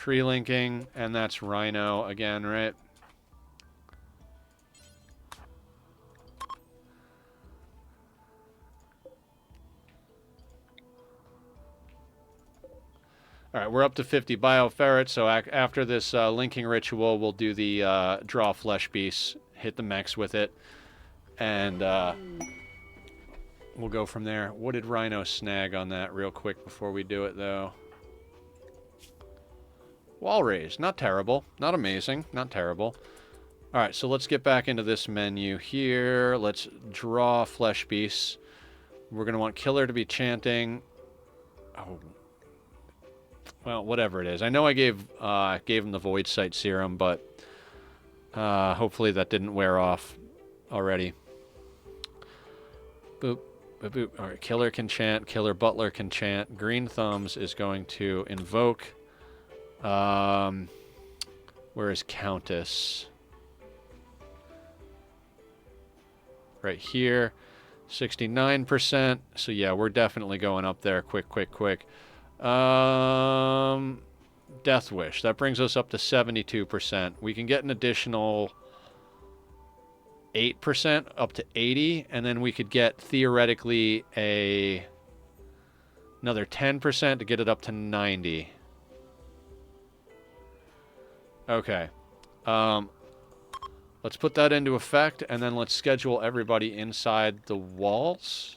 Tree linking, and that's Rhino again, right? All right, we're up to 50 bioferrets, so after this linking ritual, we'll do the draw flesh beast, hit the mechs with it, and we'll go from there. What did Rhino snag on that real quick before we do it, though? Wall raise. Not terrible. Not amazing. Not terrible. All right, so let's get back into this menu here. Let's draw flesh beasts. We're going to want Killer to be chanting. Oh. Well, whatever it is. I know I gave him the Void Sight Serum, but hopefully that didn't wear off already. Boop. Boop, boop. All right, Killer can chant. Killer Butler can chant. Green Thumbs is going to invoke. Where is Countess? Right here. 69%. So yeah, we're definitely going up there. Quick, quick, quick. Death Wish. That brings us up to 72%. We can get an additional 8% up to 80, and then we could get theoretically another 10% to get it up to 90. Okay. Let's put that into effect, and then let's schedule everybody inside the walls.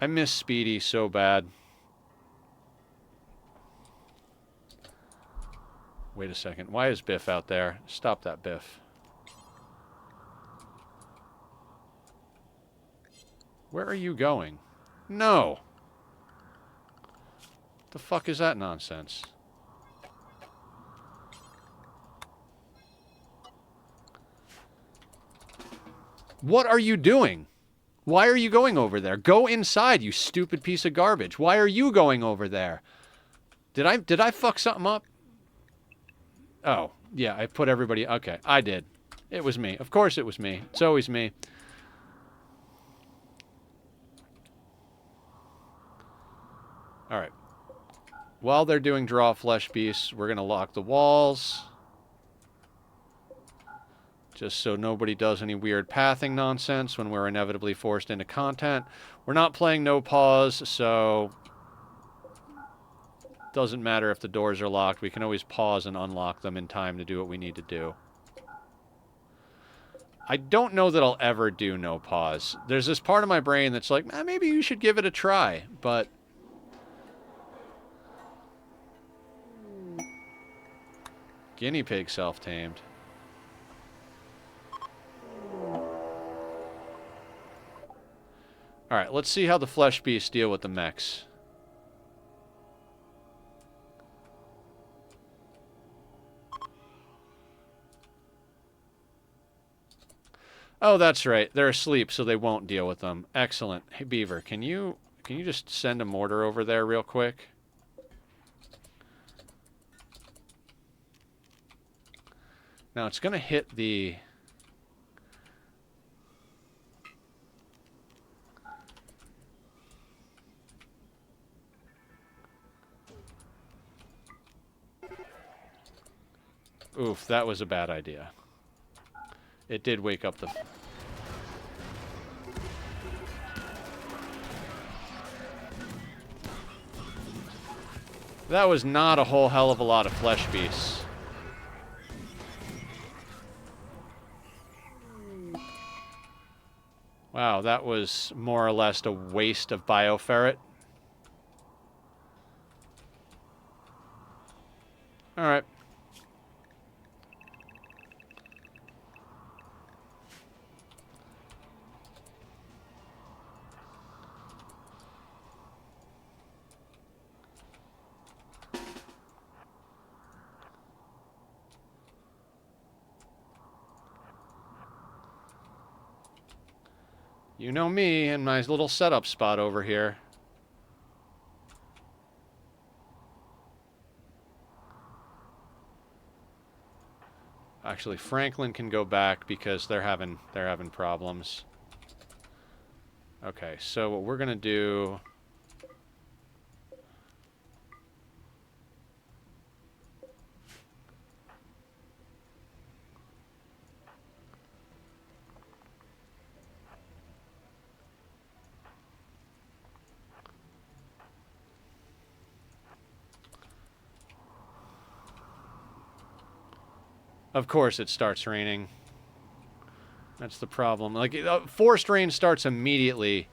I miss Speedy so bad. Wait a second. Why is Biff out there? Stop that, Biff. Where are you going? No! The fuck is that nonsense? What are you doing? Why are you going over there? Go inside, you stupid piece of garbage. Why are you going over there? Did I fuck something up? Oh, yeah, I put everybody... Okay, I did. It was me. Of course it was me. It's always me. Alright. While they're doing draw flesh beasts, we're going to lock the walls. Just so nobody does any weird pathing nonsense when we're inevitably forced into content. We're not playing no pause, so... Doesn't matter if the doors are locked. We can always pause and unlock them in time to do what we need to do. I don't know that I'll ever do no pause. There's this part of my brain that's like, maybe you should give it a try, but... Guinea pig self-tamed. Alright, let's see how the flesh beasts deal with the mechs. Oh, that's right. They're asleep, so they won't deal with them. Excellent. Hey, Beaver, can you just send a mortar over there real quick? Now, it's going to hit the... Oof, that was a bad idea. It did wake up the... That was not a whole hell of a lot of flesh beasts. Wow, that was more or less a waste of bioferret. Alright. You know me and my little setup spot over here. Actually, Franklin can go back because they're having problems. Okay, so what we're gonna do... Of course it starts raining. That's the problem. Like, forced rain starts immediately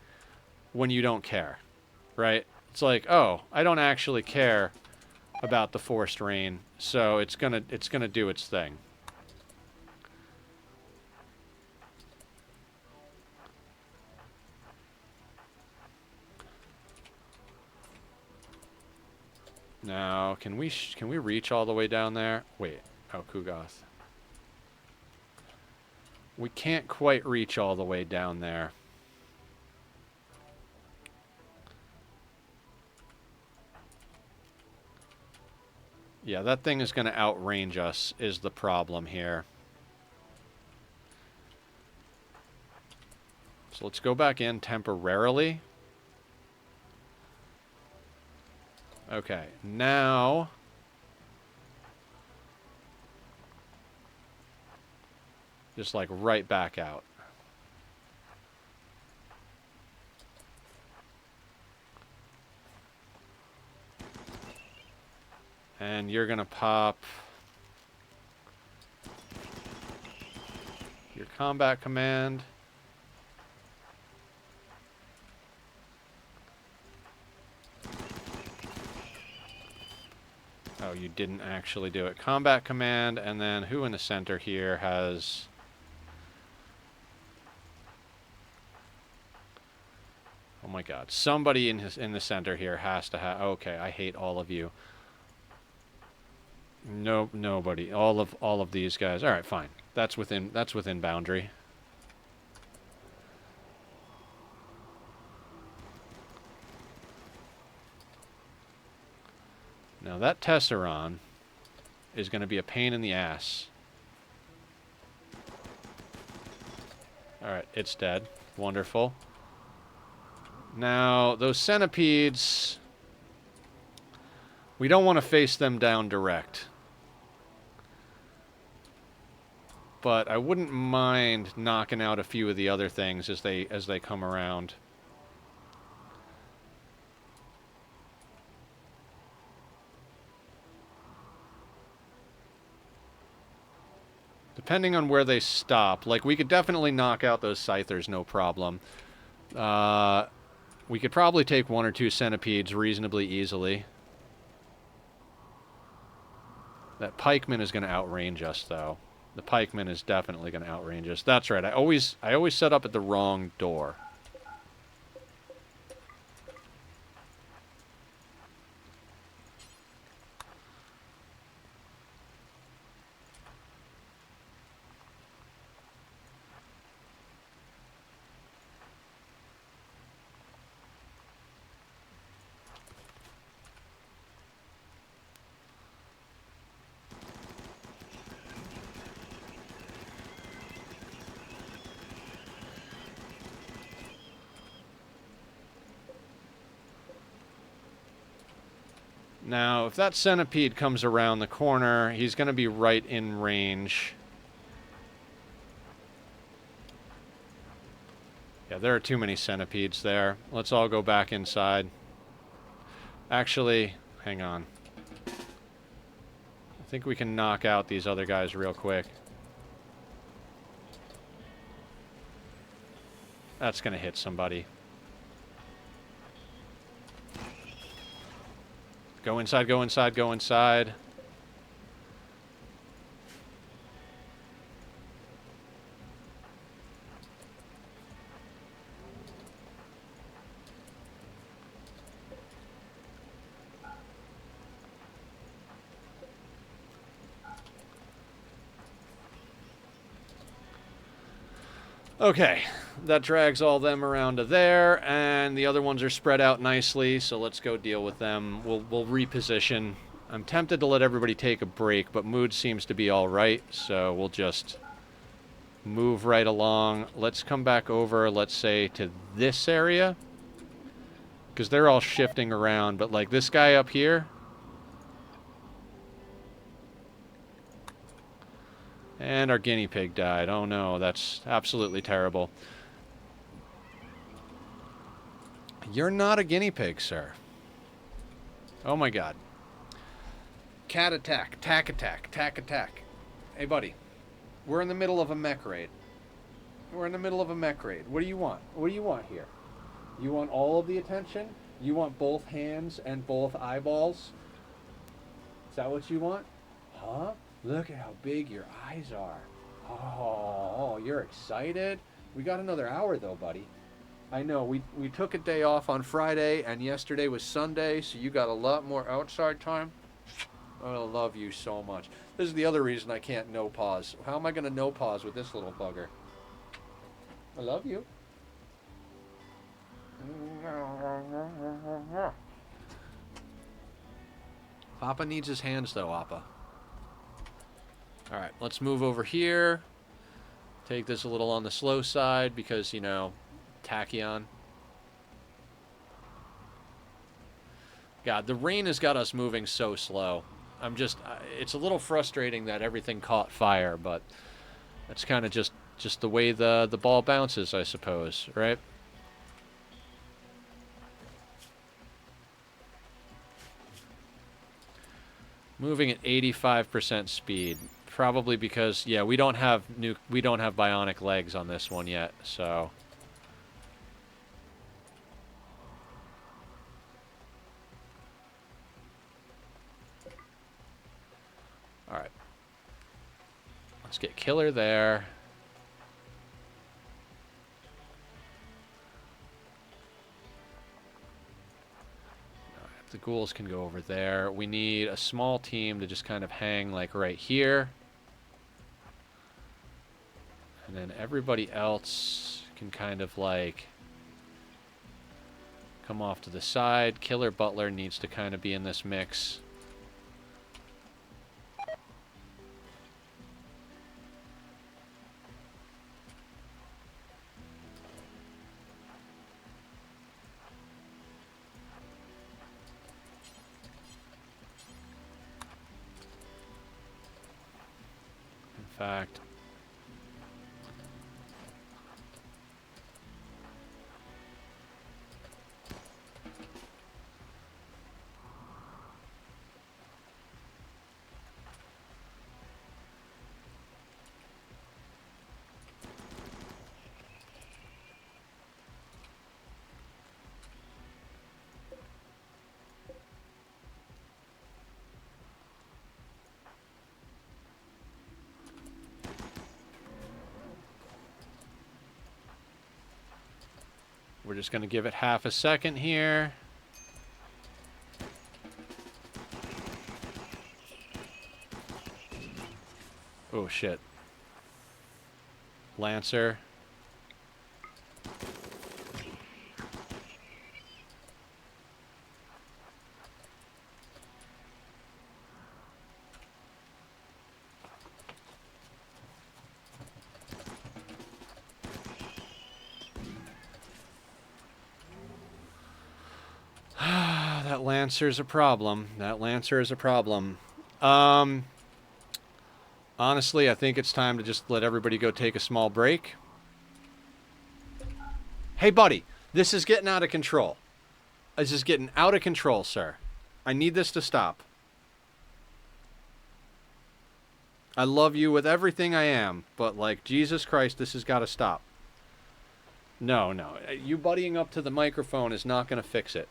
when you don't care, right? It's like, oh, I don't actually care about the forced rain, so it's gonna do its thing. Now, can we reach all the way down there? Wait, oh, Kugoth. We can't quite reach all the way down there. Yeah, that thing is going to outrange us, is the problem here. So let's go back in temporarily. Okay, now... just like right back out. And you're gonna pop your combat command. Oh, you didn't actually do it. Combat command, and then who in the center here has... oh my god. Somebody in the center here has to have... okay, I hate all of you. Nope, nobody. All of these guys. All right, fine. That's within boundary. Now that Tesseron is going to be a pain in the ass. All right, it's dead. Wonderful. Now those centipedes, we don't want to face them down direct. But I wouldn't mind knocking out a few of the other things as they come around. Depending on where they stop, like we could definitely knock out those Scythers, no problem. We could probably take one or two centipedes reasonably easily. That pikeman is going to outrange us, though. The pikeman is definitely going to outrange us. That's right. I always set up at the wrong door. Now, if that centipede comes around the corner, he's going to be right in range. Yeah, there are too many centipedes there. Let's all go back inside. Actually, hang on. I think we can knock out these other guys real quick. That's going to hit somebody. Go inside, go inside, go inside. Okay, that drags all them around to there, and the other ones are spread out nicely, so let's go deal with them. We'll reposition I'm tempted to let everybody take a break, but mood seems to be all right, so we'll just move right along. Let's come back over, let's say, to this area, because they're all shifting around, but like this guy up here, and our guinea pig died. Oh no, that's absolutely terrible. You're not a guinea pig, sir. Oh my god. Cat attack, tack attack, tack attack. Hey buddy, we're in the middle of a mech raid. We're in the middle of a mech raid. What do you want? What do you want here? You want all of the attention? You want both hands and both eyeballs? Is that what you want? Huh? Look at how big your eyes are. Oh, you're excited? We got another hour though, buddy. I know, we took a day off on Friday and yesterday was Sunday, so you got a lot more outside time. I love you so much. This is the other reason I can't no pause. How am I going to no pause with this little bugger? I love you. Papa needs his hands though, Appa. Alright, let's move over here. Take this a little on the slow side because, you know, tachyon. God, the rain has got us moving so slow. I'm just, it's a little frustrating that everything caught fire, but that's kind of just the way the ball bounces, I suppose, right? Moving at 85% speed, probably because, yeah, we don't have bionic legs on this one yet, so. All right. Let's get Killer there. All right, the ghouls can go over there. We need a small team to just kind of hang like right here. And then everybody else can kind of like come off to the side. Killer Butler needs to kind of be in this mix. In fact, we're just going to give it half a second here. Oh, shit. Lancer. That Lancer's a problem. That Lancer is a problem. Honestly, I think it's time to just let everybody go take a small break. Hey, buddy, this is getting out of control. This is getting out of control, sir. I need this to stop. I love you with everything I am, but, like, Jesus Christ, this has got to stop. No, no. You buddying up to the microphone is not going to fix it.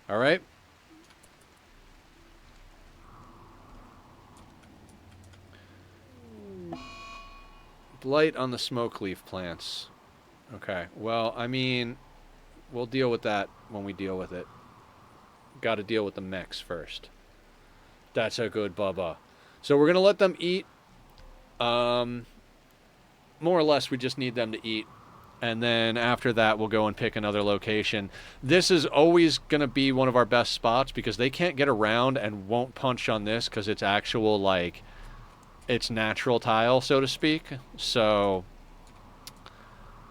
All right? Blight on the smoke leaf plants. Okay, well, I mean, we'll deal with that when we deal with it. Got to deal with the mechs first. That's a good bubba. So we're going to let them eat. More or less, we just need them to eat. And then after that, we'll go and pick another location. This is always going to be one of our best spots because they can't get around and won't punch on this because it's actual, like, it's natural tile, so to speak. So,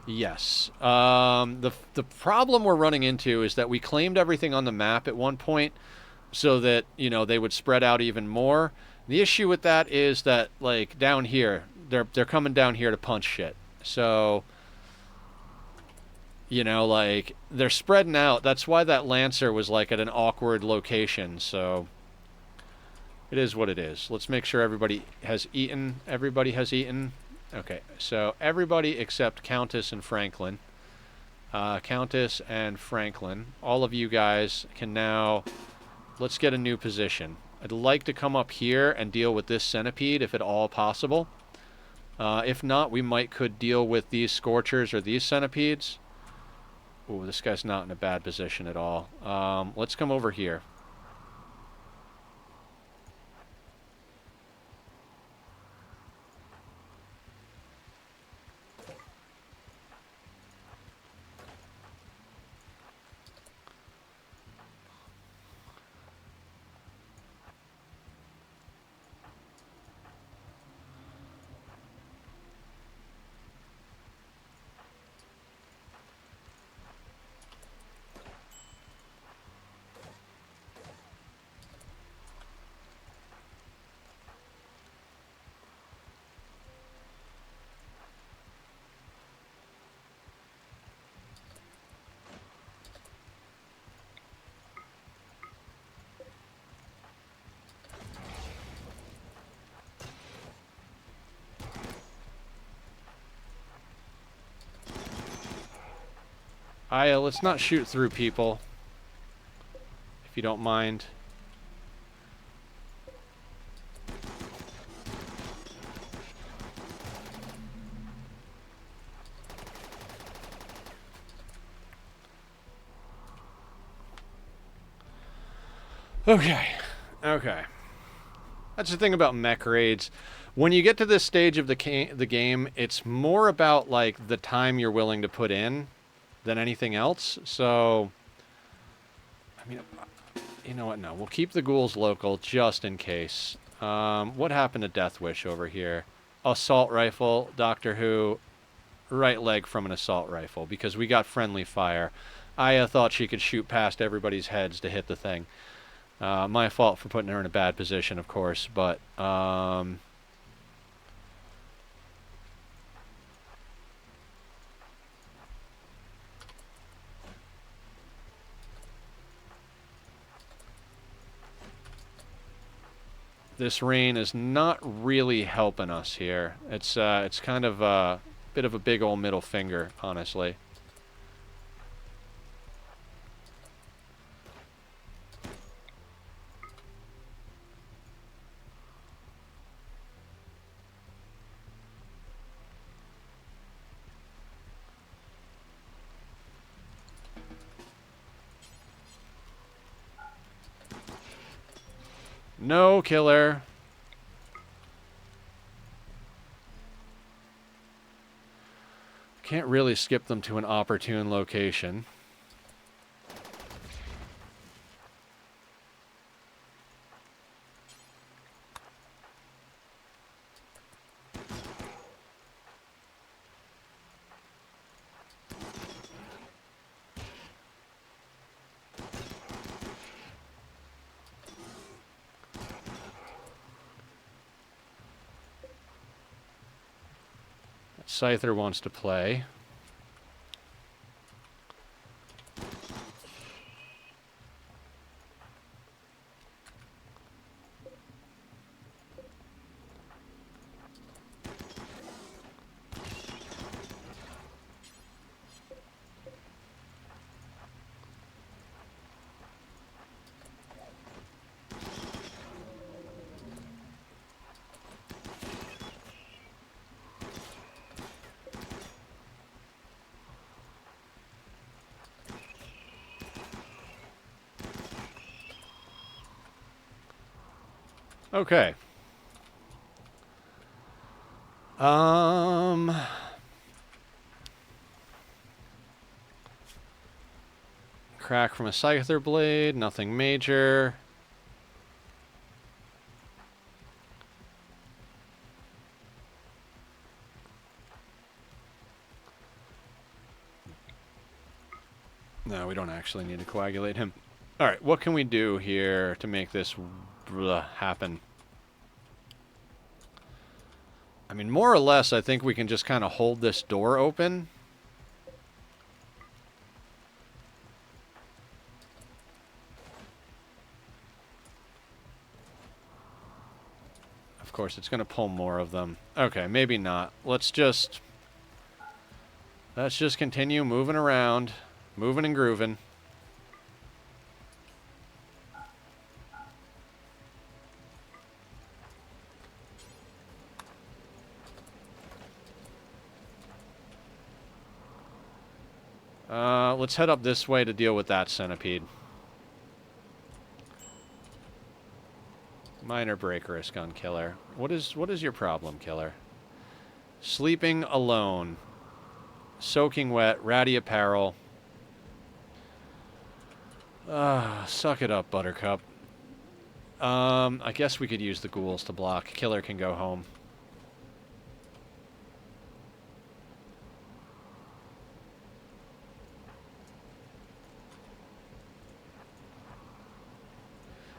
yes. The problem we're running into is that we claimed everything on the map at one point so that, you know, they would spread out even more. The issue with that is that, like, down here, they're coming down here to punch shit. So, you know, like, they're spreading out. That's why that Lancer was, like, at an awkward location. So, it is what it is. Let's make sure everybody has eaten. Everybody has eaten. Okay, so everybody except Countess and Franklin. Countess and Franklin. All of you guys can now... Let's get a new position. I'd like to come up here and deal with this centipede if at all possible. If not, we could deal with these scorchers or these centipedes. Ooh, this guy's not in a bad position at all. Let's come over here. Let's not shoot through people, if you don't mind. Okay. Okay. That's the thing about mech raids. When you get to this stage of the game, it's more about, like, the time you're willing to put in than anything else. So, I mean, you know what? No, we'll keep the ghouls local just in case. What happened to Death Wish over here? Assault rifle, Doctor Who, right leg from an assault rifle because we got friendly fire. Aya thought she could shoot past everybody's heads to hit the thing. My fault for putting her in a bad position, of course, but this rain is not really helping us here. It's kind of a bit of a big old middle finger, honestly. No killer. Can't really skip them to an opportune location. Scyther wants to play. Okay. crack from a Scyther blade, nothing major. No, we don't actually need to coagulate him. Alright, what can we do here to make this happen? I mean, more or less, I think we can just kind of hold this door open. Of course, it's going to pull more of them. Okay, maybe not. Let's just continue moving around, moving and grooving. Let's head up this way to deal with that centipede. Minor break risk on Killer. What is your problem, Killer? Sleeping alone. Soaking wet, ratty apparel. Suck it up, Buttercup. I guess we could use the ghouls to block. Killer can go home.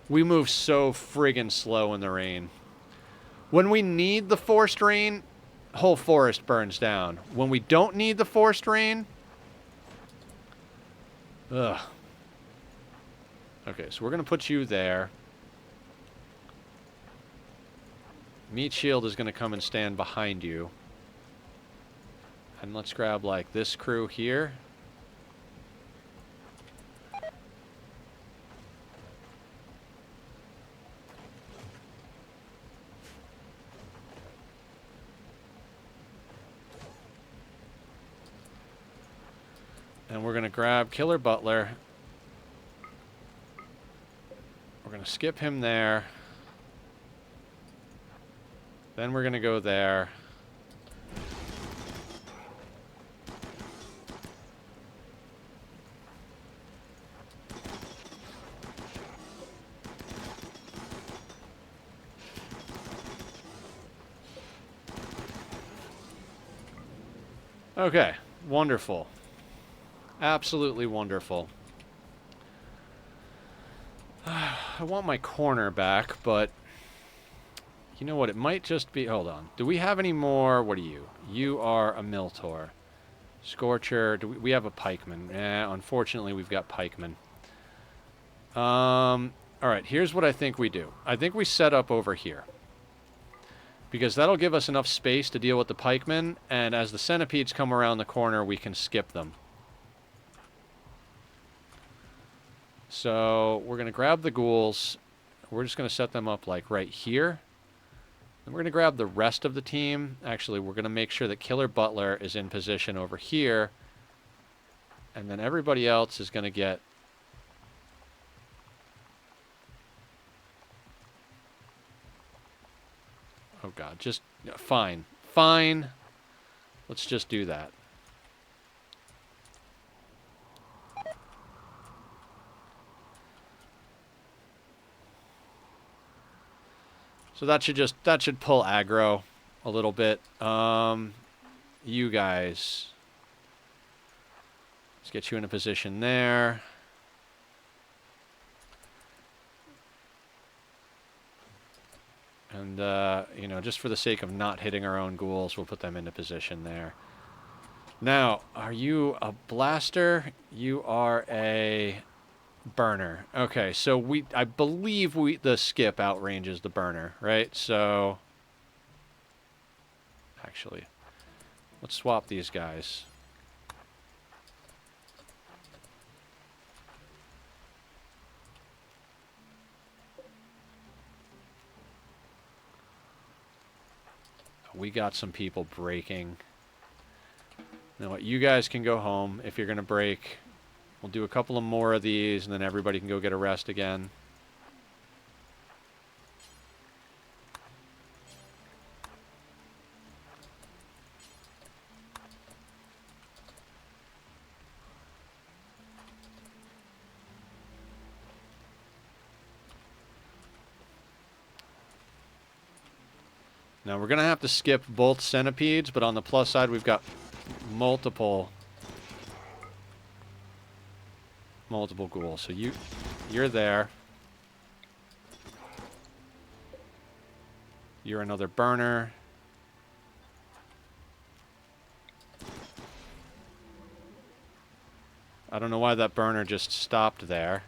We move so friggin' slow in the rain. When we need the forced rain, whole forest burns down. When we don't need the forced rain... Ugh. Okay, so we're going to put you there. Meat Shield is going to come and stand behind you. And let's grab, like, this crew here. And we're going to grab Killer Butler. We're going to skip him there. Then we're going to go there. Okay, wonderful. Absolutely wonderful. I want my corner back, but you know what? It might just be... Hold on. Do we have any more? What are you? You are a Miltor. Scorcher. Do we have a Pikeman? Unfortunately, we've got Pikeman. Alright, here's what I think we do. I think we set up over here. Because that'll give us enough space to deal with the pikemen, and as the centipedes come around the corner, we can skip them. So, we're going to grab the ghouls. We're just going to set them up, like, right here. And we're going to grab the rest of the team. Actually, we're going to make sure that Killer Butler is in position over here. And then everybody else is going to get... Oh, God. Just... Fine. Fine. Let's just do that. So that should pull aggro a little bit. You guys. Let's get you in a position there. And, you know, just for the sake of not hitting our own ghouls, we'll put them into position there. Now, are you a blaster? You are a burner. Okay, so I believe the skip outranges the burner, right? So, actually, let's swap these guys. We got some people breaking. Now what, you guys can go home if you're going to break. We'll do a couple of more of these, and then everybody can go get a rest again. Now, we're going to have to skip both centipedes, but on the plus side, we've got multiple ghouls. So you're there. You're another burner. I don't know why that burner just stopped there.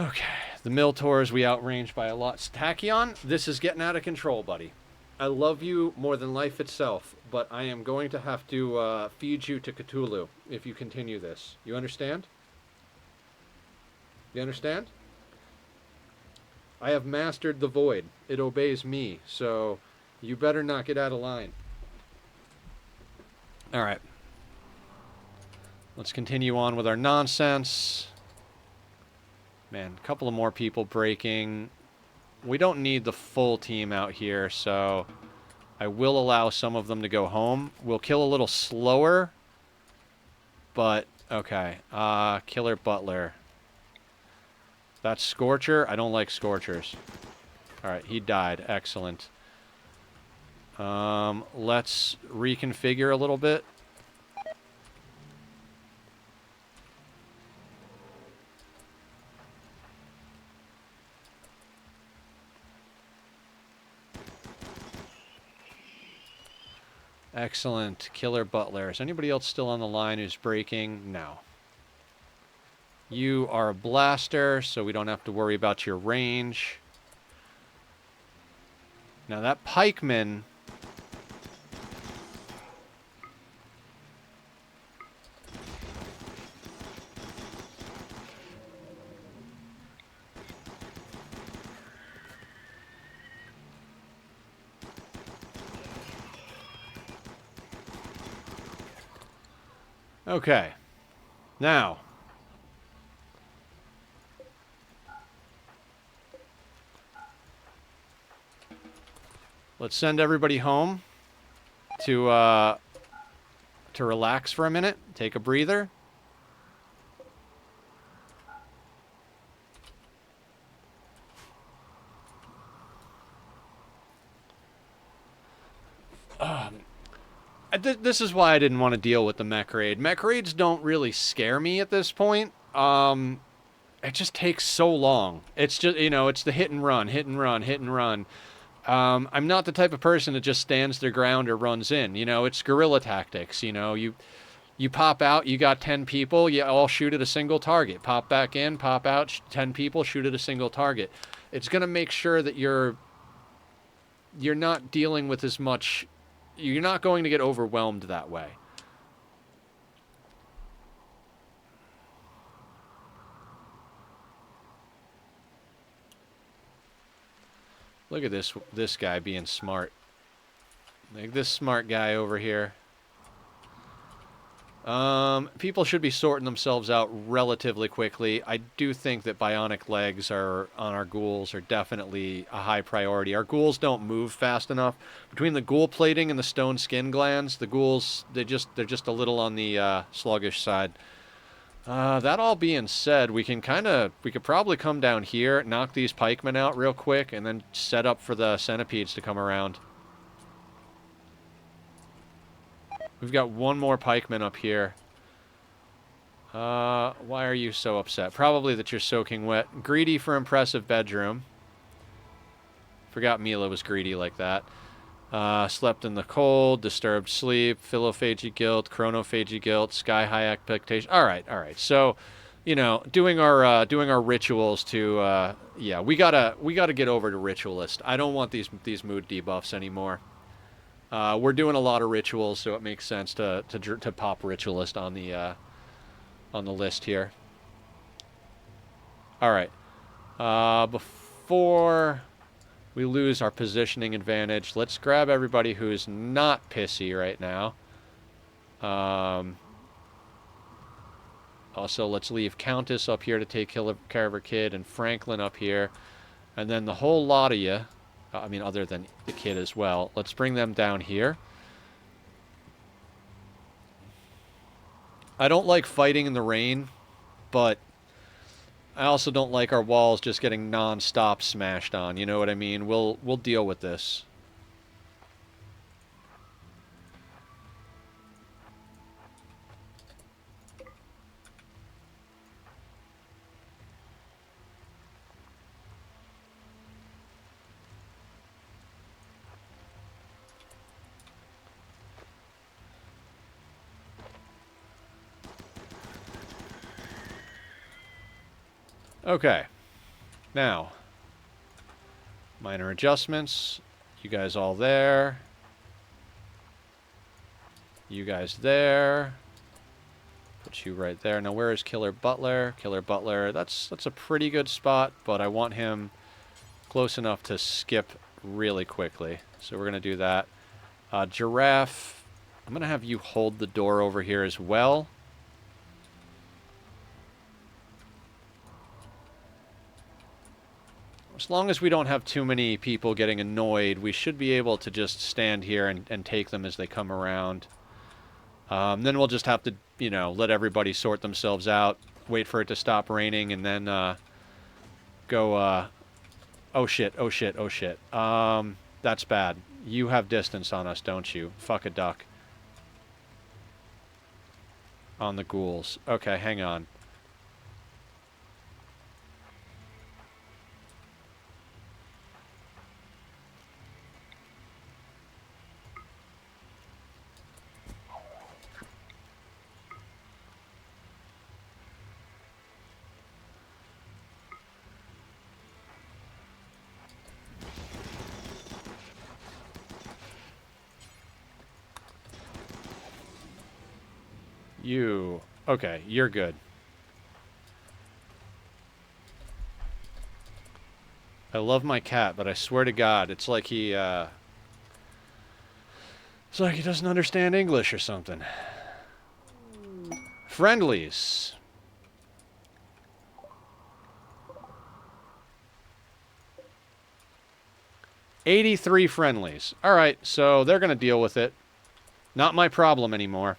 Okay, the Miltaurs we outranged by a lot. Tachyon, this is getting out of control, buddy. I love you more than life itself, but I am going to have to feed you to Cthulhu if you continue this. You understand? You understand? I have mastered the void. It obeys me, so you better not get out of line. Alright. Let's continue on with our nonsense. Man, a couple of more people breaking. We don't need the full team out here, so I will allow some of them to go home. We'll kill a little slower, but okay. Killer Butler. That's Scorcher. I don't like Scorchers. Alright, he died. Excellent. Let's reconfigure a little bit. Excellent. Killer Butler. Is anybody else still on the line who's breaking? No. You are a blaster, so we don't have to worry about your range. Now that pikeman... Okay. Now... let's send everybody home to relax for a minute, take a breather. This is why I didn't want to deal with the mech raid. Mech raids don't really scare me at this point. It just takes so long. It's just, you know, it's the hit and run, hit and run, hit and run. I'm not the type of person that just stands their ground or runs in. You know, it's guerrilla tactics. You know, you pop out, you got 10 people, you all shoot at a single target. Pop back in, pop out, 10 people, shoot at a single target. It's going to make sure that you're not dealing with as much... You're not going to get overwhelmed that way. Look at this guy being smart. Like this smart guy over here. People should be sorting themselves out relatively quickly. I do think that bionic legs on our ghouls are definitely a high priority. Our ghouls don't move fast enough. Between the ghoul plating and the stone skin glands, the ghouls, they're just a little on the sluggish side. That all being said, we could probably come down here, knock these pikemen out real quick, and then set up for the centipedes to come around. We've got one more pikeman up here. Why are you so upset? Probably that you're soaking wet. Greedy for impressive bedroom. Forgot Mila was greedy like that. Slept in the cold, disturbed sleep, philophagy guilt, chronophagy guilt, sky high expectation. All right. So, you know, doing our rituals to yeah, we gotta get over to ritualist. I don't want these mood debuffs anymore. We're doing a lot of rituals, so it makes sense to pop ritualist on the list here. All right. Before we lose our positioning advantage, let's grab everybody who's not pissy right now. Also, let's leave Countess up here to take care of her kid, and Franklin up here, and then the whole lot of you. I mean, other than the kid as well. Let's bring them down here. I don't like fighting in the rain, but I also don't like our walls just getting non-stop smashed on. You know what I mean? We'll deal with this. Okay. Now, minor adjustments. You guys all there. You guys there. Put you right there. Now, where is Killer Butler? Killer Butler, that's a pretty good spot, but I want him close enough to skip really quickly. So we're going to do that. Giraffe, I'm going to have you hold the door over here as well. As long as we don't have too many people getting annoyed, we should be able to just stand here and take them as they come around. Then we'll just have to, you know, let everybody sort themselves out, wait for it to stop raining, and then go, oh shit, oh shit, oh shit. That's bad. You have distance on us, don't you? Fuck a duck. On the ghouls. Okay, hang on. You... Okay, you're good. I love my cat, but I swear to God, it's like he, it's like he doesn't understand English or something. Friendlies. $83 friendlies. Alright, so they're gonna deal with it. Not my problem anymore.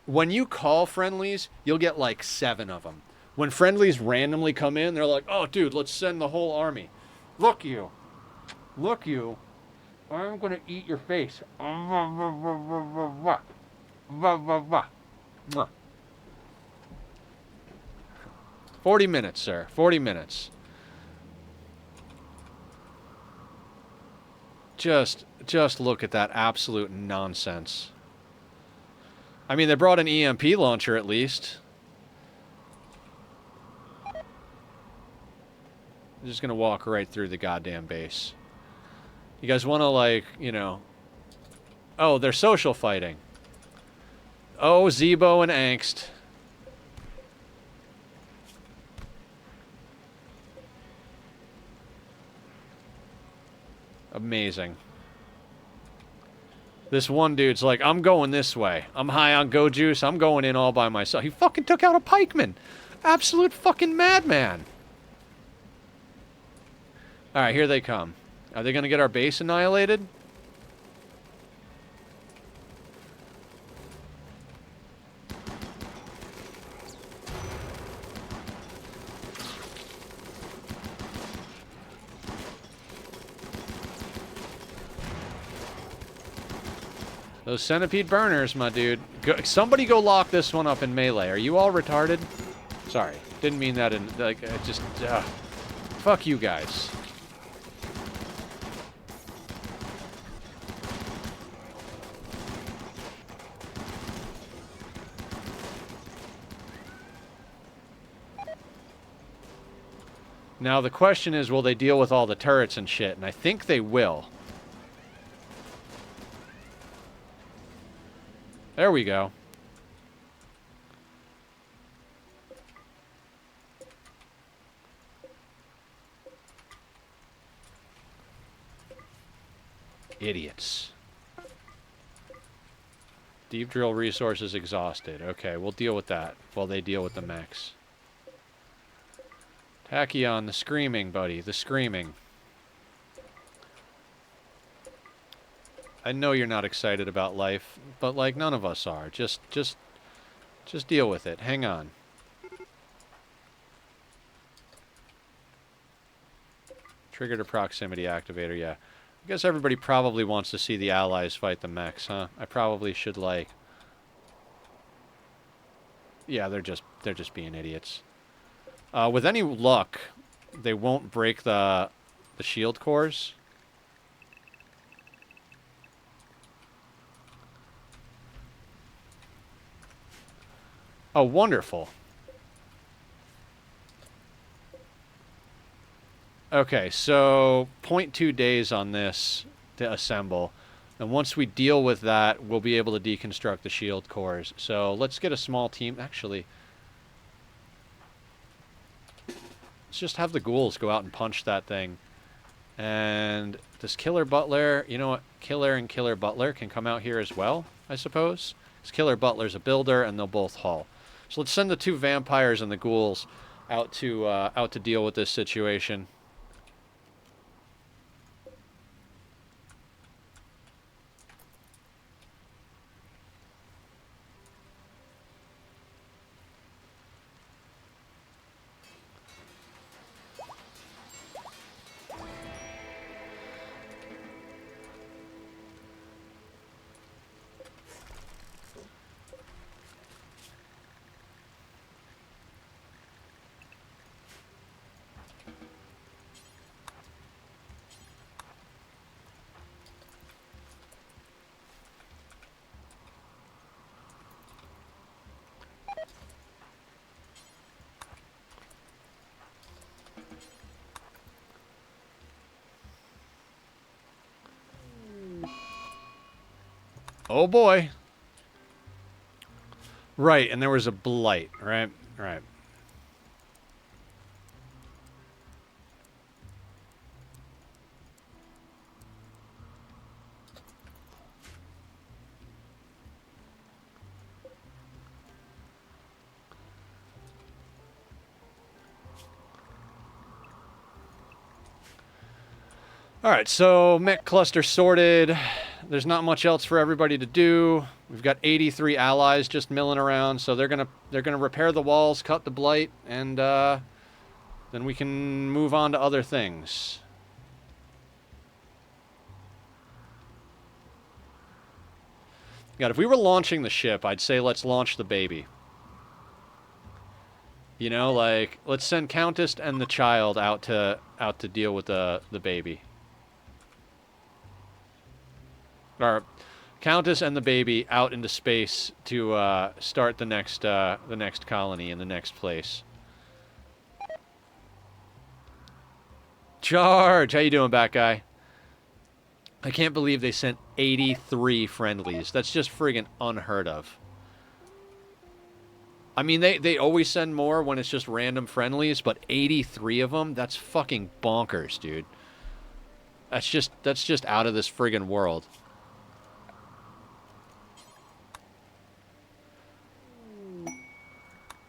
When you call friendlies, you'll get like 7 of them. When friendlies randomly come in, they're like, oh, dude, let's send the whole army. Look you. Look you. I'm going to eat your face. 40 minutes, sir. 40 minutes. Just look at that absolute nonsense. I mean, they brought an EMP launcher at least. I'm just gonna walk right through the goddamn base. You guys want to, like, you know... Oh, they're social fighting. Oh, Zebo and Angst. Amazing. This one dude's like, I'm going this way. I'm high on go juice. I'm going in all by myself. He fucking took out a pikeman. Absolute fucking madman. Alright, here they come. Are they going to get our base annihilated? Those centipede burners, my dude. Somebody go lock this one up in melee. Are you all retarded? Sorry. Didn't mean that in... Like, just... fuck you guys. Now, the question is, will they deal with all the turrets and shit? And I think they will. There we go. Idiots. Deep drill resources exhausted. Okay, we'll deal with that while they deal with the mechs. Tachyon, the screaming, buddy. The screaming. I know you're not excited about life, but like none of us are. Just deal with it. Hang on. Triggered a proximity activator, yeah. I guess everybody probably wants to see the allies fight the mechs, huh? I probably should like... Yeah, they're just being idiots. With any luck, they won't break the shield cores. Oh, wonderful. Okay, so 0.2 days on this to assemble. And once we deal with that, we'll be able to deconstruct the shield cores. So let's get a small team. Actually, let's just have the ghouls go out and punch that thing. And does Killer Butler, you know what? Killer and Killer Butler can come out here as well, I suppose. Because Killer Butler's a builder, and they'll both haul. So let's send the two vampires and the ghouls out to deal with this situation. Oh boy. Right, and there was a blight, right? Right. Alright, so mech cluster sorted. There's not much else for everybody to do. We've got 83 allies just milling around, so they're gonna repair the walls, cut the blight, and then we can move on to other things. God, if we were launching the ship, I'd say let's launch the baby. You know, like let's send Countess and the child out to deal with the baby. Or Countess and the baby out into space to start the next colony in the next place. Charge! How you doing, Bat Guy? I can't believe they sent 83 friendlies. That's just friggin' unheard of. I mean, they always send more when it's just random friendlies, but 83 of them? That's fucking bonkers, dude. That's just out of this friggin' world.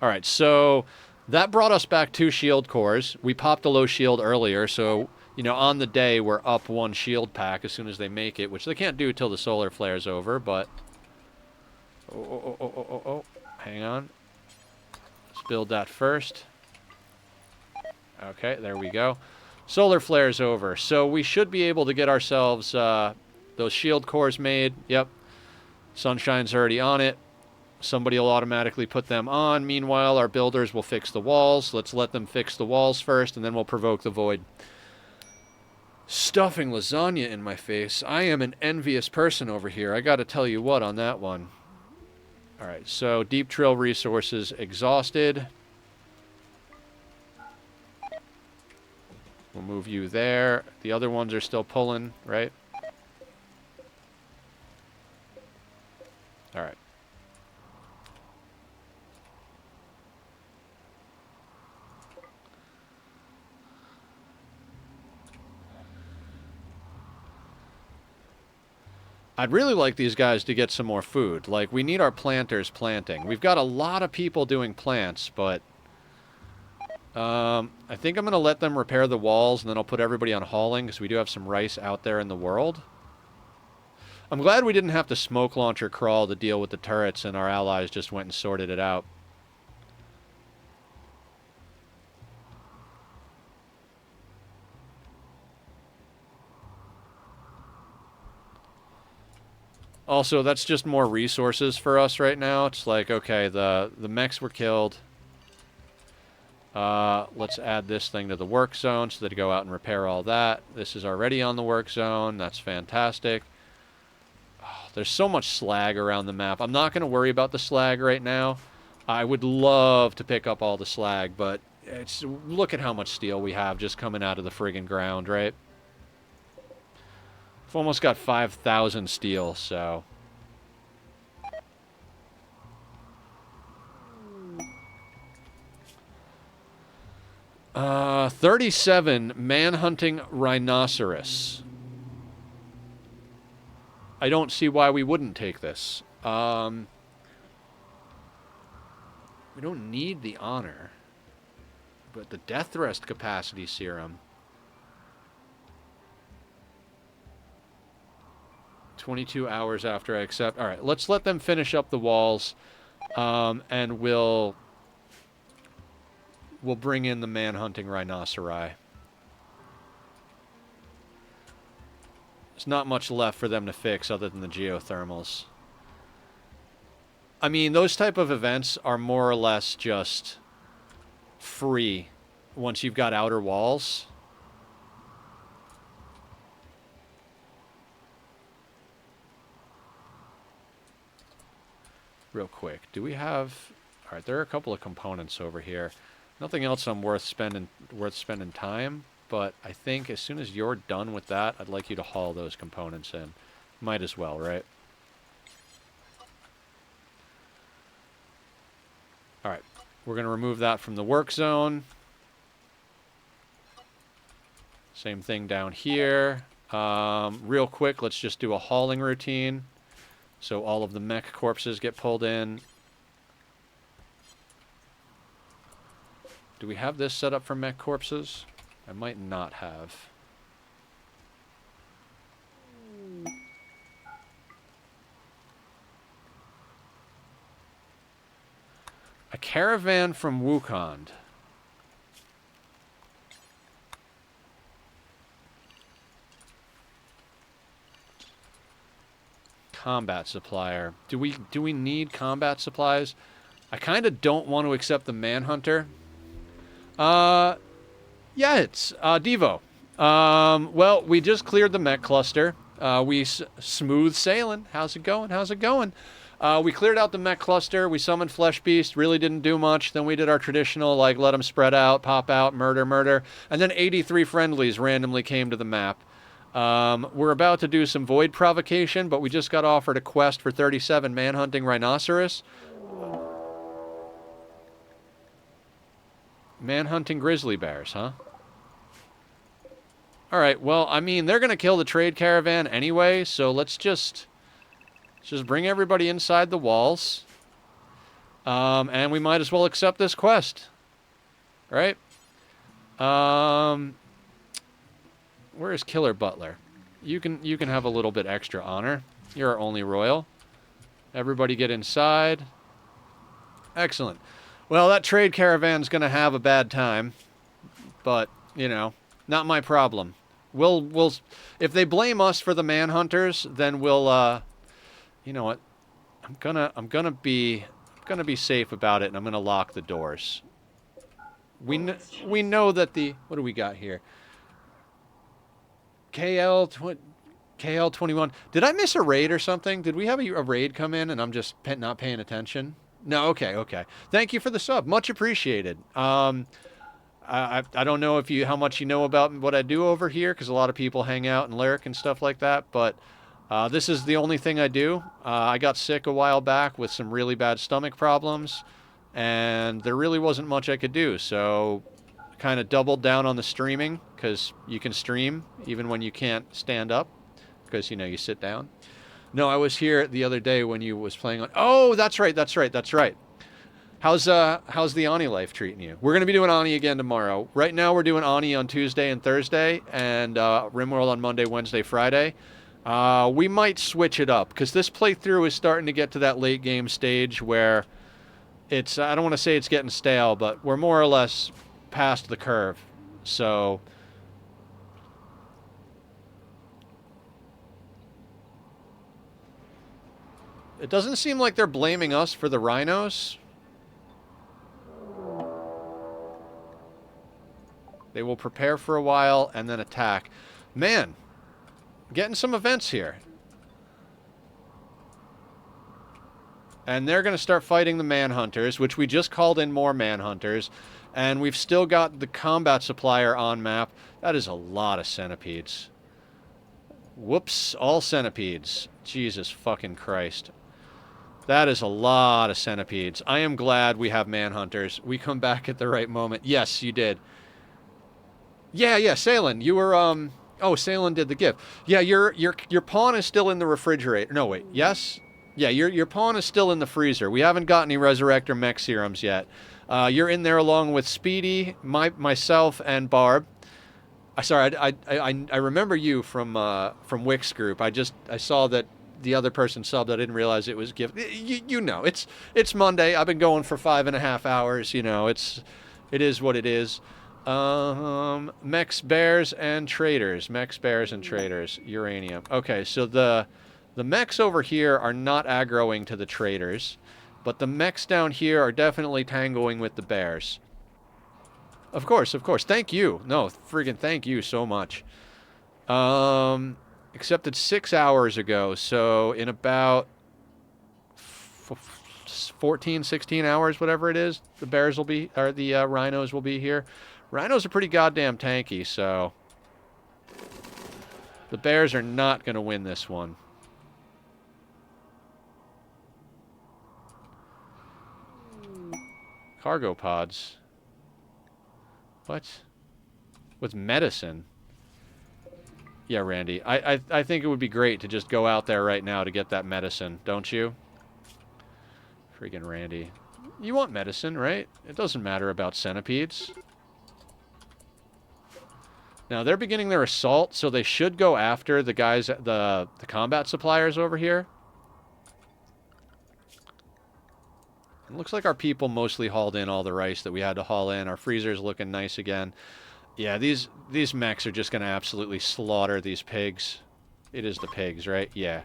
Alright, so that brought us back 2 shield cores. We popped a low shield earlier, so, you know, on the day we're up 1 shield pack as soon as they make it, which they can't do till the solar flare's over, but... Oh. Hang on. Let's build that first. Okay, there we go. Solar flare's over, so we should be able to get ourselves those shield cores made. Yep. Sunshine's already on it. Somebody will automatically put them on. Meanwhile, our builders will fix the walls. Let's let them fix the walls first, and then we'll provoke the void. Stuffing lasagna in my face. I am an envious person over here. I gotta tell you what on that one. Alright, so deep drill resources exhausted. We'll move you there. The other ones are still pulling, right? Alright. I'd really like these guys to get some more food. Like, we need our planters planting. We've got a lot of people doing plants, but... I think I'm going to let them repair the walls, and then I'll put everybody on hauling, because we do have some rice out there in the world. I'm glad we didn't have to smoke launcher crawl to deal with the turrets, and our allies just went and sorted it out. Also, that's just more resources for us right now. It's like, okay, the mechs were killed. Let's add this thing to the work zone so that to go out and repair all that. This is already on the work zone. That's fantastic. Oh, there's so much slag around the map. I'm not going to worry about the slag right now. I would love to pick up all the slag, but look at how much steel we have just coming out of the friggin' ground, right? We've almost got 5,000 steel, so... 37 man-hunting rhinoceros. I don't see why we wouldn't take this. We don't need the honor, but the death rest capacity serum. 22 hours after I accept. All right, let's let them finish up the walls, and we'll bring in the man-hunting rhinoceri. There's not much left for them to fix other than the geothermals. I mean, those type of events are more or less just free once you've got outer walls. Real quick, do we have... All right, there are a couple of components over here. Nothing else I'm worth spending time, but I think as soon as you're done with that, I'd like you to haul those components in. Might as well, right? All right, we're going to remove that from the work zone. Same thing down here. Real quick, let's just do a hauling routine. So all of the mech corpses get pulled in. Do we have this set up for mech corpses? I might not have. A caravan from Wukong. Combat supplier. Do we need combat supplies? I kind of don't want to accept the Manhunter. Yeah, it's Devo. Well, we just cleared the mech cluster. We smooth sailing. How's it going? How's it going? We cleared out the mech cluster. We summoned Flesh Beast. Really didn't do much. Then we did our traditional, like, let them spread out, pop out, murder, murder. And then 83 friendlies randomly came to the map. We're about to do some void provocation, but we just got offered a quest for 37 man-hunting rhinoceros. Man-hunting grizzly bears, huh? Alright, well, I mean, they're going to kill the trade caravan anyway, so let's just bring everybody inside the walls. And we might as well accept this quest. Right? Where is Killer Butler? You can have a little bit extra honor. You're our only royal. Everybody get inside. Excellent. Well, that trade caravan's going to have a bad time. But, you know, not my problem. We'll if they blame us for the manhunters, then we'll you know what? I'm gonna be safe about it, and I'm gonna lock the doors. We know that the what do we got here? KL21. Did I miss a raid or something? Did we have a raid come in and I'm just not paying attention? No, okay. Thank you for the sub. Much appreciated. I don't know how much you know about what I do over here, because a lot of people hang out and lurk and stuff like that, but this is the only thing I do. I got sick a while back with some really bad stomach problems, and there really wasn't much I could do, so kind of doubled down on the streaming, because you can stream even when you can't stand up, because, you know, you sit down. No, I was here the other day when you was playing on... Oh, that's right. How's the Ani life treating you? We're going to be doing Ani again tomorrow. Right now we're doing Ani on Tuesday and Thursday, and Rimworld on Monday, Wednesday, Friday. We might switch it up, because this playthrough is starting to get to that late game stage where it's, I don't want to say it's getting stale, but we're more or less past the curve. So it doesn't seem like they're blaming us for the rhinos. They will prepare for a while and then attack. Man, getting some events here. And they're going to start fighting the manhunters, which we just called in more manhunters. And we've still got the combat supplier on map. That is a lot of centipedes. Whoops, all centipedes. Jesus fucking Christ. That is a lot of centipedes. I am glad we have manhunters. We come back at the right moment. Yes, you did. Yeah, Salen, you were, oh, Salen did the gift. Yeah, your pawn is still in the refrigerator. No, wait, yes? Yeah, your pawn is still in the freezer. We haven't got any resurrect or mech serums yet. You're in there along with Speedy, myself, and Barb. Sorry, I remember you from Wick's group. I saw that the other person subbed. I didn't realize it was gift. You know, it's Monday. I've been going for 5.5 hours. You know, it is what it is. Mechs, bears, and traders. Mechs, bears, and traders. Uranium. Okay, so the mechs over here are not aggroing to the traders, but the mechs down here are definitely tangoing with the bears. Of course. Thank you. No, friggin' thank you so much. Accepted 6 hours ago, so in about 14, 16 hours, whatever it is, the bears will be, or the rhinos will be here. Rhinos are pretty goddamn tanky, so the bears are not going to win this one. Cargo pods. What? With medicine? Yeah, Randy. I think it would be great to just go out there right now to get that medicine, don't you? Freaking Randy. You want medicine, right? It doesn't matter about centipedes. Now, they're beginning their assault, so they should go after the guys, the combat suppliers over here. It looks like our people mostly hauled in all the rice that we had to haul in. Our freezer's looking nice again. Yeah, these mechs are just going to absolutely slaughter these pigs. It is the pigs, right? Yeah.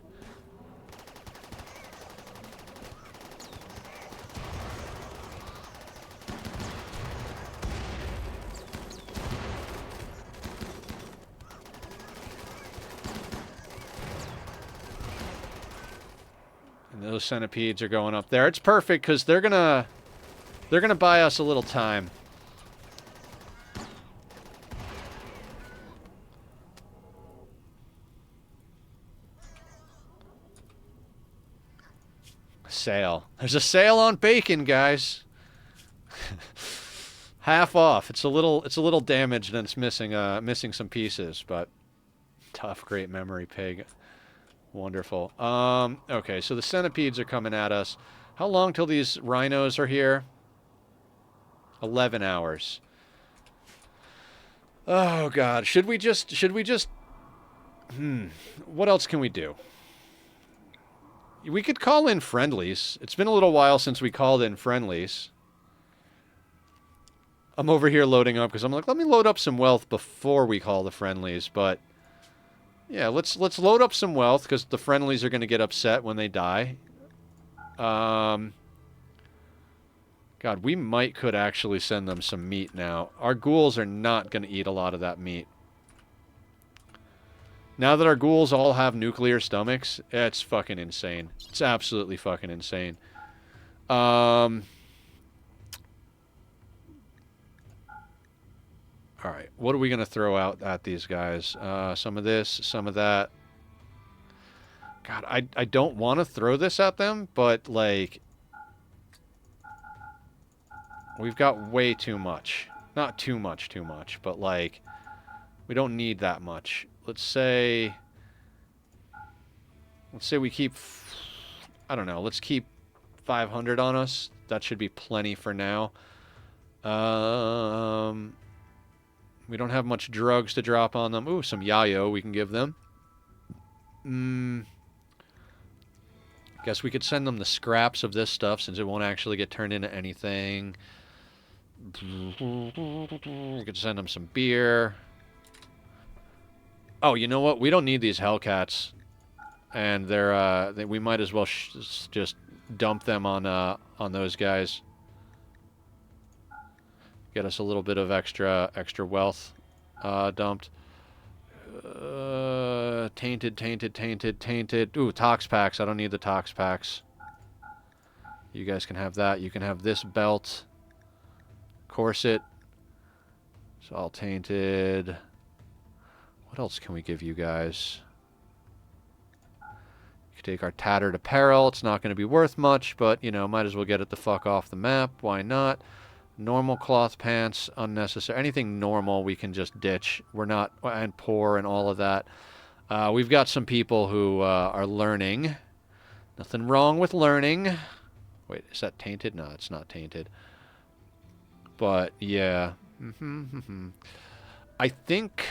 And those centipedes are going up there. It's perfect because they're gonna buy us a little time. Sale. There's a sale on bacon, guys. Half off. It's a little damaged and it's missing some pieces, but tough, great memory, pig. Wonderful. Okay, so the centipedes are coming at us. How long till these rhinos are here? 11 hours. Oh god, should we just what else can we do? We could call in friendlies. It's been a little while since we called in friendlies. I'm over here loading up because I'm like, let me load up some wealth before we call the friendlies, but yeah, let's load up some wealth because the friendlies are going to get upset when they die. God, we could actually send them some meat now. Our ghouls are not going to eat a lot of that meat. Now that our ghouls all have nuclear stomachs, it's fucking insane. It's absolutely fucking insane. Alright, what are we going to throw out at these guys? Some of this, some of that. God, I don't want to throw this at them, but, like, we've got way too much. Not too much, but, like, we don't need that much. Let's say we keep, I don't know, let's keep 500 on us. That should be plenty for now. We don't have much drugs to drop on them. Ooh, some yayo we can give them. Guess we could send them the scraps of this stuff since it won't actually get turned into anything. We could send them some beer. Oh, you know what? We don't need these Hellcats. And we might as well just dump them on those guys. Get us a little bit of extra wealth dumped. Tainted. Ooh, tox packs. I don't need the tox packs. You guys can have that. You can have this belt. Corset. It's all tainted. What else can we give you guys? You can take our tattered apparel. It's not going to be worth much, but, you know, might as well get it the fuck off the map. Why not? Normal cloth pants, unnecessary. Anything normal we can just ditch. We're not, and poor and all of that. We've got some people who are learning. Nothing wrong with learning. Wait, is that tainted? No, it's not tainted. But, yeah. I think,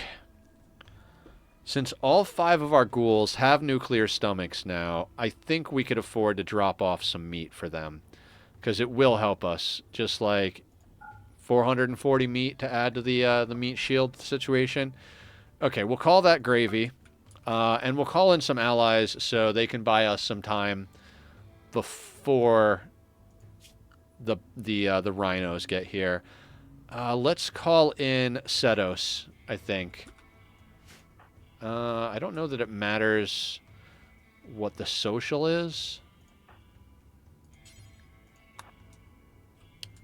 since all 5 of our ghouls have nuclear stomachs now, I think we could afford to drop off some meat for them. Because it will help us. Just like 440 meat to add to the meat shield situation. Okay, we'll call that gravy. And we'll call in some allies so they can buy us some time before the rhinos get here. Let's call in Setos, I think. I don't know that it matters what the social is.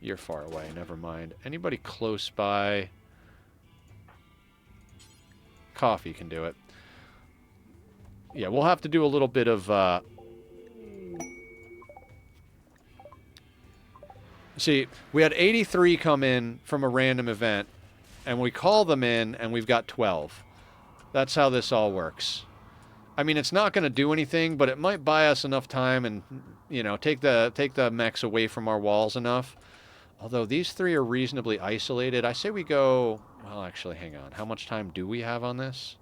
You're far away, never mind. Anybody close by? Coffee can do it. Yeah, we'll have to do a little bit of... See, we had 83 come in from a random event, and we call them in, and we've got 12. That's how this all works. I mean, it's not going to do anything, but it might buy us enough time and, you know, take the mechs away from our walls enough. Although these 3 are reasonably isolated, I say we go... Well, actually, hang on. How much time do we have on this?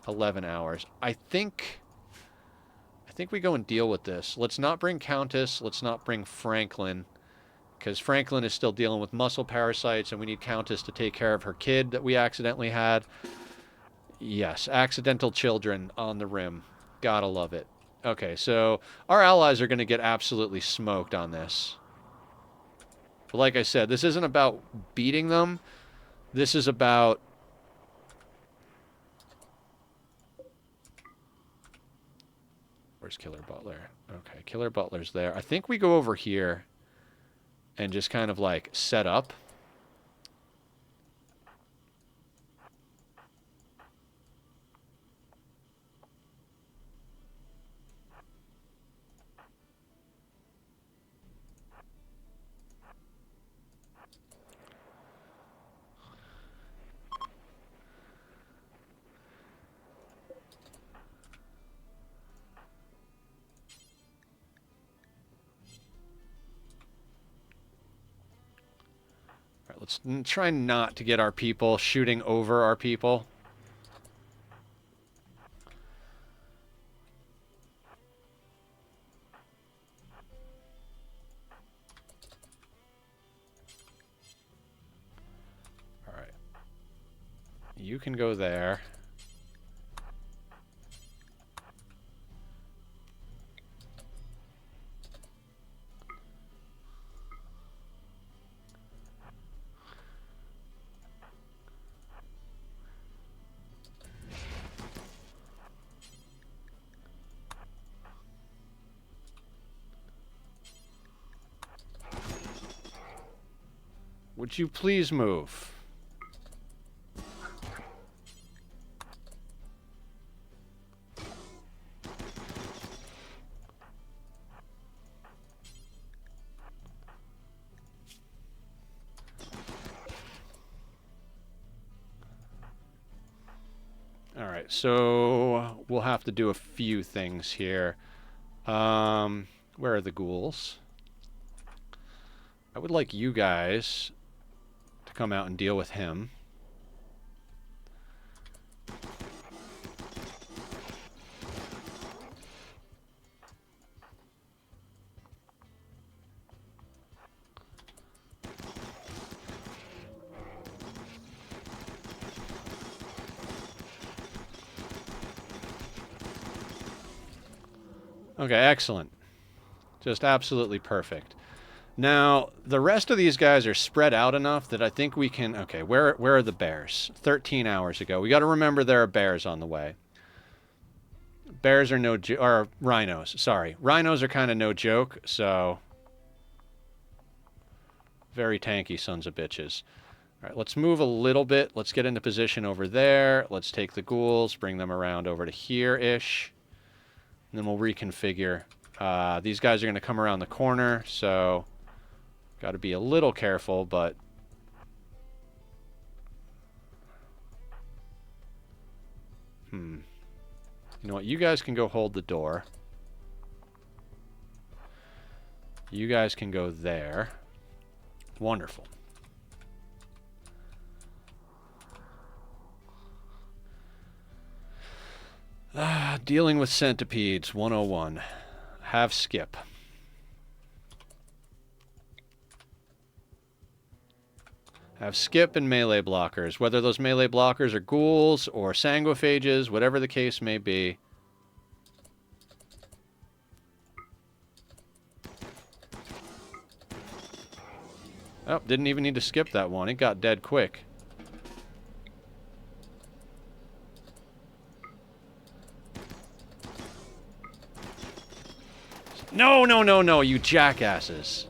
11 hours. I think we go and deal with this. Let's not bring Countess. Let's not bring Franklin. Because Franklin is still dealing with muscle parasites, and we need Countess to take care of her kid that we accidentally had. Yes, accidental children on the rim. Gotta love it. Okay, so our allies are going to get absolutely smoked on this. But like I said, this isn't about beating them. This is about... Where's Killer Butler? Okay, Killer Butler's there. I think we go over here and just kind of like set up. Let's try not to get our people shooting over our people. All right. You can go there. Would you please move? All right, so we'll have to do a few things here. Where are the ghouls? I would like you guys to come out and deal with him. Okay, excellent. Just absolutely perfect. Now, the rest of these guys are spread out enough that I think we can... Okay, where are the bears? 13 hours ago. We got to remember there are bears on the way. Bears are no... Or rhinos, sorry. Rhinos are kind of no joke, so... Very tanky sons of bitches. All right, let's move a little bit. Let's get into position over there. Let's take the ghouls, bring them around over to here-ish. And then we'll reconfigure. These guys are going to come around the corner, so... Got to be a little careful, but... You know what? You guys can go hold the door. You guys can go there. Wonderful. Dealing with centipedes, 101. Have skip. Have skip and melee blockers. Whether those melee blockers are ghouls or sanguiphages, whatever the case may be. Oh, didn't even need to skip that one. It got dead quick. No, no, no, no, you jackasses.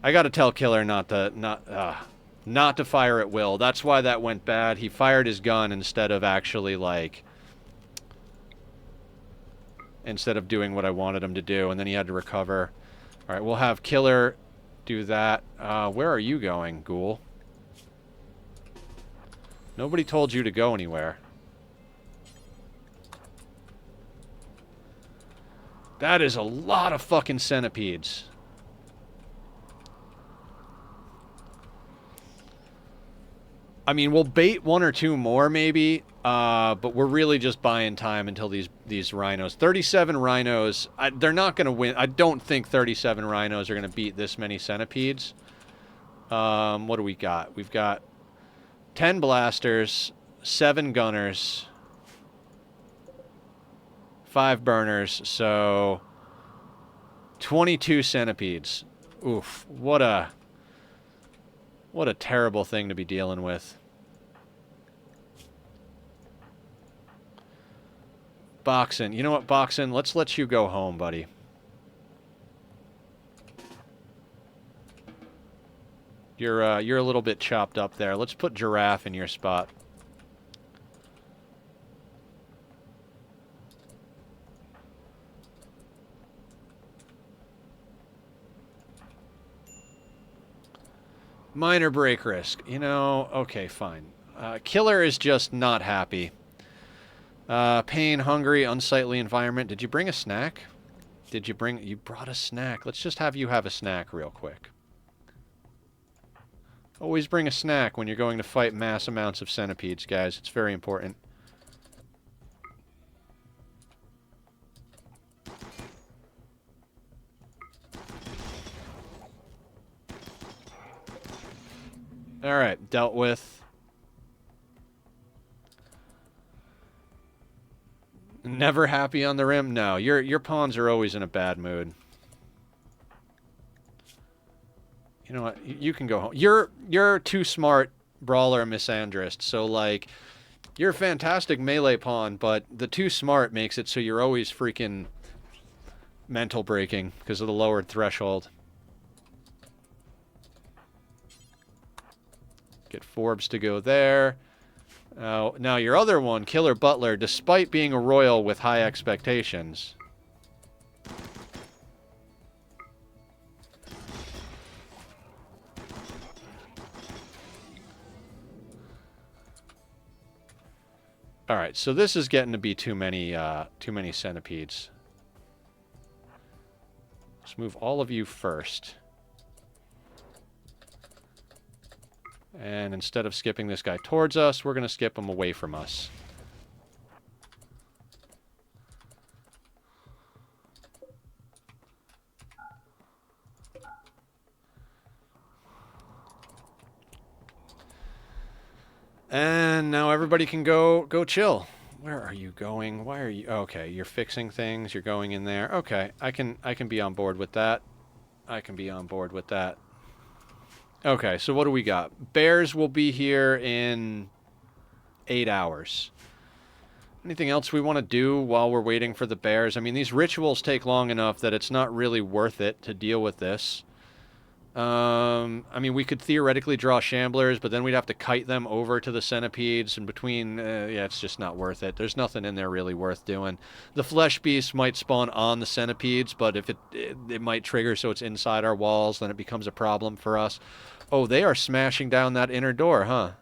I gotta tell Killer not to fire at will. That's why that went bad. He fired his gun instead of actually, like... Instead of doing what I wanted him to do, and then he had to recover. Alright, we'll have Killer do that. Where are you going, ghoul? Nobody told you to go anywhere. That is a lot of fucking centipedes. I mean, we'll bait one or two more, maybe, but we're really just buying time until these rhinos. 37 rhinos, they're not going to win. I don't think 37 rhinos are going to beat this many centipedes. What do we got? We've got 10 blasters, 7 gunners, 5 burners, so 22 centipedes. Oof, what a terrible thing to be dealing with. Boxin'. You know what, Boxin'? Let's let you go home, buddy. You're a little bit chopped up there. Let's put Giraffe in your spot. Minor break risk. You know, okay, fine. Killer is just not happy. Pain, hungry, unsightly environment. Did you bring a snack? Did you bring... You brought a snack. Let's just have you have a snack real quick. Always bring a snack when you're going to fight mass amounts of centipedes, guys. It's very important. Alright, dealt with. Never happy on the rim? No, your pawns are always in a bad mood. You know what? You can go home. You're too smart, brawler misandrist. So, like, you're a fantastic melee pawn, but the too smart makes it so you're always freaking mental breaking because of the lowered threshold. Get Forbes to go there. Now your other one, Killer Butler, despite being a royal with high expectations... Alright, so this is getting to be too many centipedes. Let's move all of you first. And instead of skipping this guy towards us, we're going to skip him away from us. And now everybody can go chill. Where are you going? Why are you... Okay, you're fixing things. You're going in there. Okay, I can be on board with that. I can be on board with that. Okay, so what do we got? Bears will be here in 8 hours. Anything else we want to do while we're waiting for the bears? I mean, these rituals take long enough that it's not really worth it to deal with this. I mean, we could theoretically draw shamblers, but then we'd have to kite them over to the centipedes, and between, yeah, it's just not worth it. There's nothing in there really worth doing. The flesh beast might spawn on the centipedes, but if it might trigger so it's inside our walls, then it becomes a problem for us. Oh, they are smashing down that inner door, huh?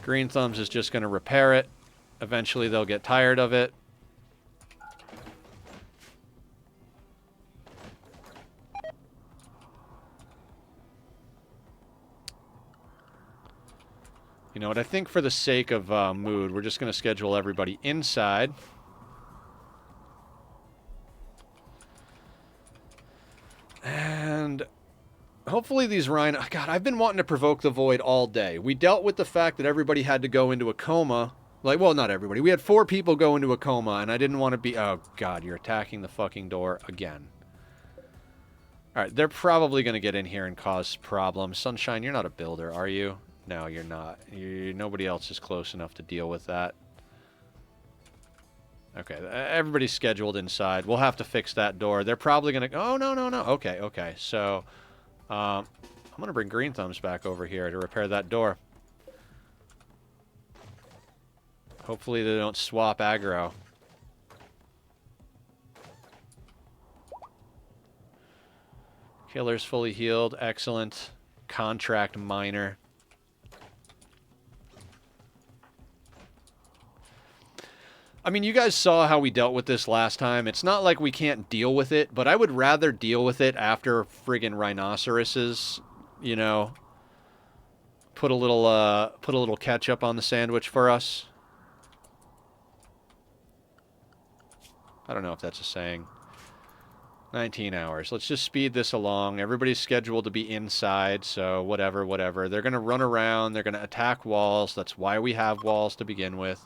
Green Thumbs is just going to repair it. Eventually they'll get tired of it. You know what, I think for the sake of mood, we're just going to schedule everybody inside. And hopefully these rhino... God, I've been wanting to provoke the void all day. We dealt with the fact that everybody had to go into a coma. Like, well, not everybody. We had 4 people go into a coma, and I didn't want to be... Oh, God, you're attacking the fucking door again. Alright, they're probably going to get in here and cause problems. Sunshine, you're not a builder, are you? No, you're not. Nobody else is close enough to deal with that. Okay, everybody's scheduled inside. We'll have to fix that door. They're probably going to... Oh, no, no, no. Okay, okay. So, I'm going to bring Green Thumbs back over here to repair that door. Hopefully they don't swap aggro. Killer's fully healed. Excellent. Contract miner. I mean, you guys saw how we dealt with this last time. It's not like we can't deal with it, but I would rather deal with it after friggin' rhinoceroses, you know, put a little ketchup on the sandwich for us. I don't know if that's a saying. 19 hours. Let's just speed this along. Everybody's scheduled to be inside, so whatever, whatever. They're going to run around. They're going to attack walls. That's why we have walls to begin with.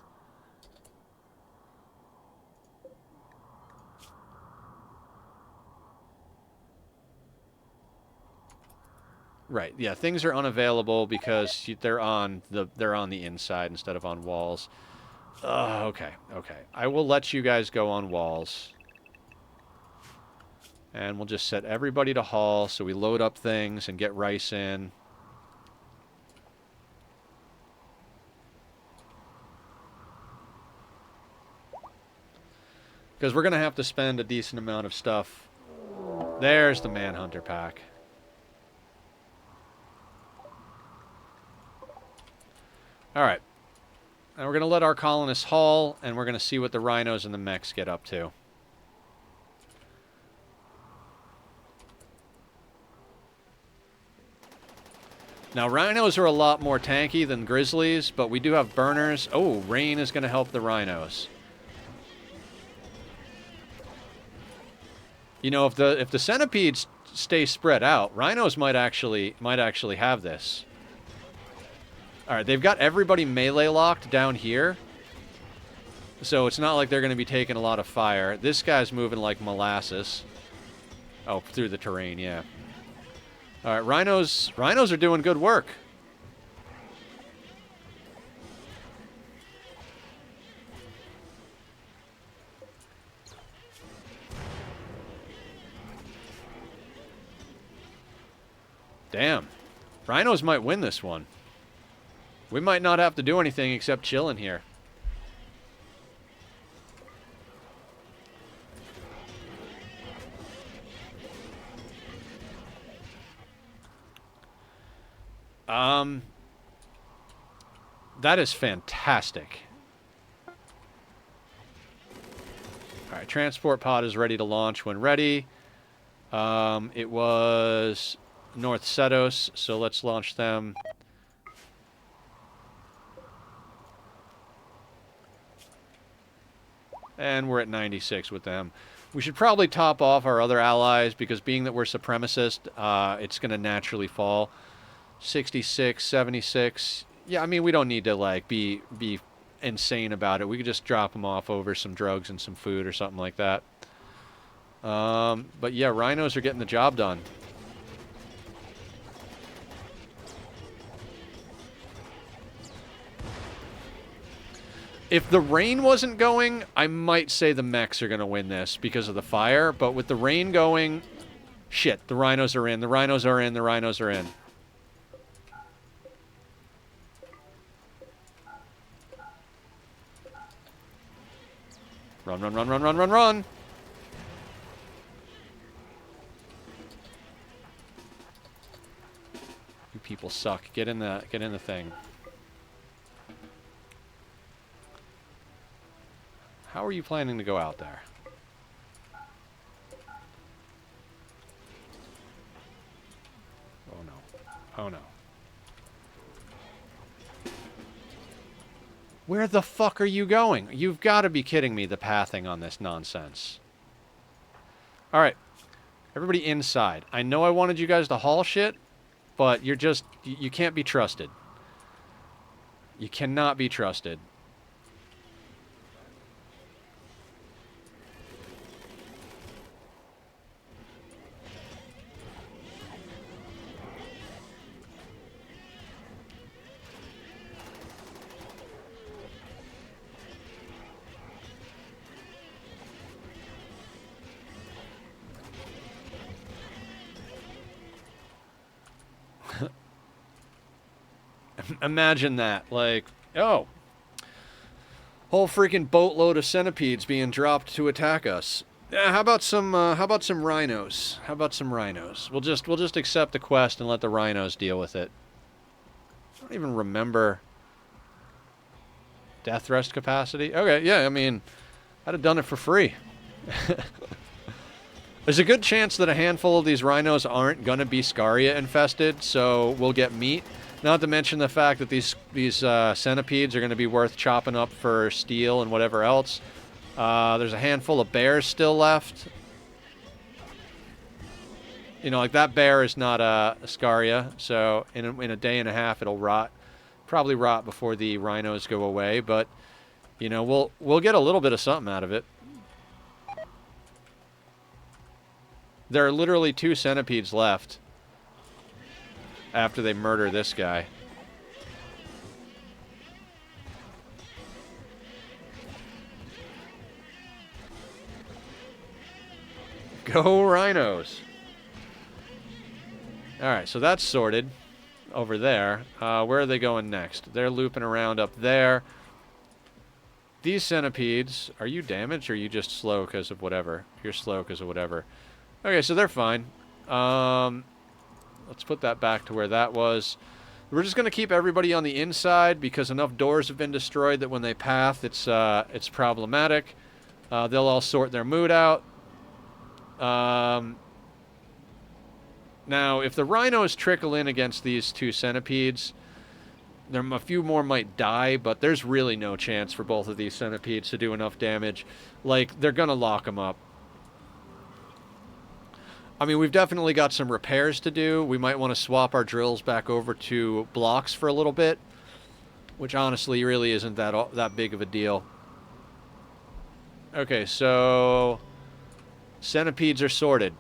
Right, yeah, things are unavailable because they're on the inside instead of on walls. Okay, okay. I will let you guys go on walls. And we'll just set everybody to haul so we load up things and get rice in. Because we're going to have to spend a decent amount of stuff. There's the Manhunter pack. Alright. Now we're going to let our colonists haul, and we're going to see what the rhinos and the mechs get up to. Now, rhinos are a lot more tanky than grizzlies, but we do have burners. Oh, rain is going to help the rhinos. You know, if the centipedes stay spread out, rhinos might actually have this. All right, they've got everybody melee locked down here. So it's not like they're going to be taking a lot of fire. This guy's moving like molasses. Oh, through the terrain, yeah. All right, rhinos are doing good work. Damn. Rhinos might win this one. We might not have to do anything except chill in here. That is fantastic. Alright, transport pod is ready to launch when ready. It was North Setos, so let's launch them. And we're at 96 with them. We should probably top off our other allies because being that we're supremacist, it's going to naturally fall. 66, 76. Yeah, I mean, we don't need to, like, be insane about it. We could just drop them off over some drugs and some food or something like that. But yeah, rhinos are getting the job done. If the rain wasn't going, I might say the mechs are going to win this because of the fire. But with the rain going, shit, the rhinos are in. The rhinos are in. The rhinos are in. Run, run, run, run, run, run, run. You people suck. Get in the thing. How are you planning to go out there? Oh no. Oh no. Where the fuck are you going? You've got to be kidding me, the pathing on this nonsense. Alright. Everybody inside. I know I wanted you guys to haul shit, but you're just... You can't be trusted. You cannot be trusted. Imagine that. Like, oh. Whole freaking boatload of centipedes being dropped to attack us. Yeah, how about some rhinos? How about some rhinos? We'll just accept the quest and let the rhinos deal with it. I don't even remember death rest capacity. Okay, yeah, I mean, I'd have done it for free. There's a good chance that a handful of these rhinos aren't going to be Scaria infested, so we'll get meat. Not to mention the fact that these centipedes are going to be worth chopping up for steel and whatever else. There's a handful of bears still left. You know, like that bear is not a Scaria, so in a day and a half it'll rot. Probably rot before the rhinos go away, but you know, we'll get a little bit of something out of it. There are literally 2 centipedes left after they murder this guy. Go rhinos. Alright, so that's sorted over there. Where are they going next? They're looping around up there. These centipedes, are you damaged or are you just slow because of whatever? You're slow because of whatever. Okay, so they're fine. Let's put that back to where that was. We're just going to keep everybody on the inside because enough doors have been destroyed that when they path, it's problematic. They'll all sort their mood out. Now, if the rhinos trickle in against these 2 centipedes, a few more might die, but there's really no chance for both of these centipedes to do enough damage. Like, they're going to lock them up. I mean, we've definitely got some repairs to do. We might want to swap our drills back over to blocks for a little bit, which honestly really isn't that big of a deal. Okay, so centipedes are sorted.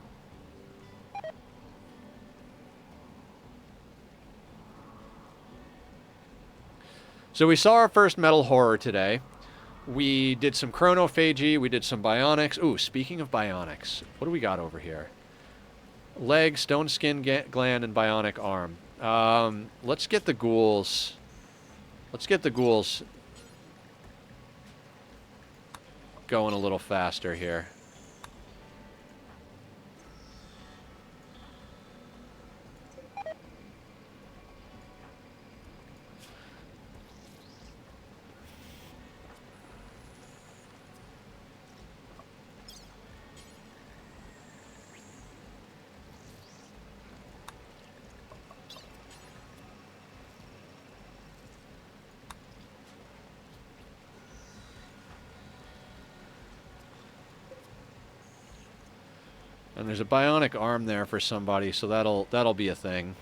So we saw our first metal horror today. We did some chronophagy, we did some bionics. Ooh, speaking of bionics, what do we got over here? Leg, stone skin gland, and bionic arm. Let's get the ghouls. Let's get the ghouls going a little faster here. And there's a bionic arm there for somebody, so that'll be a thing.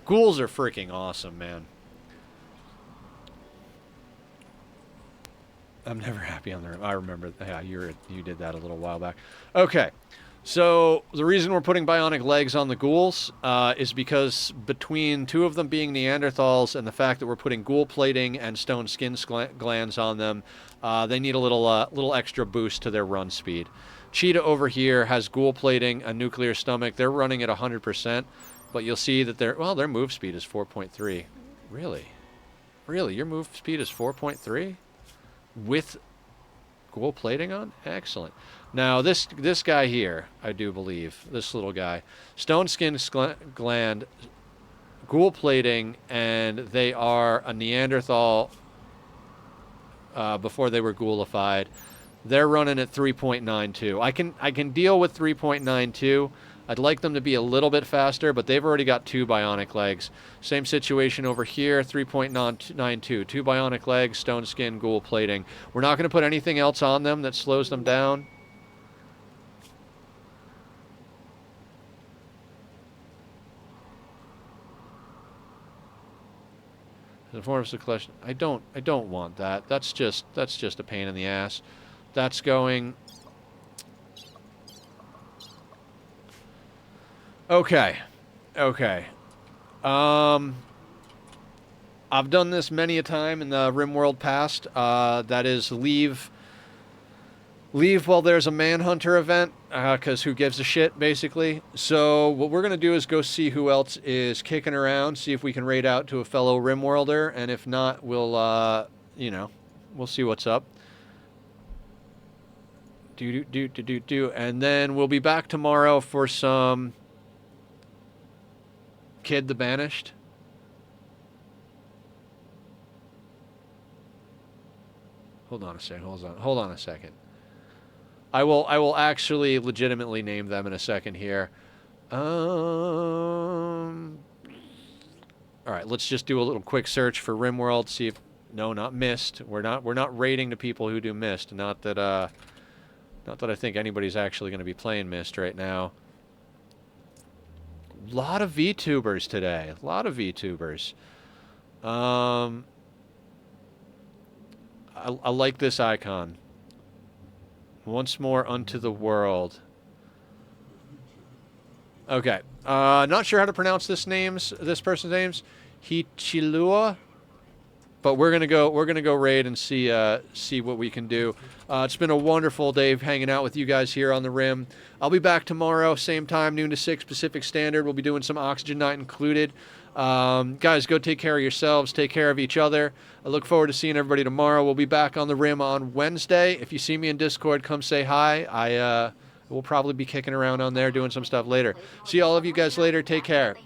Ghouls are freaking awesome, man. I'm never happy on the rim. I remember. Yeah, you did that a little while back. Okay. So the reason we're putting bionic legs on the ghouls is because between two of them being Neanderthals and the fact that we're putting ghoul plating and stone skin glands on them, they need a little extra boost to their run speed. Cheetah over here has ghoul plating, a nuclear stomach. They're running at 100%, but you'll see that their move speed is 4.3. Really, your move speed is 4.3 with ghoul plating on? Excellent. Now, this guy here, I do believe, this little guy, stone skin gland, ghoul plating, and they are a Neanderthal before they were ghoulified. They're running at 3.92. I can deal with 3.92. I'd like them to be a little bit faster, but they've already got 2 bionic legs. Same situation over here, 3.92. 2 bionic legs, stone skin, ghoul plating. We're not going to put anything else on them that slows them down. The form of collection. I don't want that. That's just a pain in the ass. That's going. Okay. I've done this many a time in the Rimworld past. That is leave while there's a manhunter event, because who gives a shit, basically. So what we're going to do is go see who else is kicking around, see if we can raid out to a fellow Rimworlder, and if not, we'll see what's up. And then we'll be back tomorrow for some Kid the Banished. Hold on a second. I will actually legitimately name them in a second here. All right, let's just do a little quick search for Rimworld. See if not Mist. We're not raiding the people who do Mist. Not that I think anybody's actually going to be playing Mist right now. A lot of VTubers today. I like this icon. Once more unto the world. Okay. Not sure how to pronounce this person's names. Hichilua. But we're gonna go raid and see what we can do. It's been a wonderful day hanging out with you guys here on the Rim. I'll be back tomorrow, same time, noon to 6 Pacific Standard. We'll be doing some Oxygen Night included. Guys, go take care of yourselves. Take care of each other. I look forward to seeing everybody tomorrow. We'll be back on the Rim on Wednesday. If you see me in Discord, come say hi. I will probably be kicking around on there, doing some stuff later. See all of you guys later. Take care.